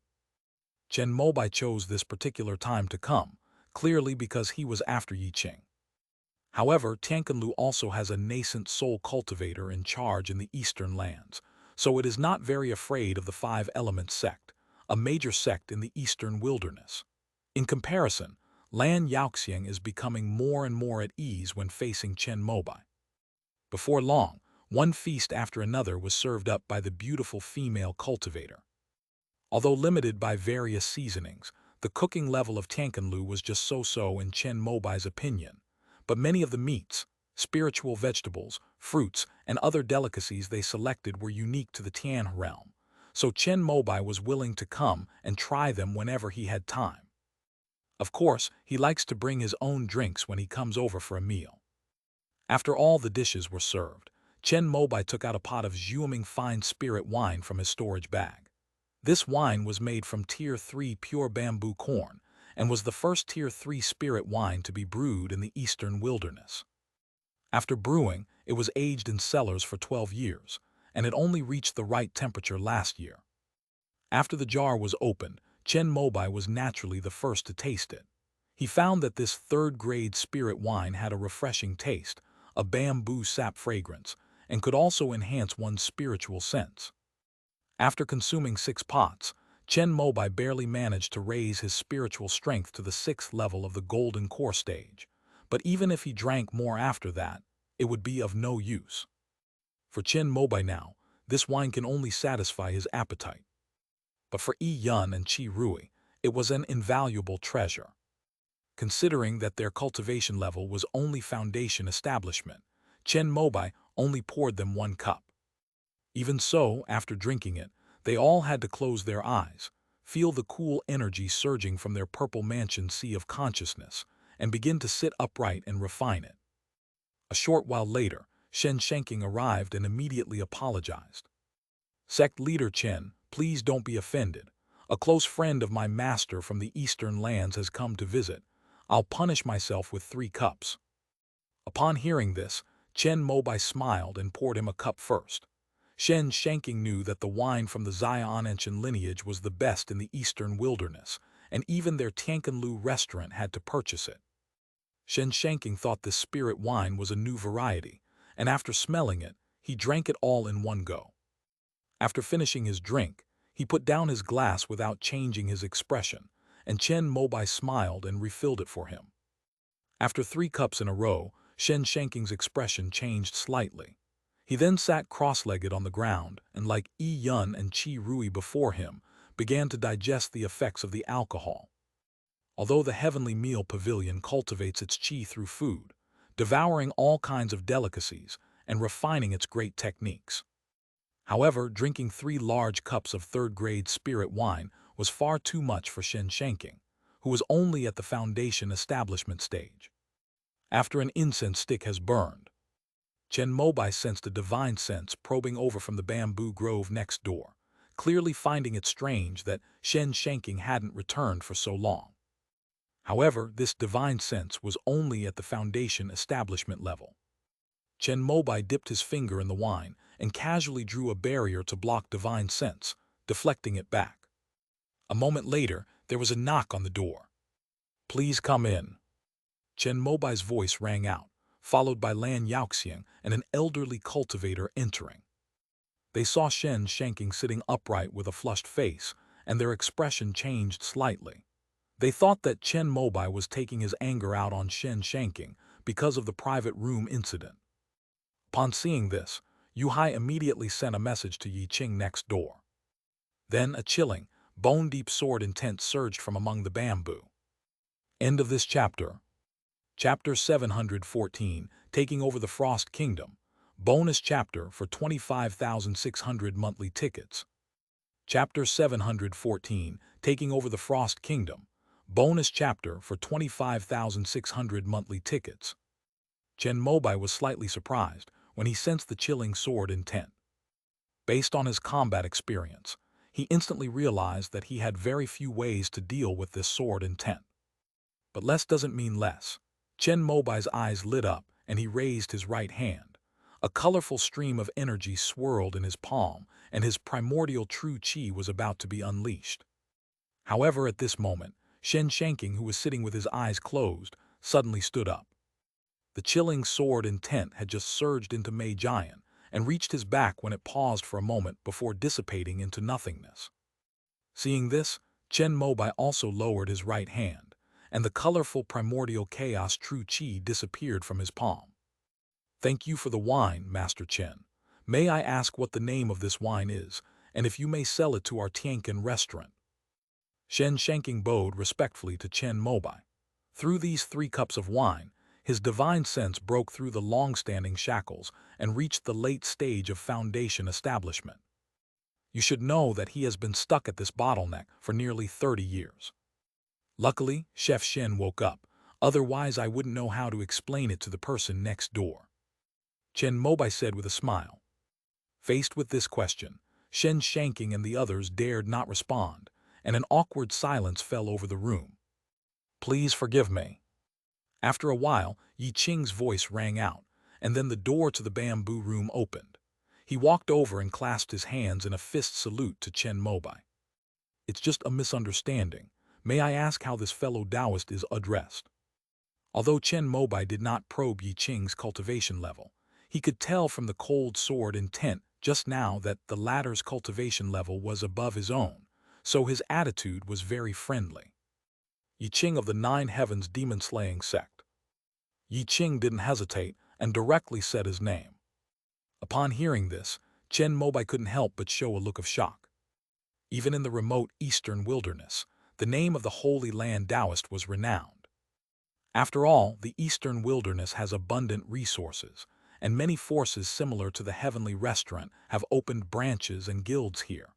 Chen Mobai chose this particular time to come, clearly because he was after Yi Qing. However, Tianquanlu also has a nascent soul cultivator in charge in the eastern lands, so it is not very afraid of the 5-element sect, a major sect in the eastern wilderness. In comparison, Lan Yaoxiang is becoming more and more at ease when facing Chen Mobai. Before long, one feast after another was served up by the beautiful female cultivator. Although limited by various seasonings, the cooking level of Tianquanlu was just so-so in Chen Mobai's opinion, but many of the meats, spiritual vegetables, fruits, and other delicacies they selected were unique to the Tian realm, so Chen Mobai was willing to come and try them whenever he had time. Of course, he likes to bring his own drinks when he comes over for a meal. After all the dishes were served, Chen Mobai took out a pot of Zhuoming fine spirit wine from his storage bag. This wine was made from Tier 3 pure bamboo corn and was the first Tier 3 spirit wine to be brewed in the eastern wilderness. After brewing, it was aged in cellars for 12 years, and it only reached the right temperature last year. After the jar was opened, Chen Mobai was naturally the first to taste it. He found that this third-grade spirit wine had a refreshing taste, a bamboo sap fragrance, and could also enhance one's spiritual sense. After consuming 6 pots, Chen Mobai barely managed to raise his spiritual strength to the 6th level of the golden core stage, but even if he drank more after that, it would be of no use. For Chen Mobai now, this wine can only satisfy his appetite. But for Yi Yun and Chi Rui, it was an invaluable treasure. Considering that their cultivation level was only foundation establishment, Chen Mobai only poured them 1 cup. Even so, after drinking it, they all had to close their eyes, feel the cool energy surging from their purple mansion sea of consciousness, and begin to sit upright and refine it. A short while later, Chen Shanking arrived and immediately apologized. Sect leader Chen, please don't be offended. A close friend of my master from the eastern lands has come to visit. I'll punish myself with 3 cups. Upon hearing this, Chen Mobai smiled and poured him a cup first. Chen Shanking knew that the wine from the Xiaonanchan lineage was the best in the eastern wilderness, and even their Tianqinlu restaurant had to purchase it. Chen Shanking thought this spirit wine was a new variety, and after smelling it, he drank it all in one go. After finishing his drink, he put down his glass without changing his expression, and Chen Mobai smiled and refilled it for him. After 3 cups in a row, Chen Shanking's expression changed slightly. He then sat cross-legged on the ground and, like Yi Yun and Qi Rui before him, began to digest the effects of the alcohol. Although the heavenly meal pavilion cultivates its qi through food, devouring all kinds of delicacies and refining its great techniques. However, drinking 3 large cups of third-grade spirit wine was far too much for Chen Shanking, who was only at the foundation establishment stage. After an incense stick has burned, Chen Mobai sensed a divine sense probing over from the bamboo grove next door, clearly finding it strange that Chen Shanking hadn't returned for so long. However, this divine sense was only at the foundation establishment level. Chen Mobai dipped his finger in the wine and casually drew a barrier to block divine sense, deflecting it back. A moment later, there was a knock on the door. "Please come in." Chen Mobai's voice rang out, followed by Lan Yaoxiang and an elderly cultivator entering. They saw Chen Shanking sitting upright with a flushed face, and their expression changed slightly. They thought that Chen Mobai was taking his anger out on Chen Shanking because of the private room incident. Upon seeing this, Yu Hai immediately sent a message to Yi Qing next door. Then a chilling, bone-deep sword intent surged from among the bamboo. End of this chapter. Chapter 714, Taking Over the Frost Kingdom. Bonus chapter for 25,600 monthly tickets. Chapter 714, Taking Over the Frost Kingdom. Bonus chapter for 25,600 monthly tickets. Chen Mobai was slightly surprised when he sensed the chilling sword intent. Based on his combat experience, he instantly realized that he had very few ways to deal with this sword intent. But less doesn't mean less. Chen Mobai's eyes lit up and he raised his right hand. A colorful stream of energy swirled in his palm, and his primordial true qi was about to be unleashed. However, at this moment, Chen Shanking, who was sitting with his eyes closed, suddenly stood up. The chilling sword intent had just surged into Mei Jian and reached his back when it paused for a moment before dissipating into nothingness. Seeing this, Chen Mobai also lowered his right hand, and the colorful primordial chaos true qi disappeared from his palm. "Thank you for the wine, Master Chen. May I ask what the name of this wine is, and if you may sell it to our Tianqin restaurant?" Chen Shanking bowed respectfully to Chen Mobai. Through these 3 cups of wine, his divine sense broke through the long-standing shackles and reached the late stage of foundation establishment. You should know that he has been stuck at this bottleneck for nearly 30 years. Luckily, Chef Shen woke up, otherwise I wouldn't know how to explain it to the person next door. Chen Mobai said with a smile. Faced with this question, Chen Shanking and the others dared not respond, and an awkward silence fell over the room. "Please forgive me." After a while, Yi Qing's voice rang out, and then the door to the bamboo room opened. He walked over and clasped his hands in a fist salute to Chen Mobai. "It's just a misunderstanding. May I ask how this fellow Taoist is addressed?" Although Chen Mobai did not probe Yi Qing's cultivation level, he could tell from the cold sword intent just now that the latter's cultivation level was above his own, so his attitude was very friendly. "Yi Qing of the 9 Heavens demon-slaying sect." Yi Qing didn't hesitate and directly said his name. Upon hearing this, Chen Mobai couldn't help but show a look of shock. Even in the remote eastern wilderness, the name of the Holy Land Taoist was renowned. After all, the eastern wilderness has abundant resources, and many forces similar to the heavenly restaurant have opened branches and guilds here.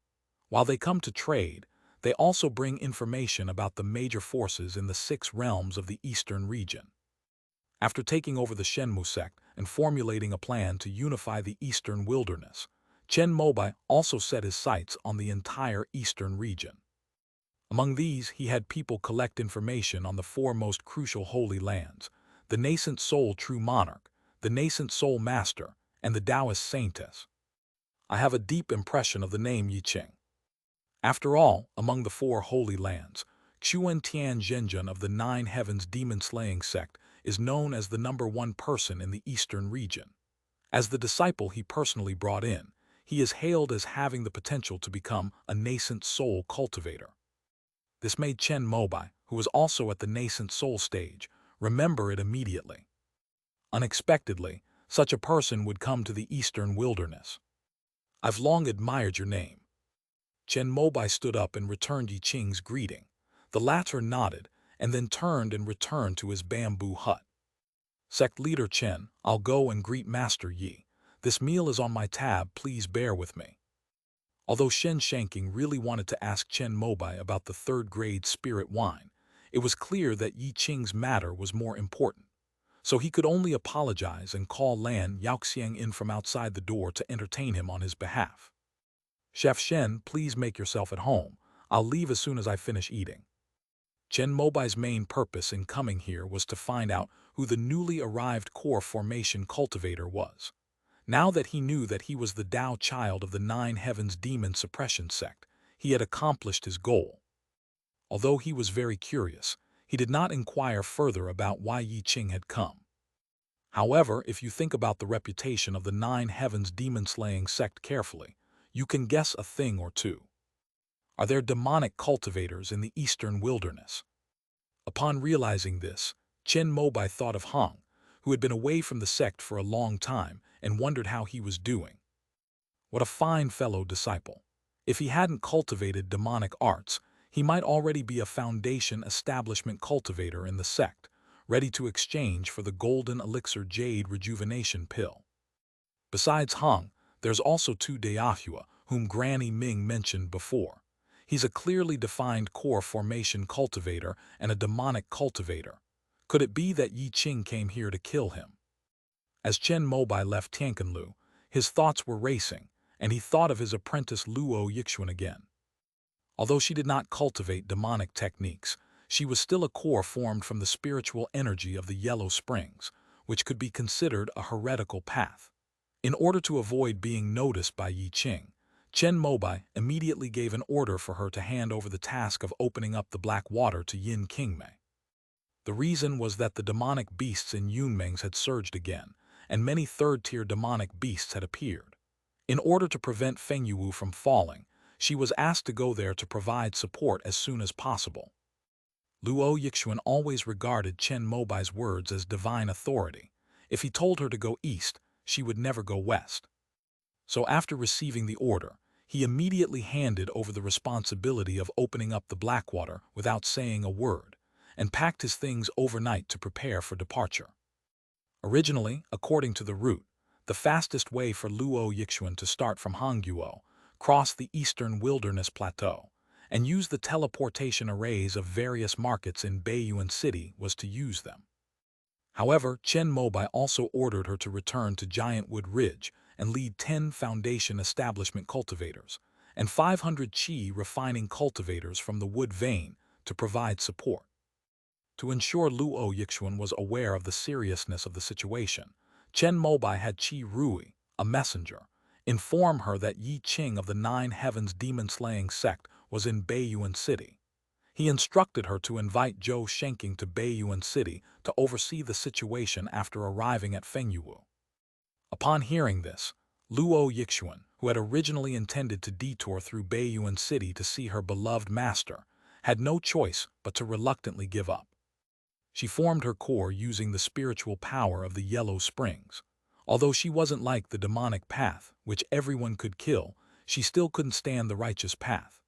While they come to trade, they also bring information about the major forces in the 6 realms of the eastern region. After taking over the Chen sect and formulating a plan to unify the eastern wilderness, Chen Mobai also set his sights on the entire eastern region. Among these, he had people collect information on the 4 most crucial holy lands: the nascent soul true monarch, the nascent soul master, and the Taoist saintess. I have a deep impression of the name Yiqing. After all, among the 4 holy lands, Xuan Tian Zhenjun of the 9 heavens demon-slaying sect is known as the #1 person in the eastern region. As the disciple he personally brought in, he is hailed as having the potential to become a nascent soul cultivator. This made Chen Mobai, who was also at the nascent soul stage, remember it immediately. Unexpectedly, such a person would come to the eastern wilderness. I've long admired your name. Chen Mobai stood up and returned Yiqing's greeting. The latter nodded, and then turned and returned to his bamboo hut. Sect leader Chen, I'll go and greet Master Yi. This meal is on my tab, please bear with me. Although Shen Shanking really wanted to ask Chen Mobai about the 3rd-grade spirit wine, it was clear that Yi Qing's matter was more important. So he could only apologize and call Lan Yaoxiang in from outside the door to entertain him on his behalf. Chef Shen, please make yourself at home. I'll leave as soon as I finish eating. Chen Mobai's main purpose in coming here was to find out who the newly arrived core formation cultivator was. Now that he knew that he was the Tao child of the 9 heavens demon suppression sect, he had accomplished his goal. Although he was very curious, he did not inquire further about why Yi Qing had come. However, if you think about the reputation of the 9 heavens demon-slaying sect carefully, you can guess a thing or two. Are there demonic cultivators in the eastern wilderness? Upon realizing this, Chen Mobai thought of Hong, who had been away from the sect for a long time and wondered how he was doing. What a fine fellow disciple. If he hadn't cultivated demonic arts, he might already be a foundation establishment cultivator in the sect, ready to exchange for the golden elixir jade rejuvenation pill. Besides Hong, there's also Tu Deahua, whom Granny Ming mentioned before. He's a clearly defined core formation cultivator and a demonic cultivator. Could it be that Yi Qing came here to kill him? As Chen Mobai left Tianqinlu, his thoughts were racing, and he thought of his apprentice Luo Yixuan again. Although she did not cultivate demonic techniques, she was still a core formed from the spiritual energy of the Yellow Springs, which could be considered a heretical path. In order to avoid being noticed by Yi Qing, Chen Mobai immediately gave an order for her to hand over the task of opening up the black water to Yin Qingmei. The reason was that the demonic beasts in Yunmeng's had surged again, and many 3rd-tier demonic beasts had appeared. In order to prevent Feng Yuwu from falling, she was asked to go there to provide support as soon as possible. Luo Yixuan always regarded Chen Mobai's words as divine authority. If he told her to go east, she would never go west. So after receiving the order, he immediately handed over the responsibility of opening up the Blackwater without saying a word, and packed his things overnight to prepare for departure. Originally, according to the route, the fastest way for Luo Yixuan to start from Hongguo, cross the eastern wilderness plateau, and use the teleportation arrays of various markets in Baiyuan City was to use them. However, Chen Mobai also ordered her to return to Giantwood Ridge and lead 10 foundation establishment cultivators and 500 qi refining cultivators from the wood vein to provide support. To ensure Luo Yixuan was aware of the seriousness of the situation, Chen Mobai had Qi Rui, a messenger, inform her that Yi Qing of the 9 heavens demon-slaying sect was in Baiyuan City. He instructed her to invite Zhou Shenking to Baiyuan City to oversee the situation after arriving at Fengyuwu. Upon hearing this, Luo Yixuan, who had originally intended to detour through Baiyuan City to see her beloved master, had no choice but to reluctantly give up. She formed her core using the spiritual power of the Yellow Springs. Although she wasn't like the demonic path, which everyone could kill, she still couldn't stand the righteous path.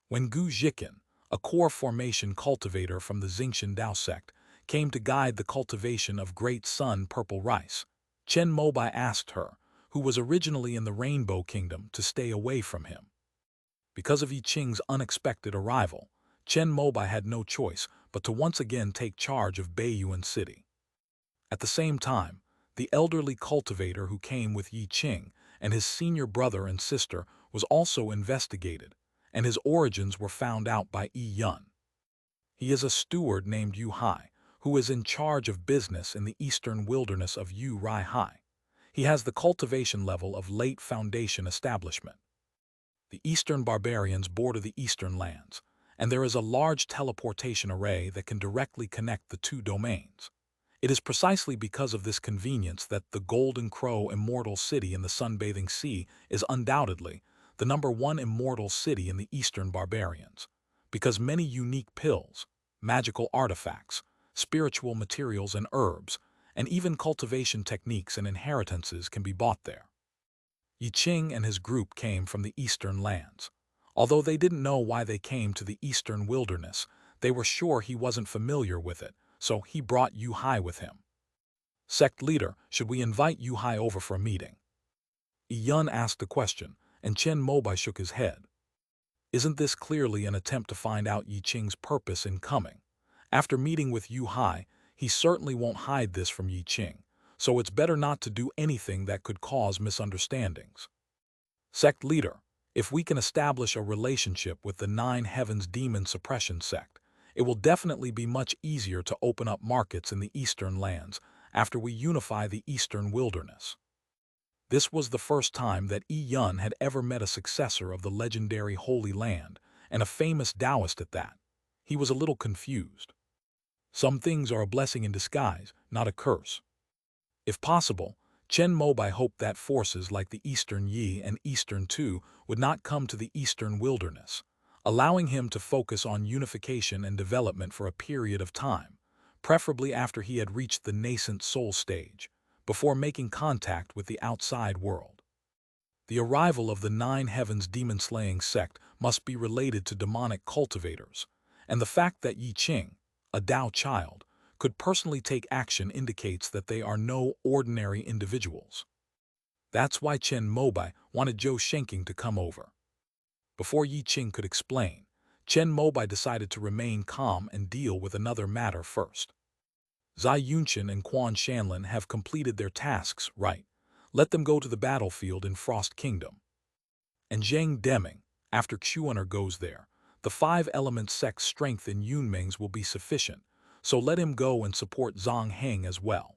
When Gu Jiqin, a core formation cultivator from the Xingqian Dao sect, came to guide the cultivation of great sun purple rice. Chen Mobai asked her, who was originally in the Rainbow Kingdom, to stay away from him. Because of Yi Qing's unexpected arrival, Chen Mobai had no choice but to once again take charge of Baiyuan City. At the same time, the elderly cultivator who came with Yi Qing and his senior brother and sister was also investigated, and his origins were found out by Yi Yun. He is a steward named Yu Hai, who is in charge of business in the eastern wilderness of Yu Rai Hai. He has the cultivation level of late foundation establishment. The eastern barbarians border the eastern lands, and there is a large teleportation array that can directly connect the two domains. It is precisely because of this convenience that the Golden Crow Immortal City in the Sunbathing Sea is undoubtedly the #1 immortal city in the Eastern Barbarians, because many unique pills, magical artifacts, spiritual materials and herbs, and even cultivation techniques and inheritances can be bought there. Yi Qing and his group came from the eastern lands. Although they didn't know why they came to the eastern wilderness, they were sure he wasn't familiar with it, so he brought Yu Hai with him. Sect leader, should we invite Yu Hai over for a meeting? Yi Yun asked the question, and Chen Mobai shook his head. Isn't this clearly an attempt to find out Yi Qing's purpose in coming? After meeting with Yu Hai, he certainly won't hide this from Yi Qing, so it's better not to do anything that could cause misunderstandings. Sect leader, if we can establish a relationship with the Nine Heavens Demon Suppression sect, it will definitely be much easier to open up markets in the eastern lands after we unify the eastern wilderness. This was the first time that Yi Yun had ever met a successor of the legendary Holy Land, and a famous Taoist at that. He was a little confused. Some things are a blessing in disguise, not a curse. If possible, Chen Mobai hoped that forces like the Eastern Yi and Eastern Tu would not come to the Eastern Wilderness, allowing him to focus on unification and development for a period of time, preferably after he had reached the nascent soul stage, before making contact with the outside world. The arrival of the Nine Heavens demon-slaying sect must be related to demonic cultivators, and the fact that Yi Qing, a Tao child, could personally take action indicates that they are no ordinary individuals. That's why Chen Mobai wanted Zhou Shenking to come over. Before Yi Qing could explain, Chen Mobai decided to remain calm and deal with another matter first. Zai Yunqian and Quan Shanlin have completed their tasks, right? Let them go to the battlefield in Frost Kingdom. And Zhang Deming, after Xuan'er goes there, the 5-element sect's strength in Yunmeng's will be sufficient, so let him go and support Zhang Heng as well.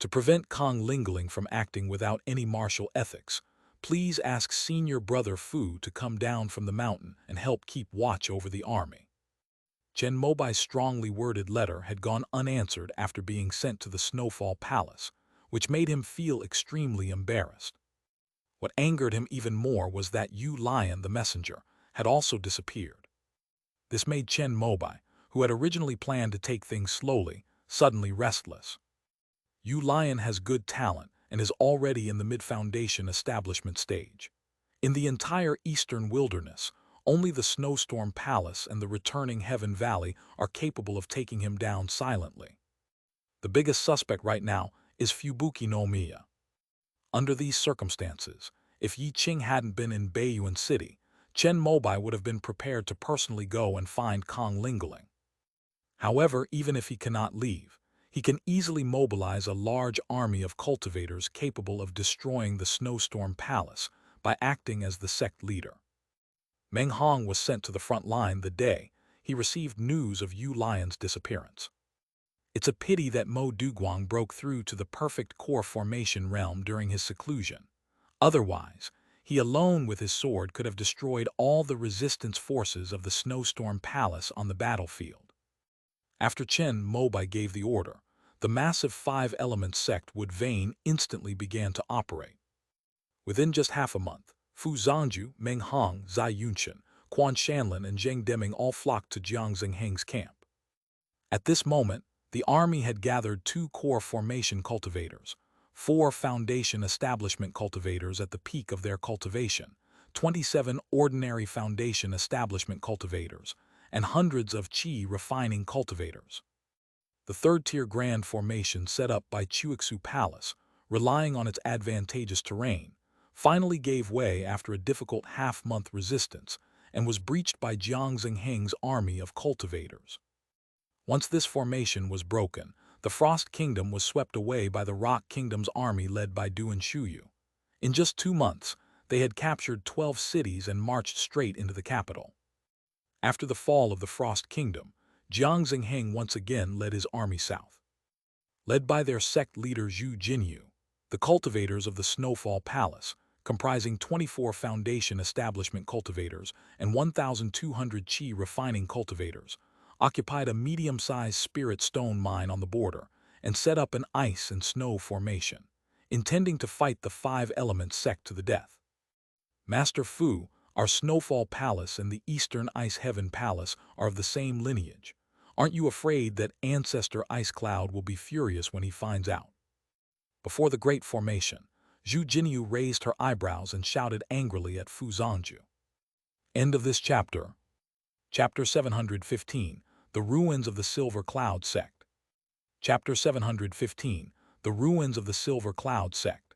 To prevent Kong Lingling from acting without any martial ethics, please ask senior brother Fu to come down from the mountain and help keep watch over the army. Chen Mobai's strongly worded letter had gone unanswered after being sent to the Snowfall Palace, which made him feel extremely embarrassed. What angered him even more was that Yu Lion, the messenger, had also disappeared. This made Chen Mobai, who had originally planned to take things slowly, suddenly restless. Yu Lion has good talent and is already in the mid-foundation establishment stage. In the entire eastern wilderness, only the Snowstorm Palace and the returning Heaven Valley are capable of taking him down silently. The biggest suspect right now is Fubuki no Miya. Under these circumstances, if Yi Qing hadn't been in Baiyuan City, Chen Mobai would have been prepared to personally go and find Kong Lingling. However, even if he cannot leave, he can easily mobilize a large army of cultivators capable of destroying the Snowstorm Palace by acting as the sect leader. Meng Hong was sent to the front line the day he received news of Yu Lion's disappearance. It's a pity that Mo Duguang broke through to the perfect core formation realm during his seclusion. Otherwise, he alone with his sword could have destroyed all the resistance forces of the Snowstorm Palace on the battlefield. After Chen Mobai gave the order, the massive 5-element sect Wood Vein instantly began to operate. Within just half a month, Fu Zhangju, Meng Hong, Zai Yunqian, Quan Shanlin, and Zheng Deming all flocked to Jiang Zhengheng's camp. At this moment, the army had gathered 2 core formation cultivators, 4 foundation establishment cultivators at the peak of their cultivation, 27 ordinary foundation establishment cultivators, and hundreds of qi refining cultivators. The third-tier grand formation set up by Chuixu Palace, relying on its advantageous terrain, finally gave way after a difficult half-month resistance and was breached by Jiang Xingheng's army of cultivators. Once this formation was broken, the Frost Kingdom was swept away by the Rock Kingdom's army led by Duan Shuyu. In just 2 months, they had captured 12 cities and marched straight into the capital. After the fall of the Frost Kingdom, Jiang Xingheng once again led his army south. Led by their sect leader Zhu Jinyu, the cultivators of the Snowfall Palace, comprising 24 foundation establishment cultivators and 1,200 qi refining cultivators, occupied a medium-sized spirit stone mine on the border and set up an ice and snow formation, intending to fight the 5-element sect to the death. Master Fu, our Snowfall Palace and the Eastern Ice Heaven Palace are of the same lineage. Aren't you afraid that Ancestor Ice Cloud will be furious when he finds out? Before the Great Formation, Zhu Jinyu raised her eyebrows and shouted angrily at Fu Zongju. End of this chapter. Chapter 715, The Ruins of the Silver Cloud Sect. Chapter 715, The Ruins of the Silver Cloud Sect.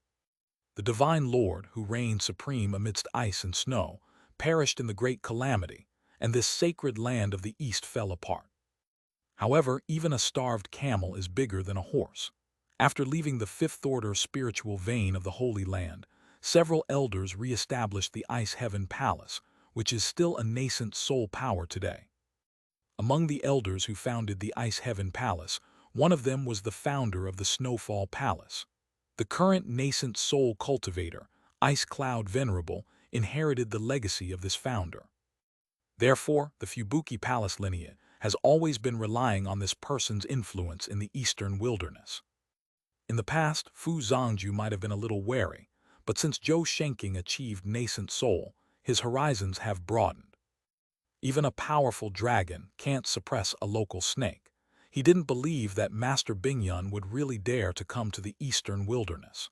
The Divine Lord, who reigned supreme amidst ice and snow, perished in the great calamity, and this sacred land of the East fell apart. However, even a starved camel is bigger than a horse. After leaving the fifth-order spiritual vein of the Holy Land, several elders re-established the Ice Heaven Palace, which is still a nascent soul power today. Among the elders who founded the Ice Heaven Palace, one of them was the founder of the Snowfall Palace. The current nascent soul cultivator, Ice Cloud Venerable, inherited the legacy of this founder. Therefore, the Fubuki Palace lineage has always been relying on this person's influence in the eastern wilderness. In the past, Fu Zongju might have been a little wary, but since Zhou Shenking achieved nascent soul, his horizons have broadened. Even a powerful dragon can't suppress a local snake. He didn't believe that Master Bingyun would really dare to come to the eastern wilderness.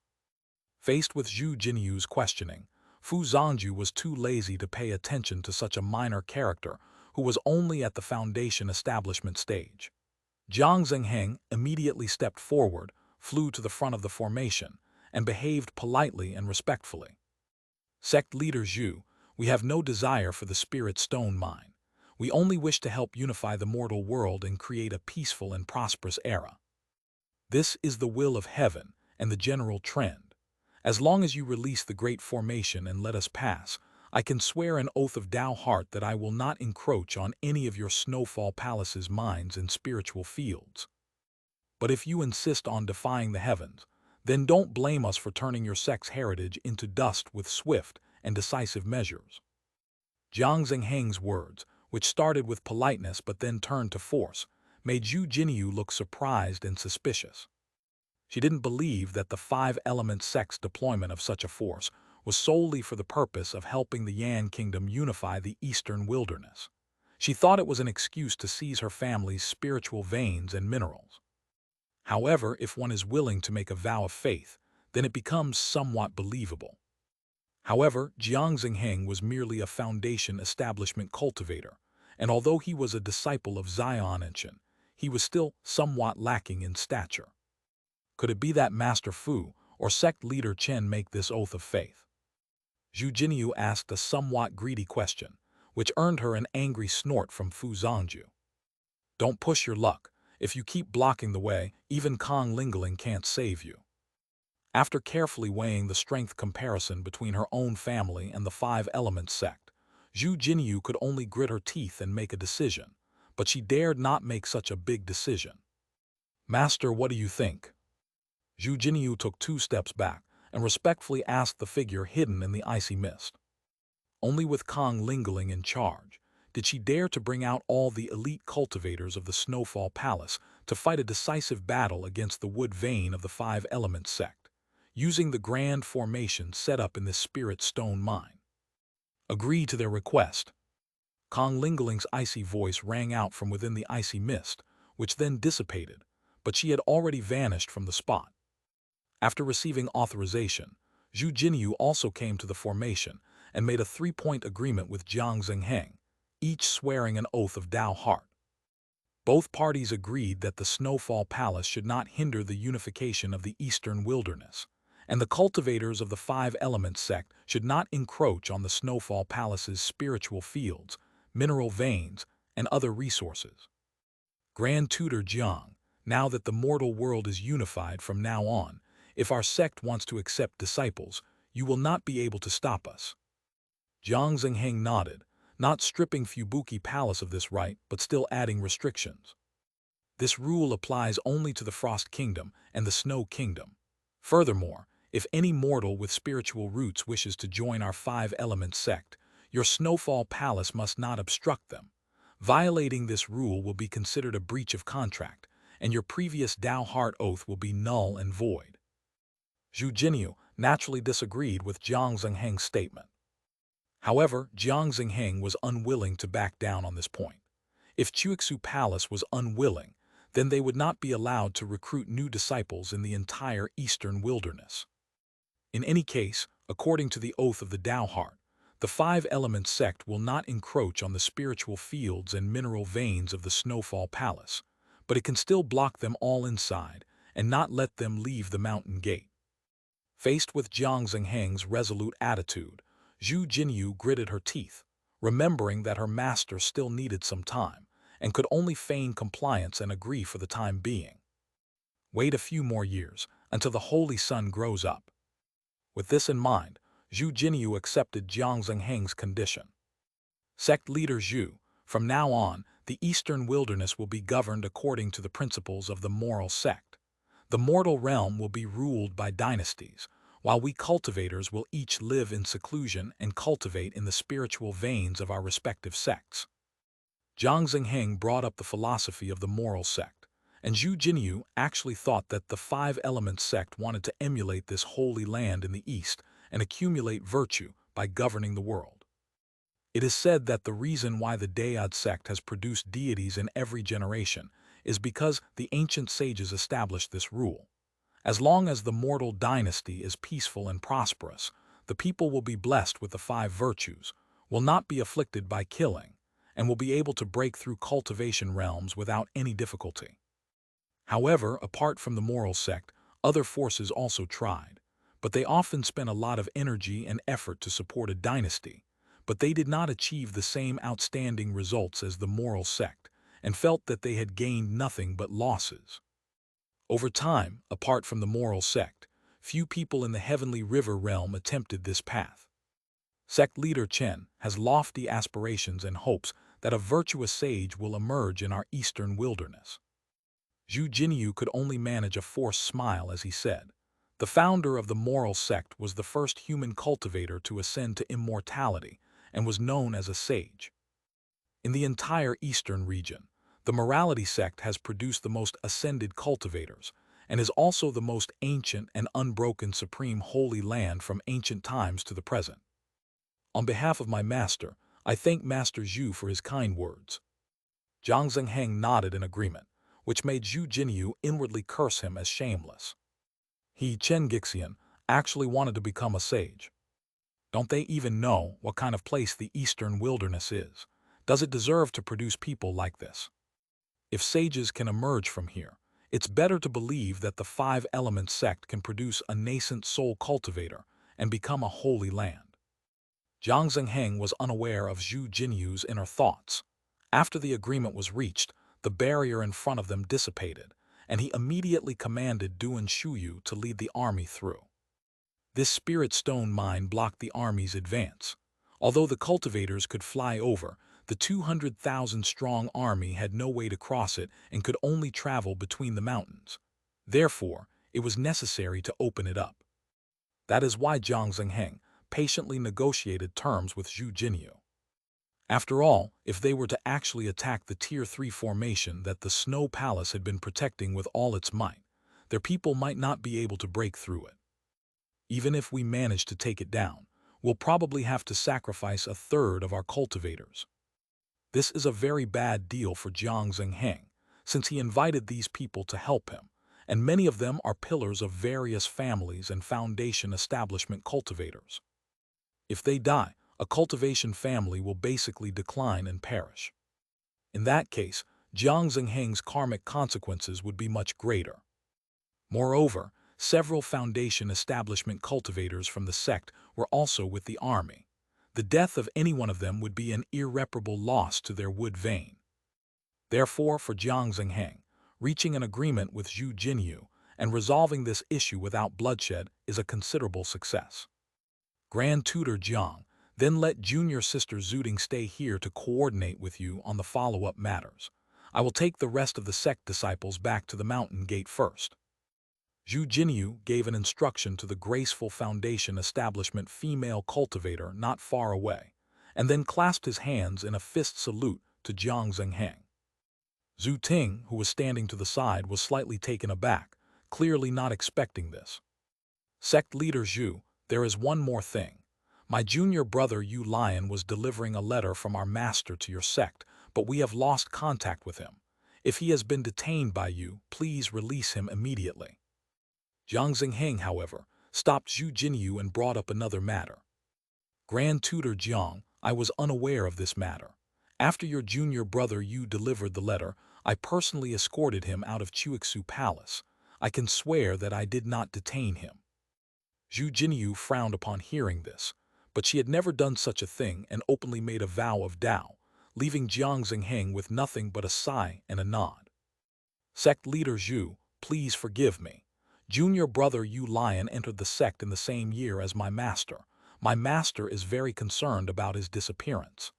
Faced with Zhu Jinyu's questioning, Fu Zongju was too lazy to pay attention to such a minor character who was only at the foundation establishment stage. Jiang Xingheng immediately stepped forward, flew to the front of the formation, and behaved politely and respectfully. Sect leader Zhu, we have no desire for the spirit stone mine. We only wish to help unify the mortal world and create a peaceful and prosperous era. This is the will of heaven and the general trend. As long as you release the great formation and let us pass, I can swear an oath of Tao heart that I will not encroach on any of your Snowfall Palace's mines and spiritual fields. But if you insist on defying the heavens, then don't blame us for turning your sect's heritage into dust with swift and decisive measures. Jiang Xingheng's words, which started with politeness but then turned to force, made Zhu Jinyu look surprised and suspicious. She didn't believe that the 5-element sect's deployment of such a force was solely for the purpose of helping the Yan Kingdom unify the eastern wilderness. She thought it was an excuse to seize her family's spiritual veins and minerals. However, if one is willing to make a vow of faith, then it becomes somewhat believable. However, Jiang Xingheng was merely a foundation establishment cultivator, and although he was a disciple of Zion and Chen, he was still somewhat lacking in stature. Could it be that Master Fu or sect leader Chen make this oath of faith? Zhu Jinyu asked a somewhat greedy question, which earned her an angry snort from Fu Zongju. Don't push your luck. If you keep blocking the way, even Kong Lingling can't save you. After carefully weighing the strength comparison between her own family and the 5-element sect, Zhu Jinyu could only grit her teeth and make a decision, but she dared not make such a big decision. Master, what do you think? Zhu Jinyu took 2 steps back and respectfully asked the figure hidden in the icy mist. Only with Kong Lingling in charge did she dare to bring out all the elite cultivators of the Snowfall Palace to fight a decisive battle against the wood vein of the 5-element sect, using the grand formation set up in this spirit stone mine. Agree to their request. Kong Lingling's icy voice rang out from within the icy mist, which then dissipated, but she had already vanished from the spot. After receiving authorization, Zhu Jinyu also came to the formation and made a 3-point agreement with Jiang Xingheng, each swearing an oath of Tao heart. Both parties agreed that the Snowfall Palace should not hinder the unification of the eastern wilderness, and the cultivators of the Five Elements sect should not encroach on the Snowfall Palace's spiritual fields, mineral veins, and other resources. Grand Tutor Jiang, now that the mortal world is unified from now on, if our sect wants to accept disciples, you will not be able to stop us. Jiang Zhengheng nodded, not stripping Fubuki Palace of this right but still adding restrictions. This rule applies only to the Frost Kingdom and the Snow Kingdom. Furthermore, if any mortal with spiritual roots wishes to join our Five Elements sect, your Snowfall Palace must not obstruct them. Violating this rule will be considered a breach of contract, and your previous Dao Heart oath will be null and void. Zhu Jinyu naturally disagreed with Jiang Zhengheng's statement. However, Jiang Zhengheng was unwilling to back down on this point. If Chuixu Palace was unwilling, then they would not be allowed to recruit new disciples in the entire eastern wilderness. In any case, according to the oath of the Dao Heart, the Five Elements sect will not encroach on the spiritual fields and mineral veins of the Snowfall Palace, but it can still block them all inside and not let them leave the mountain gate. Faced with Jiang Zhengheng's resolute attitude, Zhu Jinyu gritted her teeth, remembering that her master still needed some time and could only feign compliance and agree for the time being. Wait a few more years until the Holy Sun grows up. With this in mind, Zhu Jinyu accepted Jiang Zhengheng's condition. Sect leader Zhu, from now on, the eastern wilderness will be governed according to the principles of the moral sect. The mortal realm will be ruled by dynasties, while we cultivators will each live in seclusion and cultivate in the spiritual veins of our respective sects. Jiang Zhengheng brought up the philosophy of the moral sect, and Zhu Jinyu actually thought that the Five Elements sect wanted to emulate this holy land in the east and accumulate virtue by governing the world. It is said that the reason why the Dayad sect has produced deities in every generation is because the ancient sages established this rule. As long as the mortal dynasty is peaceful and prosperous, the people will be blessed with the five virtues, will not be afflicted by killing, and will be able to break through cultivation realms without any difficulty. However, apart from the moral sect, other forces also tried, but they often spent a lot of energy and effort to support a dynasty, but they did not achieve the same outstanding results as the moral sect, and felt that they had gained nothing but losses. Over time, apart from the moral sect, few people in the Heavenly River realm attempted this path. Sect leader Chen has lofty aspirations and hopes that a virtuous sage will emerge in our eastern wilderness. Zhu Jinyu could only manage a forced smile as he said, "The founder of the moral sect was the first human cultivator to ascend to immortality and was known as a sage. In the entire eastern region, the morality sect has produced the most ascended cultivators and is also the most ancient and unbroken supreme holy land from ancient times to the present. On behalf of my master, I thank Master Zhu for his kind words." Jiang Zhengheng nodded in agreement, which made Zhu Jinyu inwardly curse him as shameless. He, Chen Gixian, actually wanted to become a sage. Don't they even know what kind of place the eastern wilderness is? Does it deserve to produce people like this? If sages can emerge from here, it's better to believe that the Five Elements sect can produce a nascent soul cultivator and become a holy land. Jiang Zhengheng was unaware of Zhu Jinyu's inner thoughts. After the agreement was reached, the barrier in front of them dissipated, and he immediately commanded Duan Shuyu to lead the army through. This spirit stone mine blocked the army's advance. Although the cultivators could fly over, the 200,000-strong army had no way to cross it and could only travel between the mountains. Therefore, it was necessary to open it up. That is why Jiang Zhengheng patiently negotiated terms with Zhu Jinyu. After all, if they were to actually attack the Tier 3 formation that the Snow Palace had been protecting with all its might, their people might not be able to break through it. Even if we manage to take it down, we'll probably have to sacrifice a third of our cultivators. This is a very bad deal for Jiang Zhengheng, since he invited these people to help him, and many of them are pillars of various families and foundation establishment cultivators. If they die, a cultivation family will basically decline and perish. In that case, Jiang Xingheng's karmic consequences would be much greater. Moreover, several Foundation establishment cultivators from the sect were also with the army. The death of any one of them would be an irreparable loss to their wood vein. Therefore, for Jiang Xingheng, reaching an agreement with Zhu Jinyu and resolving this issue without bloodshed is a considerable success. Grand Tutor Jiang, then let junior sister Zuding stay here to coordinate with you on the follow-up matters. I will take the rest of the sect disciples back to the mountain gate first. Zhu Jinyu gave an instruction to the graceful Foundation establishment female cultivator not far away, and then clasped his hands in a fist salute to Jiang Xingheng. Zhu Ting, who was standing to the side, was slightly taken aback, clearly not expecting this. Sect leader Zhu, there is one more thing. My junior brother Yu Lion was delivering a letter from our master to your sect, but we have lost contact with him. If he has been detained by you, please release him immediately. Jiang Xingheng, however, stopped Zhu Jinyu and brought up another matter. Grand Tutor Jiang, I was unaware of this matter. After your junior brother Yu delivered the letter, I personally escorted him out of Chuixu Palace. I can swear that I did not detain him. Zhu Jinyu frowned upon hearing this, but she had never done such a thing and openly made a vow of Tao, leaving Jiang Xingheng with nothing but a sigh and a nod. Sect leader Zhu, please forgive me. Junior brother Yu Lion entered the sect in the same year as my master. My master is very concerned about his disappearance.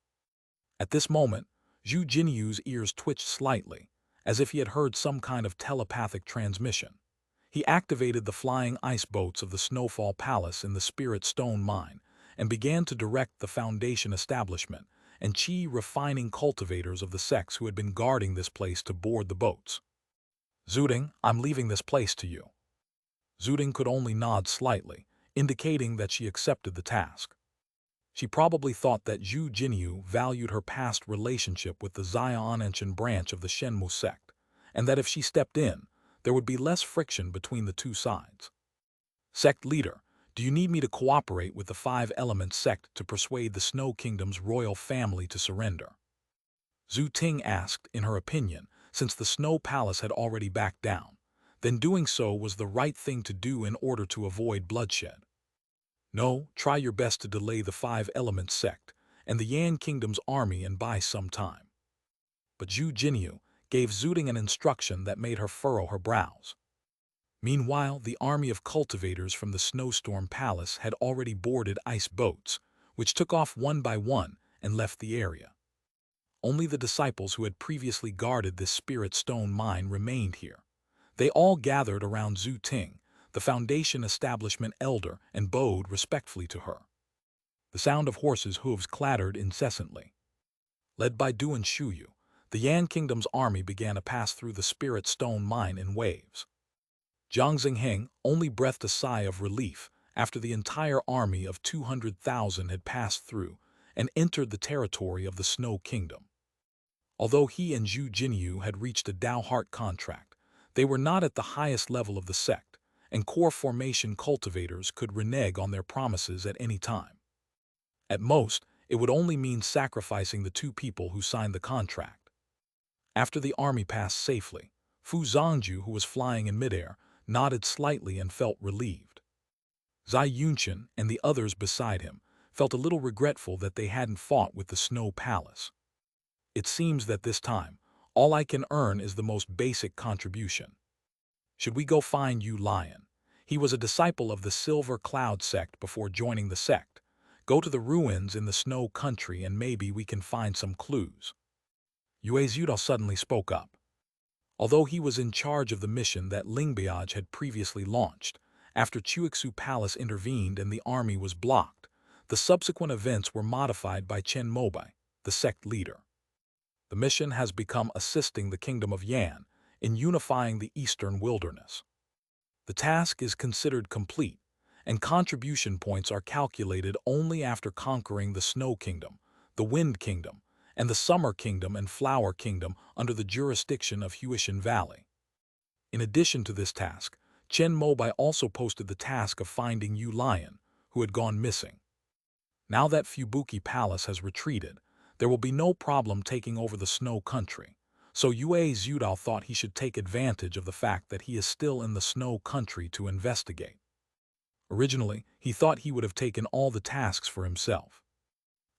At this moment, Zhu Jinyu's ears twitched slightly, as if he had heard some kind of telepathic transmission. He activated the flying ice boats of the Snowfall Palace in the Spirit Stone Mine and began to direct the Foundation establishment and Qi refining cultivators of the sects who had been guarding this place to board the boats. Zuding, I'm leaving this place to you. Zuding could only nod slightly, indicating that she accepted the task. She probably thought that Zhu Jinyu valued her past relationship with the Xiaonanchan branch of the Shenmu sect, and that if she stepped in, there would be less friction between the two sides. Sect leader, do you need me to cooperate with the Five-Element sect to persuade the Snow Kingdom's royal family to surrender? Zhu Ting asked, in her opinion, since the Snow Palace had already backed down, then doing so was the right thing to do in order to avoid bloodshed. No, try your best to delay the Five-Element sect and the Yan Kingdom's army and buy some time. But Zhu Jinyu gave Zuding an instruction that made her furrow her brows. Meanwhile, the army of cultivators from the Snowstorm Palace had already boarded ice boats, which took off one by one and left the area. Only the disciples who had previously guarded this Spirit Stone mine remained here. They all gathered around Zhu Ting, the Foundation establishment elder, and bowed respectfully to her. The sound of horses' hooves clattered incessantly. Led by Duan Shuyu, the Yan Kingdom's army began to pass through the Spirit Stone mine in waves. Jiang Xingheng only breathed a sigh of relief after the entire army of 200,000 had passed through and entered the territory of the Snow Kingdom. Although he and Zhu Jinyu had reached a Dao Heart contract, they were not at the highest level of the sect, and core formation cultivators could renege on their promises at any time. At most, it would only mean sacrificing the two people who signed the contract. After the army passed safely, Fu Zhangju, who was flying in midair, nodded slightly and felt relieved. Zai Yunqian and the others beside him felt a little regretful that they hadn't fought with the Snow Palace. It seems that this time, all I can earn is the most basic contribution. Should we go find Yu Lion? He was a disciple of the Silver Cloud sect before joining the sect. Go to the ruins in the Snow Country and maybe we can find some clues. Yue Zhudao suddenly spoke up. Although he was in charge of the mission that Lingbiaj had previously launched, after Chuixu Palace intervened and the army was blocked, the subsequent events were modified by Chen Mobai, the sect leader. The mission has become assisting the Kingdom of Yan in unifying the Eastern Wilderness. The task is considered complete, and contribution points are calculated only after conquering the Snow Kingdom, the Wind Kingdom, and the Summer Kingdom and Flower Kingdom under the jurisdiction of Huishan Valley. In addition to this task, Chen Mobai also posted the task of finding Yu Lion, who had gone missing. Now that Fubuki Palace has retreated, there will be no problem taking over the Snow Country, So Yue Zhudao thought he should take advantage of the fact that he is still in the snow country to investigate. Originally, he thought he would have taken all the tasks for himself.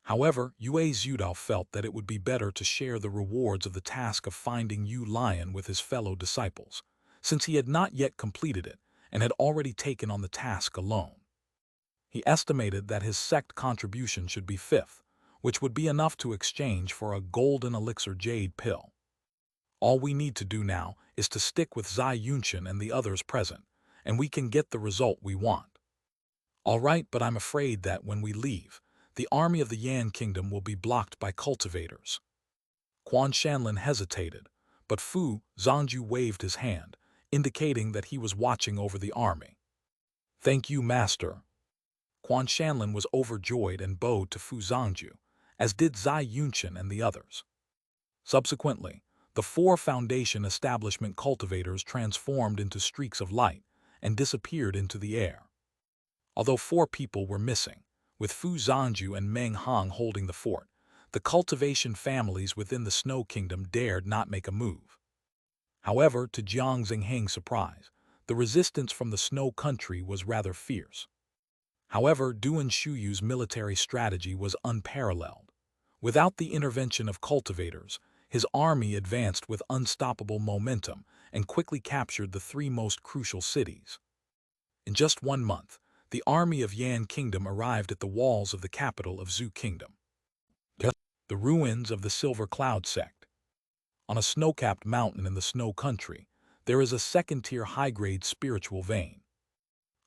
However, Yue Zhudao felt that it would be better to share the rewards of the task of finding Yu Lion with his fellow disciples, since he had not yet completed it and had already taken on the task alone. He estimated that his sect contribution should be 5th, which would be enough to exchange for a golden elixir jade pill. All we need to do now is to stick with Zai Yunshan and the others present, and we can get the result we want. All right, but I'm afraid that when we leave, the army of the Yan Kingdom will be blocked by cultivators. Quan Shanlin hesitated, but Fu Zhangju waved his hand, indicating that he was watching over the army. Thank you, Master. Quan Shanlin was overjoyed and bowed to Fu Zhangju, as did Zai Yunshan and the others. Subsequently, the 4 Foundation establishment cultivators transformed into streaks of light and disappeared into the air. Although 4 people were missing, with Fu Zhangju and Meng Hong holding the fort, the cultivation families within the Snow Kingdom dared not make a move. However, to Jiang Xingheng's surprise, the resistance from the Snow Country was rather fierce. However, Duan Shuyu's military strategy was unparalleled. Without the intervention of cultivators, his army advanced with unstoppable momentum and quickly captured the 3 most crucial cities. In just 1 month, the army of Yan Kingdom arrived at the walls of the capital of Zhu Kingdom. The ruins of the Silver Cloud sect. On a snow-capped mountain in the Snow Country, there is a second-tier high-grade spiritual vein.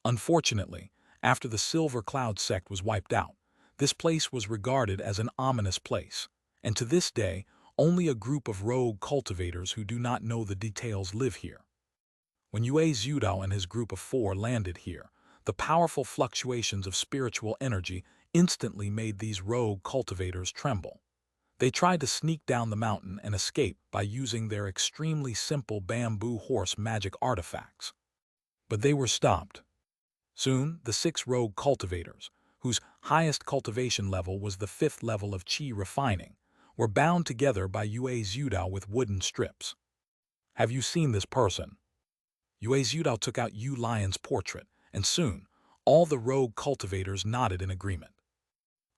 Unfortunately, after the Silver Cloud sect was wiped out, this place was regarded as an ominous place, and to this day, only a group of rogue cultivators who do not know the details live here. When Yue Zhudao and his group of 4 landed here, the powerful fluctuations of spiritual energy instantly made these rogue cultivators tremble. They tried to sneak down the mountain and escape by using their extremely simple bamboo horse magic artifacts. But they were stopped. Soon, the 6 rogue cultivators, whose highest cultivation level was the 5th level of qi refining, were bound together by Yue Zhudao with wooden strips. Have you seen this person? Yue Zhudao took out Yu Lion's portrait, and soon, all the rogue cultivators nodded in agreement.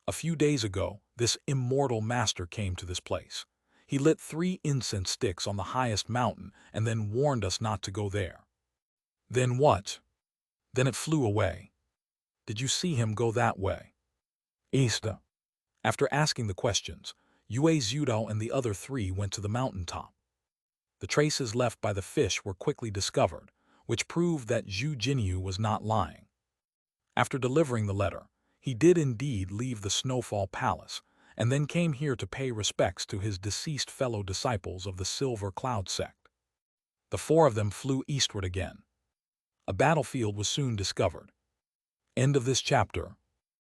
A few days ago, this immortal master came to this place. He lit 3 incense sticks on the highest mountain and then warned us not to go there. Then what? Then it flew away. Did you see him go that way? East. After asking the questions, Yue Zhudao and the other 3 went to the mountaintop. The traces left by the fish were quickly discovered, which proved that Zhu Jinyu was not lying. After delivering the letter, he did indeed leave the Snowfall Palace, and then came here to pay respects to his deceased fellow disciples of the Silver Cloud sect. The 4 of them flew eastward again. A battlefield was soon discovered. End of this chapter.